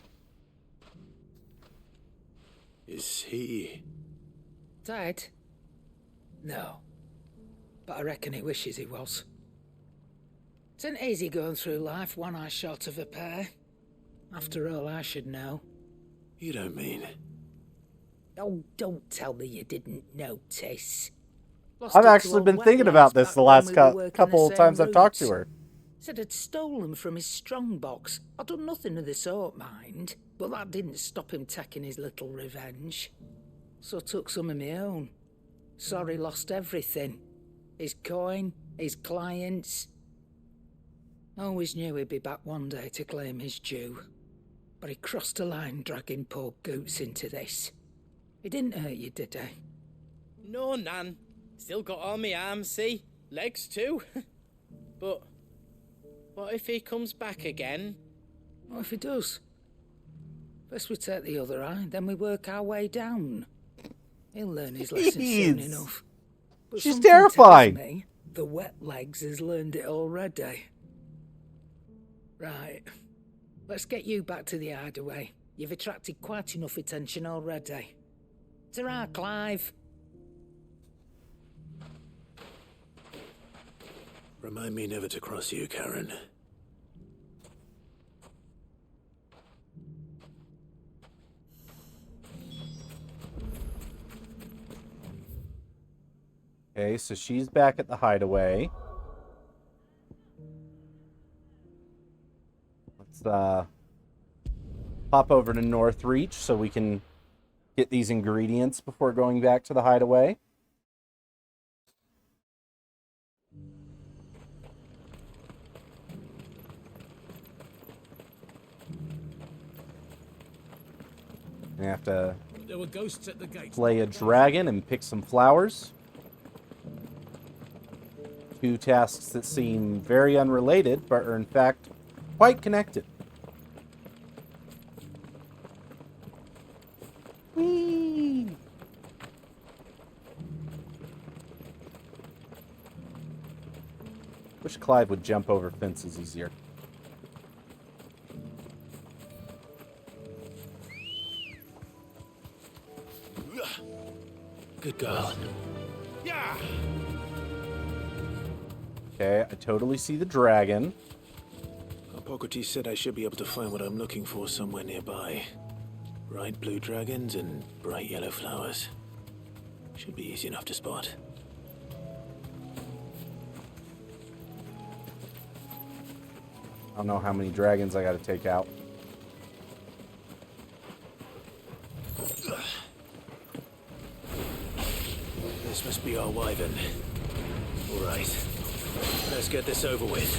Is he... Dead? No. But I reckon he wishes he was. It isn't easy going through life one eye short of a pair. After all, I should know. You don't mean... Oh, don't tell me you didn't notice. I've actually been thinking about this the last couple of times I've talked to her. Said I'd stolen from his strongbox. I'd done nothing of the sort, mind. But that didn't stop him taking his little revenge. So I took some of my own. Sorry, lost everything. His coin, his clients. Always knew he'd be back one day to claim his due. But he crossed a line dragging poor Goots into this. He didn't hurt you, did he? No, Nan. Still got all my arms, see? Legs too. But what if he comes back again? What if he does? First we take the other eye, then we work our way down. He'll learn his lesson soon enough. But She's something terrifying. tells me the wet legs has learned it already. Right. Let's get you back to the hideaway. You've attracted quite enough attention already. Ta-ra, Clive. Remind me never to cross you, Karen. Okay, so she's back at the hideaway. Let's pop over to Northreach so we can get these ingredients before going back to the hideaway. I have to There were ghosts at the gate. slay a dragon and pick some flowers. Two tasks that seem very unrelated, but are in fact quite connected. Whee! Wish Clive would jump over fences easier. Good girl. Yeah. Okay, I totally see the dragon. Hippocrates said I should be able to find what I'm looking for somewhere nearby. Bright blue dragons and bright yellow flowers. Should be easy enough to spot. I don't know how many dragons I gotta take out. This must be our wyvern. All right, let's get this over with.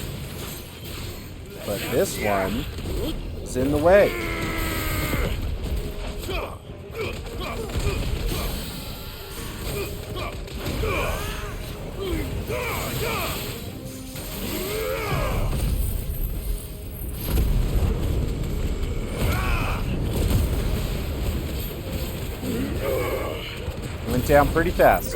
But this one is in the way. Went down pretty fast.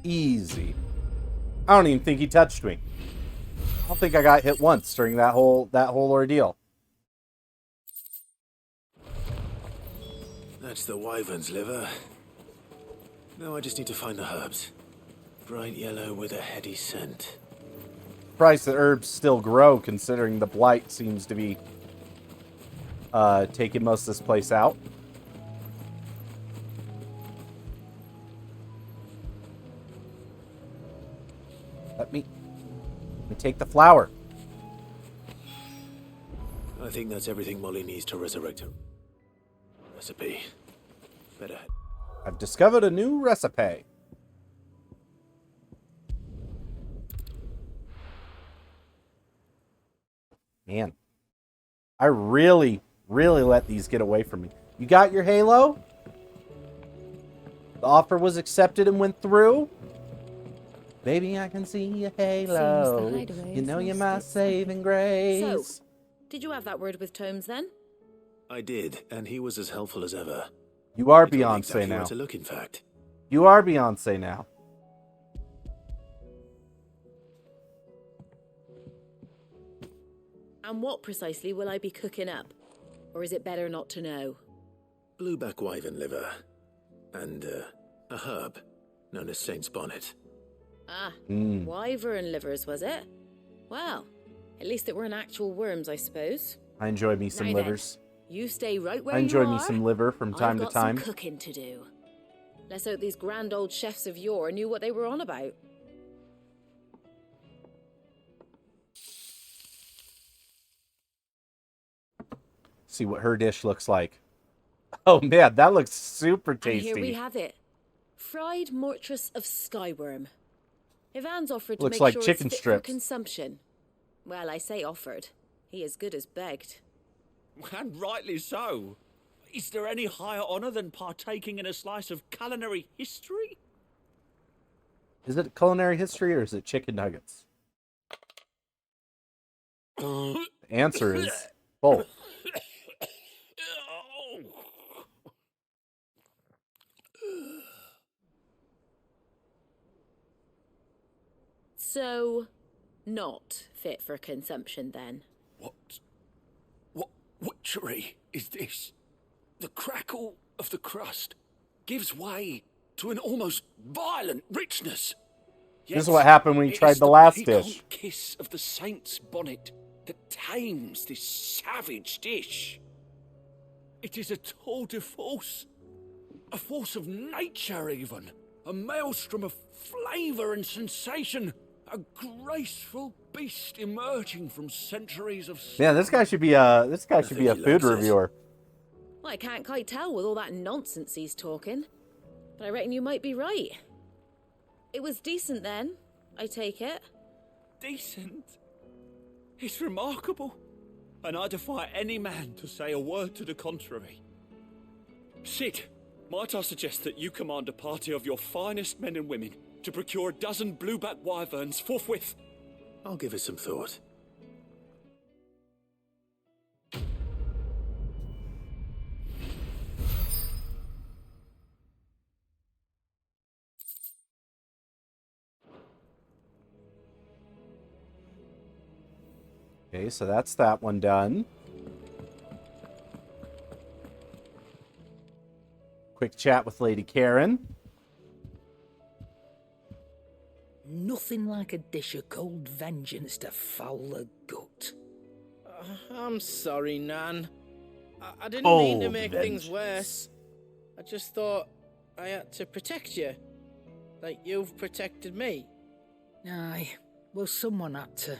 Easy. I don't even think he touched me. I don't think I got hit once during that whole ordeal. That's the wyvern's liver. Now I just need to find the herbs. Bright yellow with a heady scent. Surprised that herbs still grow, considering the blight seems to be taking most of this place out. Let me take the flower. I think that's everything Molly needs to resurrect her recipe. Better. I've discovered a new recipe. Man, I really let these get away from me. You got your halo? The offer was accepted and went through? Baby, I can see a halo. You know you're my saving grace. So, did you have that word with Tomes then? I did, and he was as helpful as ever. You are He told me Beyonce exactly now. where to look, in fact. You are Beyonce now. And what precisely will I be cooking up? Or is it better not to know? Blueback wyvern liver. And a herb known as Saint's Bonnet. Ah, wyvern livers, was it? Well, at least it weren't actual worms, I suppose. I enjoy me some Now then, livers. You stay right where I enjoy you are. me some liver from time to I've got time. some cooking to do. Let's hope these grand old chefs of yore knew what they were on about. See what her dish looks like. Oh man, that looks super tasty. And here we have it. Fried mortress of skyworm. Ivan's offered to Looks make like sure chicken it's fit strips. for consumption. Well, I say offered. He as good as begged. And rightly so. Is there any higher honour than partaking in a slice of culinary history? Is it culinary history or is it chicken nuggets? The answer is both. So, not fit for consumption then. What witchery is this? The crackle of the crust gives way to an almost violent richness. This is what happened when you tried the last dish. Kiss of the saint's bonnet that tames this savage dish. It is a tour de force, a force of nature even, a maelstrom of flavour and sensation, a graceful beast emerging from centuries of. Man, this guy should be a food reviewer. Well, I can't quite tell with all that nonsense he's talking, but I reckon you might be right. It was decent then, I take it. Decent? It's remarkable, and I defy any man to say a word to the contrary. Sid, might I suggest that you command a party of your finest men and women to procure a dozen blueback wyverns forthwith? I'll give it some thought. Okay, so that's that one done. Quick chat with Lady Karen. Nothing like a dish of cold vengeance to foul the gut. I'm sorry, Nan. I didn't mean to Cold make vengeance. things worse. I just thought I had to protect you. Like you've protected me. Aye, well, someone had to.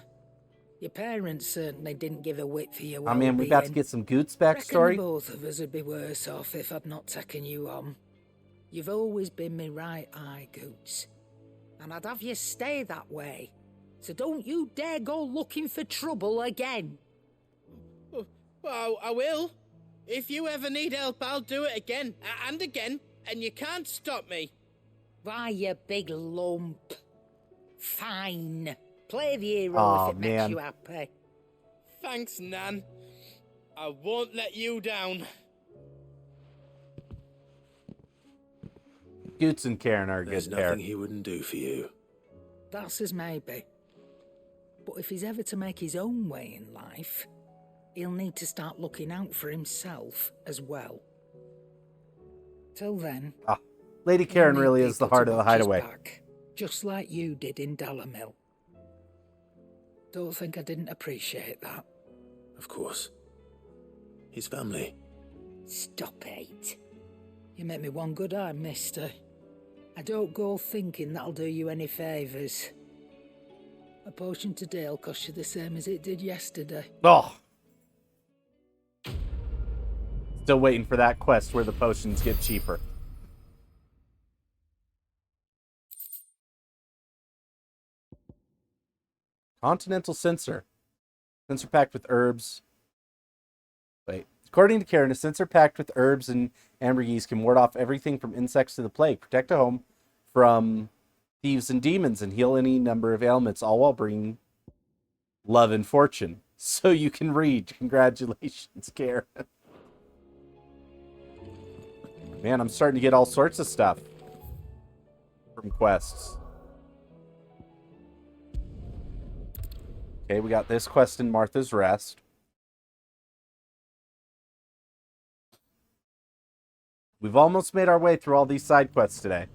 Your parents certainly didn't give a whit for your I mean, we about to get some Goots backstory. Reckon the both of us would be worse off if I'd not taken you on. You've always been me right eye, Goots. And I'd have you stay that way. So don't you dare go looking for trouble again. Well, I will. If you ever need help, I'll do it again and again, and you can't stop me. Why, you big lump. Fine. Play the hero Aw, if it makes man. you happy. Thanks, Nan. I won't let you down. Goots and Karen are a There's good pair. nothing he wouldn't do for you. That's as maybe. But if he's ever to make his own way in life, he'll need to start looking out for himself as well. Till then, Lady Karen really is the heart of the watch his hideaway. back, just like you did in Dalamil. Don't think I didn't appreciate that. Of course. His family. Stop it. You make me one good eye, mister. I don't go thinking that'll do you any favours. A potion today'll cost you the same as it did yesterday. Oh. Still waiting for that quest where the potions get cheaper. Continental Censer. Censer packed with herbs. Wait. According to Karen, a censer packed with herbs and ambergris can ward off everything from insects to the plague, protect a home from thieves and demons, and heal any number of ailments, all while bringing love and fortune. So you can read. Congratulations, Karen. Man, I'm starting to get all sorts of stuff from quests. Okay, we got this quest in Martha's Rest. We've almost made our way through all these side quests today.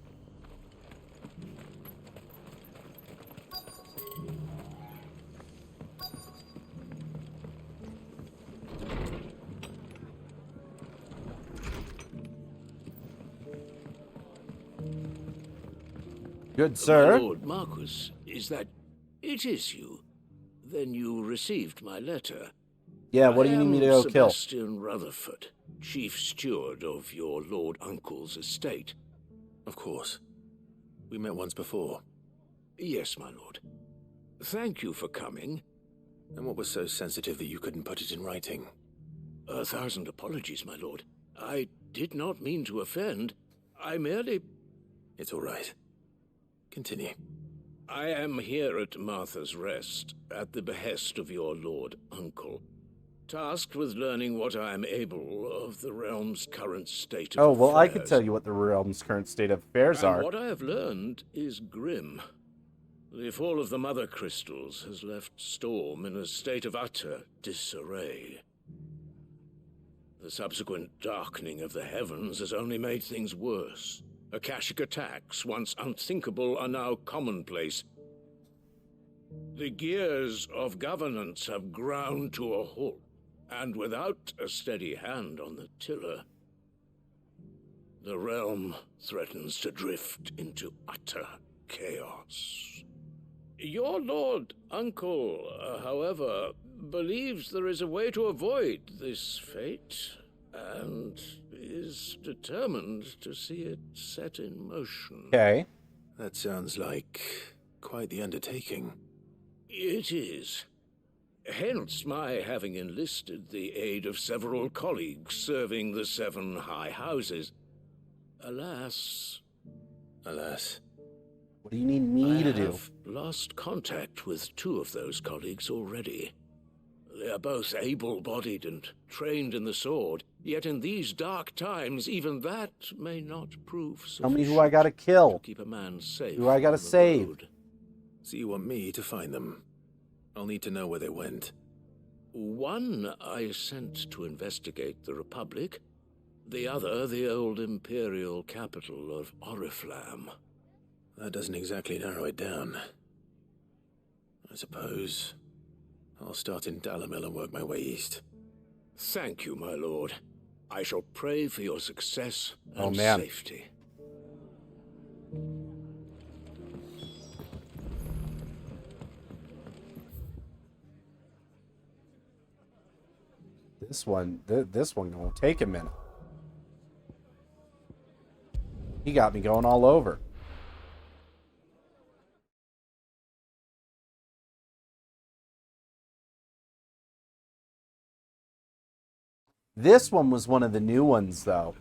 Good, sir. My Lord Marquis, is that... It is you. Then you received my letter. Yeah, what do you need me to go kill? Sebastian Rutherford, chief steward of your Lord Uncle's estate. Of course. We met once before. Yes, my lord. Thank you for coming. And what was so sensitive that you couldn't put it in writing? 1,000 apologies, my lord. I did not mean to offend. I merely... It's all right. Continue. I am here at Martha's Rest, at the behest of your Lord Uncle, tasked with learning what I am able of the realm's current state of affairs. Oh, well, I could tell you what the realm's current state of affairs And are. what I have learned is grim. The fall of the Mother Crystals has left Storm in a state of utter disarray. The subsequent darkening of the heavens has only made things worse. Akashic attacks, once unthinkable, are now commonplace. The gears of governance have ground to a halt, and without a steady hand on the tiller, the realm threatens to drift into utter chaos. Your Lord Uncle, however, believes there is a way to avoid this fate, and is determined to see it set in motion. Okay. That sounds like quite the undertaking. It is. Hence my having enlisted the aid of several colleagues serving the 7 high houses. Alas... Alas. What do you need me to do? I have lost contact with 2 of those colleagues already. They are both able-bodied and trained in the sword, yet in these dark times, even that may not prove sufficient. Tell me who I gotta kill. To keep a man safe. Who I gotta save. Road. So you want me to find them? I'll need to know where they went. One I sent to investigate the Republic, the other the old imperial capital of Oriflamme. That doesn't exactly narrow it down. I suppose I'll start in Dalamil and work my way east. Thank you, my lord. I shall pray for your success and man. safety. This one gonna take a minute. He got me going all over. This one was one of the new ones, though.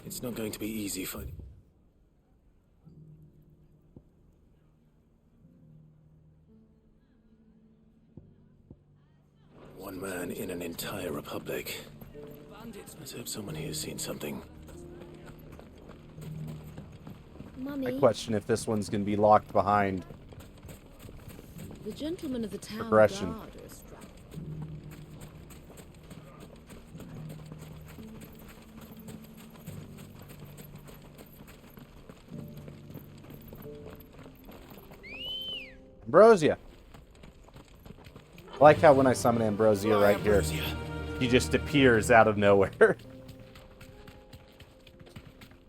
It's not going to be easy finding. One man in an entire republic. Let's hope someone here has seen something. Mummy. I question if this one's gonna be locked behind The gentlemen of the town progression. guard are strapped. Ambrosia. I like how when I summon Ambrosia right here, he just appears out of nowhere.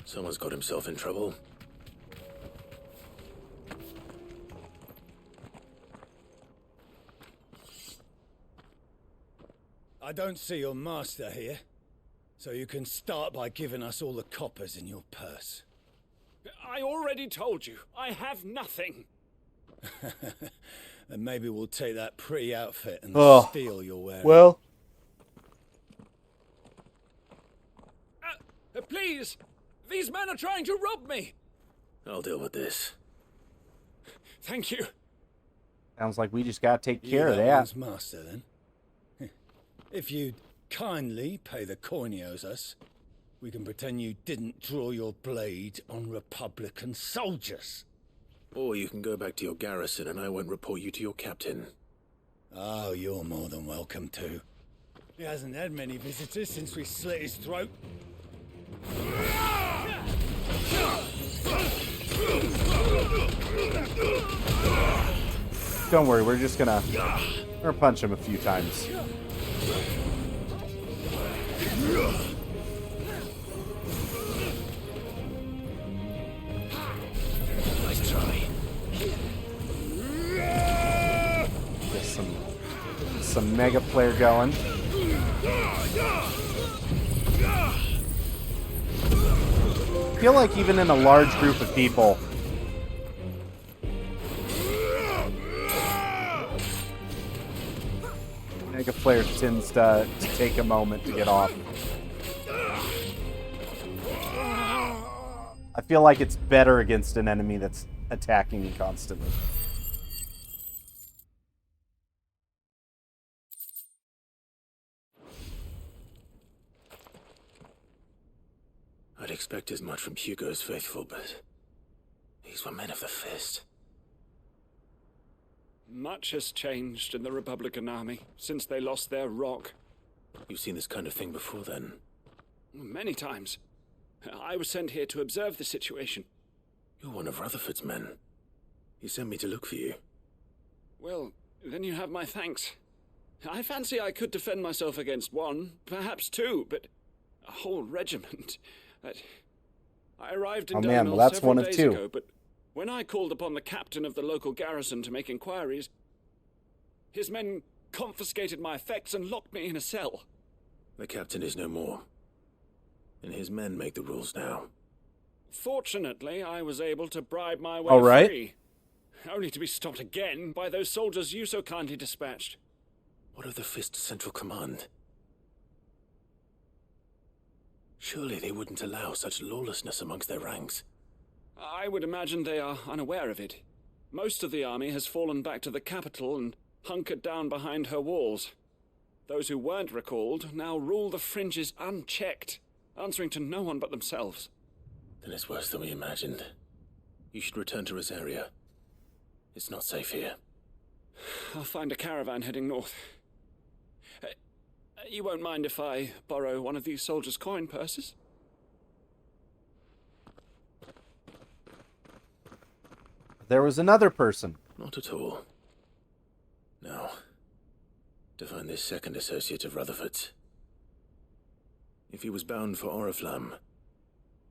Someone's got himself in trouble. I don't see your master here, so you can start by giving us all the coppers in your purse. I already told you, I have nothing. Then maybe we'll take that pretty outfit and steal your wearing. Well, Please! These men are trying to rob me! I'll deal with this. Thank you. sounds like we just gotta take care of that that. one's master, then. If you'd kindly pay the coin he owes us, we can pretend you didn't draw your blade on Republican soldiers. Or you can go back to your garrison and I won't report you to your captain. Oh, you're more than welcome to. He hasn't had many visitors since we slit his throat. Don't worry, we're just gonna punch him a few times. Nice try. Get some mega player going. feel like even in a large group of people, Mega Flare tends to take a moment to get off. I feel like it's better against an enemy that's attacking me constantly. I'd expect as much from Hugo's faithful, but these were men of the fist. Much has changed in the Republican Army since they lost their rock. You've seen this kind of thing before, then? Many times. I was sent here to observe the situation. You're one of Rutherford's men. He sent me to look for you. Well, then you have my thanks. I fancy I could defend myself against one, perhaps two, but a whole regiment. I arrived in Daimel several days ago, but when I called upon the captain of the local garrison to make inquiries, his men confiscated my effects and locked me in a cell. The captain is no more, and his men make the rules now. Fortunately, I was able to bribe my way free, only to be stopped again by those soldiers you so kindly dispatched. What of the Fist's Central Command? Surely they wouldn't allow such lawlessness amongst their ranks. I would imagine they are unaware of it. Most of the army has fallen back to the capital and hunkered down behind her walls. Those who weren't recalled now rule the fringes unchecked, answering to no one but themselves. Then it's worse than we imagined. You should return to Rosaria. It's not safe here. I'll find a caravan heading north. You won't mind if I borrow one of these soldiers' coin purses? There was another person. Not at all. Now, to find this second associate of Rutherford's. If he was bound for Oriflamme,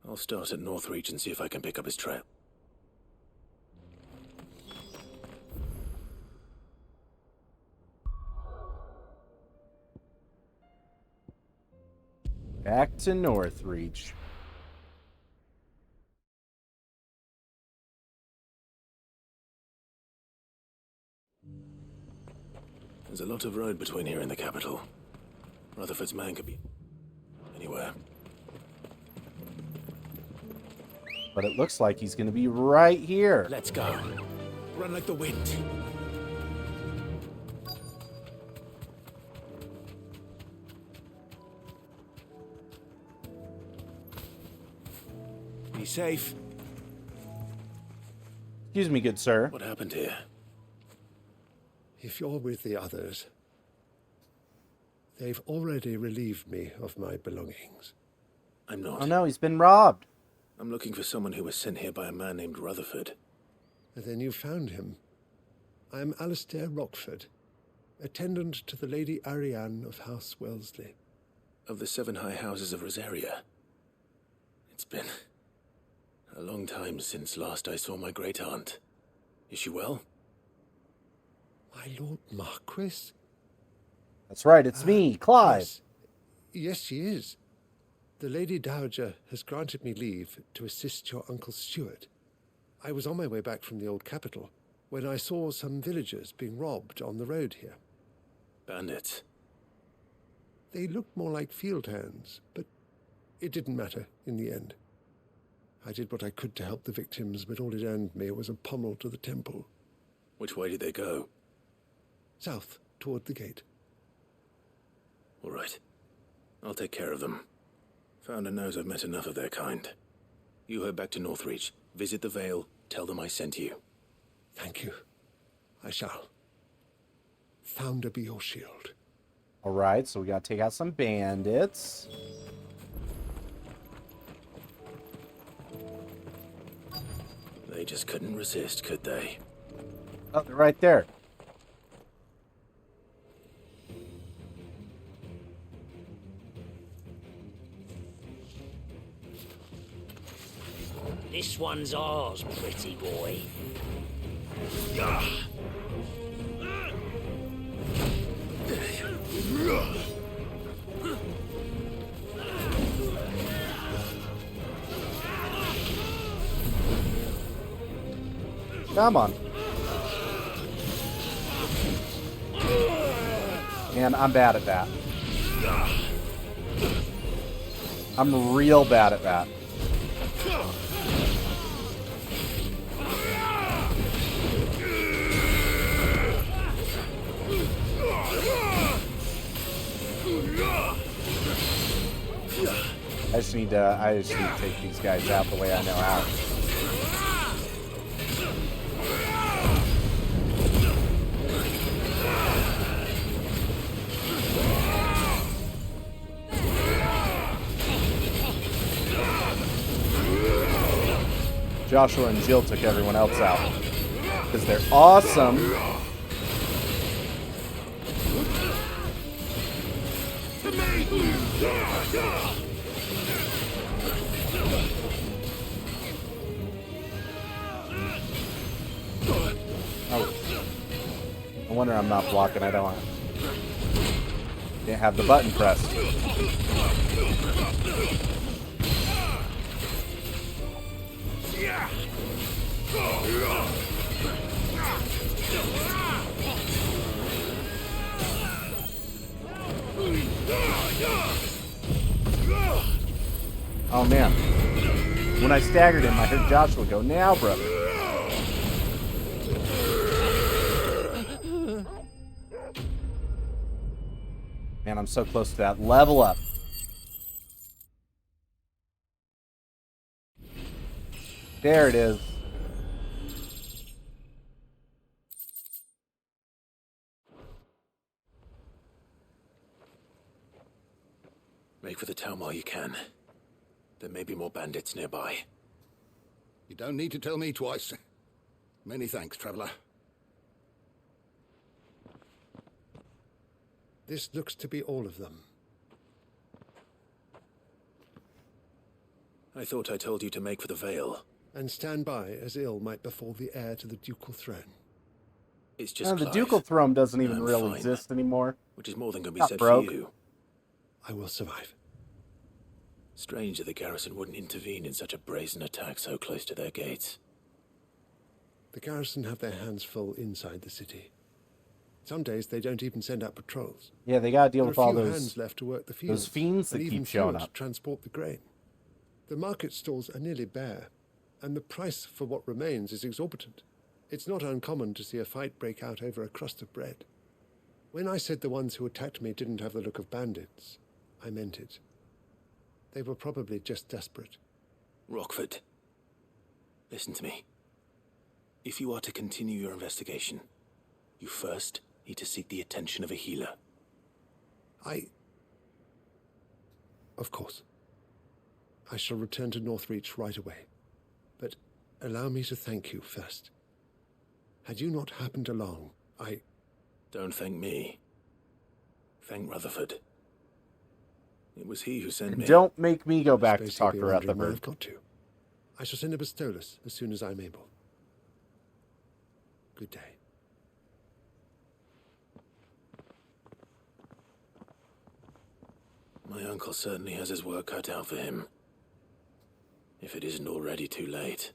I'll start at Northreach and see if I can pick up his trail. Back to Northreach. There's a lot of road between here and the capital. Rutherford's man could be anywhere. But it looks like he's going to be right here. Let's go. Run like the wind. Be safe. Excuse me, good sir. What happened here? If you're with the others, they've already relieved me of my belongings. I'm not. Oh no, he's been robbed. I'm looking for someone who was sent here by a man named Rutherford. Then you found him. I am Alistair Rockford, attendant to the Lady Ariane of House Wellesley. Of the 7 high houses of Rosaria. It's been a long time since last I saw my great-aunt. Is she well? My Lord Marquis? That's right, it's me, Clive. Yes, she is. The Lady Dowager has granted me leave to assist your Uncle Stuart. I was on my way back from the old capital when I saw some villagers being robbed on the road here. Bandits? They looked more like field hands, but it didn't matter in the end. I did what I could to help the victims, but all it earned me was a pommel to the temple. Which way did they go? South, toward the gate. All right. I'll take care of them. Founder knows I've met enough of their kind. You head back to Northreach, visit the Vale, tell them I sent you. Thank you. I shall. Founder be your shield. All right, so we got to take out some bandits. They just couldn't resist, could they? Oh, they're right there. This one's ours, pretty boy. Come on. Man, I'm bad at that. I'm real bad at that. I just need to take these guys out the way I know how. Joshua and Jill took everyone else out because they're awesome. Oh. No wonder I'm not blocking. I don't have the button pressed. Oh man. When I staggered him, I heard Joshua go, "Now, brother." Man, I'm so close to that level up. There it is. Make for the town while you can. There may be more bandits nearby. You don't need to tell me twice. Many thanks, traveler. This looks to be all of them. I thought I told you to make for the Vale. And stand by as ill might befall the heir to the ducal throne. It's just The ducal throne doesn't even really fine. exist anymore. Which is more than can be Not said broke. for you. I will survive. Strange that the garrison wouldn't intervene in such a brazen attack so close to their gates. The garrison have their hands full inside the city. Some days they don't even send out patrols. Yeah, they gotta deal There with are all few those hands left to work the fields, those fiends that and even keep showing fewer to up. transport the grain. The market stalls are nearly bare, and the price for what remains is exorbitant. It's not uncommon to see a fight break out over a crust of bread. When I said the ones who attacked me didn't have the look of bandits, I meant it. They were probably just desperate. Rockford, listen to me. If you are to continue your investigation, you first need to seek the attention of a healer. Of course. I shall return to Northreach right away. But allow me to thank you first. Had you not happened along, Don't thank me. Thank Rutherford. It was he who sent me. Don't make me go back to Suppose talk you'll to be wondering where Rutherford. I've got to. I shall send a Bastolus as soon as I'm able. Good day. My uncle certainly has his work cut out for him. If it isn't already too late.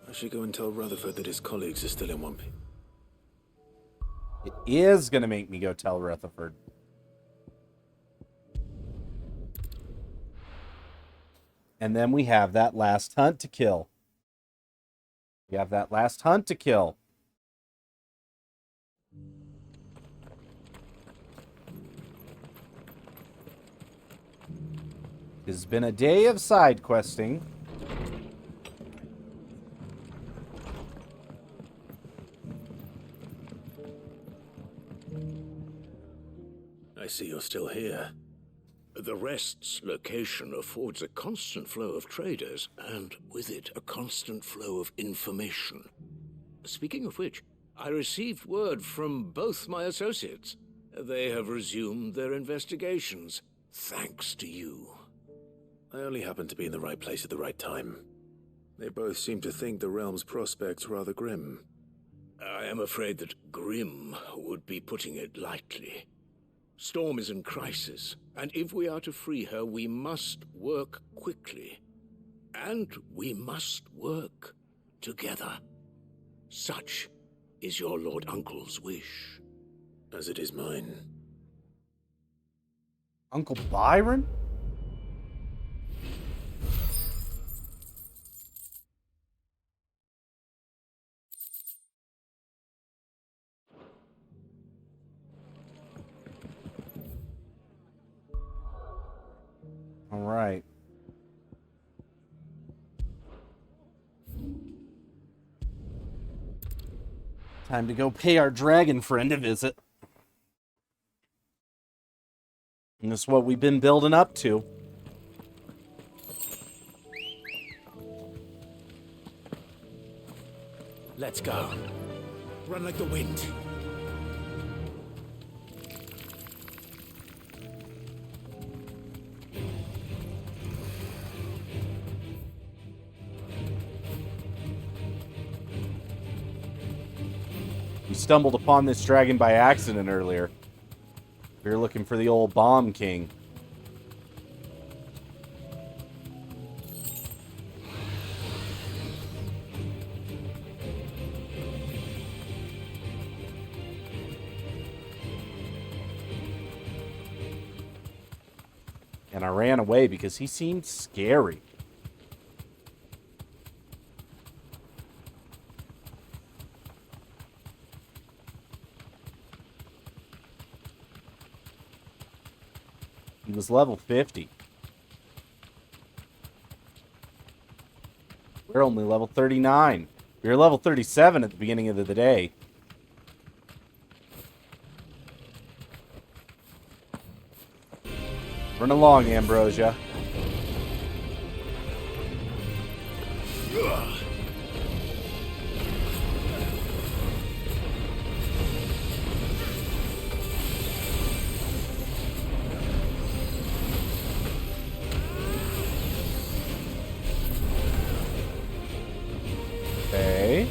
I should go and tell Rutherford that his colleagues are still in one piece. It is gonna make me go tell Rutherford. And then we have that last hunt to kill. We have that last hunt to kill. It's been a day of side questing. I see you're still here. The Rest's location affords a constant flow of traders, and with it, a constant flow of information. Speaking of which, I received word from both my associates. They have resumed their investigations, thanks to you. I only happened to be in the right place at the right time. They both seem to think the realm's prospects rather grim. I am afraid that grim would be putting it lightly. Storm is in crisis, and if we are to free her, we must work quickly. and we must work together. Such is your Lord Uncle's wish. As it is mine. Uncle Byron? All right. Time to go pay our dragon friend a visit. And this is what we've been building up to. Let's go. Run like the wind. We stumbled upon this dragon by accident earlier. We were looking for the old Bomb King. And I ran away because he seemed scary. He was level 50. We're only level 39. We were level 37 at the beginning of the day. Run along, Ambrosia. Okay.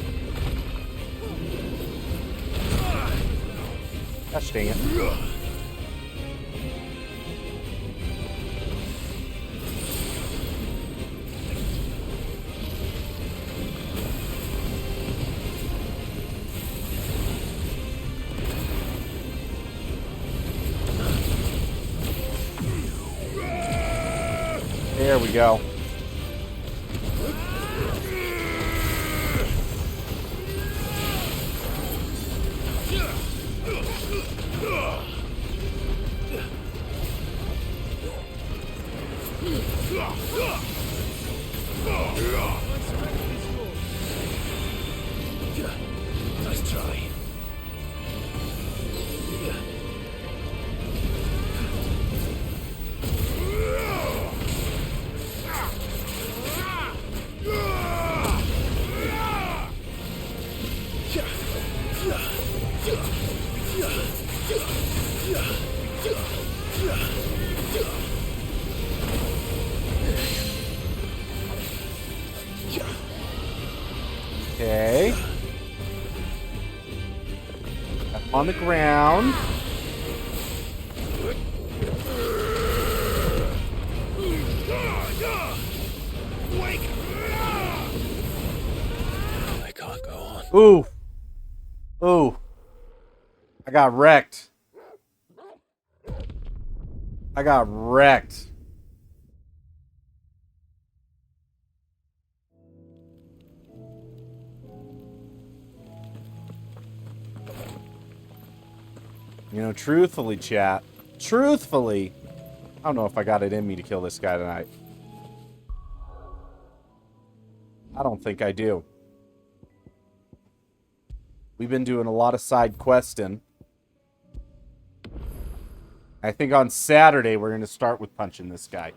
Gosh dang it. There we go. Nice try. Okay. Got him on the ground. I can't go on. Ooh. Ooh. I got wrecked. I got wrecked. You know, truthfully, chat. Truthfully, I don't know if I got it in me to kill this guy tonight. I don't think I do. We've been doing a lot of side questing. I think on Saturday we're going to start with punching this guy.